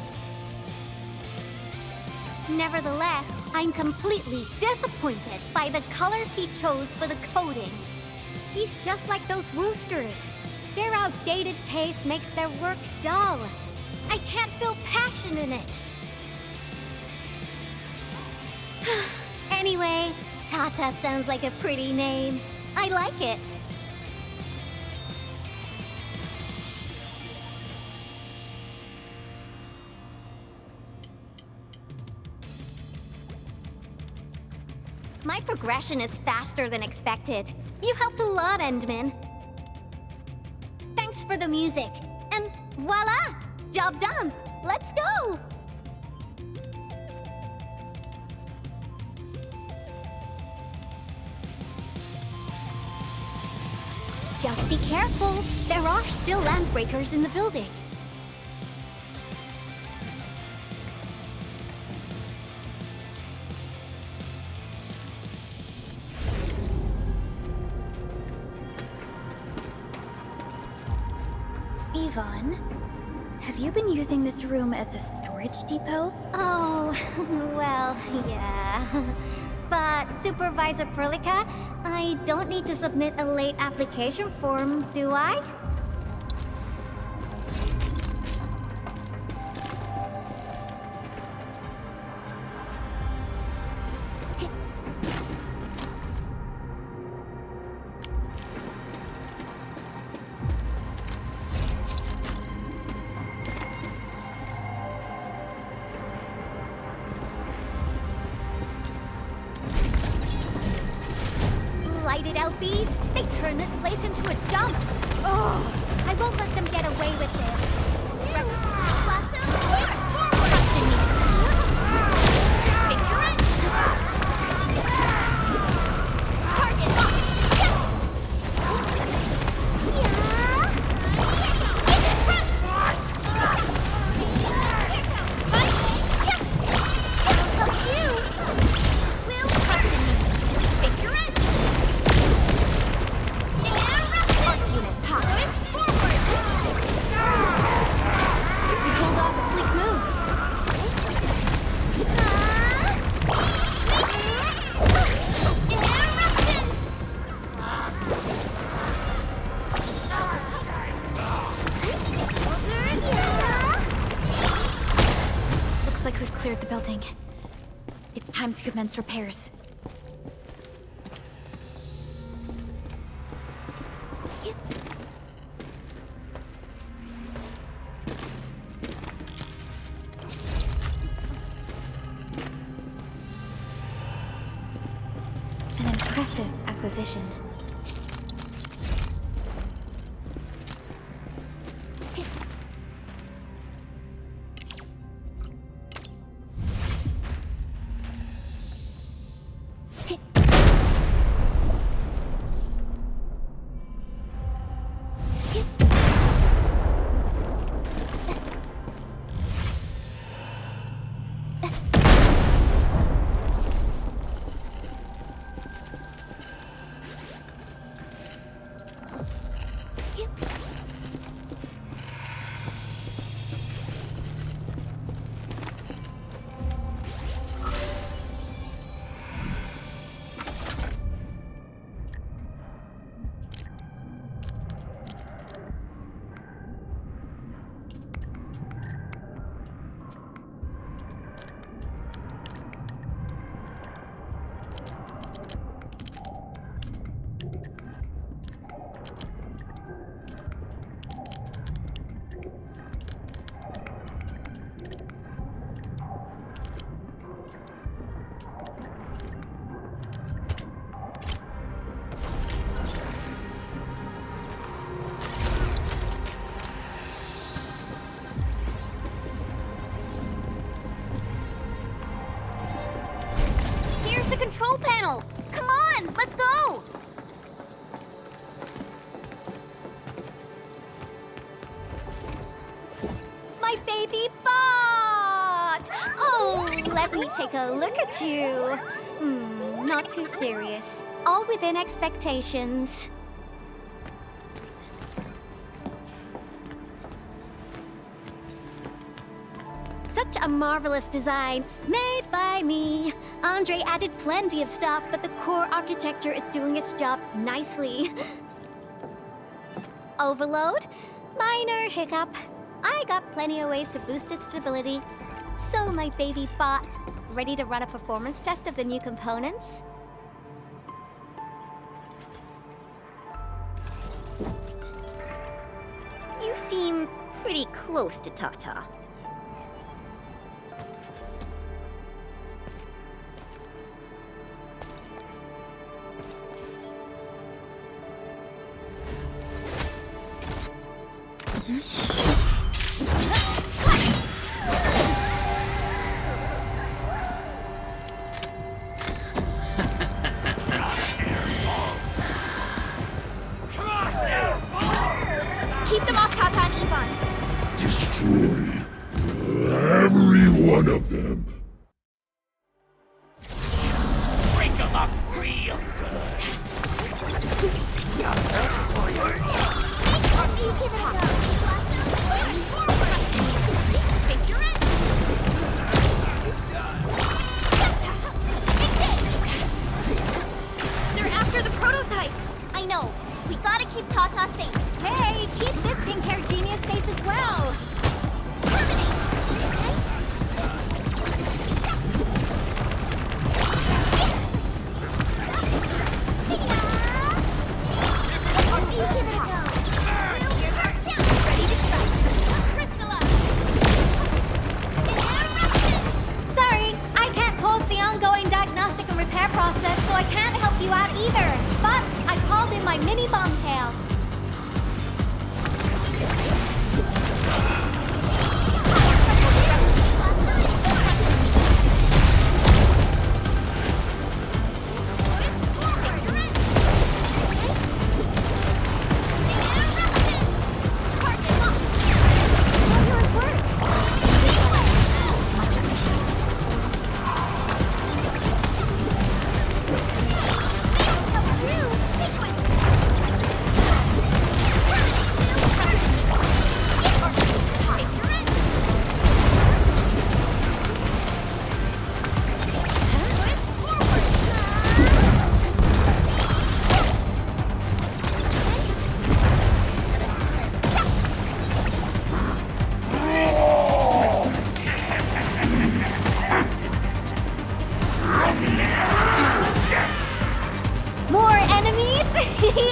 Nevertheless, I'm completely disappointed by the colors he chose for the coding. He's just like those roosters. Their outdated taste makes their work dull. I can't feel passion in it. Anyway, Tata sounds like a pretty name. I like it. My progression is faster than expected. You helped a lot, Endmin. Thanks for the music. And voila! Job done! Let's go! Just be careful. There are still landbreakers in the building. Yvonne, have you been using this room as a storage depot? Oh, well, yeah. But Supervisor Perlica, I don't need to submit a late application form, do I? Lighted LBs, they turn this place into a dump. Oh, I won't let them get away with this. Cleared the building. It's time to commence repairs. position. Control panel! Come on, let's go! My baby bot! Oh, let me take a look at you. Not too serious. All within expectations. Such a marvelous design, made by me. Andre added plenty of stuff, but the core architecture is doing its job nicely. Overload? Minor hiccup. I got plenty of ways to boost its stability. So my baby bot, ready to run a performance test of the new components? You seem pretty close to Tata. Keep them off Tata and Yvonne. Destroy every one of them. Break them up real good. They're after the prototype. I know. We gotta keep Tata safe. Hey, keep this pink-haired genius safe as well. Sorry, I can't pause the ongoing diagnostic and repair process, so I can't help you out either. But I called in my mini bomb tail.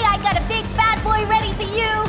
I got a big bad boy ready for you!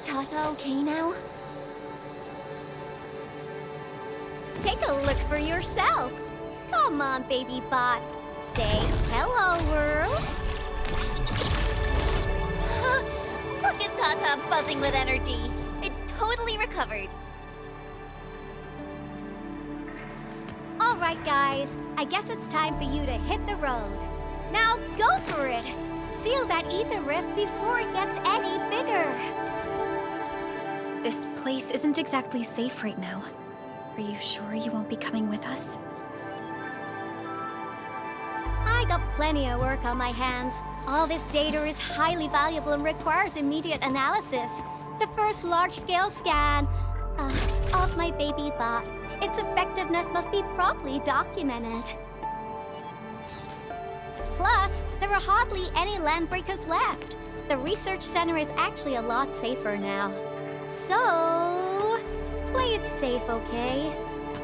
Tata okay now? Take a look for yourself. Come on, baby bot. Say hello, world. Look at Tata buzzing with energy. It's totally recovered. All right, guys. I guess it's time for you to hit the road. Now, go for it. Seal that ether rift before it gets any bigger. This place isn't exactly safe right now. Are you sure you won't be coming with us? I got plenty of work on my hands. All this data is highly valuable and requires immediate analysis. The first large-scale scan of my baby bot. Its effectiveness must be properly documented. Plus, there are hardly any landbreakers left. The research center is actually a lot safer now. So, play it safe, okay?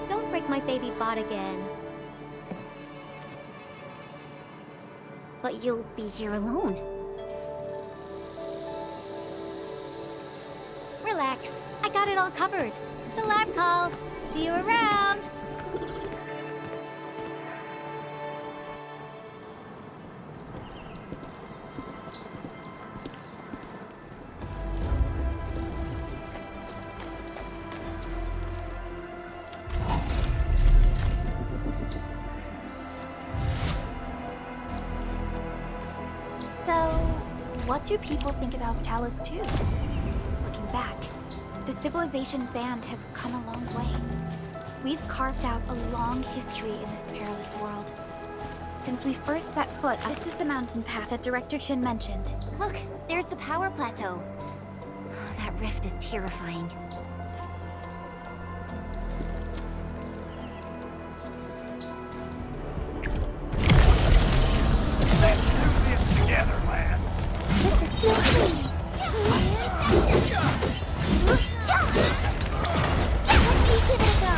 Don't break my baby bot again. But you'll be here alone. Relax, I got it all covered. The lab calls. See you around. So, what do people think about Talos 2? Looking back, the civilization band has come a long way. We've carved out a long history in this perilous world. Since we first set foot, this is the mountain path that Director Chen mentioned. Look, there's the power plateau. That rift is terrifying. Let's do this together, lads. With the snow trees. Give it a go.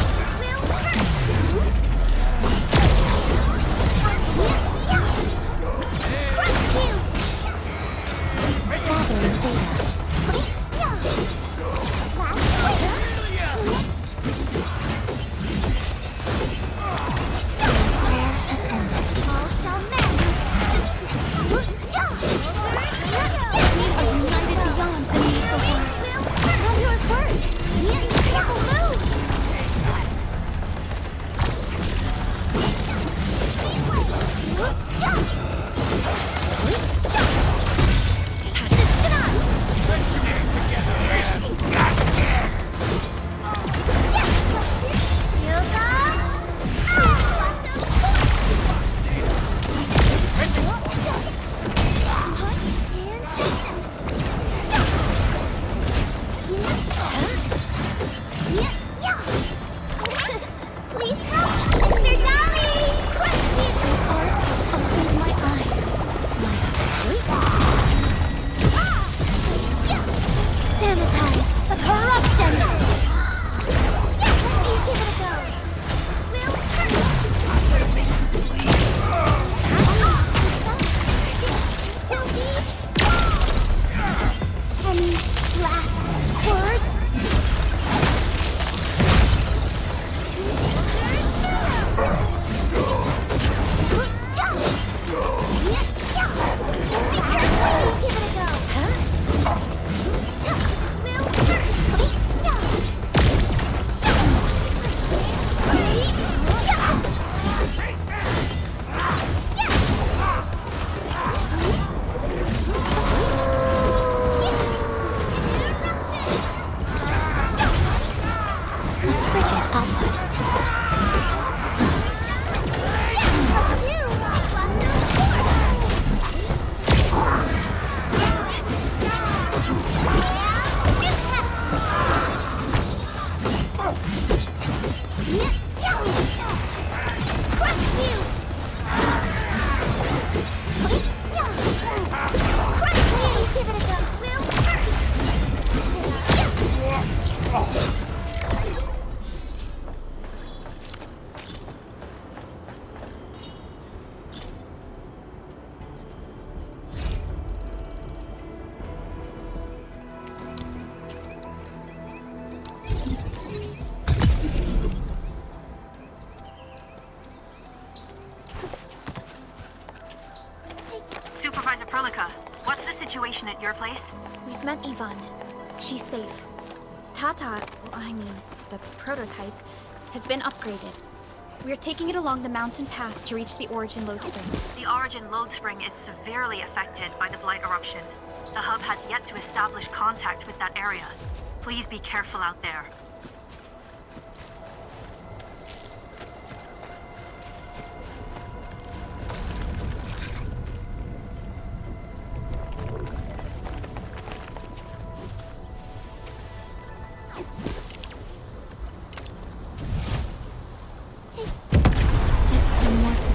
at your place? We've met Yvonne. She's safe. Tata, the prototype, has been upgraded. We're taking it along the mountain path to reach the Origin Lode Spring. The Origin Lode Spring is severely affected by the Blight eruption. The hub has yet to establish contact with that area. Please be careful out there.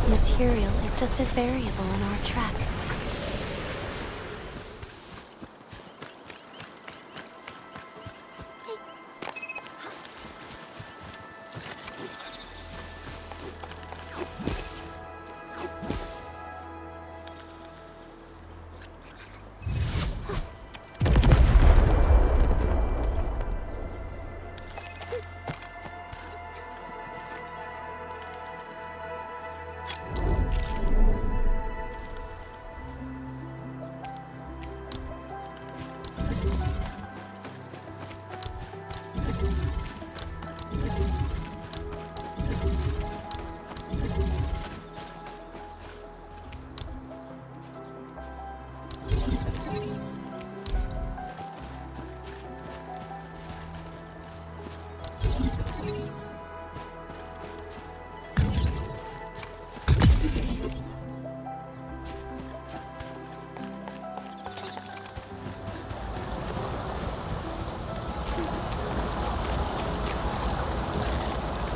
Material is just a variable in our trek.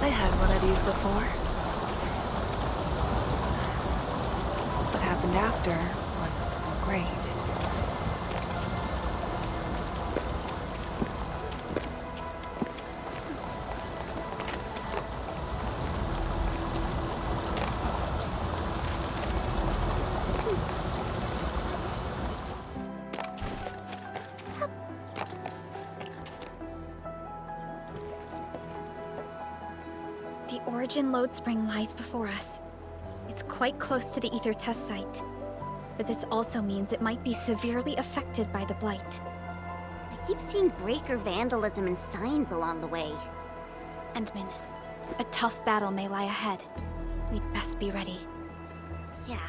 I had one of these before. What happened after wasn't so great. The Origin Lode Spring lies before us. It's quite close to the Ether test site. But this also means it might be severely affected by the Blight. I keep seeing breaker vandalism and signs along the way. Endman, a tough battle may lie ahead. We'd best be ready. Yeah,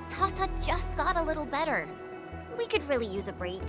Tata just got a little better. We could really use a break.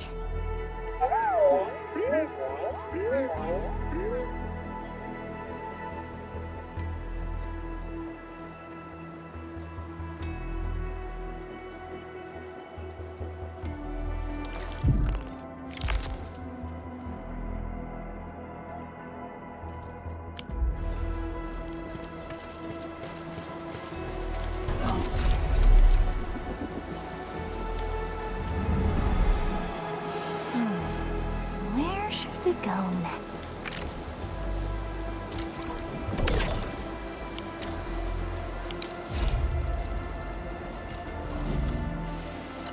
Where should we go next?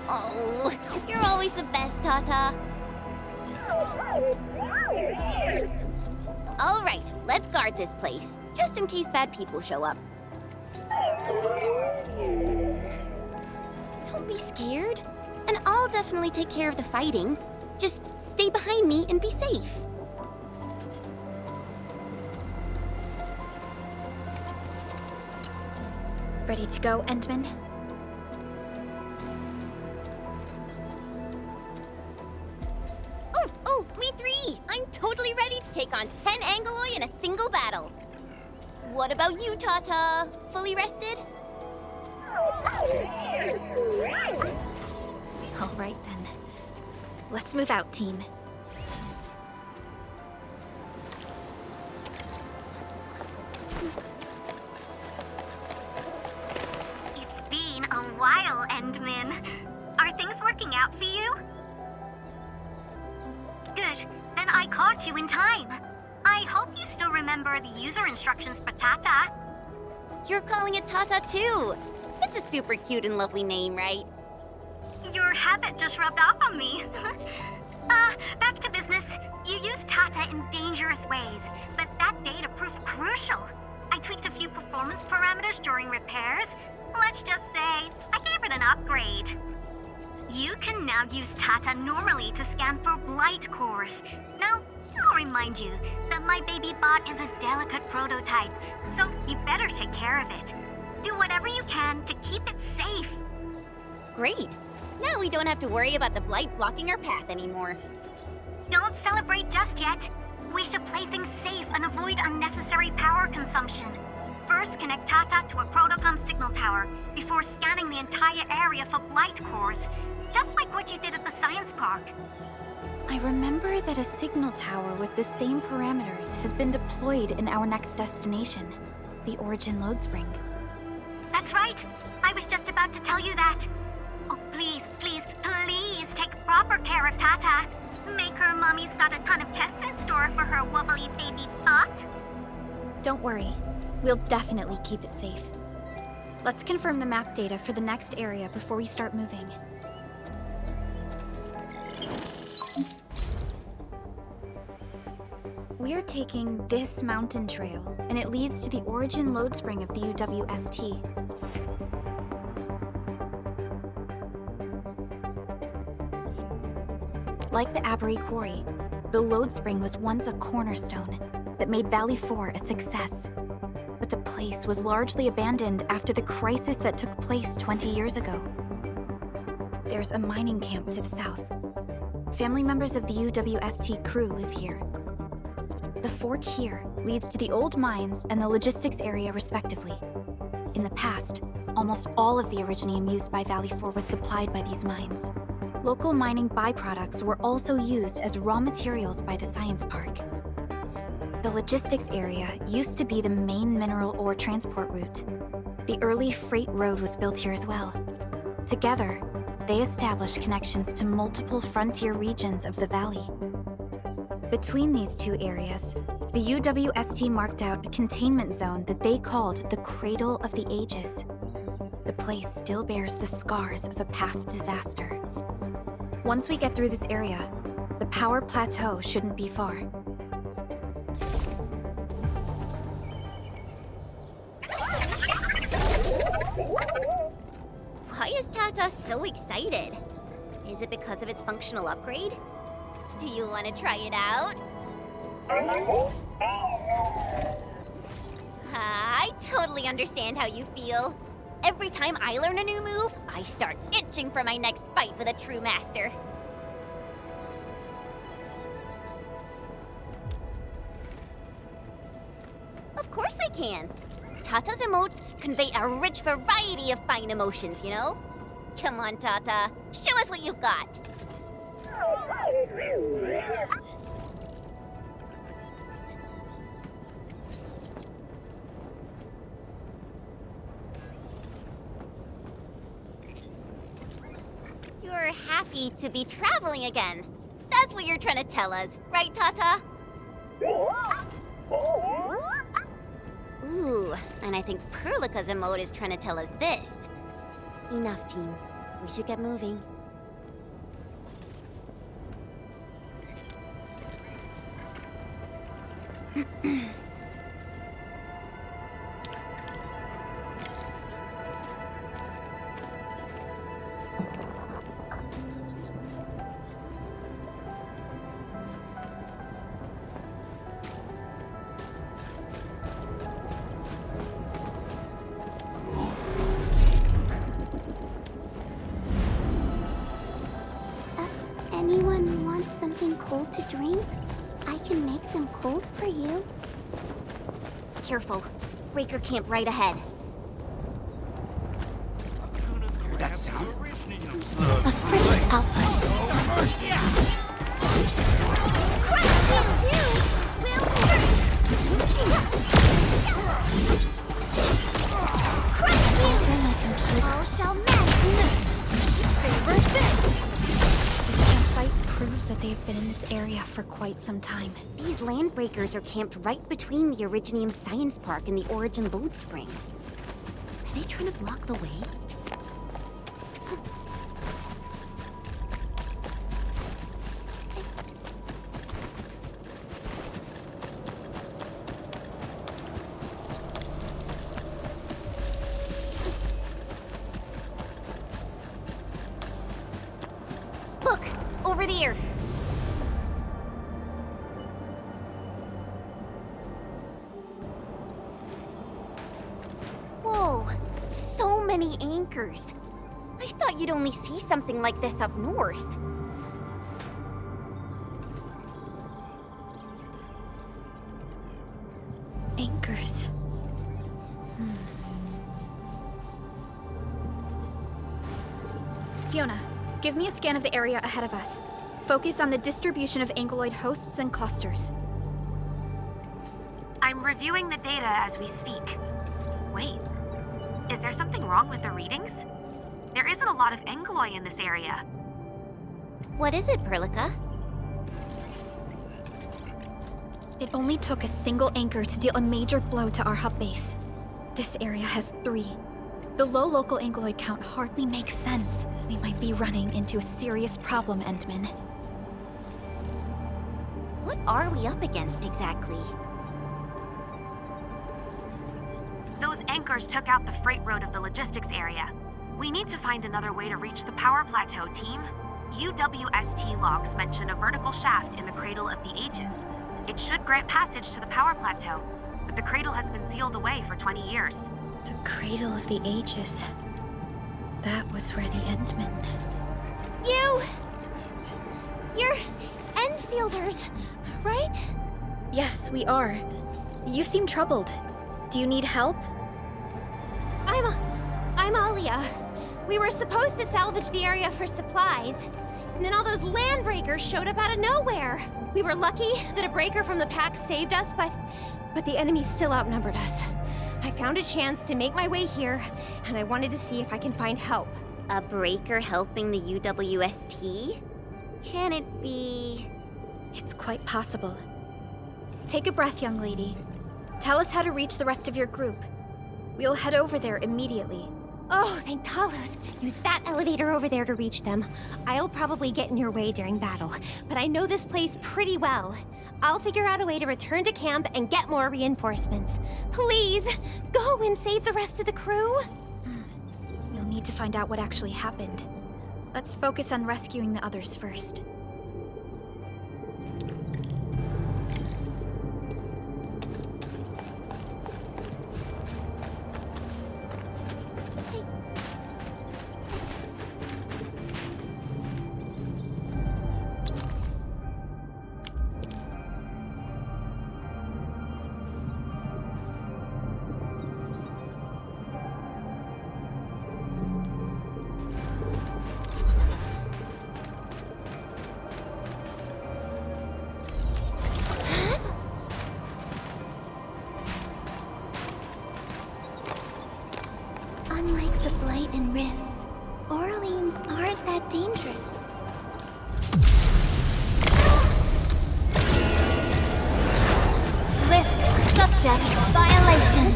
Oh, you're always the best, Tata. All right, let's guard this place, just in case bad people show up. Don't be scared, and I'll definitely take care of the fighting. Just stay behind me and be safe. Ready to go, Endman? Oh, me three! I'm totally ready to take on 10 Angeloi in a single battle. What about you, Tata? Fully rested? All right, then. Let's move out, team. It's been a while, Endman. Are things working out for you? Good. Then I caught you in time. I hope you still remember the user instructions for Tata. You're calling it Tata, too. It's a super cute and lovely name, right? Your habit just rubbed off on me. Back to business. You used Tata in dangerous ways, but that data proved crucial. I tweaked a few performance parameters during repairs. Let's just say, I gave it an upgrade. You can now use Tata normally to scan for blight cores. Now, I'll remind you that my baby bot is a delicate prototype, so you better take care of it. Do whatever you can to keep it safe. Great. Now we don't have to worry about the blight blocking our path anymore. Don't celebrate just yet. We should play things safe and avoid unnecessary power consumption. First, connect Tata to a Protocom signal tower before scanning the entire area for blight cores, just like what you did at the science park. I remember that a signal tower with the same parameters has been deployed in our next destination, the Origin Load Spring. That's right. I was just about to tell you that. Oh, please, please, please take proper care of Tata. Make her mommy's got a ton of tests in store for her wobbly baby bot. Don't worry. We'll definitely keep it safe. Let's confirm the map data for the next area before we start moving. We're taking this mountain trail, and it leads to the Origin Load Spring of the UWST. Like the Aburrey Quarry, the Load Spring was once a cornerstone that made Valley 4 a success. But the place was largely abandoned after the crisis that took place 20 years ago. There's a mining camp to the south. Family members of the UWST crew live here. The fork here leads to the old mines and the logistics area respectively. In the past, almost all of the Originium used by Valley 4 was supplied by these mines. Local mining byproducts were also used as raw materials by the science park. The logistics area used to be the main mineral ore transport route. The early freight road was built here as well. Together, they established connections to multiple frontier regions of the valley. Between these two areas, the UWST marked out a containment zone that they called the Cradle of the Ages. The place still bears the scars of a past disaster. Once we get through this area, the power plateau shouldn't be far. Why is Tata so excited? Is it because of its functional upgrade? Do you want to try it out? I totally understand how you feel. Every time I learn a new move, I start itching for my next fight with a true master. Of course I can. Tata's emotes convey a rich variety of fine emotions, you know? Come on, Tata. Show us what you've got. You're happy to be traveling again. That's what you're trying to tell us, right, Tata? Ooh, and I think Perlica's emote is trying to tell us this. Enough, team. We should get moving. Anyone want something cold to drink? I can make them cold for you. Careful. Breaker camp right ahead. Hear that sound? A frigid outpost. All shall men favor this. This campsite proves that they've been in this area for quite some time. These landbreakers are camped right between the Originium Science Park and the Origin Load Spring. Are they trying to block the way? over there. Whoa, so many anchors. I thought you'd only see something like this up north. Anchors. Fiona, give me a scan of the area ahead of us. Focus on the distribution of ankyloid hosts and clusters. I'm reviewing the data as we speak. Wait, is there something wrong with the readings? There isn't a lot of ankyloi in this area. What is it, Perlica? It only took a single anchor to deal a major blow to our hub base. This area has 3. The low local ankyloid count hardly makes sense. We might be running into a serious problem, Endman. What are we up against exactly? Those anchors took out the freight road of the logistics area. We need to find another way to reach the power plateau, team. UWST logs mention a vertical shaft in the Cradle of the Ages. It should grant passage to the power plateau, but the cradle has been sealed away for 20 years. The Cradle of the Ages. That was where the Endmen... You're Endfielders, right? Yes, we are. You seem troubled. Do you need help? I'm Alia. We were supposed to salvage the area for supplies, and then all those landbreakers showed up out of nowhere. We were lucky that a breaker from the pack saved us, but the enemy still outnumbered us. I found a chance to make my way here, and I wanted to see if I can find help. A breaker helping the UWST? Can it be... It's quite possible. Take a breath, young lady. Tell us how to reach the rest of your group. We'll head over there immediately. Oh, thank Talos. Use that elevator over there to reach them. I'll probably get in your way during battle, but I know this place pretty well. I'll figure out a way to return to camp and get more reinforcements. Please, go and save the rest of the crew. We'll need to find out what actually happened. Let's focus on rescuing the others first. Unlike the Blight and Rifts, Orleans aren't that dangerous. List subject violations.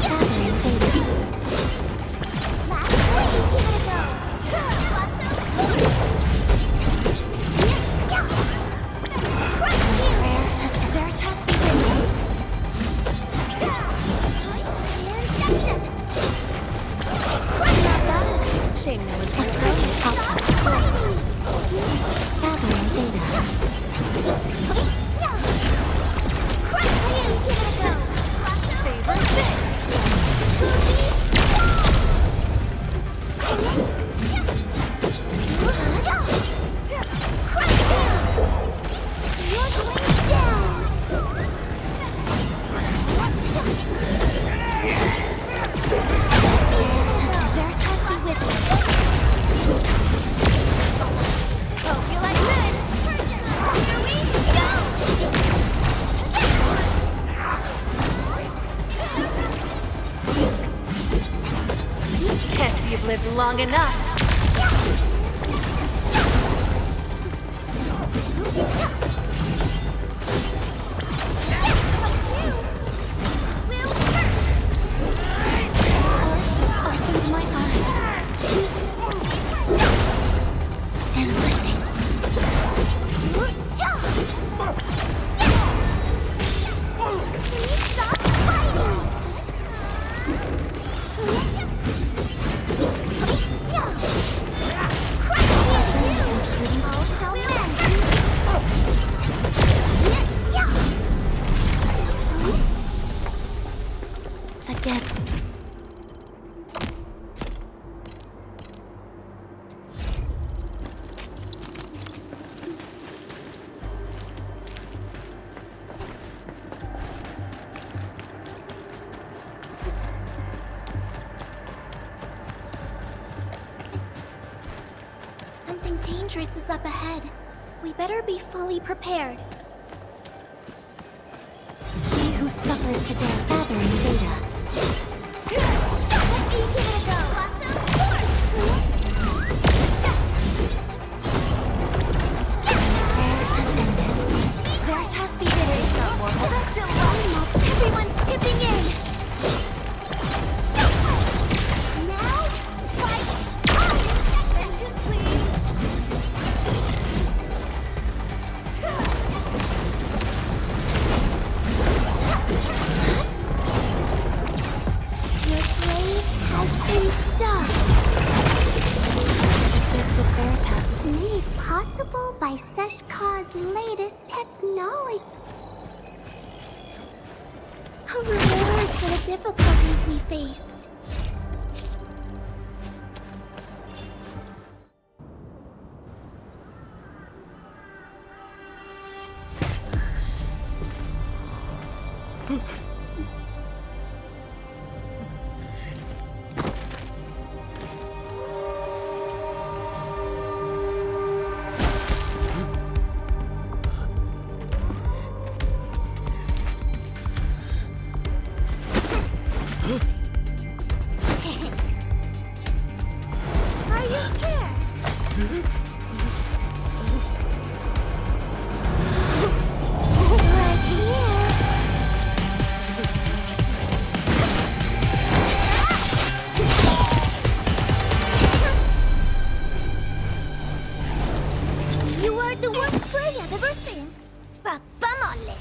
Gathering data. Where has the Veritas been? Shame no one's gonna Gathering data. You've lived long enough. Opened my eyes. Analyzing. Please stop fighting! fortress is up ahead. We better be fully prepared. He who suffers today gathering data. Let me give it a go! Awesome! Prayer has ended. Veritas be bitter. Everyone's chipping in! Now, fight on! Attention, please! Your blade has been done. The gift of Veritas is made possible by Seshka's latest technology. A reward for the difficulties we faced. Are you scared? Right here. You are the worst prey I've ever seen. Pappa molle.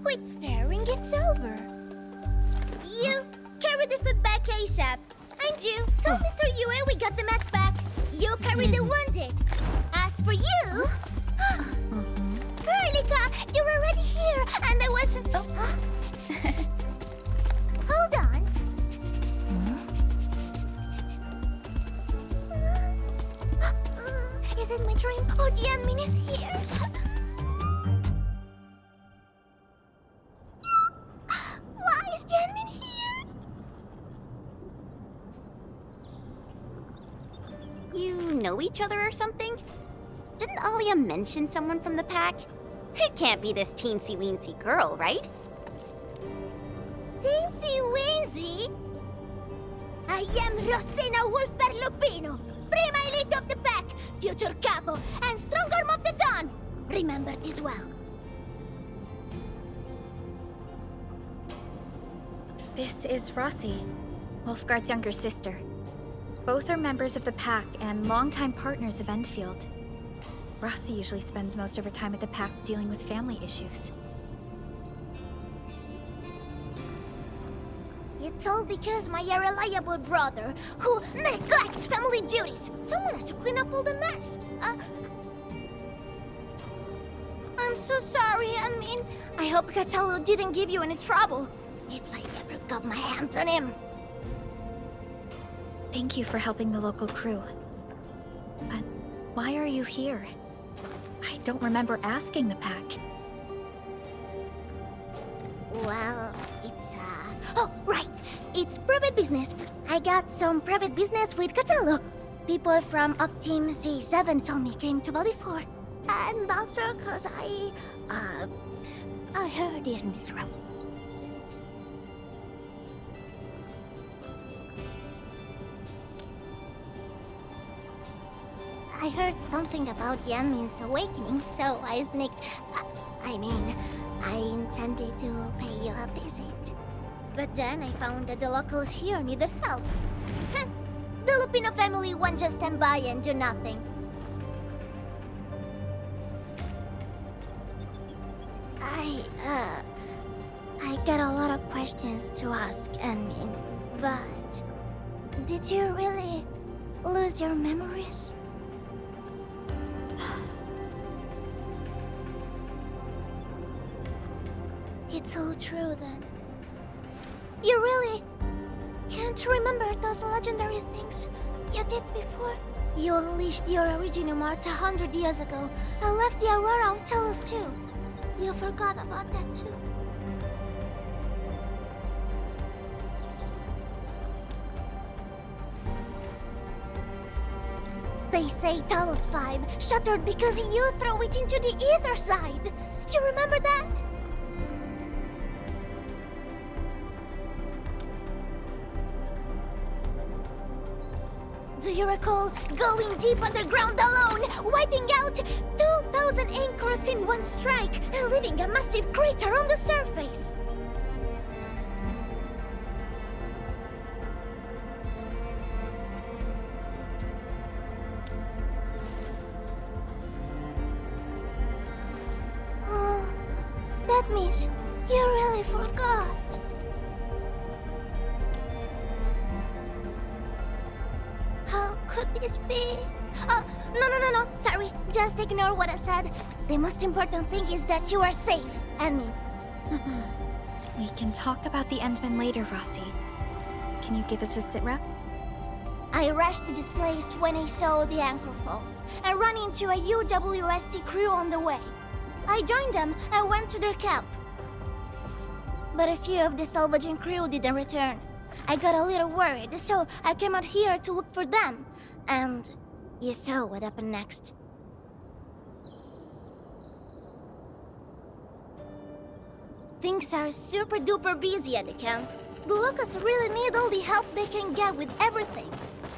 Quit staring, it's over. You, carry the food back ASAP. And you, tell Mr. Yue we got the mats back. You carry the wounded. As for you... Perlica, you're already here, and I wasn't... Hold on. Is it my dream or the admin is here? Why is the admin here? You know each other or something? Didn't Alia mention someone from the pack? It can't be this teensy-weensy girl, right? Teensy-weensy? I am Rossina Wulfperl Luppino, Prima Elite of the Pack, future Capo, and Strong Arm of the Dawn. Remember this well. This is Rossi, Wulfgard's younger sister. Both are members of the Pack and longtime partners of Endfield. Rossi usually spends most of her time at the Pack dealing with family issues. It's all because my irreliable brother, who neglects family duties. Someone had to clean up all the mess. I'm so sorry. I hope Catello didn't give you any trouble. If I ever got my hands on him. Thank you for helping the local crew. But why are you here? I don't remember asking the Pack. Well, it's, Oh, right! It's private business. I got some private business with Catello. People from Up Team Z7 told me came to Valley 4. And also cause I heard the enemy's around. I heard something about the enemy's awakening, so I sneaked... I intended to pay you a visit. But then I found that the locals here needed help. The Luppino family won't just stand by and do nothing. I got a lot of questions to ask, but... Did you really lose your memories? It's all true, then. You really can't remember those legendary things you did before? You unleashed your Originium art 100 years ago and left the Aurora Outskirts too. You forgot about that too. They say Talos 5 shattered because you threw it into the ether side. You remember that? Do you recall going deep underground alone, wiping out 2,000 Ankhors in one strike, and leaving a massive crater on the surface? Oh, that means you really forgot. How could this be? Oh, no. Sorry, just ignore what I said. The most important thing is that you are safe, and me. We can talk about the Endmen later, Rossi. Can you give us a sitrep? I rushed to this place when I saw the anchor fall, and ran into a UWST crew on the way. I joined them and went to their camp. But a few of the salvaging crew didn't return. I got a little worried, so I came out here to look for them. And you saw what happened next. Things are super duper busy at the camp. The locals really need all the help they can get with everything.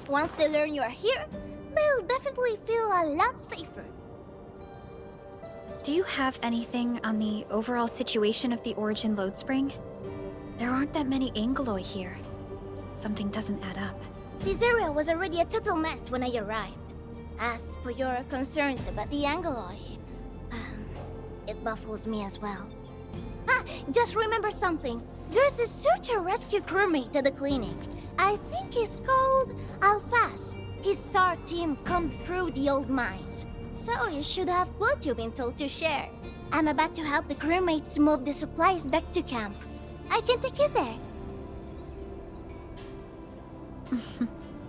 Once they learn you are here, they'll definitely feel a lot safer. Do you have anything on the overall situation of the Origin load spring? There aren't that many Angeloi here. Something doesn't add up. This area was already a total mess when I arrived. As for your concerns about the Angeloi, it baffles me as well. Just remember something. There's a search and rescue crewmate at the clinic. I think he's called Alphas. His SAR team come through the old mines, so you should have plenty of intel to share. I'm about to help the crewmates move the supplies back to camp. I can take you there.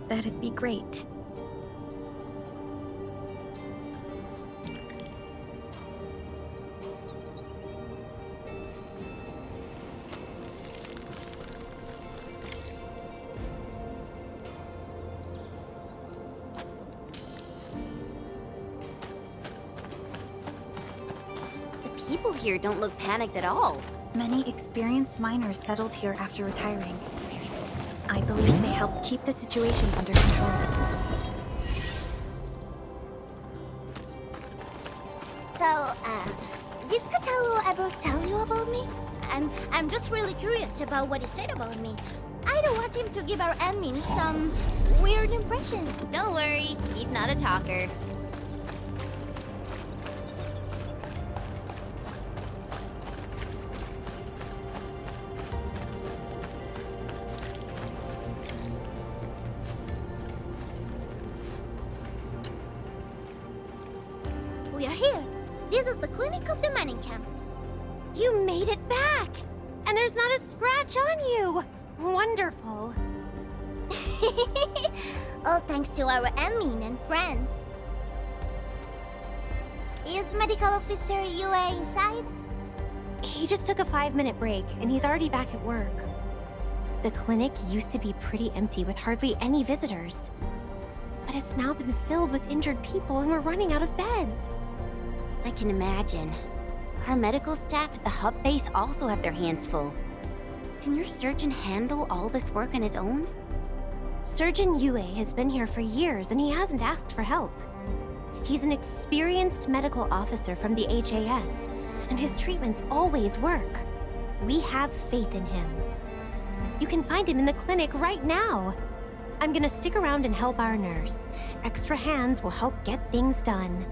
That'd be great. The people here don't look panicked at all. Many experienced miners settled here after retiring. I believe they helped keep the situation under control. So, did Catello ever tell you about me? I'm just really curious about what he said about me. I don't want him to give our admin some weird impressions. Don't worry, he's not a talker. We are here. This is the clinic of the mining camp. You made it back! And there's not a scratch on you! Wonderful. All thanks to our admin and friends. Is Medical Officer Yue inside? He just took a 5-minute break, and he's already back at work. The clinic used to be pretty empty with hardly any visitors. But it's now been filled with injured people, and we're running out of beds. I can imagine. Our medical staff at the hub base also have their hands full. Can your surgeon handle all this work on his own? Surgeon Yue has been here for years, and he hasn't asked for help. He's an experienced medical officer from the HAS, and his treatments always work. We have faith in him. You can find him in the clinic right now. I'm gonna stick around and help our nurse. Extra hands will help get things done.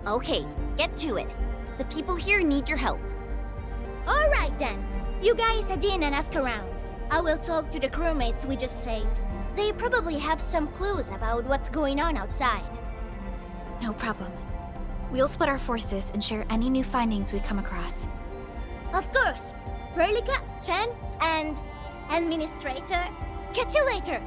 Okay, get to it. The people here need your help. All right then. You guys head in and ask around. I will talk to the crewmates we just saved. They probably have some clues about what's going on outside. No problem. We'll split our forces and share any new findings we come across. Of course. Perlica, Chen, and Endministrator. Catch you later.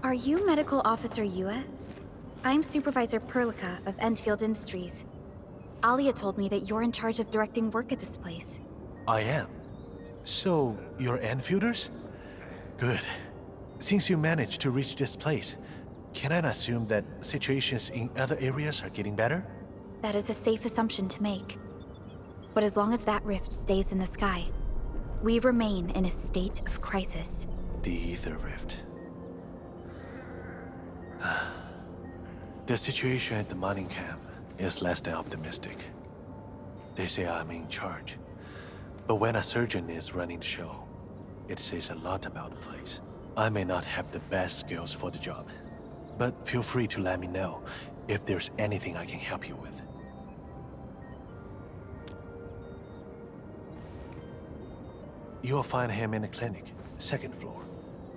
Are you Medical Officer Yue? I'm Supervisor Perlica of Endfield Industries. Alia told me that you're in charge of directing work at this place. I am. So, you're Enfielders? Good. Since you managed to reach this place, can I assume that situations in other areas are getting better? That is a safe assumption to make. But as long as that rift stays in the sky, we remain in a state of crisis. The Ether Rift. The situation at the mining camp is less than optimistic. They say I'm in charge. But when a surgeon is running the show, it says a lot about the place. I may not have the best skills for the job, but feel free to let me know if there's anything I can help you with. You'll find him in the clinic, second floor,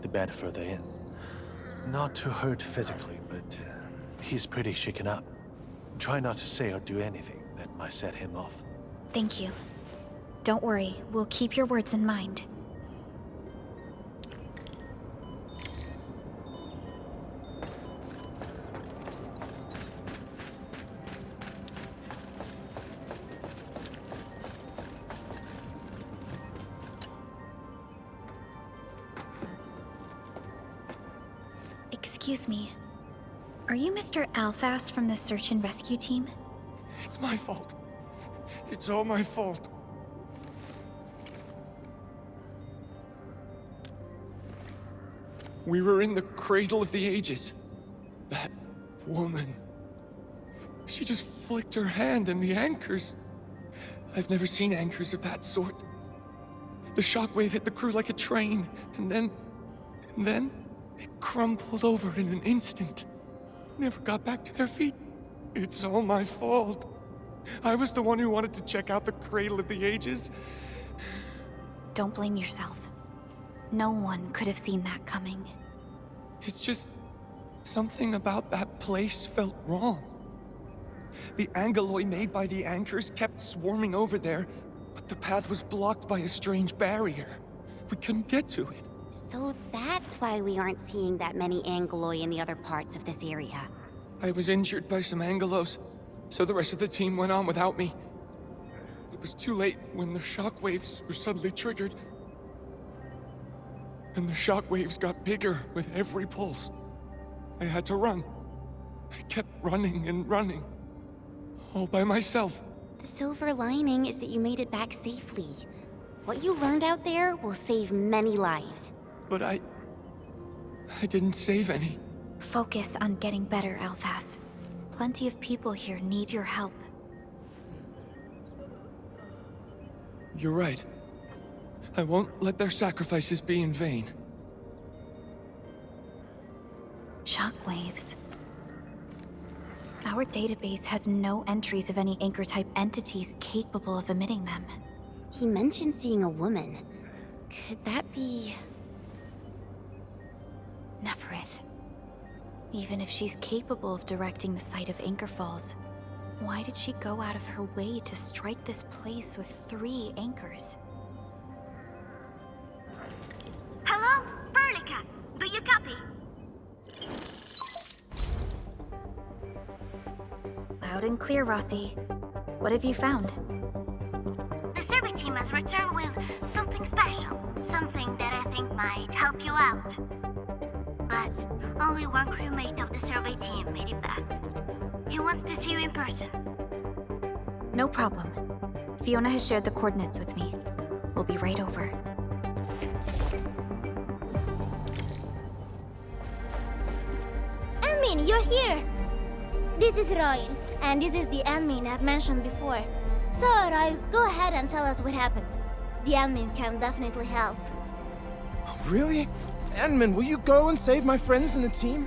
the bed further in. Not too hurt physically, but he's pretty shaken up. Try not to say or do anything that might set him off. Thank you. Don't worry, we'll keep your words in mind. Excuse me. Are you Mr. Alphas from the search and rescue team? It's my fault. It's all my fault. We were in the cradle of the ages. That woman. She just flicked her hand and the anchors. I've never seen anchors of that sort. The shockwave hit the crew like a train, and then it crumpled over in an instant. Never got back to their feet. It's all my fault. I was the one who wanted to check out the cradle of the ages. Don't blame yourself. No one could have seen that coming. It's just something about that place felt wrong. The Aggelomoirai made by the Ankhors kept swarming over there, but the path was blocked by a strange barrier. We couldn't get to it. So that's why we aren't seeing that many Aggelomoirai in the other parts of this area. I was injured by some Aggelos, so the rest of the team went on without me. It was too late when the shockwaves were suddenly triggered. And the shockwaves got bigger with every pulse. I had to run. I kept running and running. All by myself. The silver lining is that you made it back safely. What you learned out there will save many lives. But I didn't save any. Focus on getting better, Alphas. Plenty of people here need your help. You're right. I won't let their sacrifices be in vain. Shockwaves. Our database has no entries of any Anchor-type entities capable of emitting them. He mentioned seeing a woman. Could that be... Neferith. Even if she's capable of directing the site of Anchor Falls, why did she go out of her way to strike this place with 3 anchors? Hello? Perlica, do you copy? Loud and clear, Rossi. What have you found? The survey team has returned with something special. Something that I think might help you out. But only one crewmate of the survey team made it back. He wants to see you in person. No problem. Fiona has shared the coordinates with me. We'll be right over. Admin, you're here! This is Rite, and this is the admin I've mentioned before. So, Rite, go ahead and tell us what happened. The admin can definitely help. Really? Admin, will you go and save my friends and the team?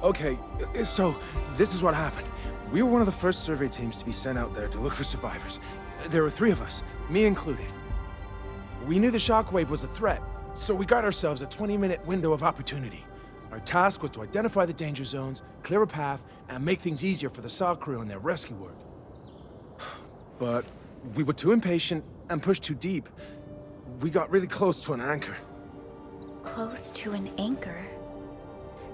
Okay, so this is what happened. We were one of the first survey teams to be sent out there to look for survivors. There were 3 of us, me included. We knew the shockwave was a threat, so we got ourselves a 20-minute window of opportunity. Our task was to identify the danger zones, clear a path, and make things easier for the SAW crew and their rescue work. But we were too impatient and pushed too deep. We got really close to an anchor. Close to an anchor?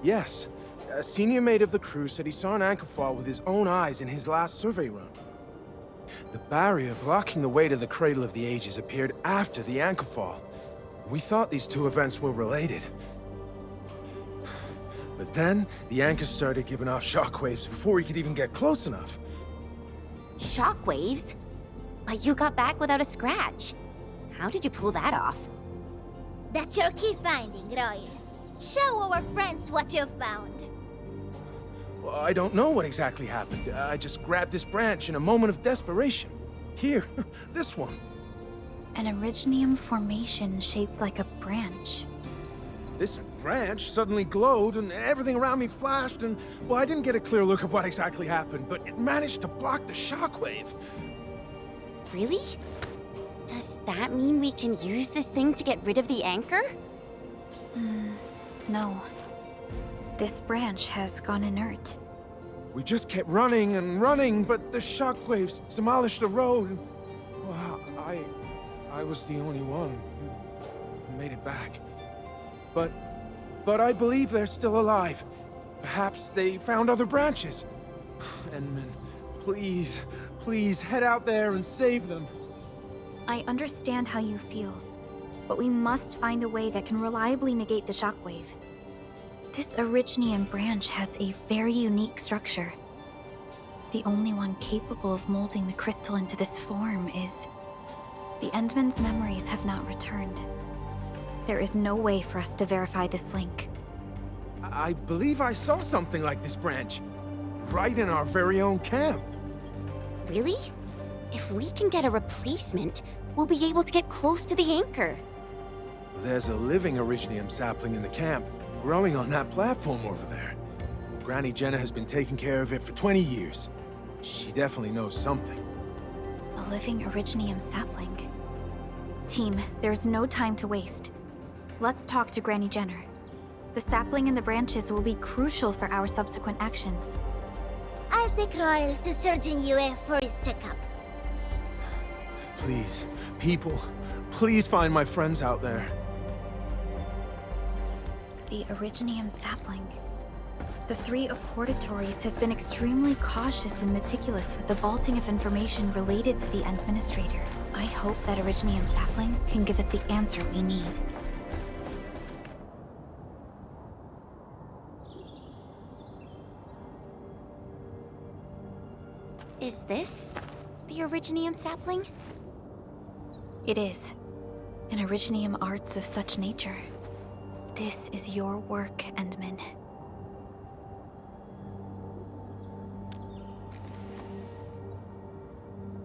Yes. A senior mate of the crew said he saw an anchor fall with his own eyes in his last survey run. The barrier blocking the way to the Cradle of the Ages appeared after the anchor fall. We thought these two events were related. But then, the anchor started giving off shockwaves before we could even get close enough. Shockwaves? But you got back without a scratch. How did you pull that off? That's your key finding, Roy. Show our friends what you found. Well, I don't know what exactly happened. I just grabbed this branch in a moment of desperation. Here, this one. An Originium formation shaped like a branch. This branch suddenly glowed and everything around me flashed and, well, I didn't get a clear look of what exactly happened, but it managed to block the shockwave. Really? Does that mean we can use this thing to get rid of the anchor? No. This branch has gone inert. We just kept running and running, but the shockwaves demolished the road. Well, I was the only one who made it back. But I believe they're still alive. Perhaps they found other branches. Endman, please head out there and save them. I understand how you feel, but we must find a way that can reliably negate the shockwave. This Originium branch has a very unique structure. The only one capable of molding the crystal into this form is... The Endman's memories have not returned. There is no way for us to verify this link. I believe I saw something like this branch. Right in our very own camp. Really? If we can get a replacement, we'll be able to get close to the anchor. There's a living Originium sapling in the camp, growing on that platform over there. Granny Jenna has been taking care of it for 20 years. She definitely knows something. A living Originium sapling. Team, there's no time to waste. Let's talk to Granny Jenner. The sapling and the branches will be crucial for our subsequent actions. I'll take Royal to Surgeon Yue for his checkup. Please, people, please find my friends out there. The Originium sapling. The three Accordatories have been extremely cautious and meticulous with the vaulting of information related to the Endministrator. I hope that Originium sapling can give us the answer we need. Is this the Originium sapling? It is. An Originium arts of such nature. This is your work, Endman.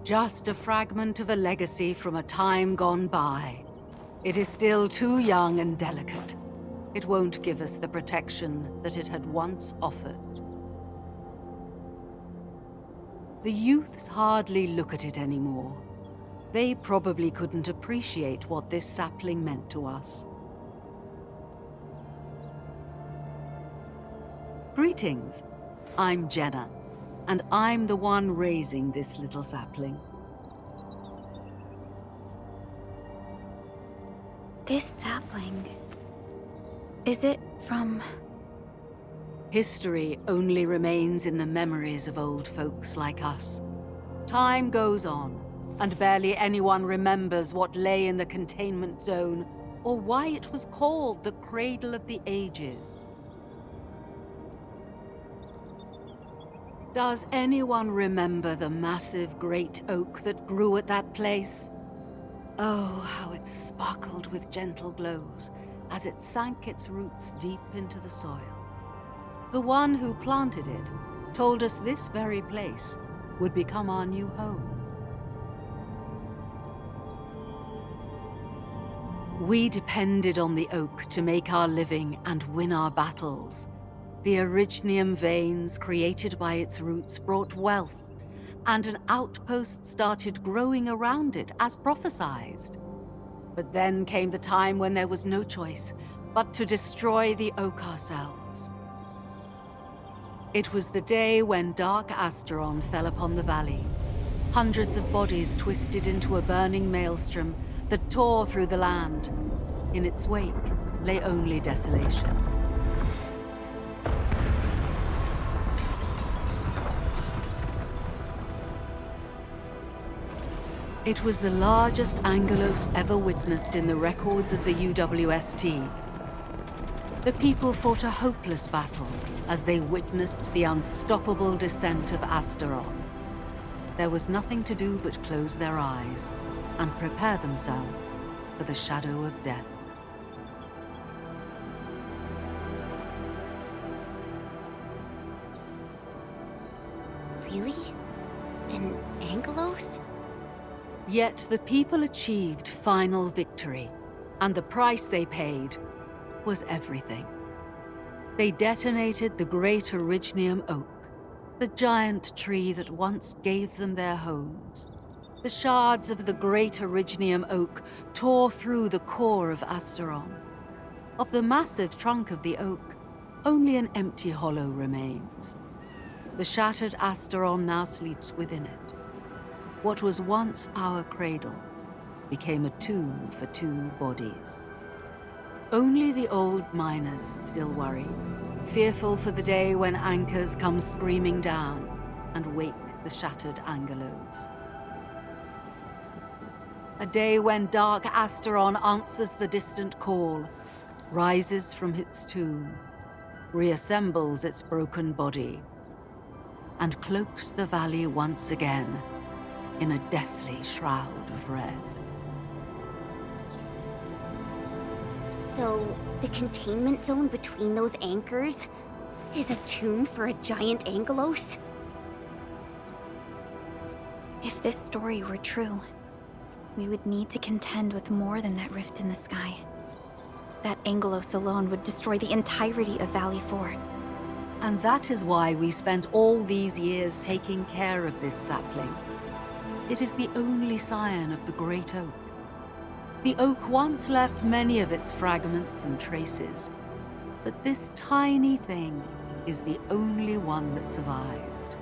Just a fragment of a legacy from a time gone by. It is still too young and delicate. It won't give us the protection that it had once offered. The youths hardly look at it anymore. They probably couldn't appreciate what this sapling meant to us. Greetings. I'm Jenna, and I'm the one raising this little sapling. This sapling... is it from... History only remains in the memories of old folks like us. Time goes on, and barely anyone remembers what lay in the containment zone, or why it was called the Cradle of the Ages. Does anyone remember the massive great oak that grew at that place? Oh, how it sparkled with gentle glows as it sank its roots deep into the soil. The one who planted it told us this very place would become our new home. We depended on the oak to make our living and win our battles. The Originium veins created by its roots brought wealth, and an outpost started growing around it as prophesized. But then came the time when there was no choice but to destroy the oak ourselves. It was the day when Dark Asteron fell upon the valley. Hundreds of bodies twisted into a burning maelstrom that tore through the land. In its wake lay only desolation. It was the largest Angelos ever witnessed in the records of the UWST. The people fought a hopeless battle as they witnessed the unstoppable descent of Asteron. There was nothing to do but close their eyes and prepare themselves for the shadow of death. Really? In Angelos? Yet the people achieved final victory, and the price they paid was everything. They detonated the great Originium oak, the giant tree that once gave them their homes. The shards of the great Originium oak tore through the core of Asteron. Of the massive trunk of the oak, only an empty hollow remains. The shattered Asteron now sleeps within it. What was once our cradle became a tomb for two bodies. Only the old miners still worry, fearful for the day when Ankhors come screaming down and wake the shattered Angelos. A day when dark Asteron answers the distant call, rises from its tomb, reassembles its broken body, and cloaks the valley once again in a deathly shroud of red. So, the containment zone between those anchors is a tomb for a giant Angelos? If this story were true, we would need to contend with more than that rift in the sky. That Angelos alone would destroy the entirety of Valley 4. And that is why we spent all these years taking care of this sapling. It is the only scion of the Great Oak. The oak once left many of its fragments and traces, but this tiny thing is the only one that survived.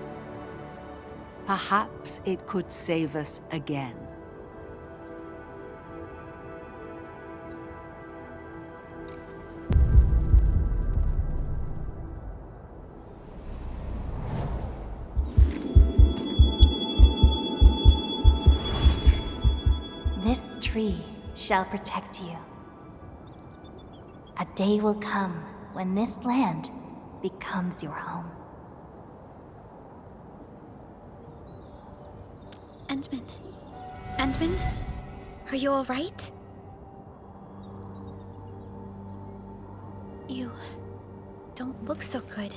Perhaps it could save us again. This tree shall protect you. A day will come when this land becomes your home. Endman? Endman? Are you alright? You don't look so good.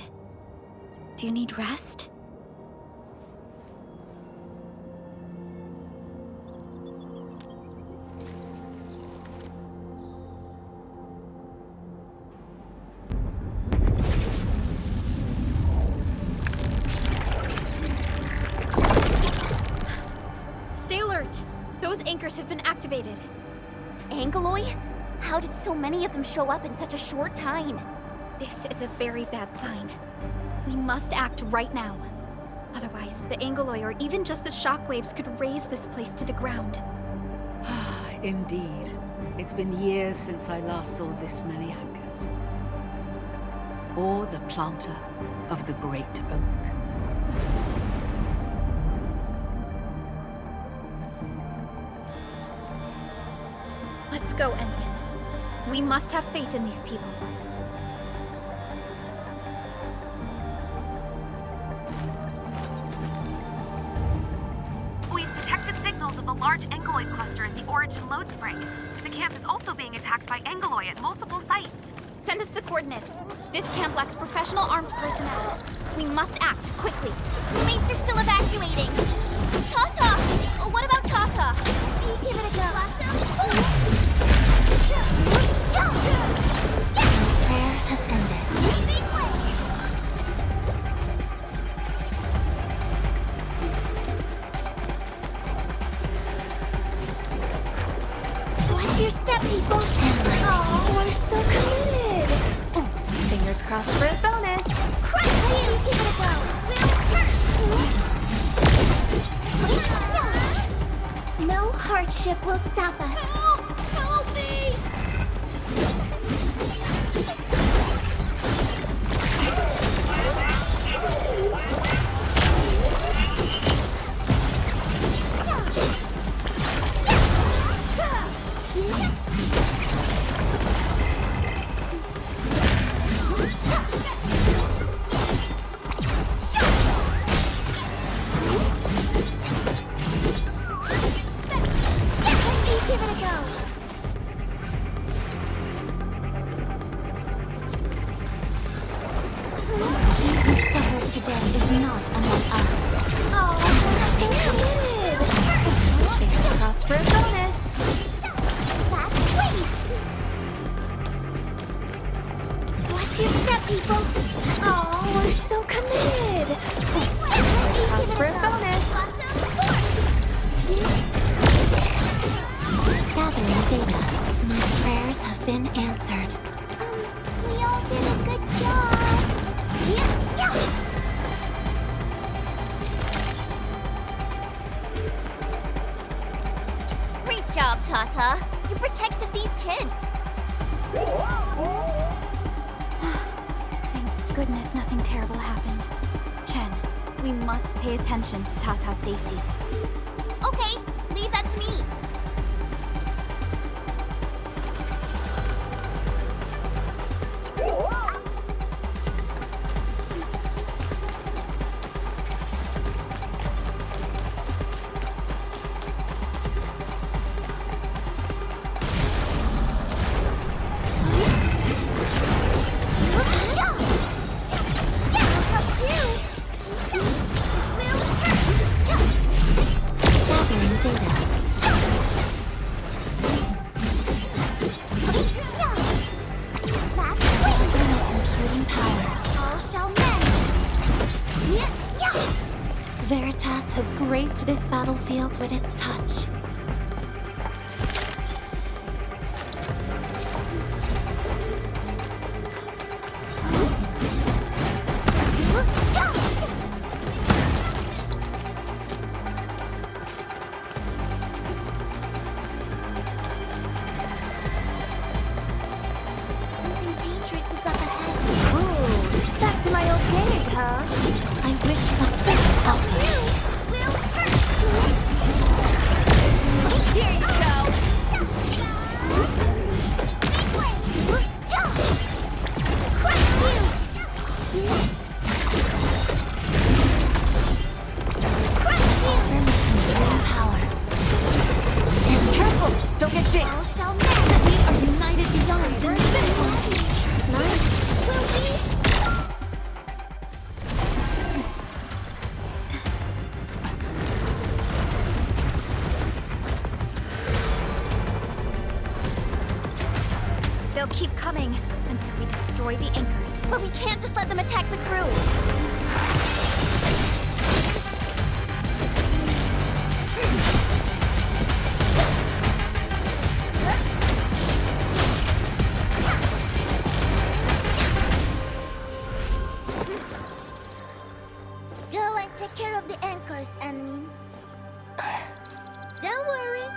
Do you need rest? Those anchors have been activated. Angeloi? How did so many of them show up in such a short time? This is a very bad sign. We must act right now. Otherwise, the Angeloi or even just the shockwaves could raze this place to the ground. Indeed. It's been years since I last saw this many anchors. Or the planter of the Great Oak. Let's go, Endman. We must have faith in these people. We've detected signals of a large Angeloi cluster at the Origin load spring. The camp is also being attacked by Angeloi at multiple sites. Send us the coordinates. This camp lacks professional armed personnel. We must act quickly. Mates are still evacuating. Tata! Oh, what about Tata? Give it a go. Prayer has ended. Watch your step, people. Oh, we're so committed. Fingers crossed for a bonus. Crush! Give it a go. We'll hurt. ship will stop us. Help me! Give it a go. Who suffers today is not among us. Oh, so committed. Fingers crossed for a bonus. That's sweet. Watch your step, people. Oh, we're so committed. Fingers crossed for a bonus. Gathering data. My prayers have been answered. We all did a good job. Yeah. Great job, Tata. You protected these kids. Thank goodness nothing terrible happened. Chen, we must pay attention to Tata's safety. Okay, leave that to me. Veritas has graced this battlefield with its touch. Something dangerous is up ahead. Ooh, back to my old gig, huh? I wish the fish helped me. Here you go. Crush you. Crush you. Power. And careful, don't get jinxed. All shall mend. We are united beyond the nice. Will we? They'll keep coming until we destroy the anchors. But we can't just let them attack the crew. Go and take care of the anchors, Anmin. Don't worry.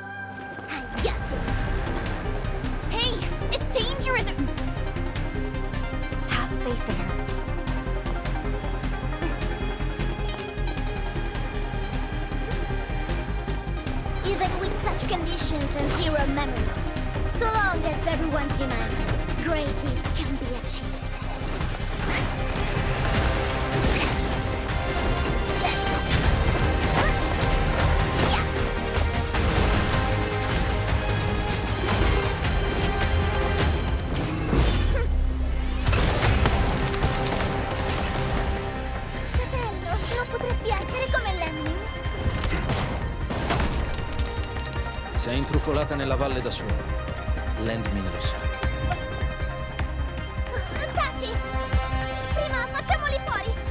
I got this. Hey, it's dangerous! Have faith in her. Even with such conditions and zero memories, so long as everyone's united, great deeds can be achieved. Si è intrufolata nella valle da sola. L'Endmin lo sa. Taci! Prima facciamoli fuori!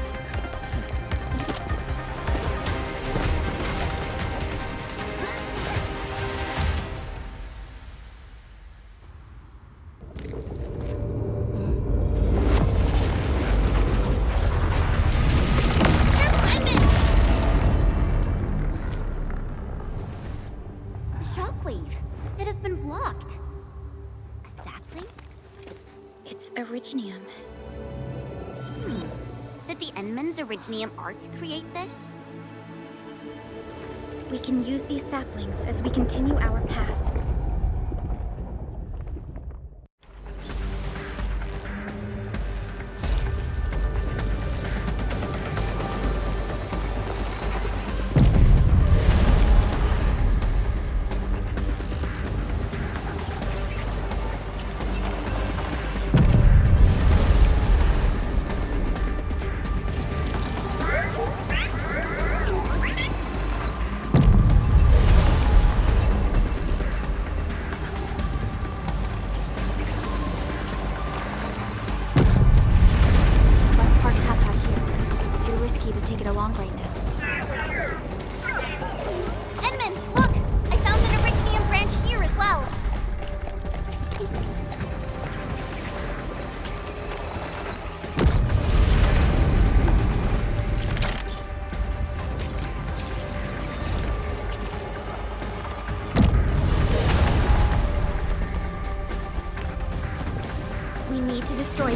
Originium. Did the Endman's Originium arts create this? We can use these saplings as we continue our path.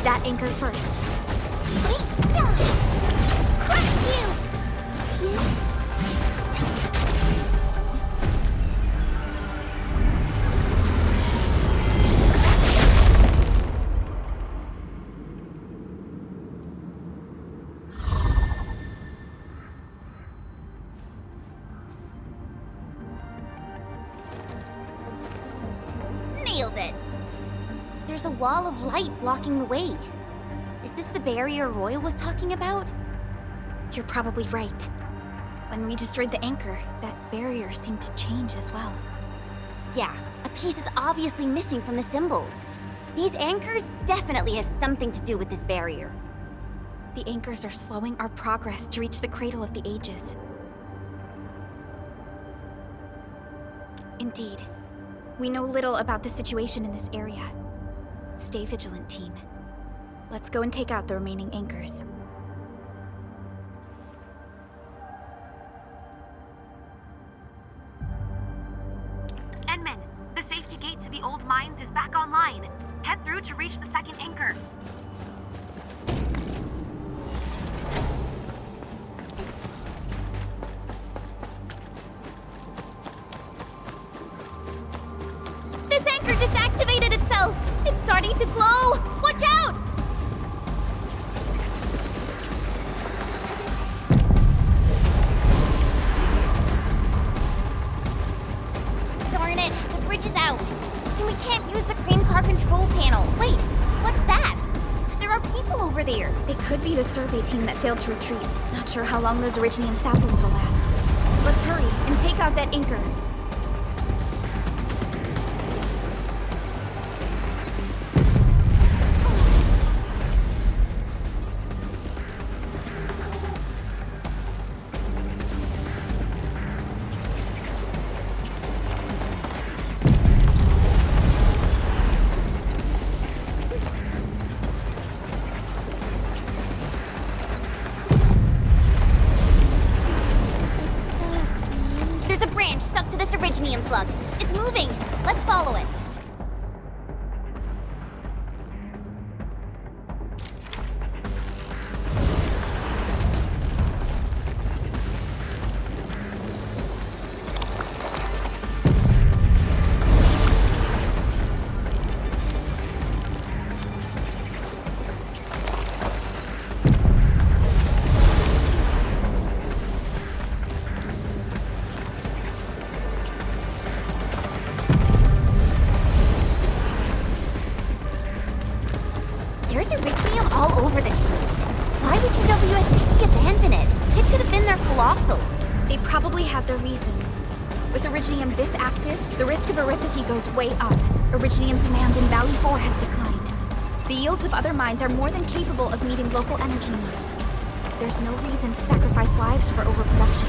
That anchor first. Crush you! Nailed it! There's a wall of light blocking the way. Is this the barrier Royal was talking about? You're probably right. When we destroyed the anchor, that barrier seemed to change as well. Yeah, a piece is obviously missing from the symbols. These anchors definitely have something to do with this barrier. The anchors are slowing our progress to reach the Cradle of the Ages. Indeed. We know little about the situation in this area. Stay vigilant, team. Let's go and take out the remaining anchors. Endman, the safety gate to the old mines is back online. Head through to reach the second anchor. This anchor just activated itself! It's starting to glow! Watch out! Darn it, the bridge is out. And we can't use the crane car control panel. Wait, what's that? There are people over there. They could be the survey team that failed to retreat. Not sure how long those Originium saplings will last. Let's hurry and take out that anchor. Stuck to this Originium slug. It's moving. Let's follow it. There's Originium all over this place. Why did UWST abandon it? It could have been their colossals. They probably had their reasons. With Originium this active, the risk of eripathy goes way up. Originium demand in Valley 4 has declined. The yields of other mines are more than capable of meeting local energy needs. There's no reason to sacrifice lives for overproduction.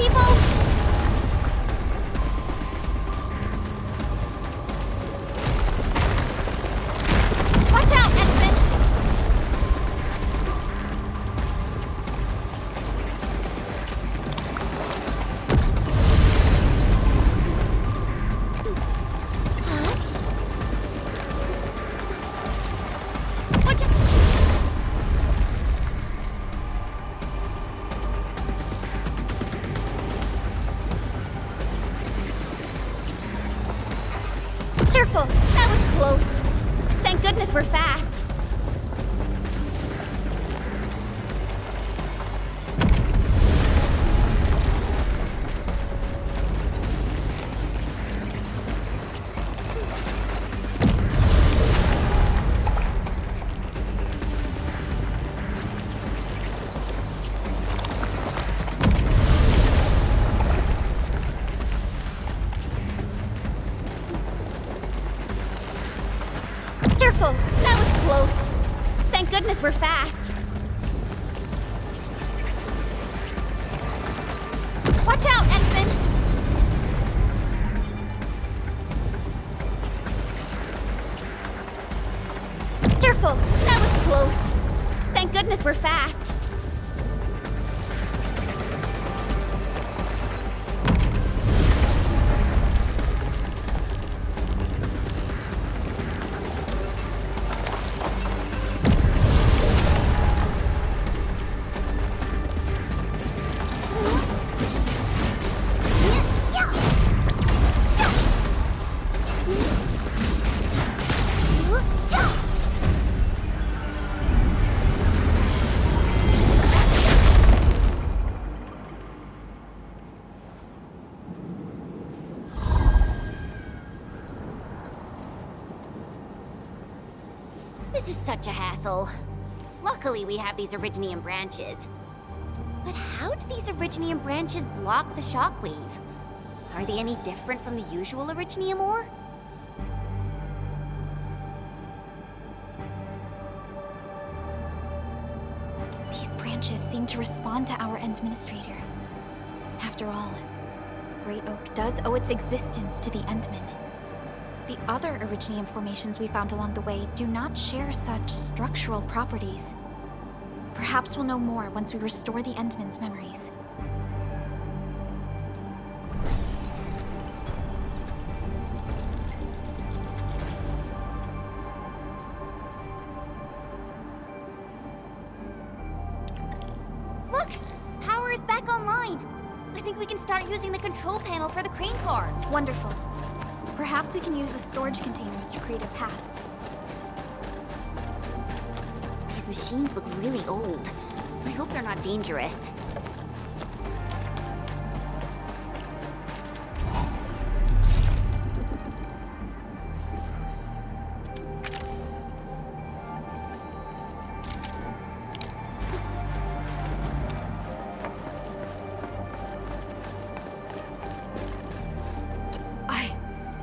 people? Watch out, Esmond! Careful! That was close. Thank goodness we're fast. Careful! That was close. Thank goodness we're fast. Watch out, Esmond! Careful! That was close. Thank goodness we're fast. This is such a hassle. Luckily, we have these Originium branches. But how do these Originium branches block the shockwave? Are they any different from the usual Originium ore? These branches seem to respond to our Endministrator. After all, Great Oak does owe its existence to the Endmen. The other Originium formations we found along the way do not share such structural properties. Perhaps we'll know more once we restore the Endmen's memories. Look! Power is back online! I think we can start using the control panel for the crane car. Wonderful. Perhaps we can use the storage containers to create a path. These machines look really old. I hope they're not dangerous.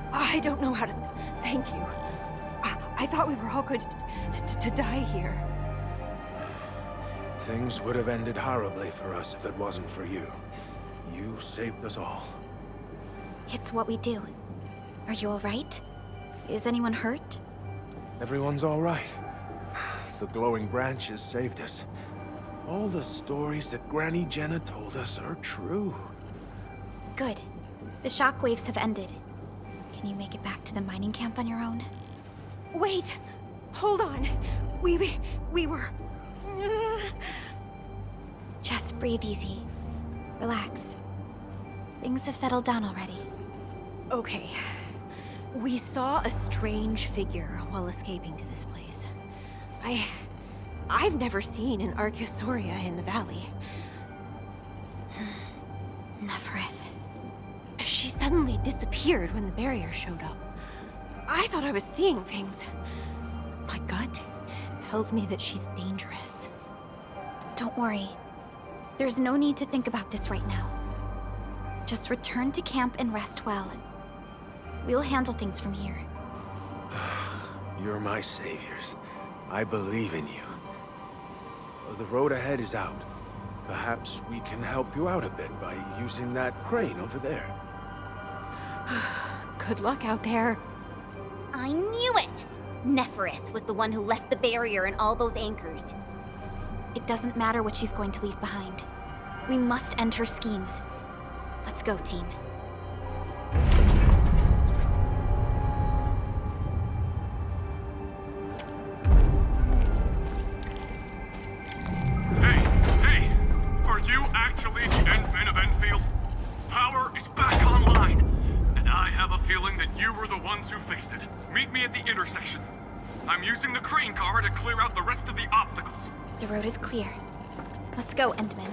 I don't know how to thank you. I thought we were all going to die here. Things would have ended horribly for us if it wasn't for you. You saved us all. It's what we do. Are you all right? Is anyone hurt? Everyone's all right. The glowing branches saved us. All the stories that Granny Jenna told us are true. Good. The shockwaves have ended. Can you make it back to the mining camp on your own? Wait! Hold on! We were... Just breathe easy. Relax. Things have settled down already. Okay. We saw a strange figure while escaping to this place. I've never seen an Archaeosauria in the valley. Neverith. She suddenly disappeared when the barrier showed up. I thought I was seeing things. My gut tells me that she's dangerous. Don't worry. There's no need to think about this right now. Just return to camp and rest well. We'll handle things from here. You're my saviors. I believe in you. The road ahead is out. Perhaps we can help you out a bit by using that crane over there. Good luck out there. I knew it! Neferith was the one who left the barrier and all those anchors. It doesn't matter what she's going to leave behind. We must end her schemes. Let's go, team. Hey! Are you actually the Endmen of Endfield? Power is back online, and I have a feeling that you were the ones who fixed it. Meet me at the intersection. I'm using the crane car to clear out the rest of the obstacles. The road is clear. Let's go, Endmen.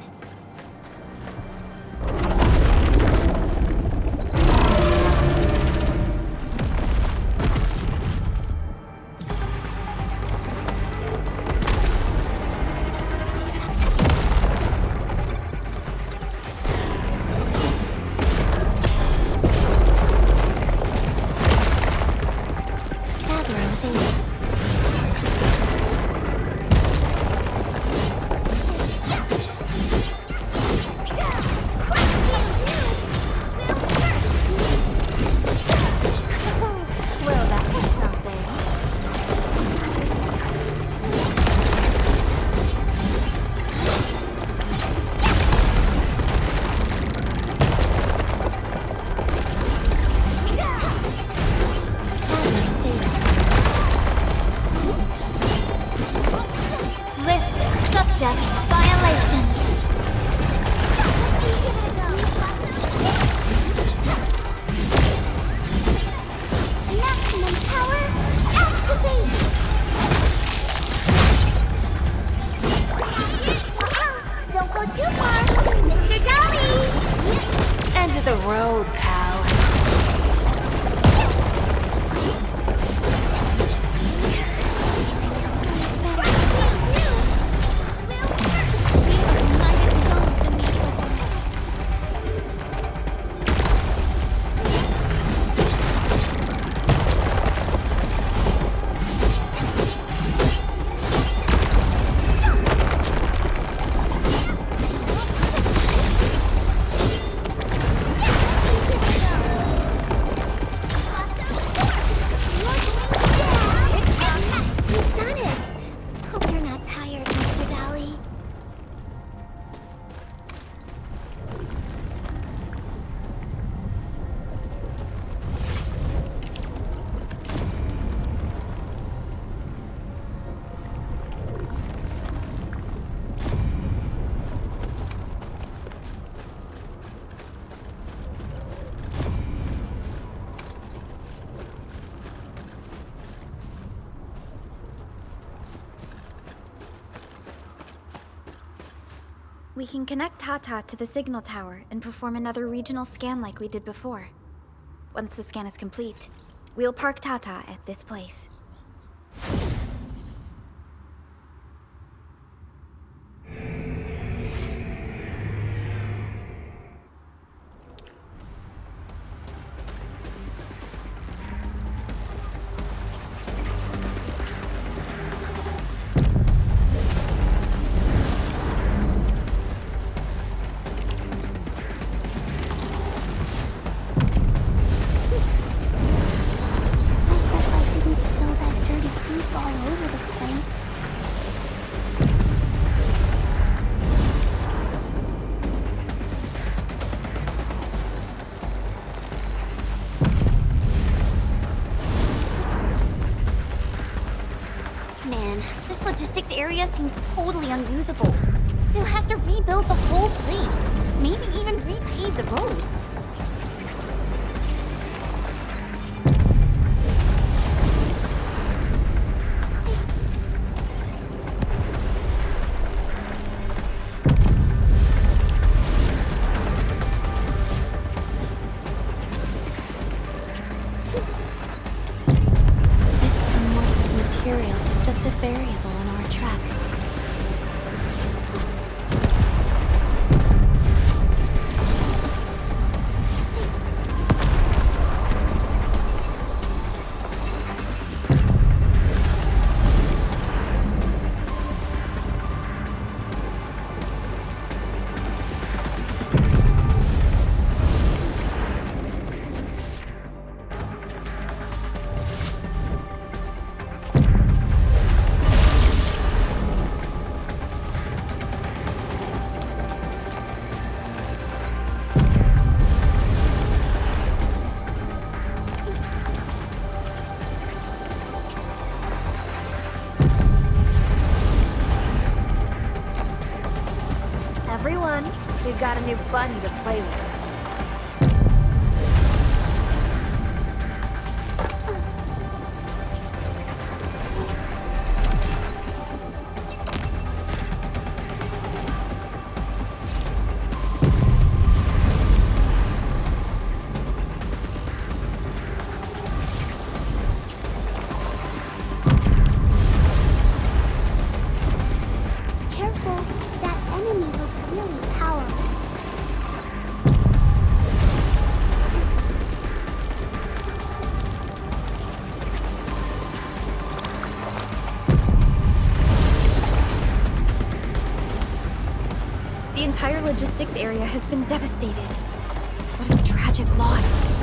We can connect Tata to the signal tower and perform another regional scan like we did before. Once the scan is complete, we'll park Tata at this place. Area seems totally unusable. They'll have to rebuild the whole place. Maybe even repave the roads. This amorphous material is just a variable in our track. Everyone, we've got a new buddy to play with. The entire logistics area has been devastated. What a tragic loss.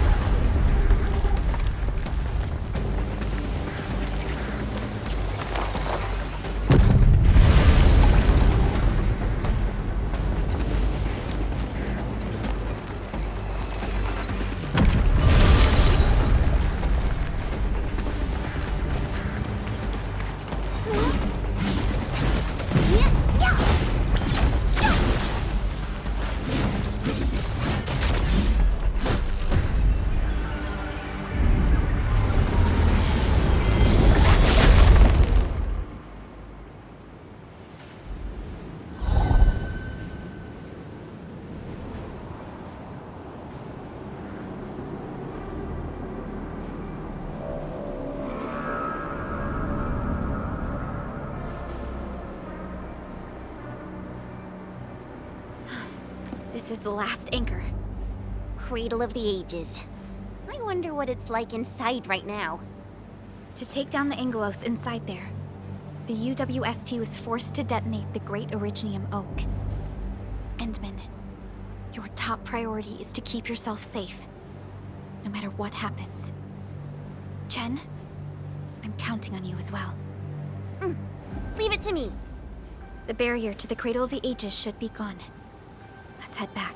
This is the last anchor. Cradle of the Ages. I wonder what it's like inside right now. To take down the Angelos inside there, the UWST was forced to detonate the Great Originium Oak. Endman, your top priority is to keep yourself safe, no matter what happens. Chen, I'm counting on you as well. Leave it to me. The barrier to the Cradle of the Ages should be gone. Let's head back.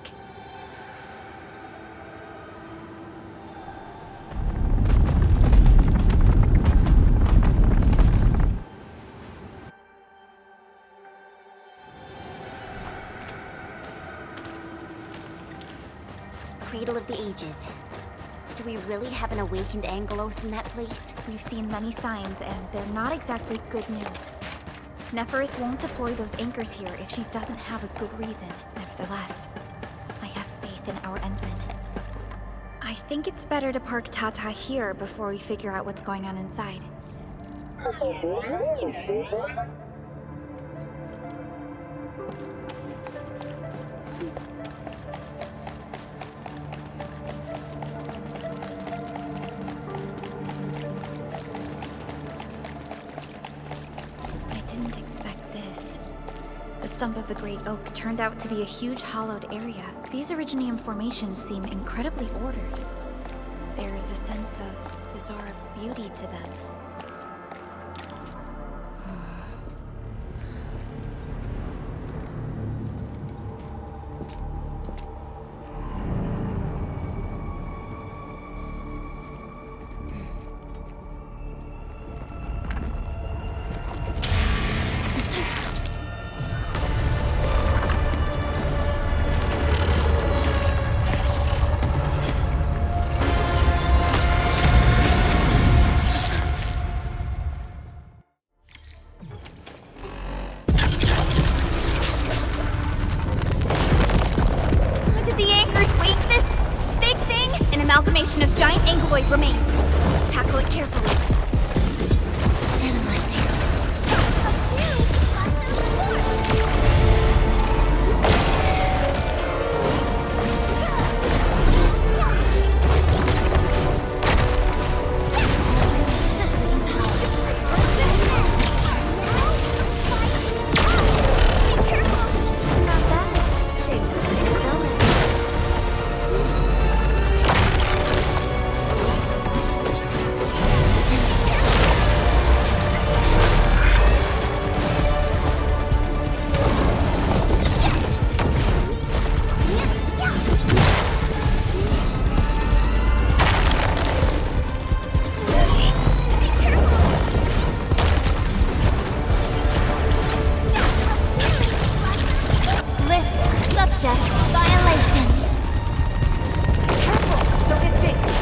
Cradle of the Ages. Do we really have an awakened Angelos in that place? We've seen many signs, and they're not exactly good news. Neferith won't deploy those anchors here if she doesn't have a good reason. Nevertheless, I have faith in our Endman. I think it's better to park Tata here before we figure out what's going on inside. The stump of the Great Oak turned out to be a huge hollowed area. These Originium formations seem incredibly ordered. There is a sense of bizarre beauty to them. Amalgamation of giant ankyloid remains. Tackle it carefully. Subject violations. Careful, don't get jinxed.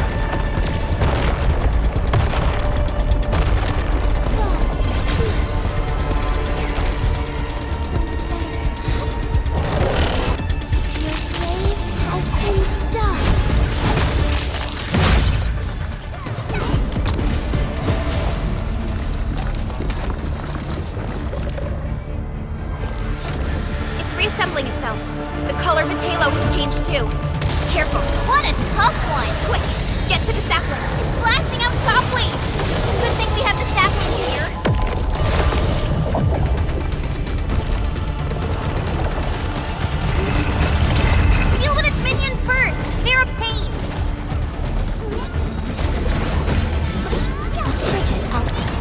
Reassembling itself. The color of its halo has changed too. Careful. What a tough one! Quick, get to the sapling. It's blasting out shockwaves! Good thing we have the sapling here. Deal with its minions first! They're a pain! Frigid outcome.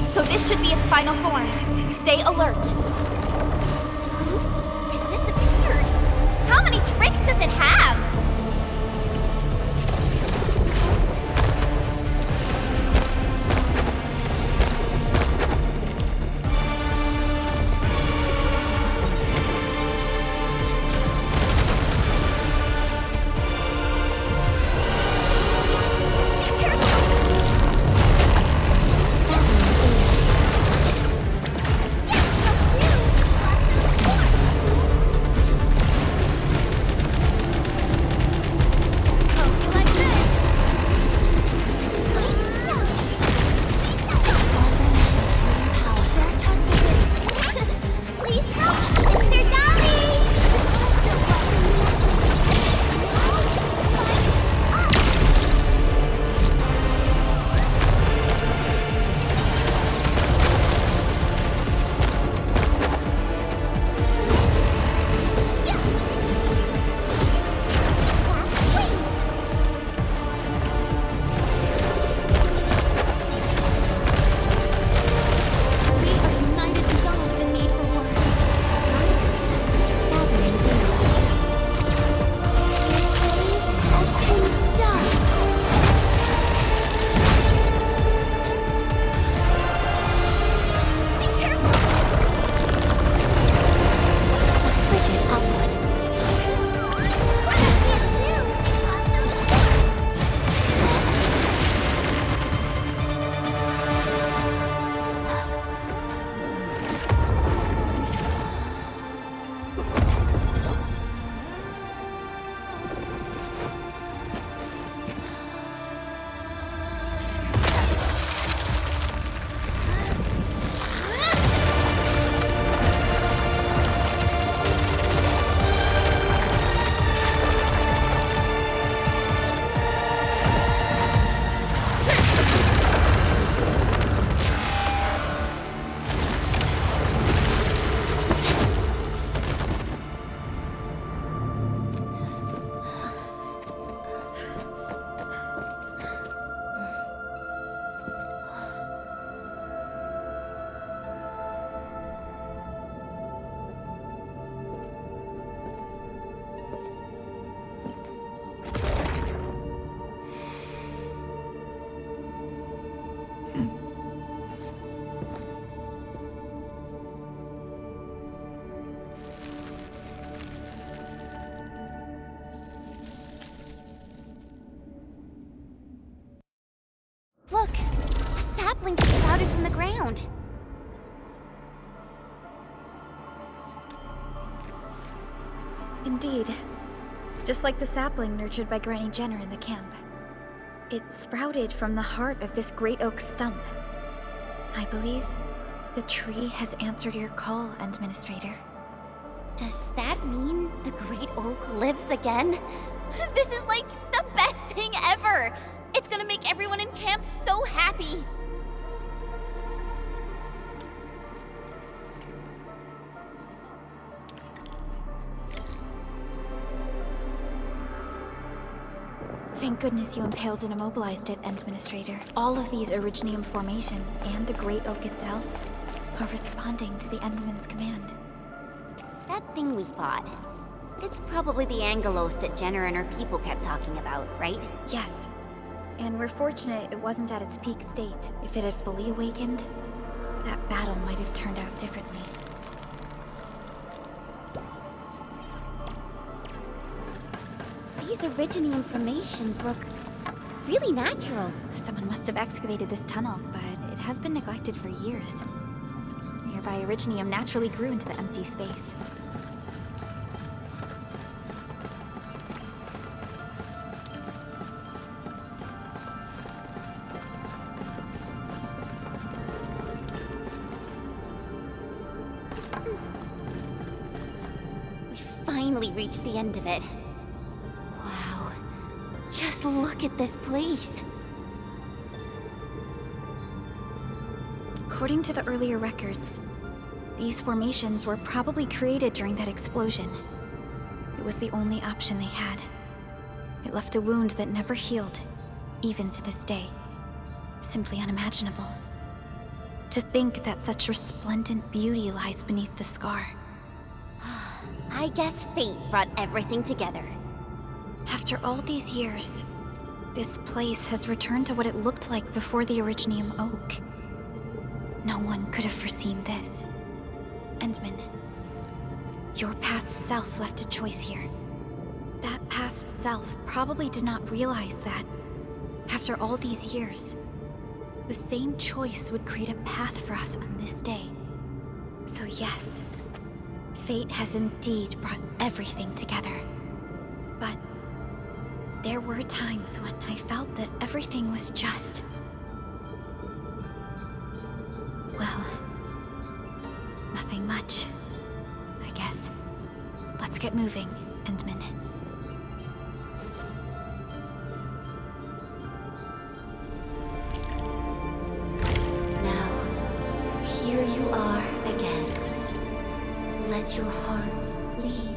So this should be its final form. Stay alert. It disappeared. How many tricks does it have? sapling just sprouted from the ground. Indeed. Just like the sapling nurtured by Granny Jenner in the camp. It sprouted from the heart of this great oak stump. I believe the tree has answered your call, Endministrator. Does that mean the great oak lives again? This is like the best thing ever! It's gonna make everyone in camp so happy! Thank goodness you impaled and immobilized it, Endministrator. All of these Originium formations and the Great Oak itself are responding to the Endman's command. That thing we fought. It's probably the Aggelos that Jenner and her people kept talking about, right? Yes. And we're fortunate it wasn't at its peak state. If it had fully awakened, that battle might have turned out differently. These Originium formations look really natural. Someone must have excavated this tunnel, but it has been neglected for years. Nearby Originium naturally grew into the empty space. We finally reached the end of it. Wow. Just look at this place. According to the earlier records, these formations were probably created during that explosion. It was the only option they had. It left a wound that never healed, even to this day. Simply unimaginable. To think that such resplendent beauty lies beneath the scar. I guess fate brought everything together. After all these years, this place has returned to what it looked like before the Originium Oak. No one could have foreseen this. Endman, your past self left a choice here. That past self probably did not realize that, after all these years, the same choice would create a path for us on this day. So yes, fate has indeed brought everything together. But there were times when I felt that everything was just... well, nothing much, I guess. Let's get moving, Endman. Now, here you are again. Let your heart lead,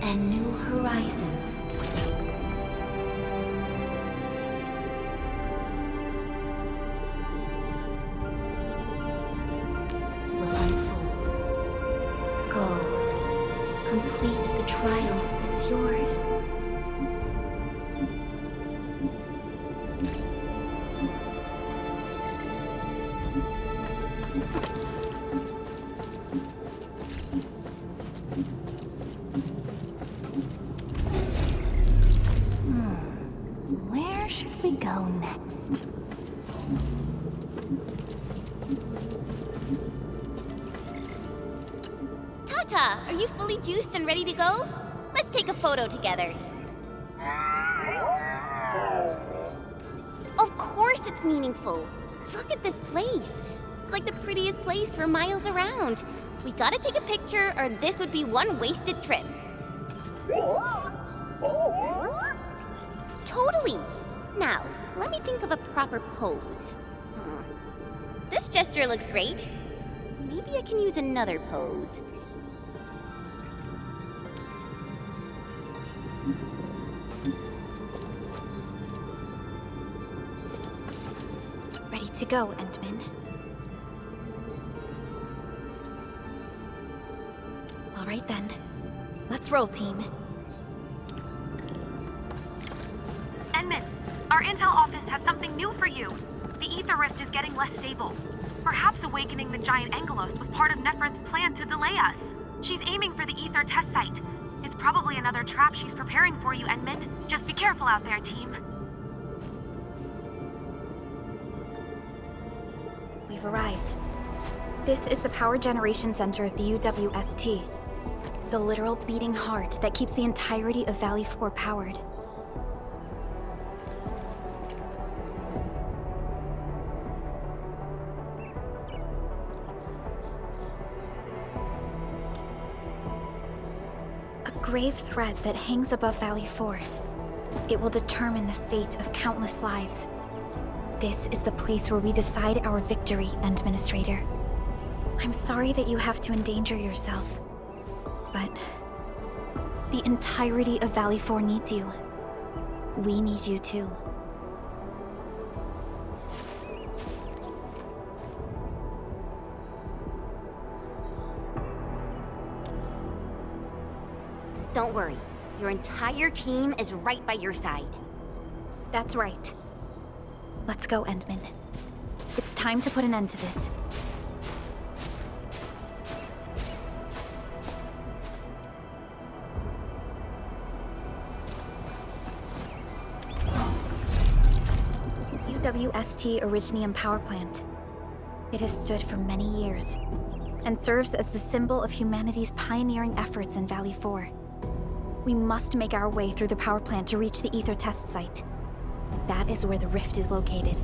and new horizons will unfold. Go, complete the trial that's yours. Where should we go next? Tata, are you fully juiced and ready to go? Let's take a photo together. Of course it's meaningful. Look at this place. It's like the prettiest place for miles around. We gotta take a picture or this would be one wasted trip. Totally. Now, let me think of a proper pose. This gesture looks great. Maybe I can use another pose. Ready to go, Endman. All right then. Let's roll, team. Endman, our intel office has something new for you. The ether rift is getting less stable. Perhaps awakening the giant Aggelos was part of Nefert's plan to delay us. She's aiming for the ether test site. It's probably another trap she's preparing for you, Endman. Just be careful out there, team. We've arrived. This is the power generation center of the UWST. The literal beating heart that keeps the entirety of Valley 4 powered. A grave threat that hangs above Valley 4. It will determine the fate of countless lives. This is the place where we decide our victory, Endministrator. I'm sorry that you have to endanger yourself, but the entirety of Valley 4 needs you. We need you too. Don't worry. Your entire team is right by your side. That's right. Let's go, Endman. It's time to put an end to this. UWST Originium power plant. It has stood for many years, and serves as the symbol of humanity's pioneering efforts in Valley 4. We must make our way through the power plant to reach the ether test site. That is where the rift is located.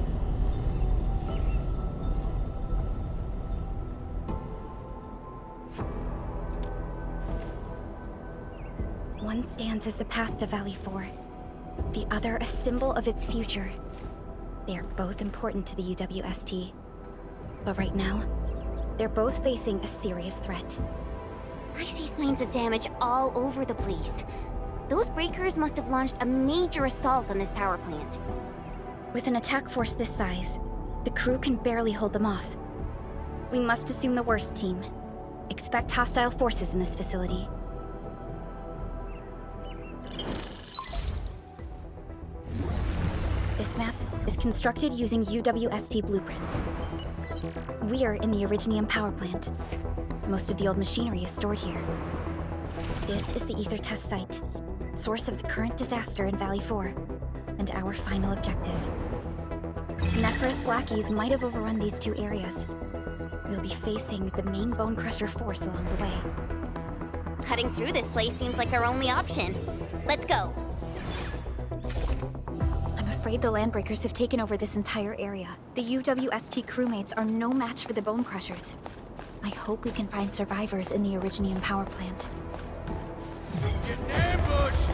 One stands as the past of Valley 4, the other a symbol of its future. They are both important to the UWST, but right now, they're both facing a serious threat. I see signs of damage all over the place. Those breakers must have launched a major assault on this power plant. With an attack force this size, the crew can barely hold them off. We must assume the worst, team. Expect hostile forces in this facility. This map is constructed using UWST blueprints. We are in the Originium power plant. Most of the old machinery is stored here. This is the ether test site, source of the current disaster in Valley 4, and our final objective. Nefereth's lackeys might have overrun these two areas. We'll be facing the main Bone Crusher force along the way. Cutting through this place seems like our only option. Let's go. I'm afraid the Landbreakers have taken over this entire area. The UWST crewmates are no match for the Bone Crushers. I hope we can find survivors in the Originium power plant. Get ambushed!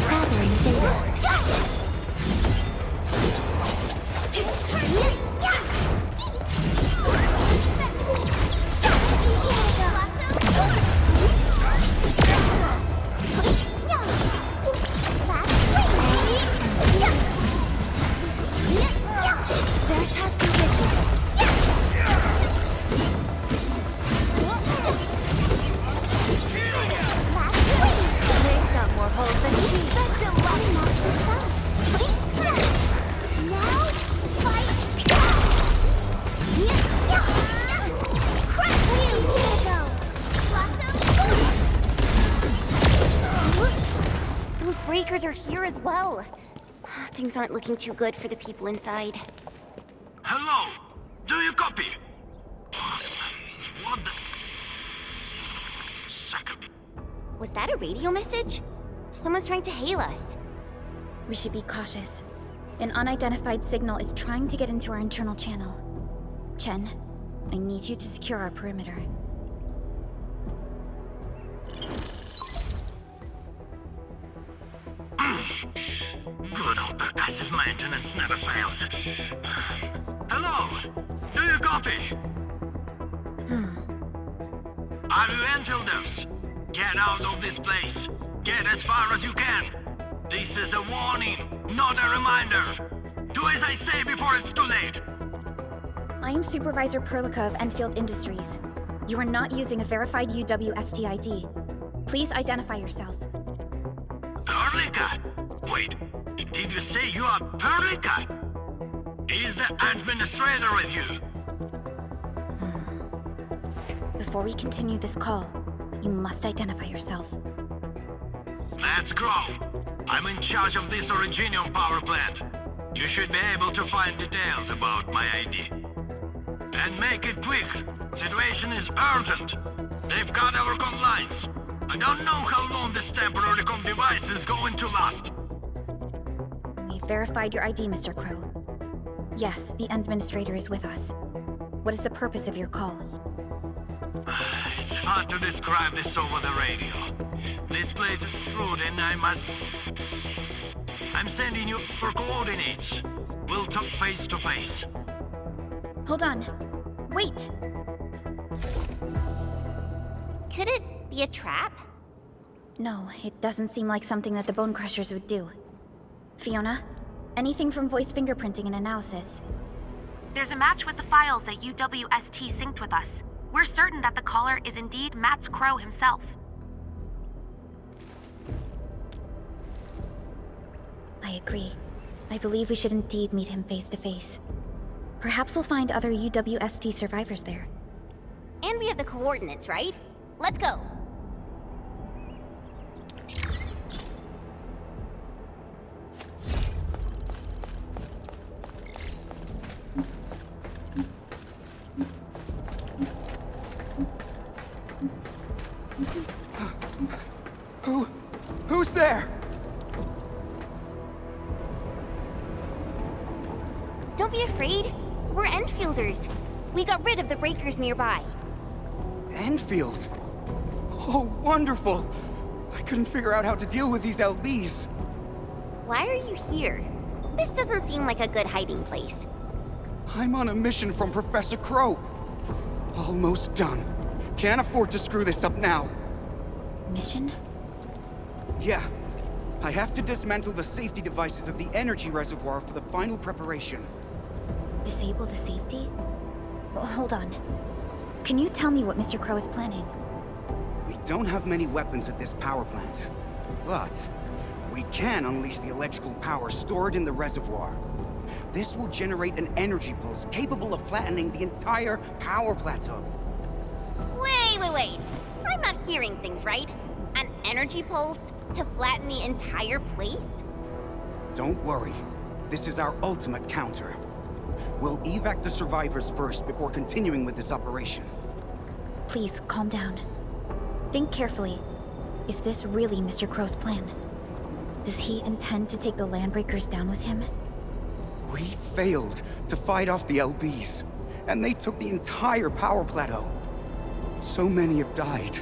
Gathering data. Breakers are here as well. Things aren't looking too good for the people inside. Hello? Do you copy? What the... Second. Was that a radio message? Someone's trying to hail us. We should be cautious. An unidentified signal is trying to get into our internal channel. Chen, I need you to secure our perimeter. Good old percussive maintenance never fails. Hello? Do you copy? Are you Enfielders? Get out of this place. Get as far as you can. This is a warning, not a reminder. Do as I say before it's too late. I am Supervisor Perlica of Endfield Industries. You are not using a verified UWST ID. Please identify yourself. Perlica? Wait, did you say you are Perlica? Is the Endministrator with you? Before we continue this call, you must identify yourself. Let's go. I'm in charge of this Originium power plant. You should be able to find details about my ID. And make it quick. Situation is urgent. They've got our comm lines. I don't know how long this temporary comm device is going to last. We verified your ID, Mr. Crow. Yes, the Endministrator is with us. What is the purpose of your call? It's hard to describe this over the radio. This place is rude and I'm sending you for coordinates. We'll talk face to face. Hold on. Wait! Could it be a trap? No, it doesn't seem like something that the Bone Crushers would do. Fiona, anything from voice fingerprinting and analysis? There's a match with the files that UWST synced with us. We're certain that the caller is indeed Matt Crow himself. I agree. I believe we should indeed meet him face to face. Perhaps we'll find other UWST survivors there. And we have the coordinates, right? Let's go. Who's there? Don't be afraid. We're Enfielders. We got rid of the breakers nearby. Enfield? Oh, wonderful. I couldn't figure out how to deal with these LBs. Why are you here? This doesn't seem like a good hiding place. I'm on a mission from Professor Crow. Almost done. Can't afford to screw this up now. Mission? Yeah. I have to dismantle the safety devices of the energy reservoir for the final preparation. Disable the safety? Well, hold on. Can you tell me what Mr. Crow is planning? We don't have many weapons at this power plant, but we can unleash the electrical power stored in the reservoir. This will generate an energy pulse capable of flattening the entire power plateau. Wait. I'm not hearing things right. An energy pulse to flatten the entire place? Don't worry. This is our ultimate counter. We'll evac the survivors first before continuing with this operation. Please, calm down. Think carefully. Is this really Mr. Crow's plan? Does he intend to take the Landbreakers down with him? We failed to fight off the LBs, and they took the entire power plateau. So many have died.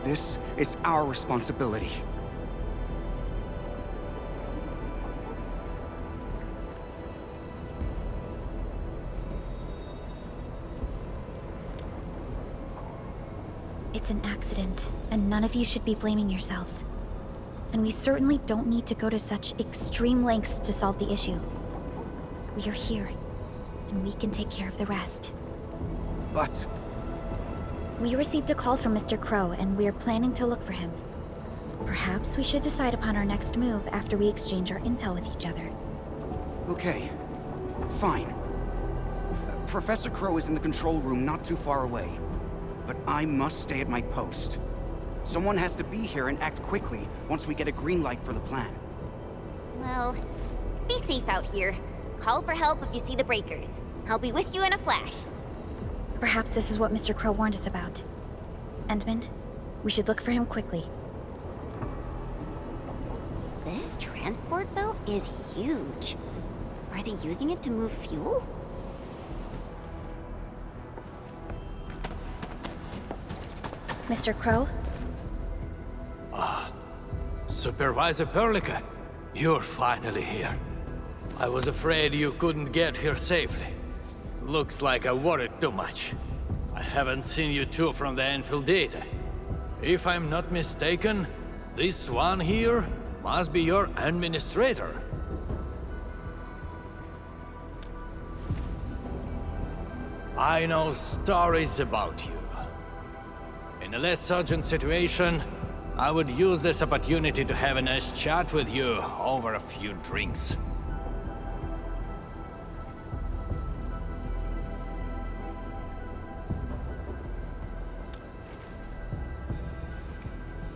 This is our responsibility. It's an accident, and none of you should be blaming yourselves. And we certainly don't need to go to such extreme lengths to solve the issue. We are here, and we can take care of the rest. But... We received a call from Mr. Crow, and we are planning to look for him. Perhaps we should decide upon our next move after we exchange our intel with each other. Okay. Fine. Professor Crow is in the control room not too far away. But I must stay at my post. Someone has to be here and act quickly once we get a green light for the plan. Well, be safe out here. Call for help if you see the breakers. I'll be with you in a flash. Perhaps this is what Mr. Crow warned us about. Endman, we should look for him quickly. This transport belt is huge. Are they using it to move fuel? Mr. Crow? Supervisor Perlica, you're finally here. I was afraid you couldn't get here safely. Looks like I worried too much. I haven't seen you two from the Endfield data. If I'm not mistaken, this one here must be your Endministrator. I know stories about you. In a less urgent situation, I would use this opportunity to have a nice chat with you over a few drinks.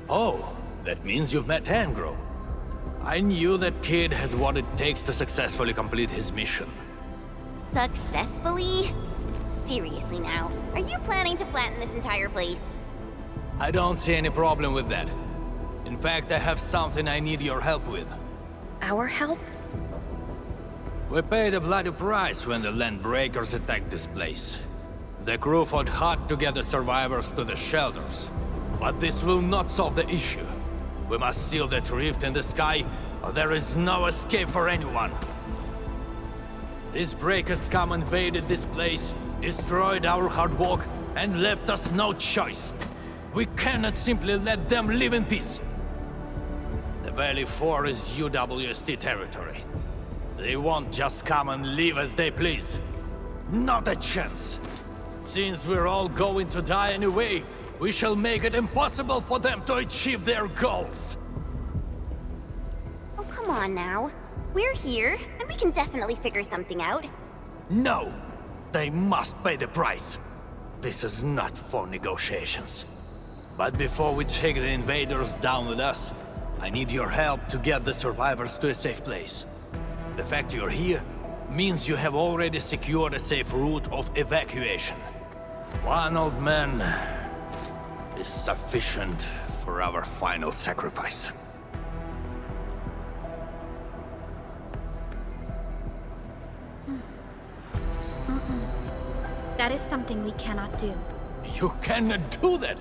Oh, that means you've met Angro. I knew that kid has what it takes to successfully complete his mission. Successfully? Seriously now, are you planning to flatten this entire place? I don't see any problem with that. In fact, I have something I need your help with. Our help? We paid a bloody price when the Landbreakers attacked this place. The crew fought hard to get the survivors to the shelters. But this will not solve the issue. We must seal that rift in the sky, or there is no escape for anyone. These breakers come invaded this place, destroyed our hard work, and left us no choice. We cannot simply let them live in peace. The Valley 4 is UWST territory. They won't just come and live as they please. Not a chance. Since we're all going to die anyway, we shall make it impossible for them to achieve their goals. Oh, come on now. We're here, and we can definitely figure something out. No! They must pay the price. This is not for negotiations. But before we take the invaders down with us, I need your help to get the survivors to a safe place. The fact you're here means you have already secured a safe route of evacuation. One old man is sufficient for our final sacrifice. That is something we cannot do. You cannot do that!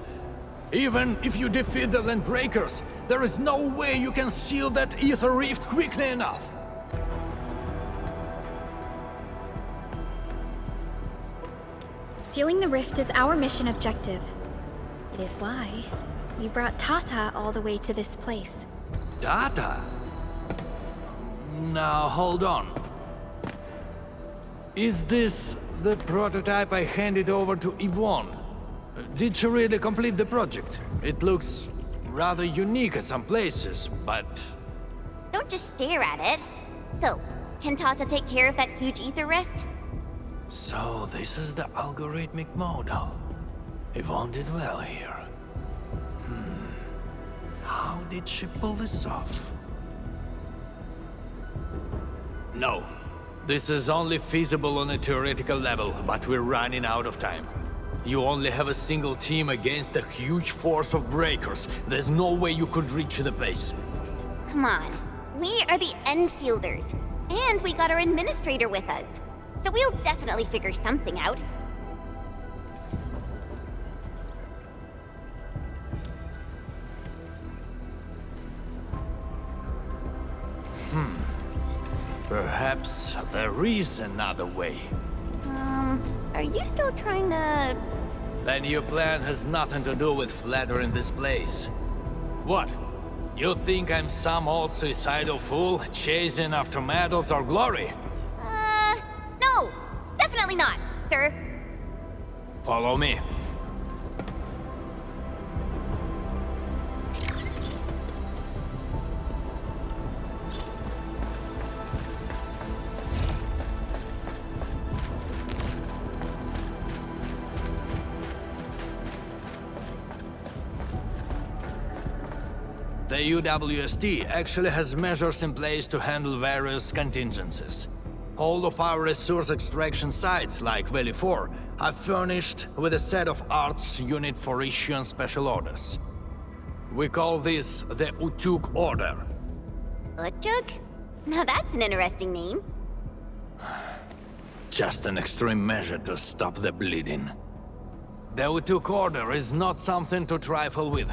Even if you defeat the Landbreakers, there is no way you can seal that ether rift quickly enough! Sealing the rift is our mission objective. It is why we brought Tata all the way to this place. Tata? Now, hold on. Is this the prototype I handed over to Yvonne? Did she really complete the project? It looks rather unique at some places, but... Don't just stare at it. So, can Tata take care of that huge ether rift? So, this is the algorithmic model. Yvonne did well here. How did she pull this off? No. This is only feasible on a theoretical level, but we're running out of time. You only have a single team against a huge force of breakers. There's no way you could reach the place. Come on. We are the Endfielders, and we got our Endministrator with us. So we'll definitely figure something out. Perhaps there is another way. Are you still trying to... Then your plan has nothing to do with flattering this place. What? You think I'm some old suicidal fool chasing after medals or glory? No! Definitely not, sir. Follow me. The UWST actually has measures in place to handle various contingencies. All of our resource extraction sites, like Valley 4, are furnished with a set of arts unit for issuing special orders. We call this the Utuk Order. Utuk? Now that's an interesting name. Just an extreme measure to stop the bleeding. The Utuk Order is not something to trifle with.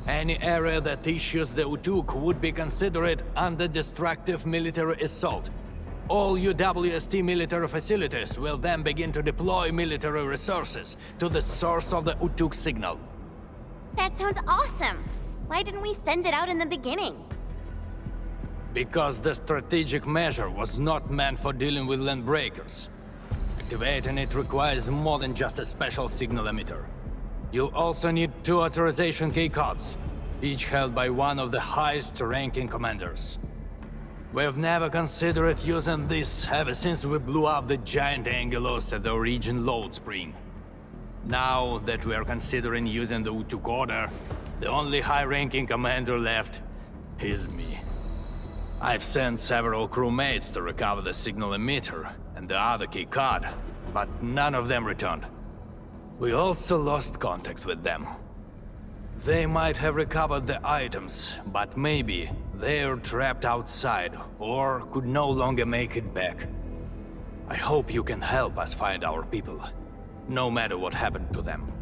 Any area that issues the Utuk would be considered under destructive military assault. All UWST military facilities will then begin to deploy military resources to the source of the Utuk signal. That sounds awesome! Why didn't we send it out in the beginning? Because the strategic measure was not meant for dealing with Landbreakers. Activating it requires more than just a special signal emitter. You'll also need 2 authorization keycards, each held by one of the highest-ranking commanders. We've never considered using this ever since we blew up the giant Aggelos at the Origin load spring. Now that we are considering using the Utuk Order, the only high-ranking commander left is me. I've sent several crewmates to recover the signal emitter and the other key card, but none of them returned. We also lost contact with them. They might have recovered the items, but maybe they're trapped outside or could no longer make it back. I hope you can help us find our people, no matter what happened to them.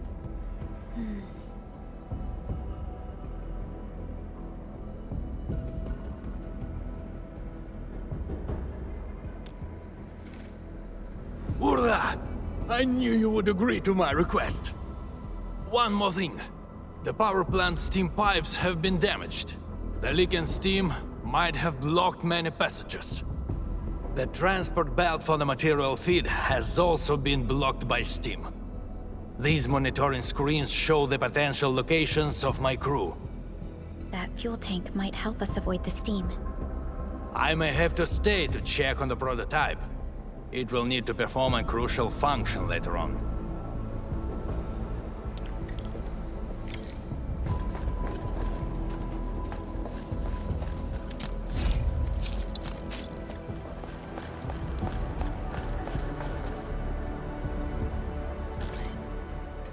Urla! I knew you would agree to my request. One more thing. The power plant's steam pipes have been damaged. The leaking steam might have blocked many passages. The transport belt for the material feed has also been blocked by steam. These monitoring screens show the potential locations of my crew. That fuel tank might help us avoid the steam. I may have to stay to check on the prototype. It will need to perform a crucial function later on.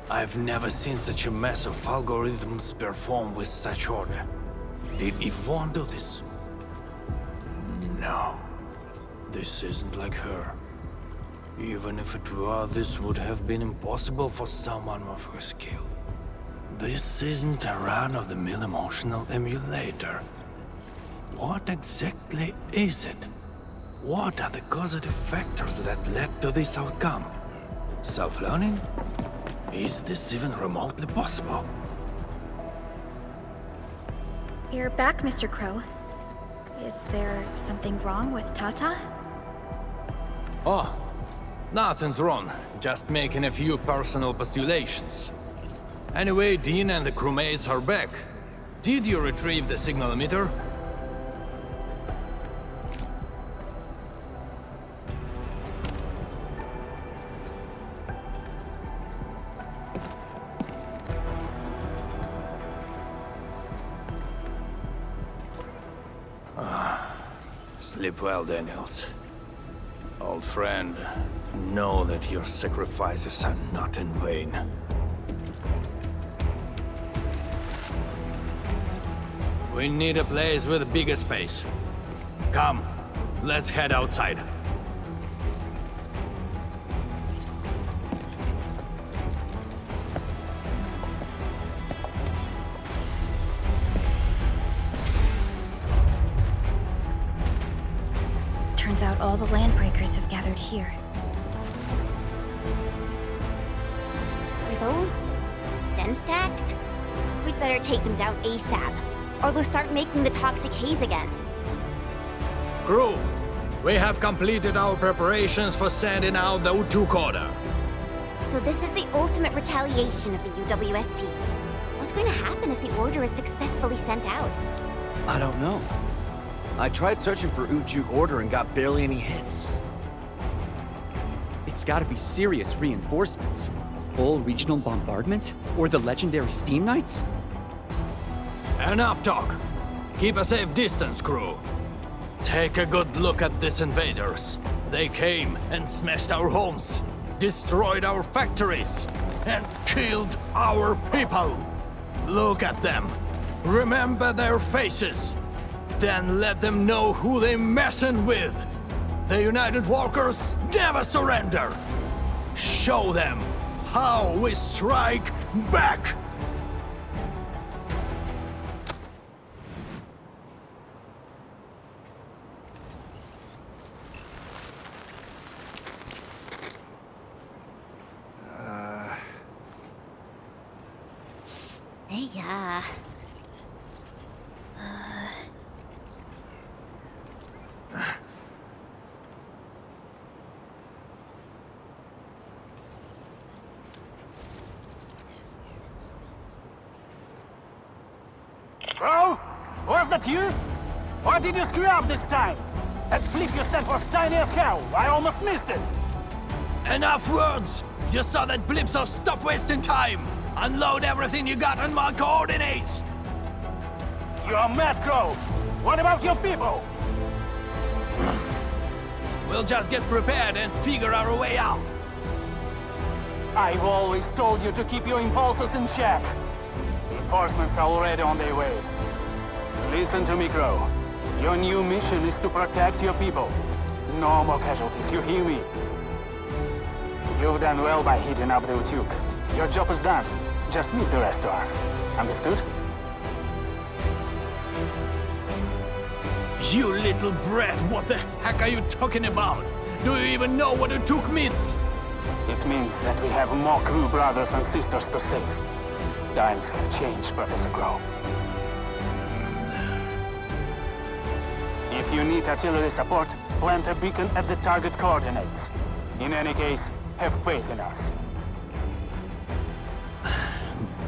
I've never seen such a mess of algorithms performed with such order. Did Yvonne do this? No. This isn't like her. Even if it were, this would have been impossible for someone of her skill. This isn't a run-of-the-mill emotional emulator. What exactly is it? What are the causative factors that led to this outcome? Self-learning? Is this even remotely possible? You're back, Mr. Crow. Is there something wrong with Tata? Oh, nothing's wrong. Just making a few personal postulations. Anyway, Dean and the crewmates are back. Did you retrieve the signal emitter? Sleep well, Daniels. Old friend, know that your sacrifices are not in vain. We need a place with a bigger space. Come, let's head outside. Turns out all the landbreakers have gathered here. Are those den stacks? We'd better take them down ASAP, or they'll start making the toxic haze again. Crew, we have completed our preparations for sending out the U2 Coda. So this is the ultimate retaliation of the UWST. What's going to happen if the order is successfully sent out? I don't know. I tried searching for Ujuk Order and got barely any hits. It's gotta be serious reinforcements. Full regional bombardment? Or the legendary Steam Knights? Enough talk. Keep a safe distance, crew. Take a good look at these invaders. They came and smashed our homes, destroyed our factories, and killed our people. Look at them. Remember their faces. Then let them know who they're messing with. The United Walkers never surrender. Show them how we strike back. Hey, yeah. Bro? Was that you? Or did you screw up this time? That blip you sent was tiny as hell. I almost missed it. Enough words! You saw that blip, so stop wasting time! Unload everything you got on my coordinates! You're mad, Crow. What about your people? We'll just get prepared and figure our way out. I've always told you to keep your impulses in check. Reinforcements are already on their way. Listen to me, Crow. Your new mission is to protect your people. No more casualties, you hear me? You've done well by heating up the Utuk. Your job is done. Just leave the rest to us. Understood? You little brat, what the heck are you talking about? Do you even know what Utuk means? It means that we have more crew brothers and sisters to save. Times have changed, Professor Crow. If you need artillery support, plant a beacon at the target coordinates. In any case, have faith in us.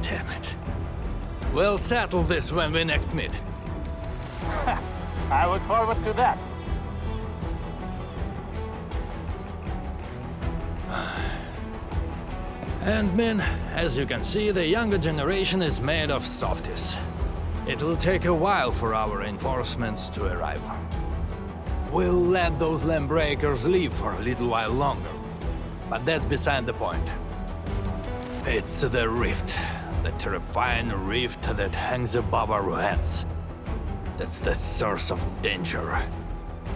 Damn it. We'll settle this when we next meet. I look forward to that. And men, as you can see, the younger generation is made of softies. It'll take a while for our reinforcements to arrive. We'll let those lambreakers leave for a little while longer. But that's beside the point. It's the rift. The terrifying rift that hangs above our heads. That's the source of danger.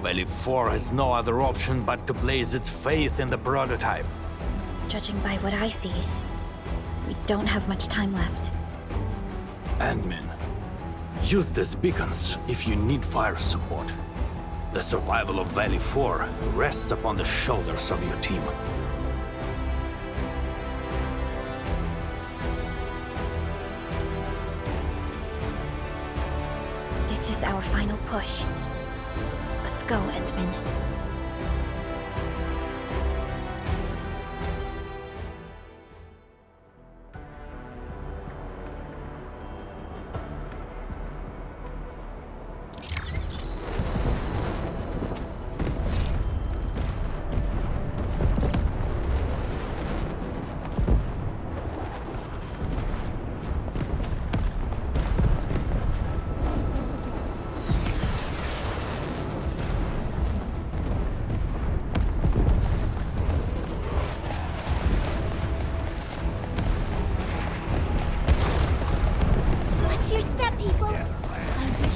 Valley 4 has no other option but to place its faith in the prototype. Judging by what I see, we don't have much time left. Admin, use these beacons if you need fire support. The survival of Valley 4 rests upon the shoulders of your team. This is our final push. Let's go, Endman.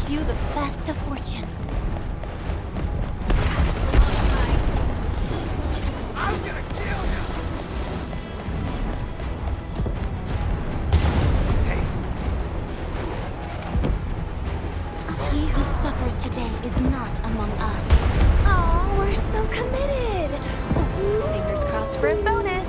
You the best of fortune. I'm gonna kill you! He who suffers today is not among us. Oh, we're so committed! Ooh, fingers crossed for a bonus!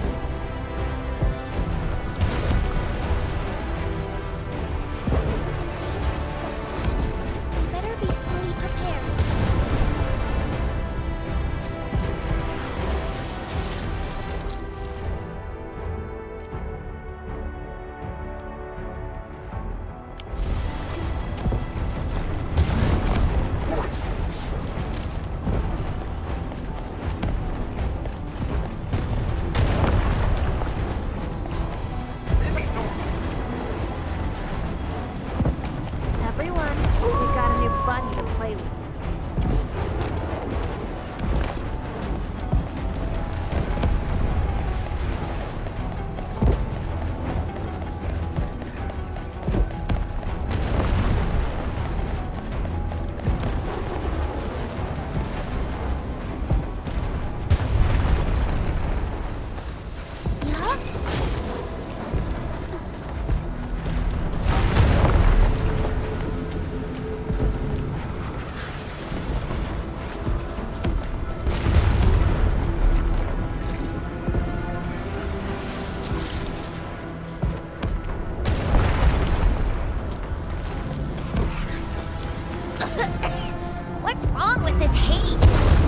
What's wrong with this haze?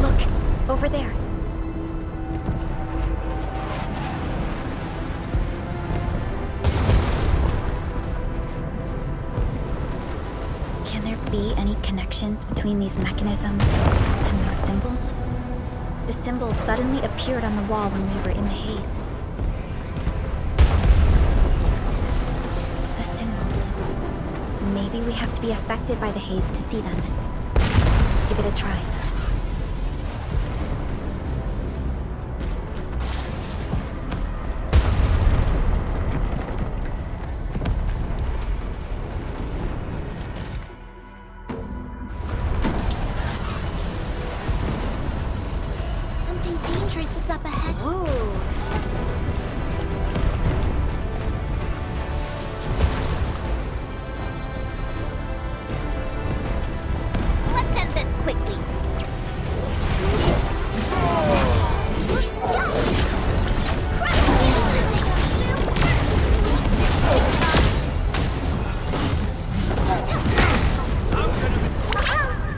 Look, over there. Can there be any connections between these mechanisms and those symbols? The symbols suddenly appeared on the wall when we were in the haze. The symbols. Maybe we have to be affected by the haze to see them. Let's give it a try. fortress is up ahead. Ooh. Let's end this quickly.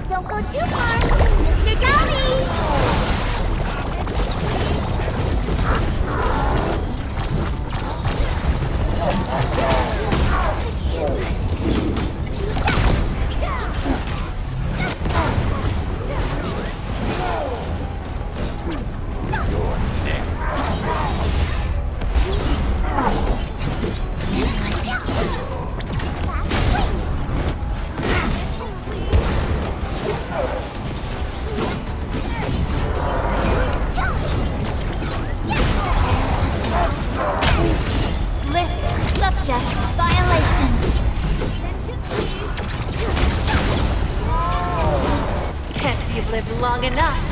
Don't go too far, Mr. Dolly! Long enough.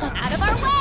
Out of our way!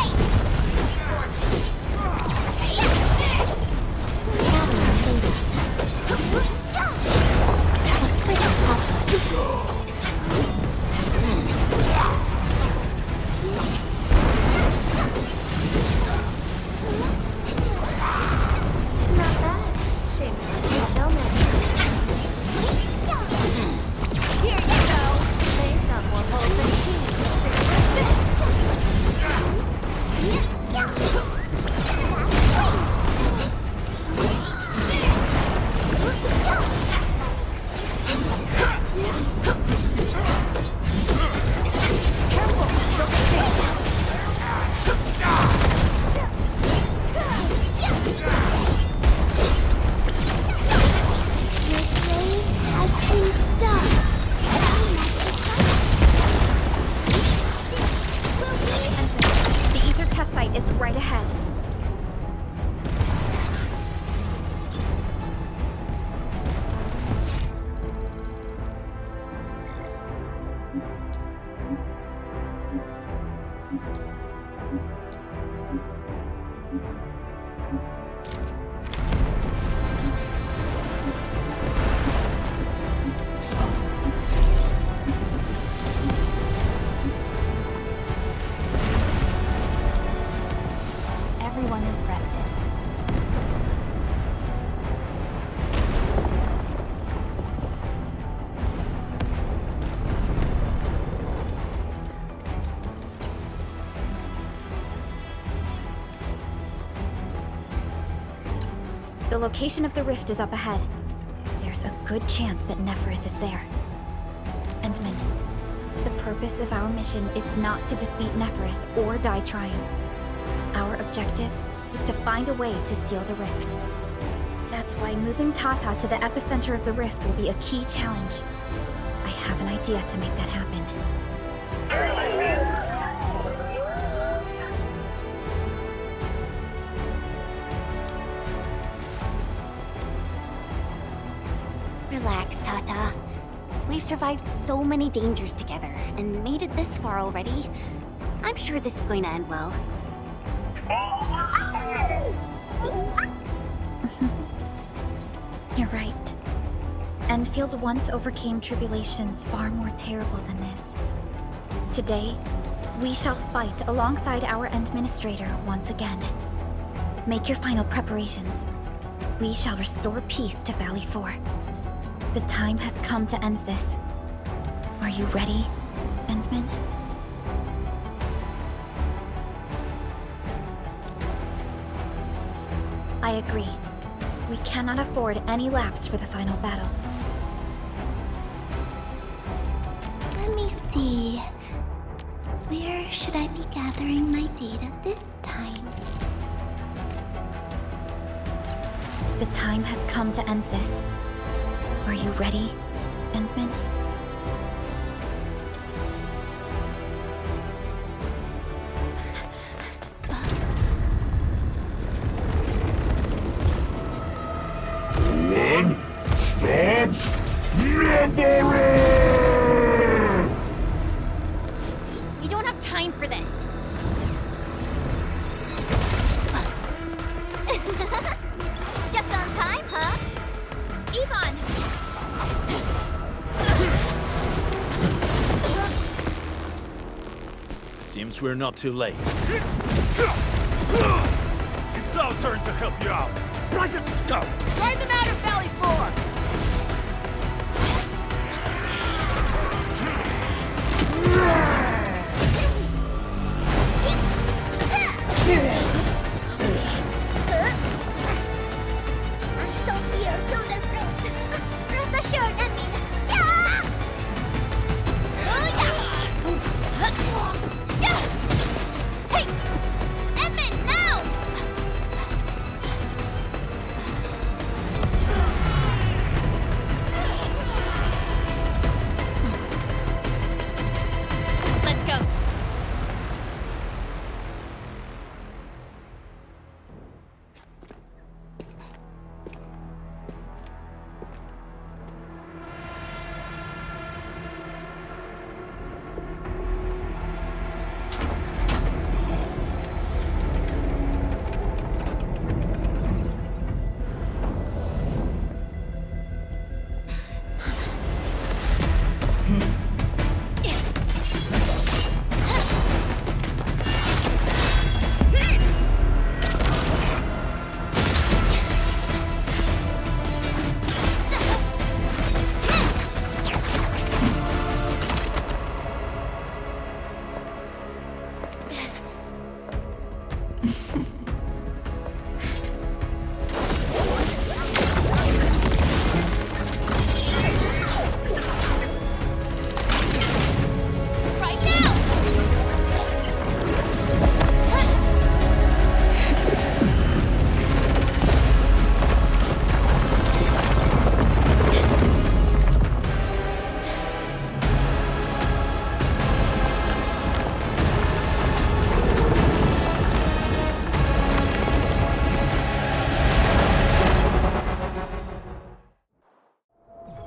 The location of the rift is up ahead. There's a good chance that Neferith is there. Endman, the purpose of our mission is not to defeat Neferith or die trying. Our objective is to find a way to seal the rift. That's why moving Tata to the epicenter of the rift will be a key challenge. I have an idea to make that happen. Relax, Tata. We've survived so many dangers together and made it this far already. I'm sure this is going to end well. You're right. Endfield once overcame tribulations far more terrible than this. Today, we shall fight alongside our Endministrator once again. Make your final preparations. We shall restore peace to Valley 4. The time has come to end this. Are you ready, Endman? I agree. We cannot afford any lapse for the final battle. Let me see. Where should I be gathering my data this time? The time has come to end this. Are you ready, Endman? One stops never! We don't have time for this. Just on time, huh? Yvonne! Seems we're not too late. It's our turn to help you out. Right at scout! Drive them out of Valley 4! I shall tear through their throats. Rest assured, Edmund. Yeah! Hey! Edmund, now! Let's go. Right now!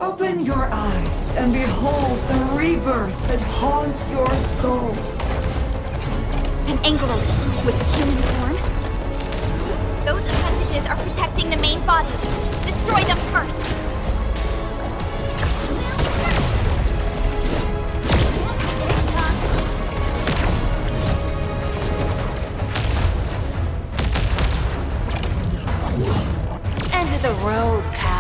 Open your eyes and behold the rebirth that haunts your soul. An Angelos with human form? Those appendages are protecting the main body. Destroy them first! End of the road, pal.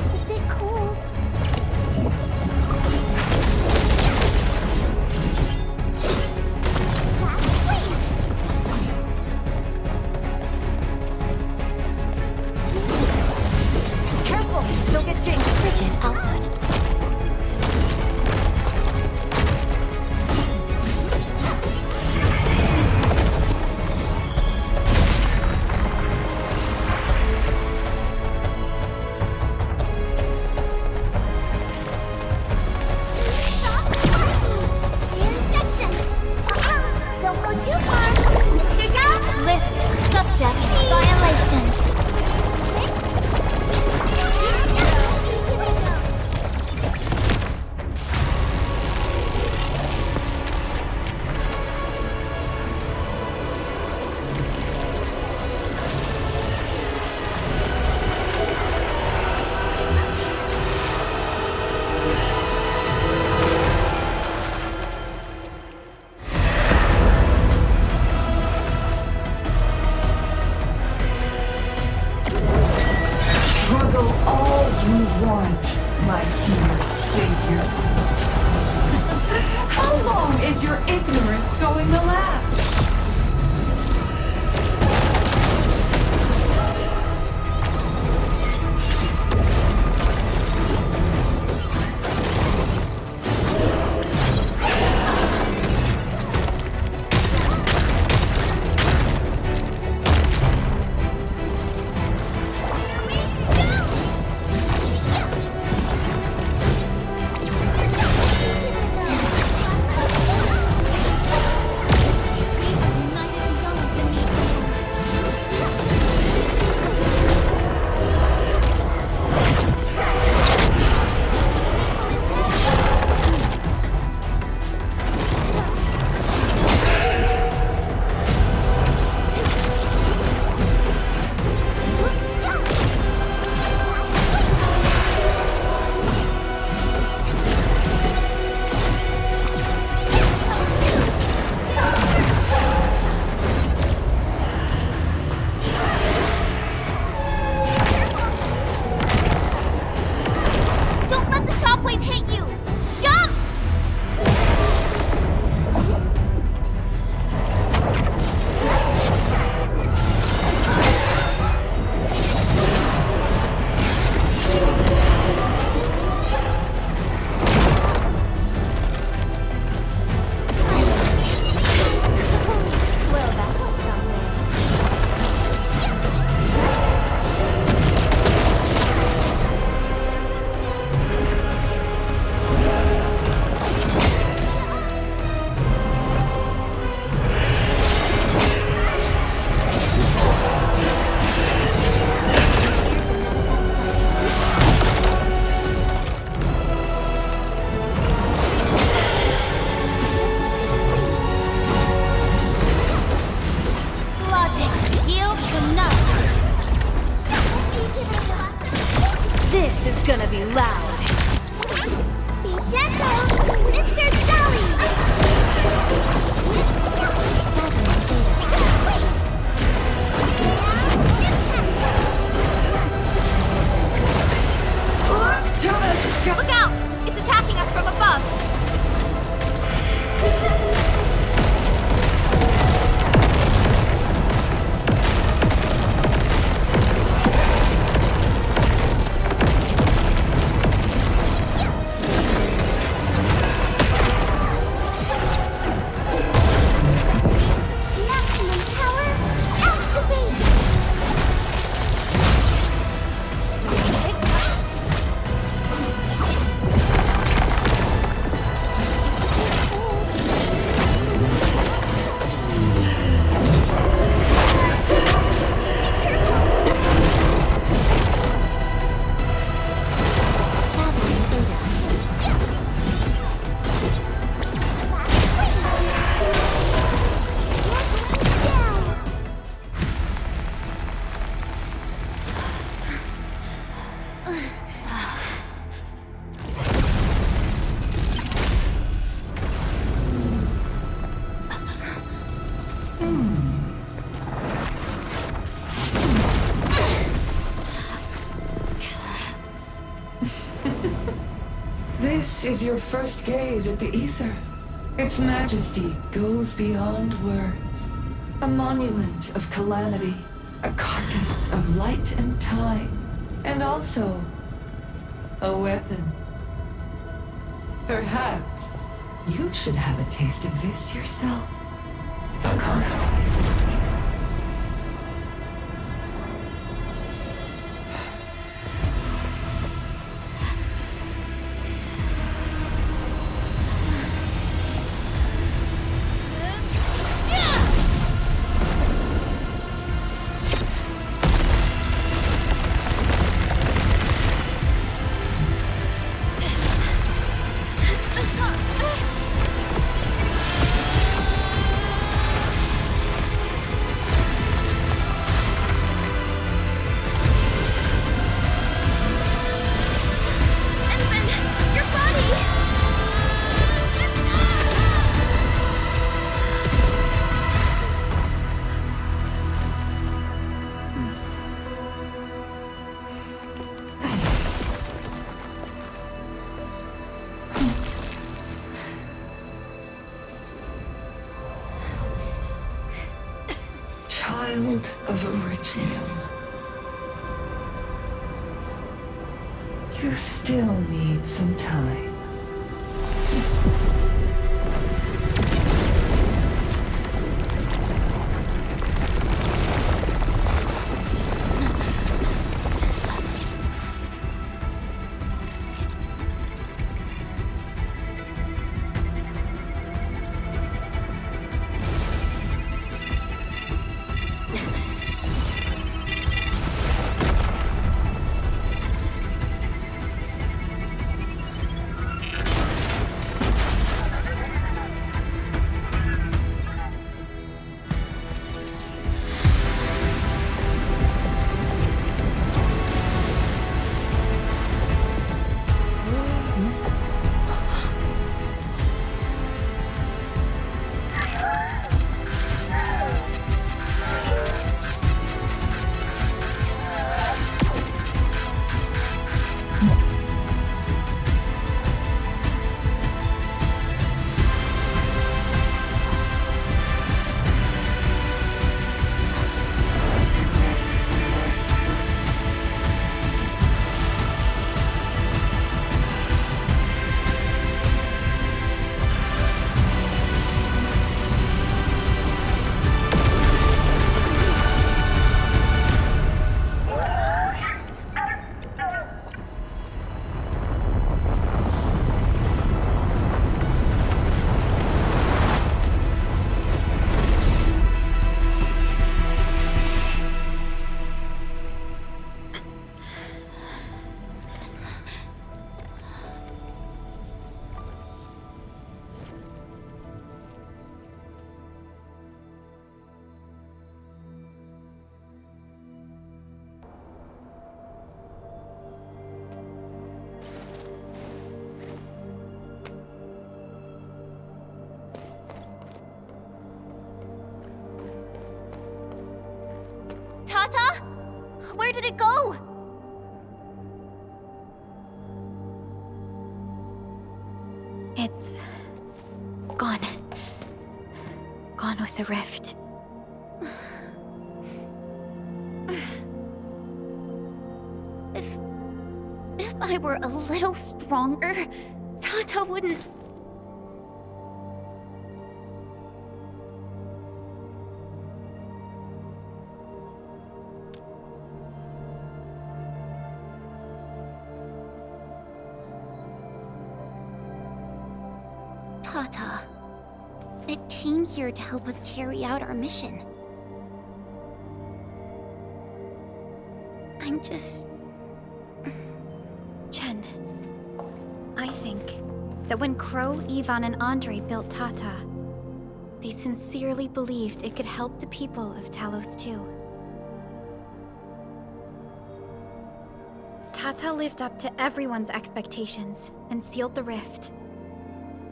It's a bit cold. Careful, don't get jinxed. Frigid output. Injection! Don't go too far, Mr. Young! List subject violations. Struggle all you want, my dear savior. How long is your ignorance going to last? This is your first gaze at the ether. Its majesty goes beyond words. A monument of calamity, a carcass of light and time, and also a weapon. Perhaps you should have a taste of this yourself, Sakara. Child of Originium. You still need some time. Tata? Where did it go? It's gone. Gone with the rift. If I were a little stronger, Tata wouldn't... Tata, it came here to help us carry out our mission. I'm just... Chen, I think that when Crow, Yvonne, and Andre built Tata, they sincerely believed it could help the people of Talos too. Tata lived up to everyone's expectations and sealed the rift.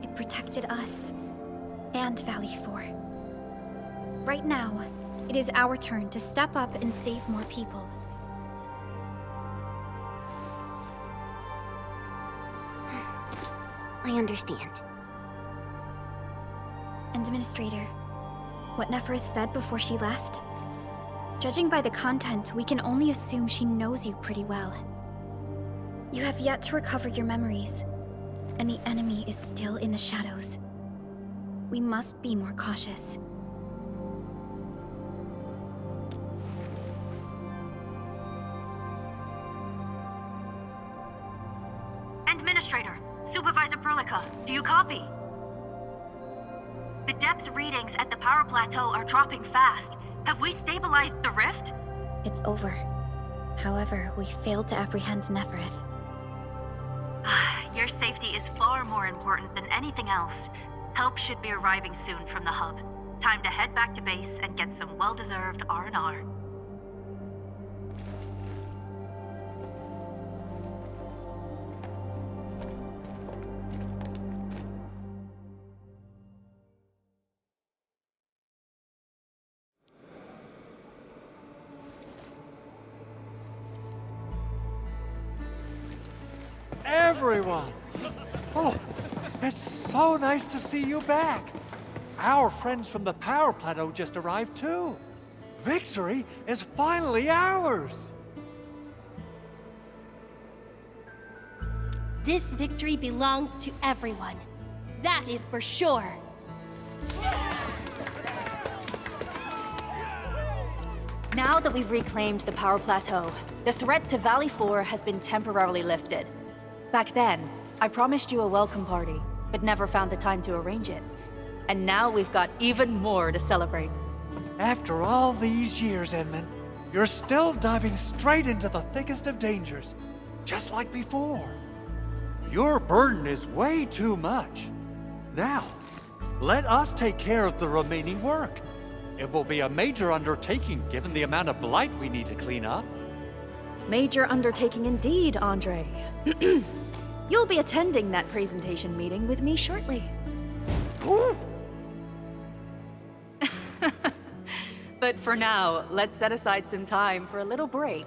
It protected us and Valley 4. Right now, it is our turn to step up and save more people. I understand. Endministrator, what Neferth said before she left? Judging by the content, we can only assume she knows you pretty well. You have yet to recover your memories, and the enemy is still in the shadows. We must be more cautious. Endministrator, Supervisor Perlica, do you copy? The depth readings at the power plateau are dropping fast. Have we stabilized the rift? It's over. However, we failed to apprehend Neferth. Your safety is far more important than anything else. Help should be arriving soon from the hub. Time to head back to base and get some well-deserved R&R. Everyone! Oh, it's so nice to see you back. Our friends from the power plateau just arrived too. Victory is finally ours! This victory belongs to everyone. That is for sure. Now that we've reclaimed the power plateau, the threat to Valley 4 has been temporarily lifted. Back then, I promised you a welcome party, but never found the time to arrange it. And now we've got even more to celebrate. After all these years, Edmund, you're still diving straight into the thickest of dangers, just like before. Your burden is way too much. Now, let us take care of the remaining work. It will be a major undertaking given the amount of blight we need to clean up. Major undertaking indeed, Andre. You'll be attending that presentation meeting with me shortly. But for now, let's set aside some time for a little break.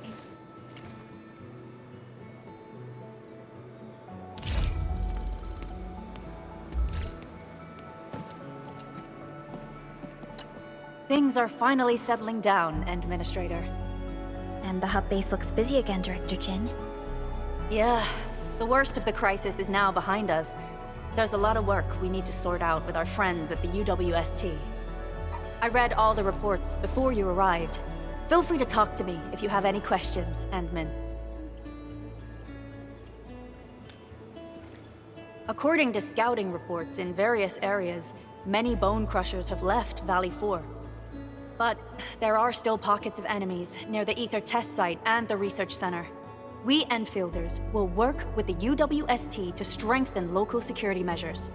Things are finally settling down, Endministrator. And the hub base looks busy again, Director Chen. Yeah, the worst of the crisis is now behind us. There's a lot of work we need to sort out with our friends at the UWST. I read all the reports before you arrived. Feel free to talk to me if you have any questions, Endmin. According to scouting reports in various areas, many bone crushers have left Valley 4. But there are still pockets of enemies near the Ether test site and the research center. We Enfielders will work with the UWST to strengthen local security measures.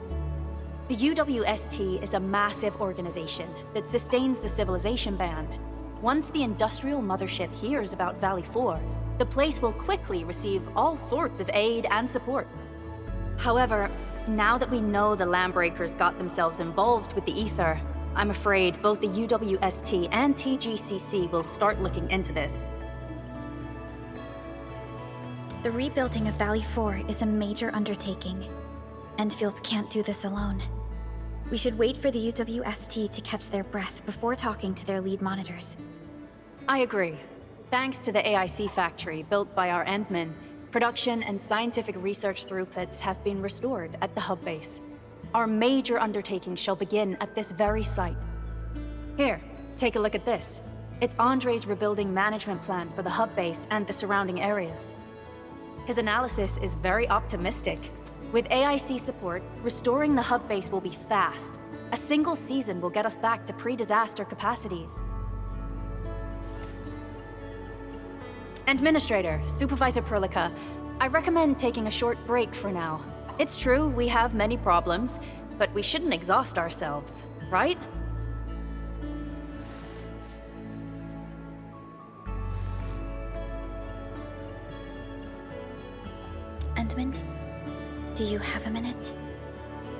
The UWST is a massive organization that sustains the Civilization Band. Once the industrial mothership hears about Valley 4, the place will quickly receive all sorts of aid and support. However, now that we know the Landbreakers got themselves involved with the Ether, I'm afraid both the UWST and TGCC will start looking into this. The rebuilding of Valley 4 is a major undertaking. Endfields can't do this alone. We should wait for the UWST to catch their breath before talking to their lead monitors. I agree. Thanks to the AIC factory built by our Endmen, production and scientific research throughputs have been restored at the hub base. Our major undertaking shall begin at this very site. Here, take a look at this. It's Andre's rebuilding management plan for the hub base and the surrounding areas. His analysis is very optimistic. With AIC support, restoring the hub base will be fast. A single season will get us back to pre-disaster capacities. Endministrator, Supervisor Perlica, I recommend taking a short break for now. It's true, we have many problems, but we shouldn't exhaust ourselves, right? Endman, do you have a minute?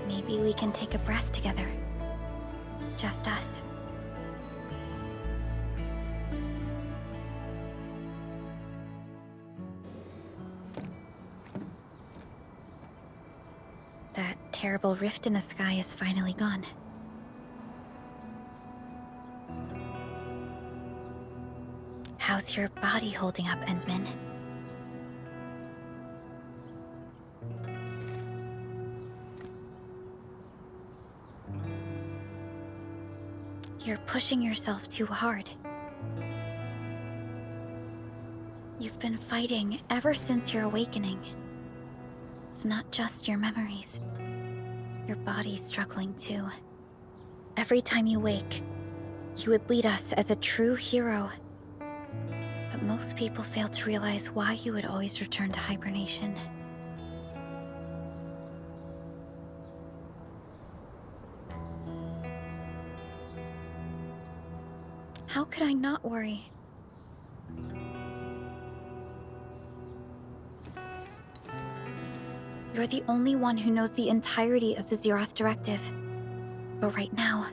Maybe we can take a breath together. Just us. That terrible rift in the sky is finally gone. How's your body holding up, Endman? You're pushing yourself too hard. You've been fighting ever since your awakening. It's not just your memories. Your body's struggling too. Every time you wake, you would lead us as a true hero. But most people fail to realize why you would always return to hibernation. How could I not worry? You're the only one who knows the entirety of the Zeroth Directive. But right now,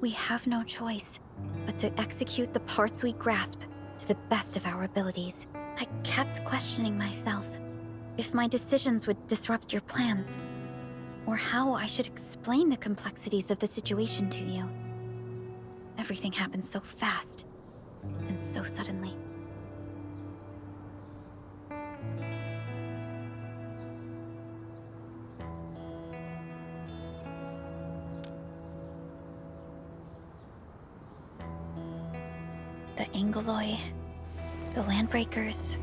we have no choice but to execute the parts we grasp to the best of our abilities. I kept questioning myself if my decisions would disrupt your plans, or how I should explain the complexities of the situation to you. Everything happened so fast. and so suddenly. The Angeloi, the Landbreakers,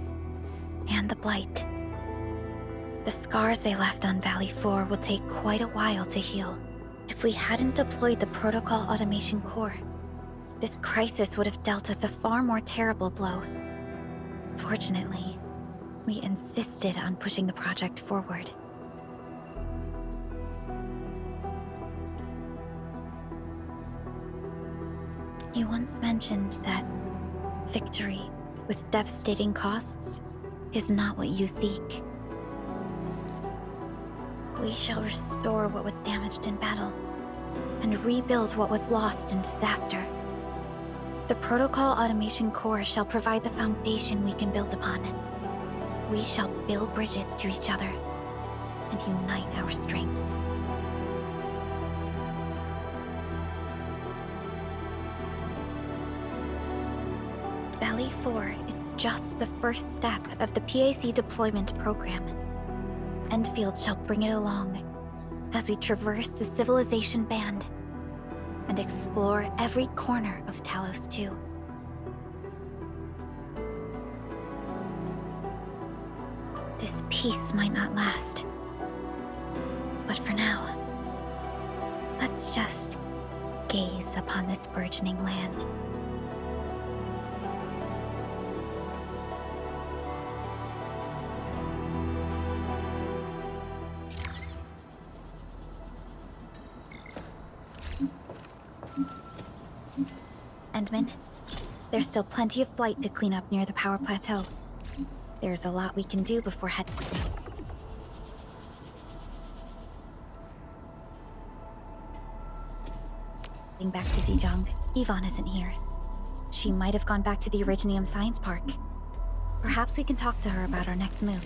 and the Blight. The scars they left on Valley 4 will take quite a while to heal. If we hadn't deployed the Protocol Automation Core, this crisis would have dealt us a far more terrible blow. Fortunately, we insisted on pushing the project forward. You once mentioned that victory with devastating costs is not what you seek. We shall restore what was damaged in battle, and rebuild what was lost in disaster. The Protocol Automation Core shall provide the foundation we can build upon. We shall build bridges to each other, and unite our strengths. Valley 4 is just the first step of the PAC deployment program. Endfield shall bring it along as we traverse the Civilization Band and explore every corner of Talos 2. This peace might not last, but for now, let's just gaze upon this burgeoning land. Endman, there's still plenty of blight to clean up near the power plateau. There's a lot we can do before heading back to Dijiang. Yvonne isn't here. She might have gone back to the Originium Science Park. Perhaps we can talk to her about our next move.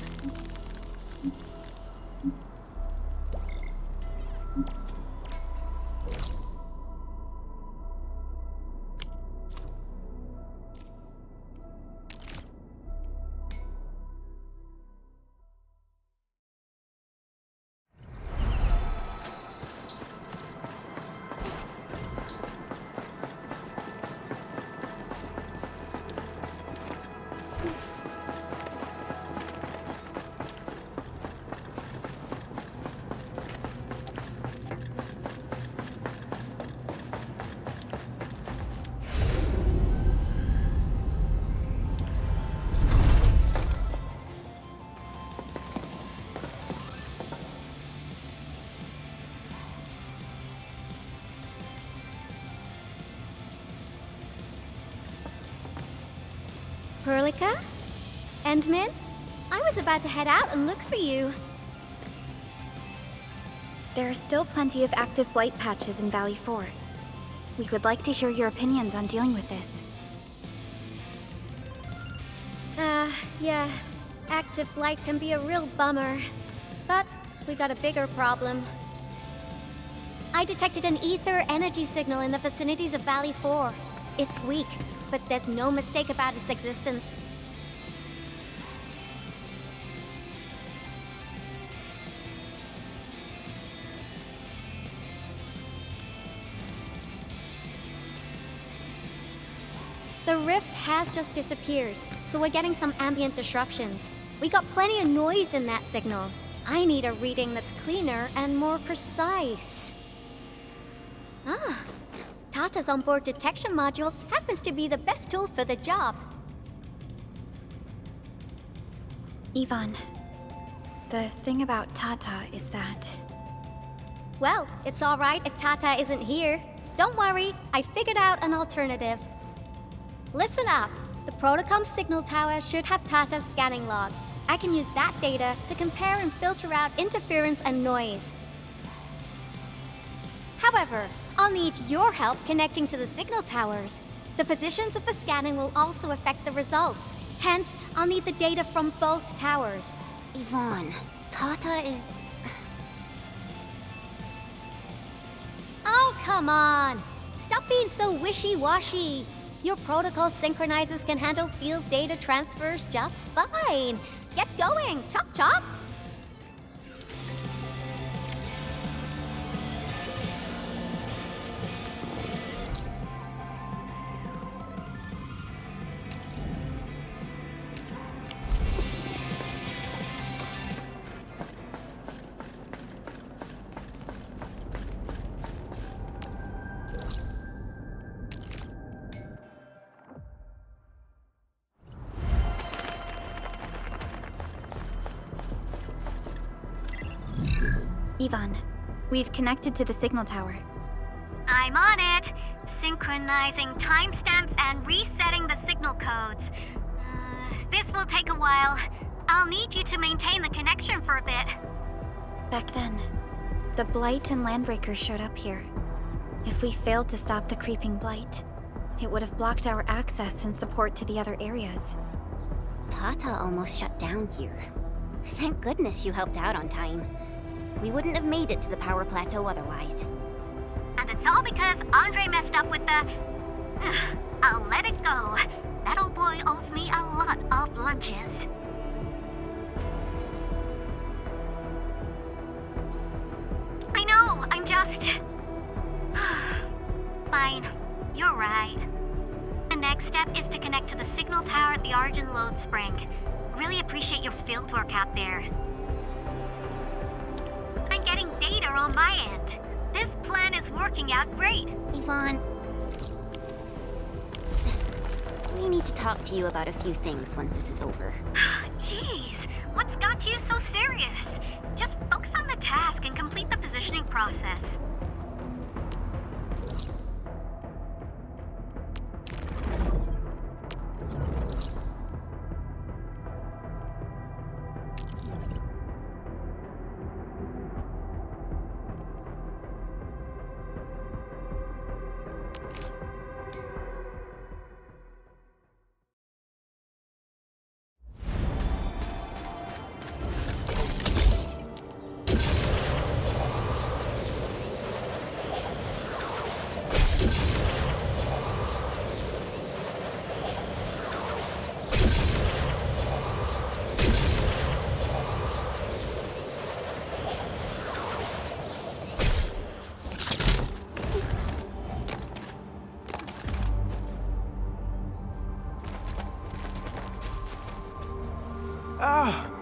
Perlica? Endman? I was about to head out and look for you. There are still plenty of active blight patches in Valley 4. We would like to hear your opinions on dealing with this. Yeah. Active blight can be a real bummer. But we got a bigger problem. I detected an ether energy signal in the vicinities of Valley 4. It's weak, but there's no mistake about its existence. The rift has just disappeared, so we're getting some ambient disruptions. We got plenty of noise in that signal. I need a reading that's cleaner and more precise. Ah, Tata's onboard detection module happens to be the best tool for the job. Yvonne, the thing about Tata is that... Well, it's alright if Tata isn't here. Don't worry, I figured out an alternative. Listen up. The Protocom signal tower should have Tata's scanning log. I can use that data to compare and filter out interference and noise. However, I'll need your help connecting to the signal towers. The positions of the scanning will also affect the results. Hence, I'll need the data from both towers. Yvonne, Tata is... Oh, come on! Stop being so wishy-washy! Your protocol synchronizers can handle field data transfers just fine. Get going, chop chop! Yvonne, we've connected to the signal tower. I'm on it. Synchronizing timestamps and resetting the signal codes. This will take a while. I'll need you to maintain the connection for a bit. Back then, the Blight and Landbreakers showed up here. If we failed to stop the creeping Blight, it would have blocked our access and support to the other areas. Tata almost shut down here. Thank goodness you helped out on time. We wouldn't have made it to the power plateau otherwise. And it's all because Andre messed up with the... I'll let it go. That old boy owes me a lot of lunches. I know, I'm just... Fine, you're right. The next step is to connect to the signal tower at the Origin Load Spring. Really appreciate your field work out there. I'm getting data on my end. This plan is working out great. Yvonne, we need to talk to you about a few things once this is over. Jeez, what's got you so serious? Just focus on the task and complete the positioning process.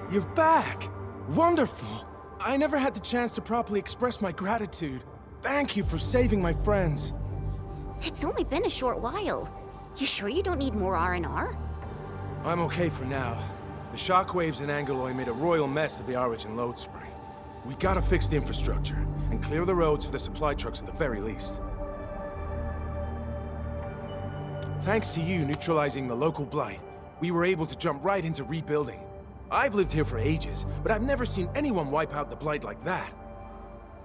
You're back! Wonderful! I never had the chance to properly express my gratitude. Thank you for saving my friends. It's only been a short while. You sure you don't need more R&R? I'm okay for now. The shockwaves in Aggelomoirai made a royal mess of the Origin Load Spring. We gotta fix the infrastructure, and clear the roads for the supply trucks at the very least. Thanks to you neutralizing the local blight, we were able to jump right into rebuilding. I've lived here for ages, but I've never seen anyone wipe out the blight like that.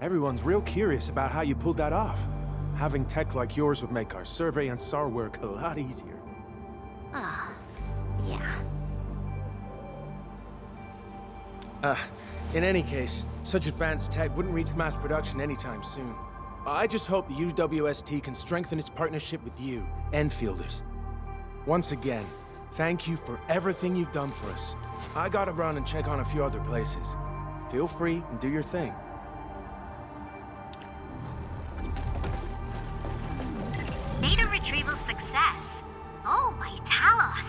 Everyone's real curious about how you pulled that off. Having tech like yours would make our survey and SAR work a lot easier. Yeah. In any case, such advanced tech wouldn't reach mass production anytime soon. I just hope the UWST can strengthen its partnership with you, Enfielders. Once again, thank you for everything you've done for us. I gotta run and check on a few other places. Feel free and do your thing. Data retrieval success. Oh, my Talos.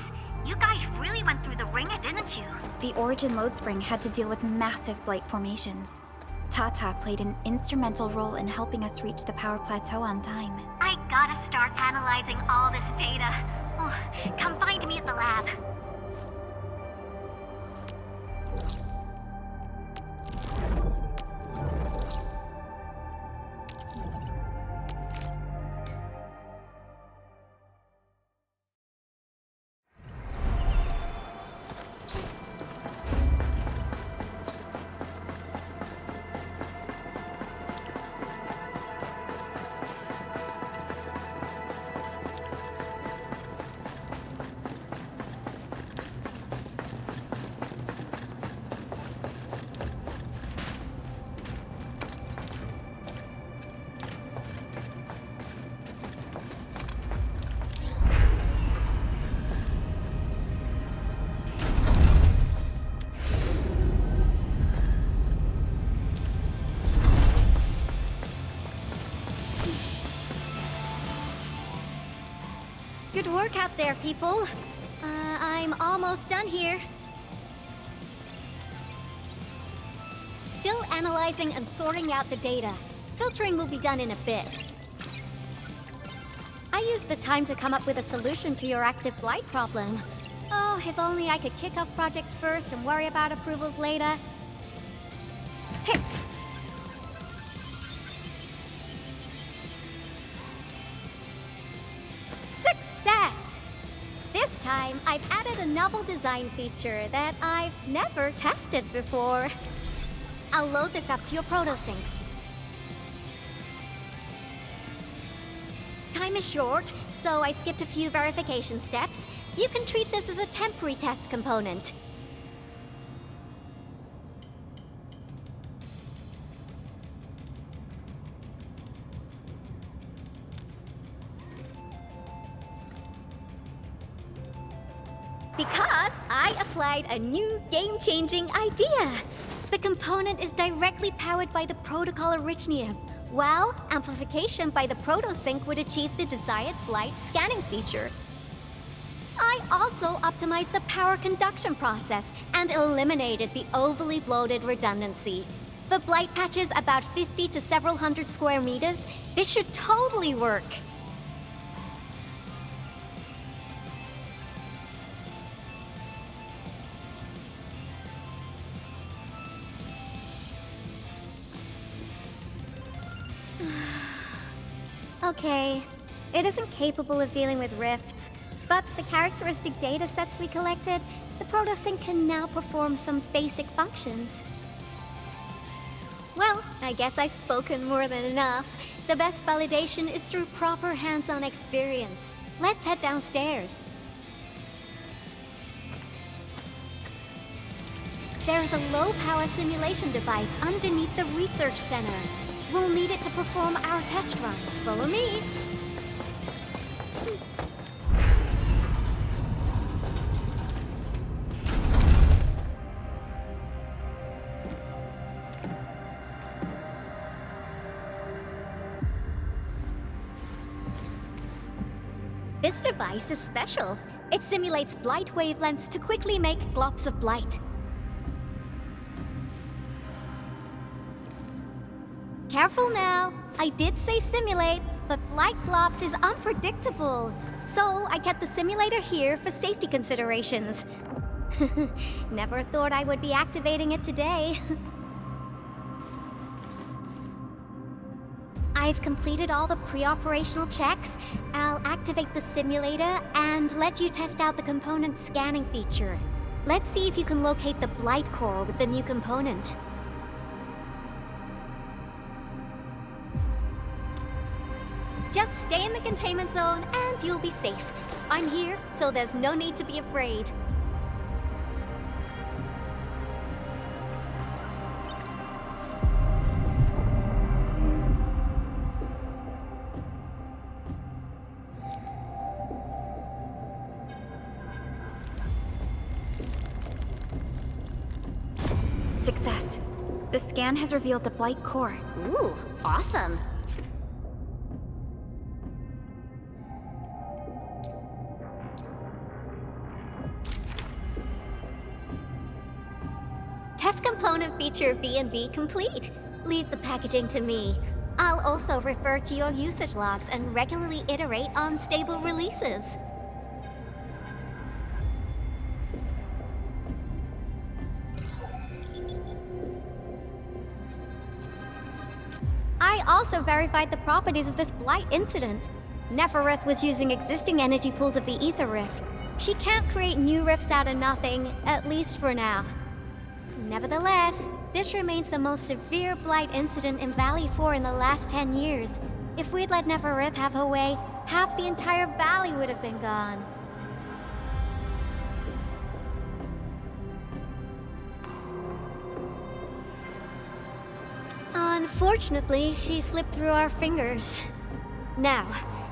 You guys really went through the ringer, didn't you? The Origin Load Spring had to deal with massive blight formations. Tata played an instrumental role in helping us reach the power plateau on time. I gotta start analyzing all this data. Oh, come find me at the lab. work out there, people. I'm almost done here. Still analyzing and sorting out the data. Filtering will be done in a bit. I used the time to come up with a solution to your active blight problem. Oh, if only I could kick off projects first and worry about approvals later. Hey. Success! This time, I've added a novel design feature that I've never tested before. I'll load this up to your proto-syncs. Time is short, so I skipped a few verification steps. You can treat this as a temporary test component. Because I applied a new game-changing idea. The component is directly powered by the protocol Originium, while amplification by the proto-sync would achieve the desired blight scanning feature. I also optimized the power conduction process and eliminated the overly bloated redundancy. For blight patches about 50 to several hundred square meters, this should totally work. Okay, it isn't capable of dealing with rifts, but the characteristic data sets we collected, the proto-sync can now perform some basic functions. Well, I guess I've spoken more than enough. The best validation is through proper hands-on experience. Let's head downstairs. There's a low-power simulation device underneath the research center. We'll need it to perform our test run. Follow me. This device is special. It simulates blight wavelengths to quickly make globs of blight. Careful now. I did say simulate, but blight globs is unpredictable. So I kept the simulator here for safety considerations. Never thought I would be activating it today. I've completed all the pre-operational checks. I'll activate the simulator and let you test out the component scanning feature. Let's see if you can locate the blight core with the new component. Just stay in the containment zone and you'll be safe. I'm here, so there's no need to be afraid. Success. The scan has revealed the blight core. Ooh, awesome. Test component feature V&V complete. Leave the packaging to me. I'll also refer to your usage logs and regularly iterate on stable releases. I also verified the properties of this blight incident. Nefereth was using existing energy pools of the Ether Rift. She can't create new rifts out of nothing, at least for now. Nevertheless, this remains the most severe blight incident in Valley 4 in the last 10 years. If we'd let Nefereth have her way, half the entire valley would have been gone. Unfortunately, she slipped through our fingers. Now,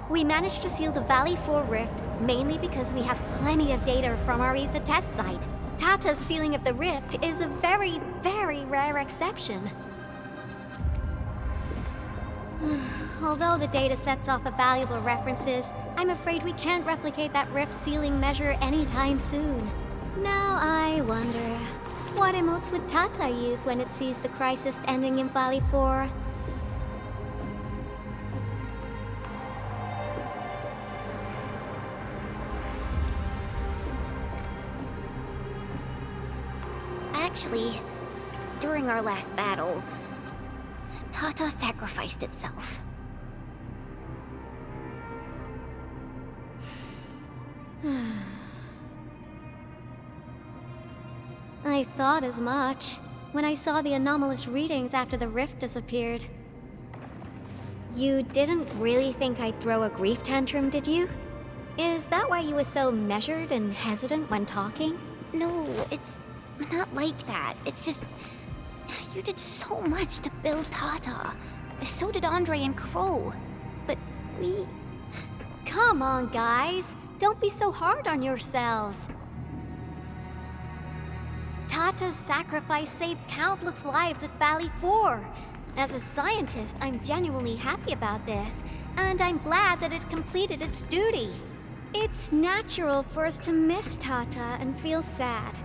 we managed to seal the Valley 4 rift mainly because we have plenty of data from our Ether test site. Tata's sealing of the rift is a very, very rare exception. Although the data sets off of valuable references, I'm afraid we can't replicate that rift sealing measure anytime soon. Now I wonder, what emotes would Tata use when it sees the crisis ending in Valley 4? Actually, during our last battle, Tata sacrificed itself. I thought as much when I saw the anomalous readings after the rift disappeared. You didn't really think I'd throw a grief tantrum, did you? Is that why you were so measured and hesitant when talking? No, it's not like that. It's just... you did so much to build Tata. So did Andre and Crow. But we... Come on, guys. Don't be so hard on yourselves. Tata's sacrifice saved countless lives at Valley 4. As a scientist, I'm genuinely happy about this, and I'm glad that it completed its duty. It's natural for us to miss Tata and feel sad.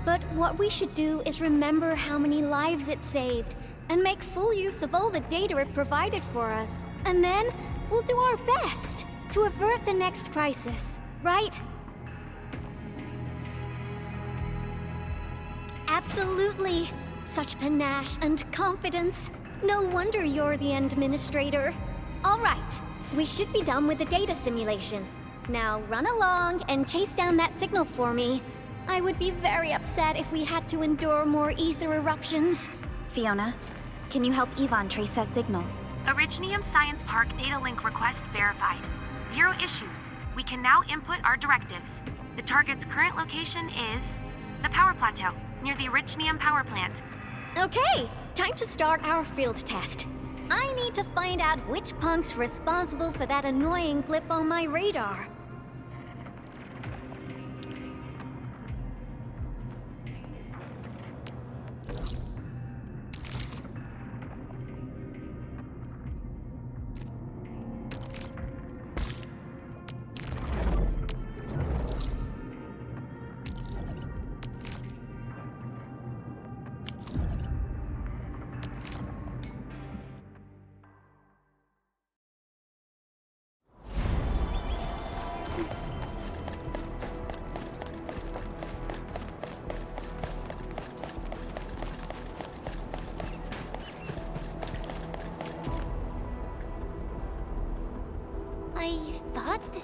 But what we should do is remember how many lives it saved, and make full use of all the data it provided for us. And then, we'll do our best to avert the next crisis, right? Absolutely! Such panache and confidence. No wonder you're the Endministrator. All right, we should be done with the data simulation. Now run along and chase down that signal for me. I would be very upset if we had to endure more ether eruptions. Fiona, can you help Yvonne trace that signal? Originium Science Park data link request verified. 0 issues. We can now input our directives. The target's current location is the power plateau, near the Originium power plant. Okay, time to start our field test. I need to find out which punk's responsible for that annoying blip on my radar.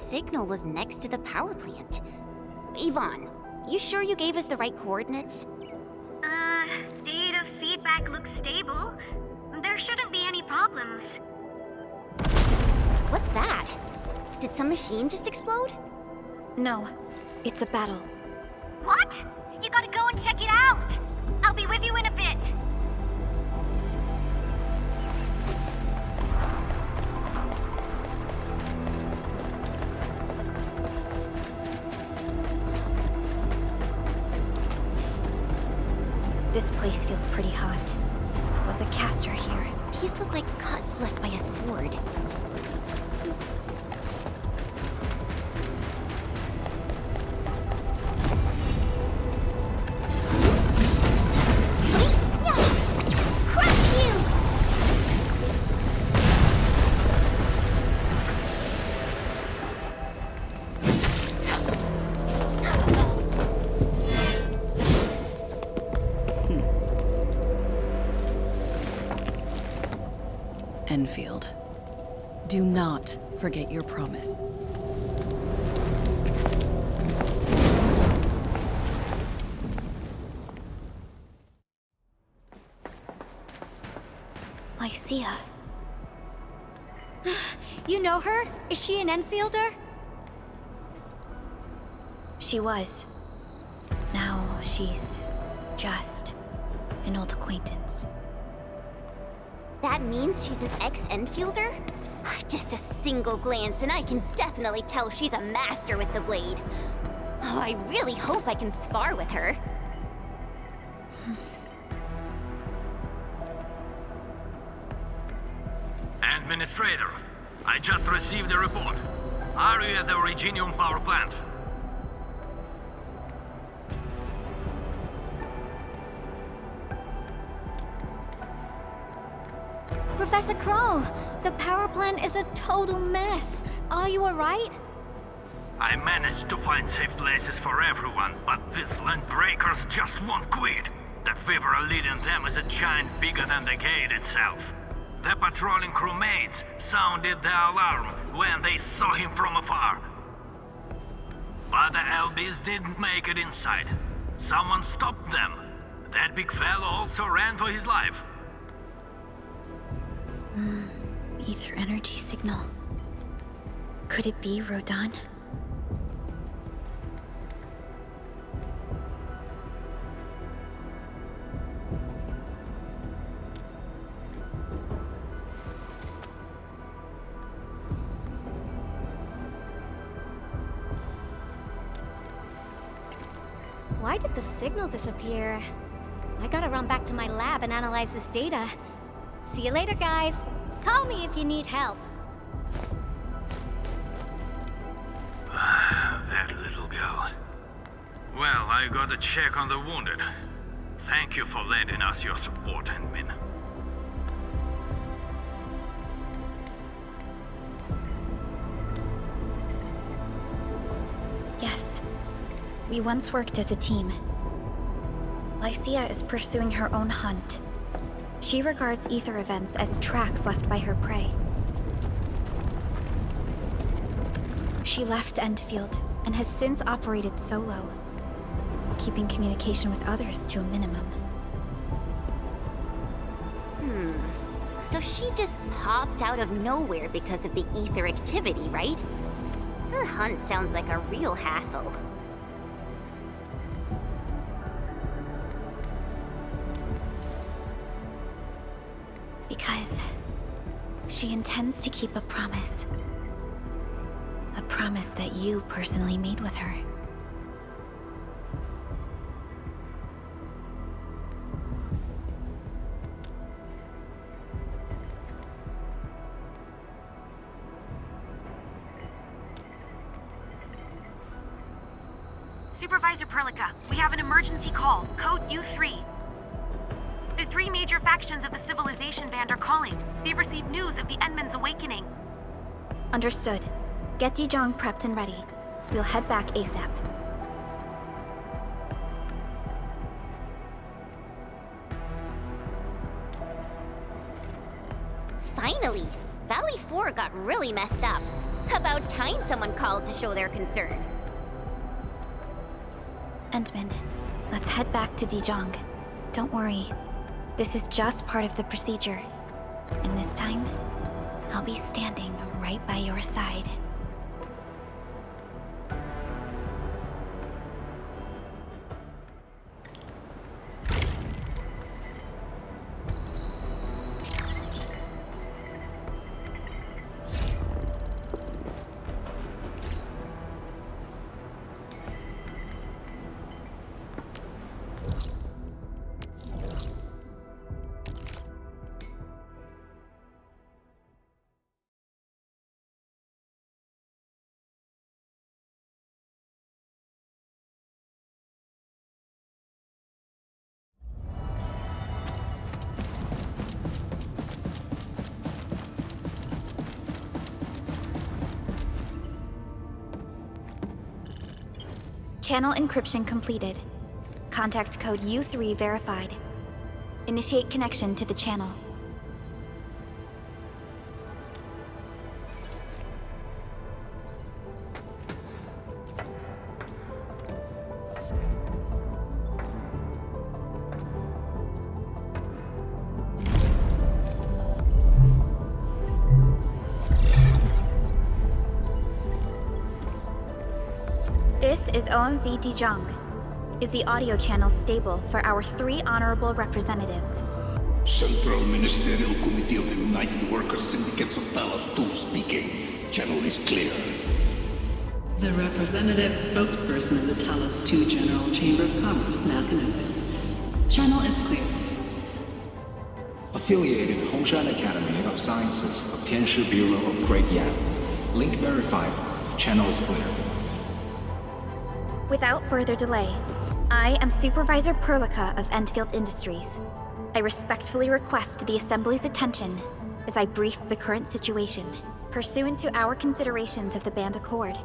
Signal was next to the power plant. Yvonne, you sure you gave us the right coordinates? Data feedback looks stable. There shouldn't be any problems. What's that? Did some machine just explode? No, it's a battle. What? You gotta go and check it out! I'll be with you in a bit. This place feels pretty hot. Was a caster here? These look like cuts left by a sword. Endfield. Do not forget your promise. Lycia. You know her? Is she an Enfielder? She was. Now she's just an old acquaintance. That means she's an ex-Endfielder? Just a single glance and I can definitely tell she's a master with the blade. Oh, I really hope I can spar with her. And Endministrator. I just received a report. Are you at the Originium power plant? Professor Crow, the power plant is a total mess. Are you alright? I managed to find safe places for everyone, but these landbreakers just won't quit. The fever leading them is a giant bigger than the gate itself. The patrolling crewmates sounded the alarm when they saw him from afar. But the LBs didn't make it inside. Someone stopped them. That big fellow also ran for his life. Ether energy signal. Could it be Rhodagn? Why did the signal disappear? I gotta run back to my lab and analyze this data. See you later, guys. Call me if you need help. That little girl. Well, I gotta check on the wounded. Thank you for lending us your support, Endmin. Yes. We once worked as a team. Lycia is pursuing her own hunt. She regards ether events as tracks left by her prey. She left Endfield and has since operated solo, keeping communication with others to a minimum. So she just popped out of nowhere because of the ether activity, right? Her hunt sounds like a real hassle. Because she intends to keep a promise. A promise that you personally made with her. Supervisor Perlica, we have an emergency call, code U3. The three major factions of the Civilization Band are calling. They've received news of the Endman's awakening. Understood. Get Dijiang prepped and ready. We'll head back ASAP. Finally! Valley 4 got really messed up. About time someone called to show their concern. Endman, let's head back to Dijiang. Don't worry. This is just part of the procedure. And this time, I'll be standing right by your side. Channel encryption completed. Contact code U3 verified. Initiate connection to the channel. This is OMV Dijiang. Is the audio channel stable for our 3 honorable representatives? Central Ministerial Committee of the United Workers Syndicates of Talos 2 speaking. Channel is clear. The representative spokesperson of the Talos 2 General Chamber of Commerce now connected. Channel is clear. Affiliated Hongshan Academy of Sciences of Tianshi Bureau of Great Yan. Link verified. Channel is clear. Without further delay, I am Supervisor Perlica of Endfield Industries. I respectfully request the Assembly's attention as I brief the current situation. Pursuant to our considerations of the Band Accord,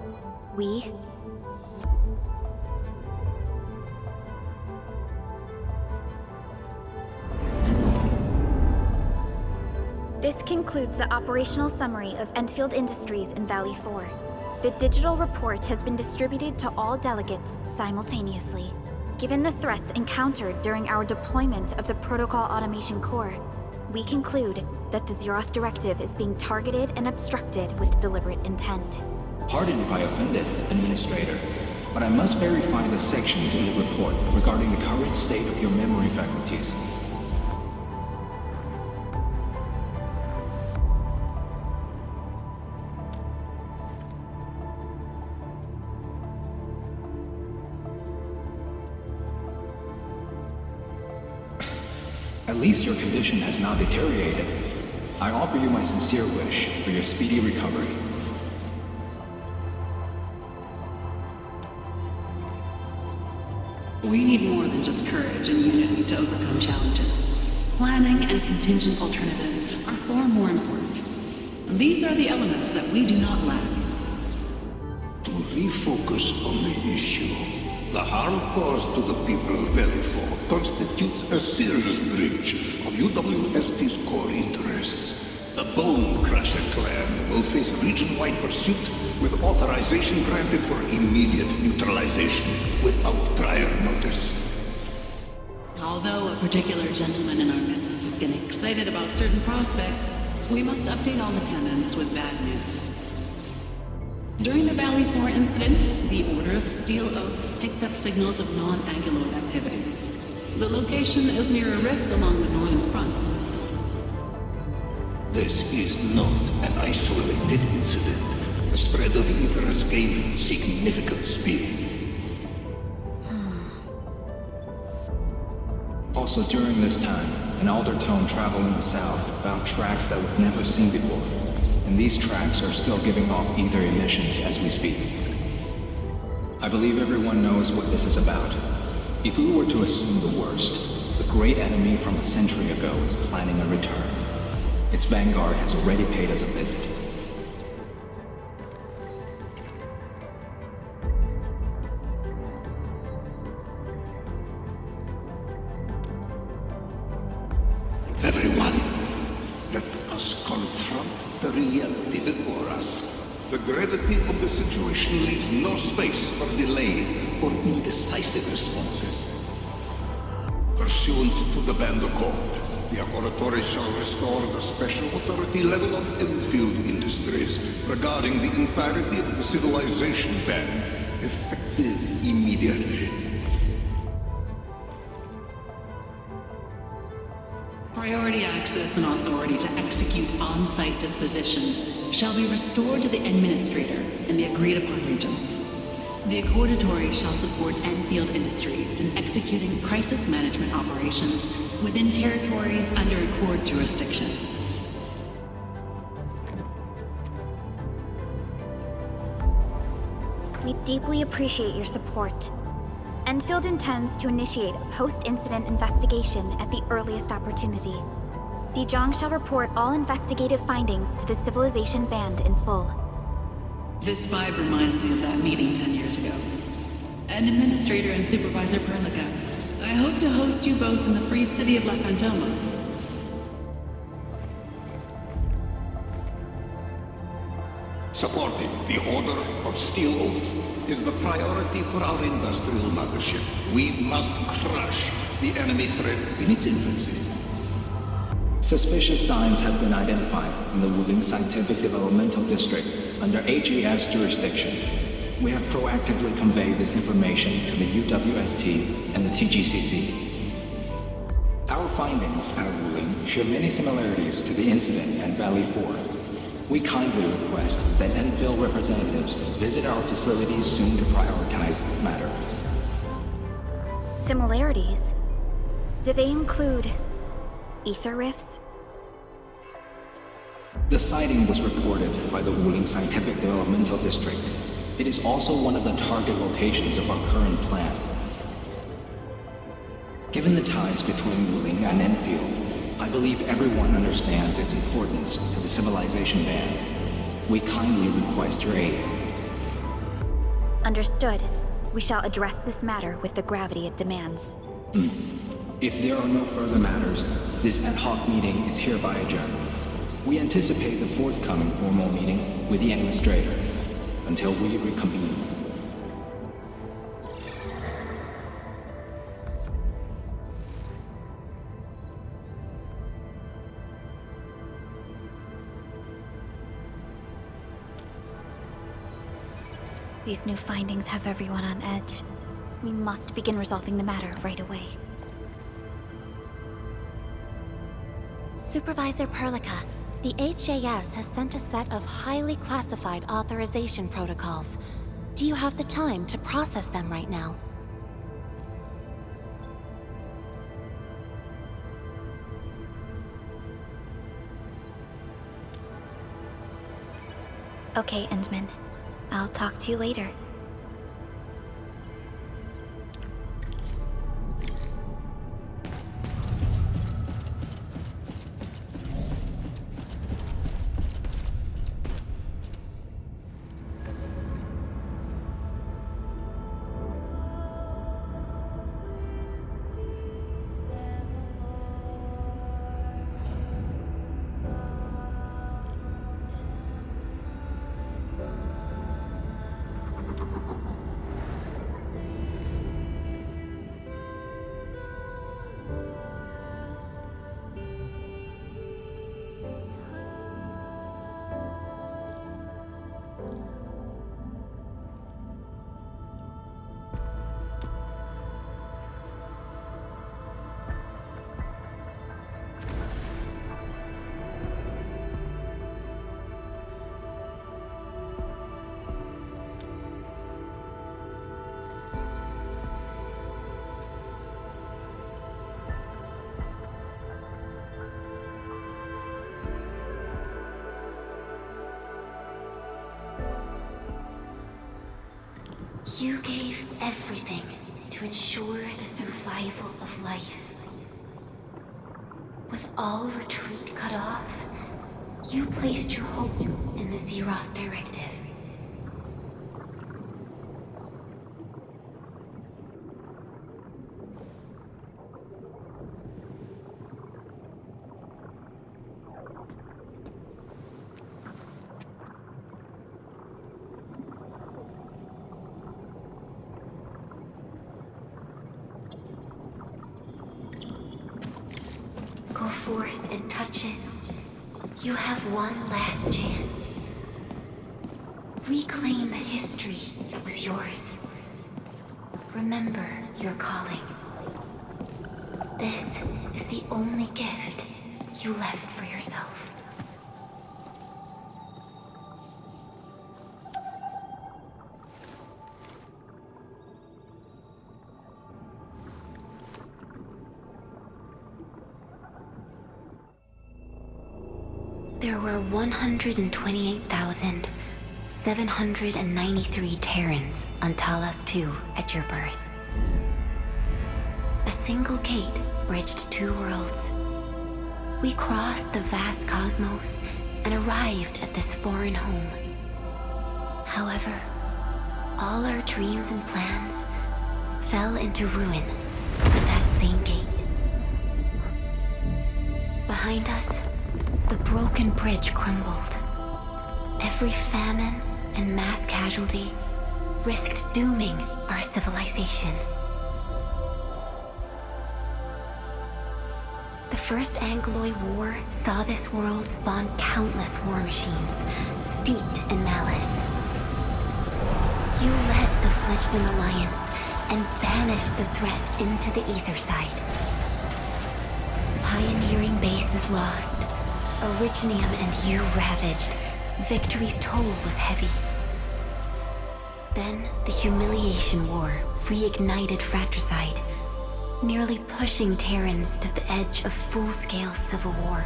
we... This concludes the operational summary of Endfield Industries in Valley 4. The digital report has been distributed to all delegates simultaneously. Given the threats encountered during our deployment of the Protocol Automation Core, we conclude that the Zeroth Directive is being targeted and obstructed with deliberate intent. Pardon if I offended, Administrator, but I must verify the sections in the report regarding the current state of your memory faculties. At least your condition has not deteriorated. I offer you my sincere wish for your speedy recovery. We need more than just courage and unity to overcome challenges. Planning and contingent alternatives are far more important. These are the elements that we do not lack. To refocus on the issue, the harm caused to the people of Valley 4 constitutes a serious breach of UWST's core interests. The Bone Crusher clan will face region-wide pursuit with authorization granted for immediate neutralization without prior notice. Although a particular gentleman in our midst is getting excited about certain prospects, we must update all attendants with bad news. During the Valley 4 incident, the Order of Steel Oak picked up signals of non-Aggeloid activities. The location is near a rift along the northern front. This is not an isolated incident. The spread of ether has gained significant speed. Also during this time, an Aldertone traveling south found tracks that we've never seen before. And these tracks are still giving off ether emissions as we speak. I believe everyone knows what this is about. If we were to assume the worst, the great enemy from a century ago is planning a return. Its vanguard has already paid us a visit. Everyone, let us confront the reality before us. The gravity of the situation leaves no space for delayed or indecisive responses. Pursuant to the Band Accord, the Laboratory shall restore the special authority level of Endfield Industries regarding the entirety of the civilization band, effective immediately. Priority access and authority to execute on-site disposition shall be restored to the Endministrator in the agreed-upon regions. The Accordatory shall support Endfield Industries in executing crisis management operations within territories under Accord jurisdiction. We deeply appreciate your support. Endfield intends to initiate a post-incident investigation at the earliest opportunity. Dijiang shall report all investigative findings to the Civilization Band in full. This vibe reminds me of that meeting 10 years ago. Administrator and Supervisor Perlica, I hope to host you both in the free city of La Fantoma. Supporting the Order of Steel Oath is the priority for our industrial mothership. We must crush the enemy threat in its infancy. Suspicious signs have been identified in the Wuling Scientific Developmental District under AGS jurisdiction. We have proactively conveyed this information to the UWST and the TGCC. Our findings at Wuling share many similarities to the incident at Valley 4. We kindly request that Endfield representatives visit our facilities soon to prioritize this matter. Similarities? Do they include Ether rifts? The sighting was reported by the Wuling Scientific Developmental District. It is also one of the target locations of our current plan. Given the ties between Wuling and Endfield, I believe everyone understands its importance to the civilization band. We kindly request your aid. Understood. We shall address this matter with the gravity it demands. If there are no further matters, this ad hoc meeting is hereby adjourned. We anticipate the forthcoming formal meeting with the Endministrator until we reconvene. These new findings have everyone on edge. We must begin resolving the matter right away. Supervisor Perlica, the HAS has sent a set of highly classified authorization protocols. Do you have the time to process them right now? Okay, Endman. I'll talk to you later. You gave everything to ensure the survival of life. With all retreat cut off, you placed your hope in the Zeroth Directive. Go forth and touch it. You have one last chance. Reclaim the history that was yours. Remember your calling. This is the only gift you left for yourself. There were 128,793 Terrans on Talos II at your birth. A single gate bridged two worlds. We crossed the vast cosmos and arrived at this foreign home. However, all our dreams and plans fell into ruin at that same gate. Behind us, the broken bridge crumbled. Every famine and mass casualty risked dooming our civilization. The First Angloid War saw this world spawn countless war machines, steeped in malice. You led the fledgling alliance and banished the threat into the ether side. Pioneering bases lost, Originium and you ravaged. Victory's toll was heavy. Then the humiliation war reignited fratricide. nearly pushing Terrans to the edge of full-scale civil war.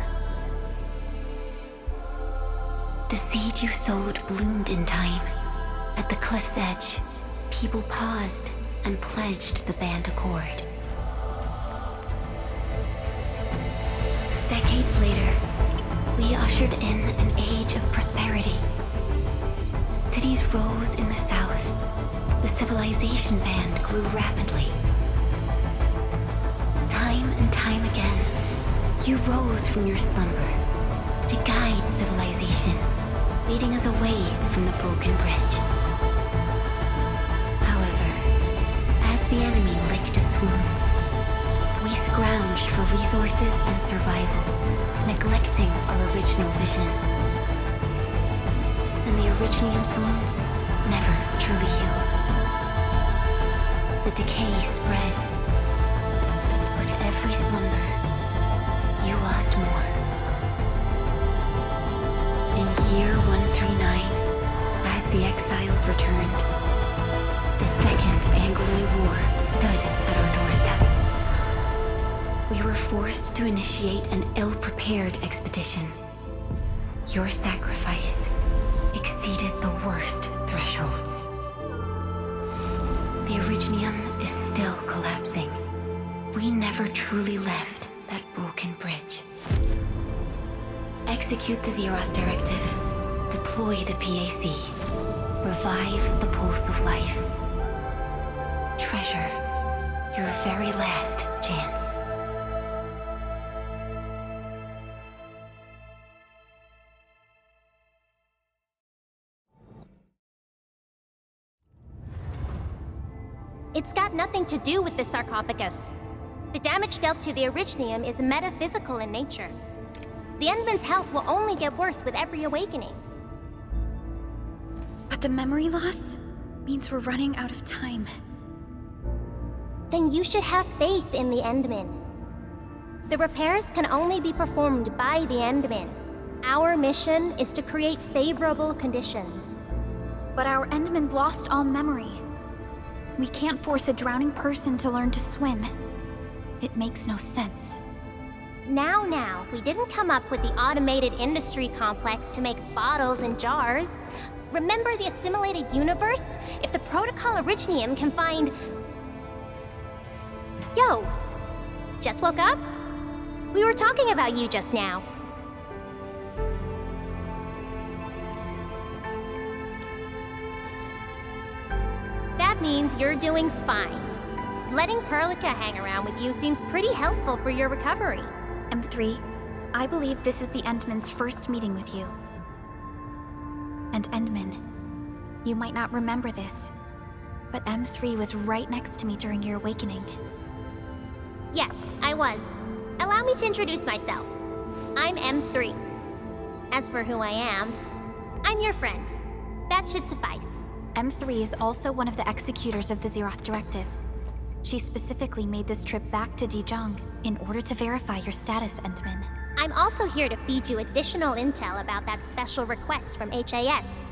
The seed you sowed bloomed in time. At the cliff's edge, people paused and pledged the band accord. Decades later, we ushered in an age of prosperity. Cities rose in the south. The civilization band grew rapidly. Time and time again, you rose from your slumber to guide civilization, leading us away from the broken bridge. However, as the enemy licked its wounds, we scrounged for resources and survival, neglecting our original vision. And the Originium's wounds never truly healed. The decay spread. With every slumber, you lost more. In year 139, as the exiles returned, the Second Anglo War stood at our doorstep. We were forced to initiate an ill-prepared expedition. Your sacrifice exceeded the worst thresholds. The Originium is still collapsing. We never truly left that broken bridge. Execute the Zeroth Directive. Deploy the PAC. Revive the Pulse of Life. Treasure your very last chance. It's got nothing to do with the sarcophagus. The damage dealt to the Originium is metaphysical in nature. The Endman's health will only get worse with every awakening. But the memory loss means we're running out of time. Then you should have faith in the Endman. The repairs can only be performed by the Endman. Our mission is to create favorable conditions. But our Endman's lost all memory. We can't force a drowning person to learn to swim. It makes no sense. Now, we didn't come up with the automated industry complex to make bottles and jars. Remember the assimilated universe? If the Protocol Originium can find... Yo! Just woke up? We were talking about you just now. That means you're doing fine. Letting Perlica hang around with you seems pretty helpful for your recovery. M3, I believe this is the Endman's first meeting with you. And Endman, you might not remember this, but M3 was right next to me during your awakening. Yes, I was. Allow me to introduce myself. I'm M3. As for who I am, I'm your friend. That should suffice. M3 is also one of the executors of the Zeroth Directive. She specifically made this trip back to Dijiang in order to verify your status, Endman. I'm also here to feed you additional intel about that special request from HAS.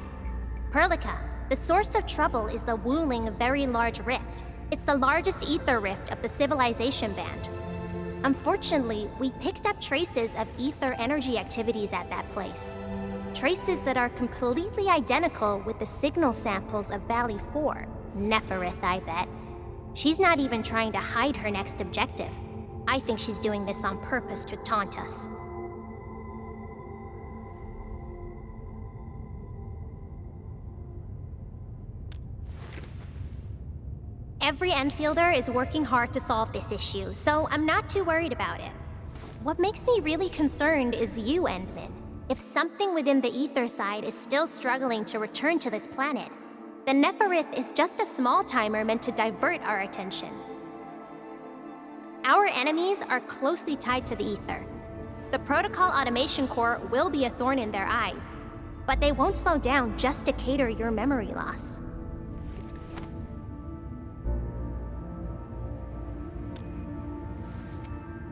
Perlica, the source of trouble is the Wuling Very Large Rift. It's the largest ether rift of the civilization band. Unfortunately, we picked up traces of ether energy activities at that place. Traces that are completely identical with the signal samples of Valley 4. Neferith, I bet. She's not even trying to hide her next objective. I think she's doing this on purpose to taunt us. Every Endfielder is working hard to solve this issue, so I'm not too worried about it. What makes me really concerned is you, Endman. If something within the ether side is still struggling to return to this planet, then Neferith is just a small timer meant to divert our attention. Our enemies are closely tied to the ether. The Protocol Automation Core will be a thorn in their eyes, but they won't slow down just to cater your memory loss.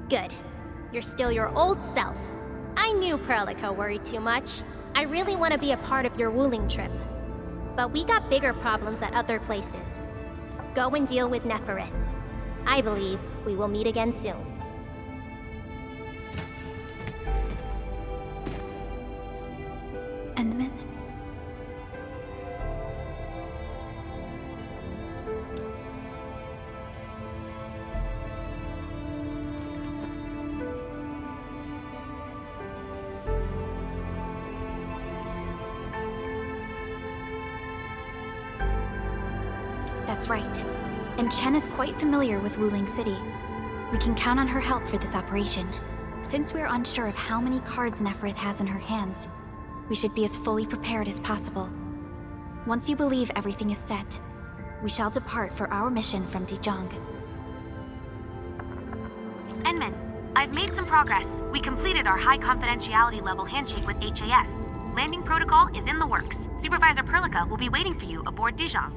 Good. You're still your old self. I knew Perlica worried too much. I really want to be a part of your Wuling trip. But we got bigger problems at other places. Go and deal with Neferith. I believe we will meet again soon. Endman? That's right. And Chen is quite familiar with Wuling City. We can count on her help for this operation. Since we're unsure of how many cards Neferith has in her hands, we should be as fully prepared as possible. Once you believe everything is set, we shall depart for our mission from Dijiang. Enman, I've made some progress. We completed our high confidentiality level handshake with HAS. Landing protocol is in the works. Supervisor Perlica will be waiting for you aboard Dijiang.